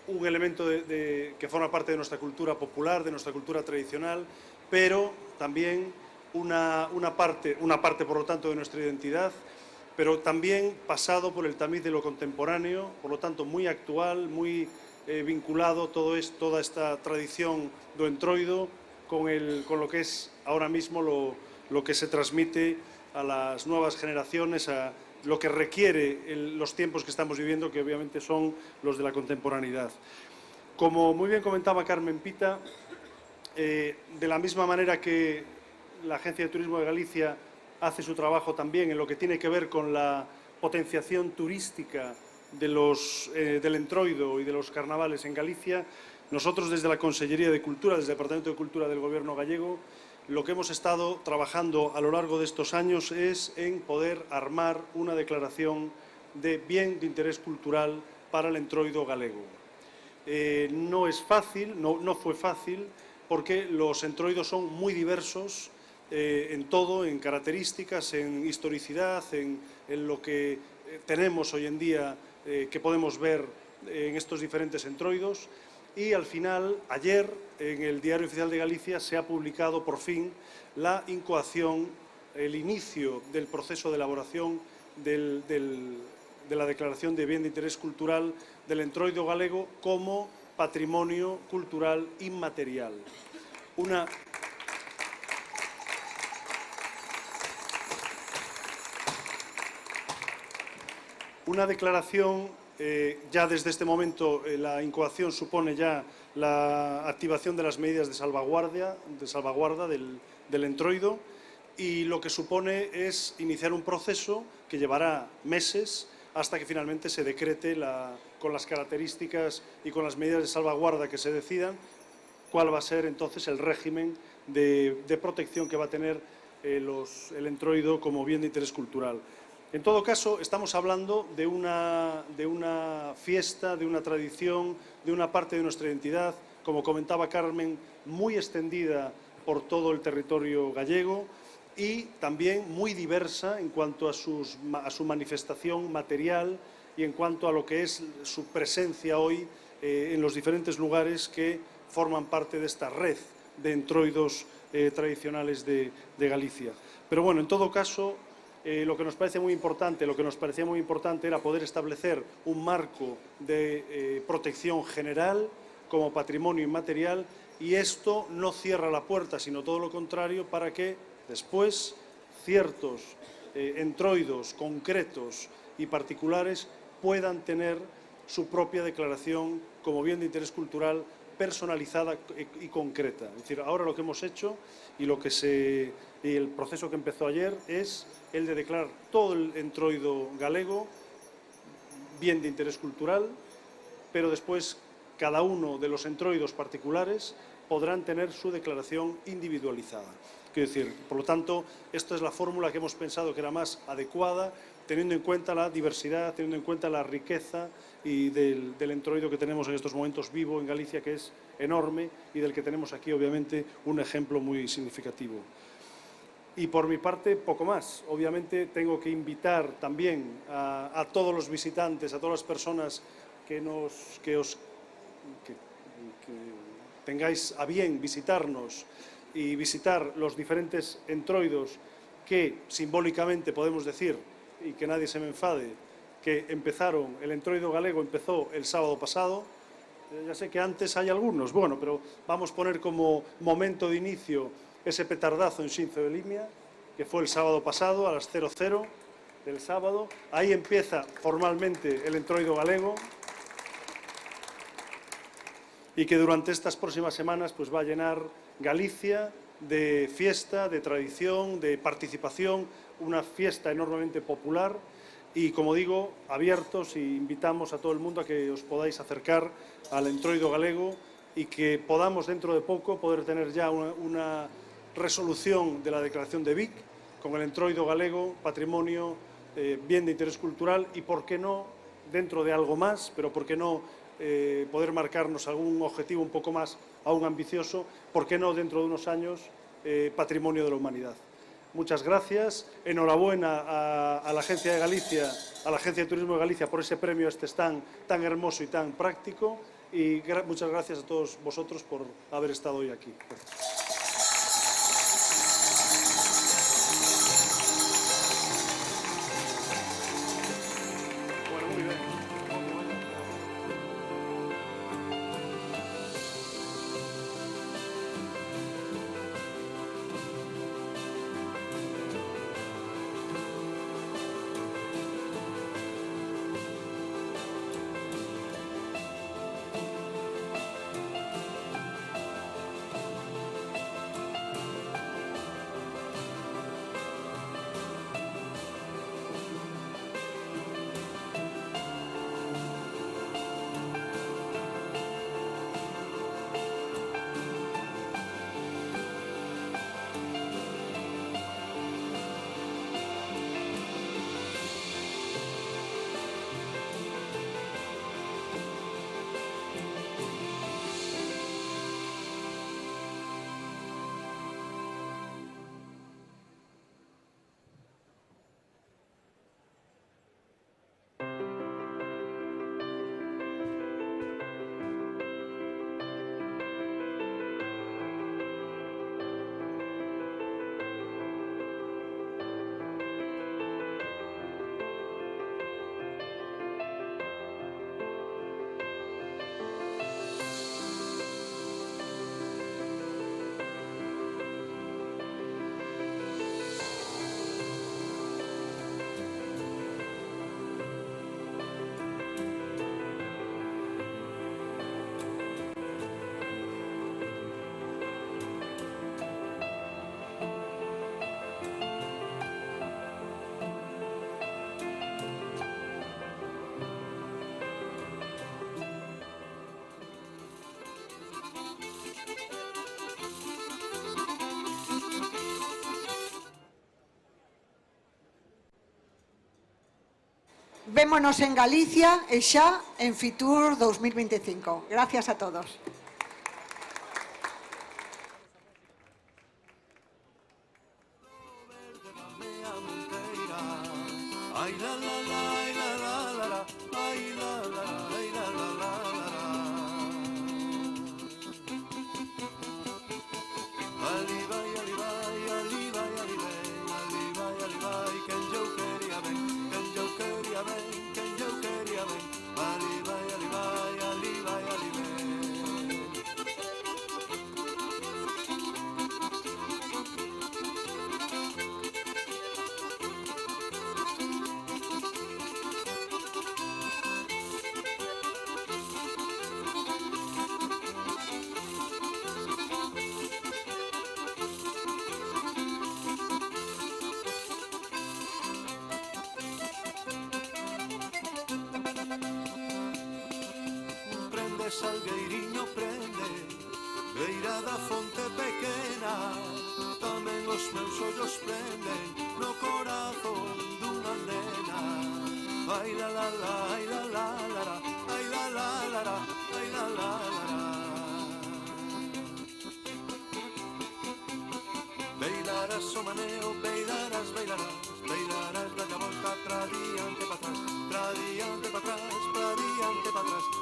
un elemento que forma parte de nuestra cultura popular, de nuestra cultura tradicional, pero también una parte por lo tanto de nuestra identidad, pero también pasado por el tamiz de lo contemporáneo, por lo tanto muy actual, muy vinculado toda esta tradición do entroido con lo que es ahora mismo lo que se transmite a las nuevas generaciones, a lo que requiere los tiempos que estamos viviendo, que obviamente son los de la contemporaneidad. Como muy bien comentaba Carmen Pita, de la misma manera que la Agencia de Turismo de Galicia hace su trabajo también en lo que tiene que ver con la potenciación turística del Entroido y de los carnavales en Galicia, nosotros desde la Consellería de Cultura, desde el Departamento de Cultura del Gobierno gallego, lo que hemos estado trabajando a lo largo de estos años es en poder armar una declaración de bien de interés cultural para el Entroido galego. No es fácil, no fue fácil, porque los entroidos son muy diversos en todo, en características, en historicidad, en lo que tenemos hoy en día que podemos ver en estos diferentes entroidos. Y al final, ayer, en el Diario Oficial de Galicia se ha publicado por fin la incoación, el inicio del proceso de elaboración de la Declaración de Bien de Interés Cultural del Entroido galego como patrimonio cultural inmaterial. Una declaración, ya desde este momento la incoación supone ya la activación de las medidas de salvaguarda del Entroido, y lo que supone es iniciar un proceso que llevará meses hasta que finalmente se decrete con las características y con las medidas de salvaguarda que se decidan, cuál va a ser entonces el régimen de protección que va a tener el Entroido como bien de interés cultural. En todo caso, estamos hablando de una fiesta, de una tradición, de una parte de nuestra identidad, como comentaba Carmen, muy extendida por todo el territorio gallego y también muy diversa en cuanto a su manifestación material y en cuanto a lo que es su presencia hoy en los diferentes lugares que forman parte de esta red de entroidos tradicionales de Galicia. Pero bueno, en todo caso, lo que nos parecía muy importante era poder establecer un marco de protección general como patrimonio inmaterial, y esto no cierra la puerta, sino todo lo contrario, para que después ciertos entroidos concretos y particulares puedan tener su propia declaración como bien de interés cultural personalizada y concreta. Es decir, ahora lo que hemos hecho y el proceso que empezó ayer es el de declarar todo el entroido galego bien de interés cultural, pero después cada uno de los entroidos particulares podrán tener su declaración individualizada. Quiero decir, por lo tanto, esta es la fórmula que hemos pensado que era más adecuada, teniendo en cuenta la diversidad, teniendo en cuenta la riqueza y del entroido que tenemos en estos momentos vivo en Galicia, que es enorme, y del que tenemos aquí, obviamente, un ejemplo muy significativo. Y por mi parte, poco más. Obviamente, tengo que invitar también a todos los visitantes, a todas las personas que tengáis a bien visitarnos y visitar los diferentes entroidos que simbólicamente podemos decir, y que nadie se me enfade, que el entroido galego empezó el sábado pasado. Ya sé que antes hay algunos, bueno, pero vamos a poner como momento de inicio ese petardazo en Xinzo de Limia, que fue el sábado pasado a las 00 del sábado. Ahí empieza formalmente el entroido galego, y que durante estas próximas semanas pues va a llenar Galicia de fiesta, de tradición, de participación, una fiesta enormemente popular y, como digo, abiertos, y invitamos a todo el mundo a que os podáis acercar al entroido galego y que podamos dentro de poco poder tener ya una resolución de la declaración de Vic con el entroido galego, patrimonio, bien de interés cultural, y por qué no, dentro de algo más, pero por qué no poder marcarnos algún objetivo un poco más aún ambicioso, por qué no dentro de unos años, patrimonio de la humanidad. Muchas gracias, enhorabuena a la Agencia de Galicia, a la Agencia de Turismo de Galicia por ese premio a este stand tan hermoso y tan práctico, y muchas gracias a todos vosotros por haber estado hoy aquí. Gracias. Vémonos en Galicia e xa en Fitur 2025. Gracias a todos. Ay la la la, ay la la la la, ay la la, ay la la la la. Alibay, alibay, alibay, alibay, alibay, alibay, quen yo quería ben, quen yo quería ben, quen yo quería ben. Alibay, alibay, alibay, alibay. Prende, Salgueiriño, prende, beira da fonte pequena, tamén os meus ollos prenden no corazón dunha nena. Ai la la la, ai la la la la, ai la la la la, ai la la la la. Bailarás o maneo, bailarás, bailarás, bailarás da volta pra diante, pa atrás, pra diante, pa atrás, pra diante, pa atrás.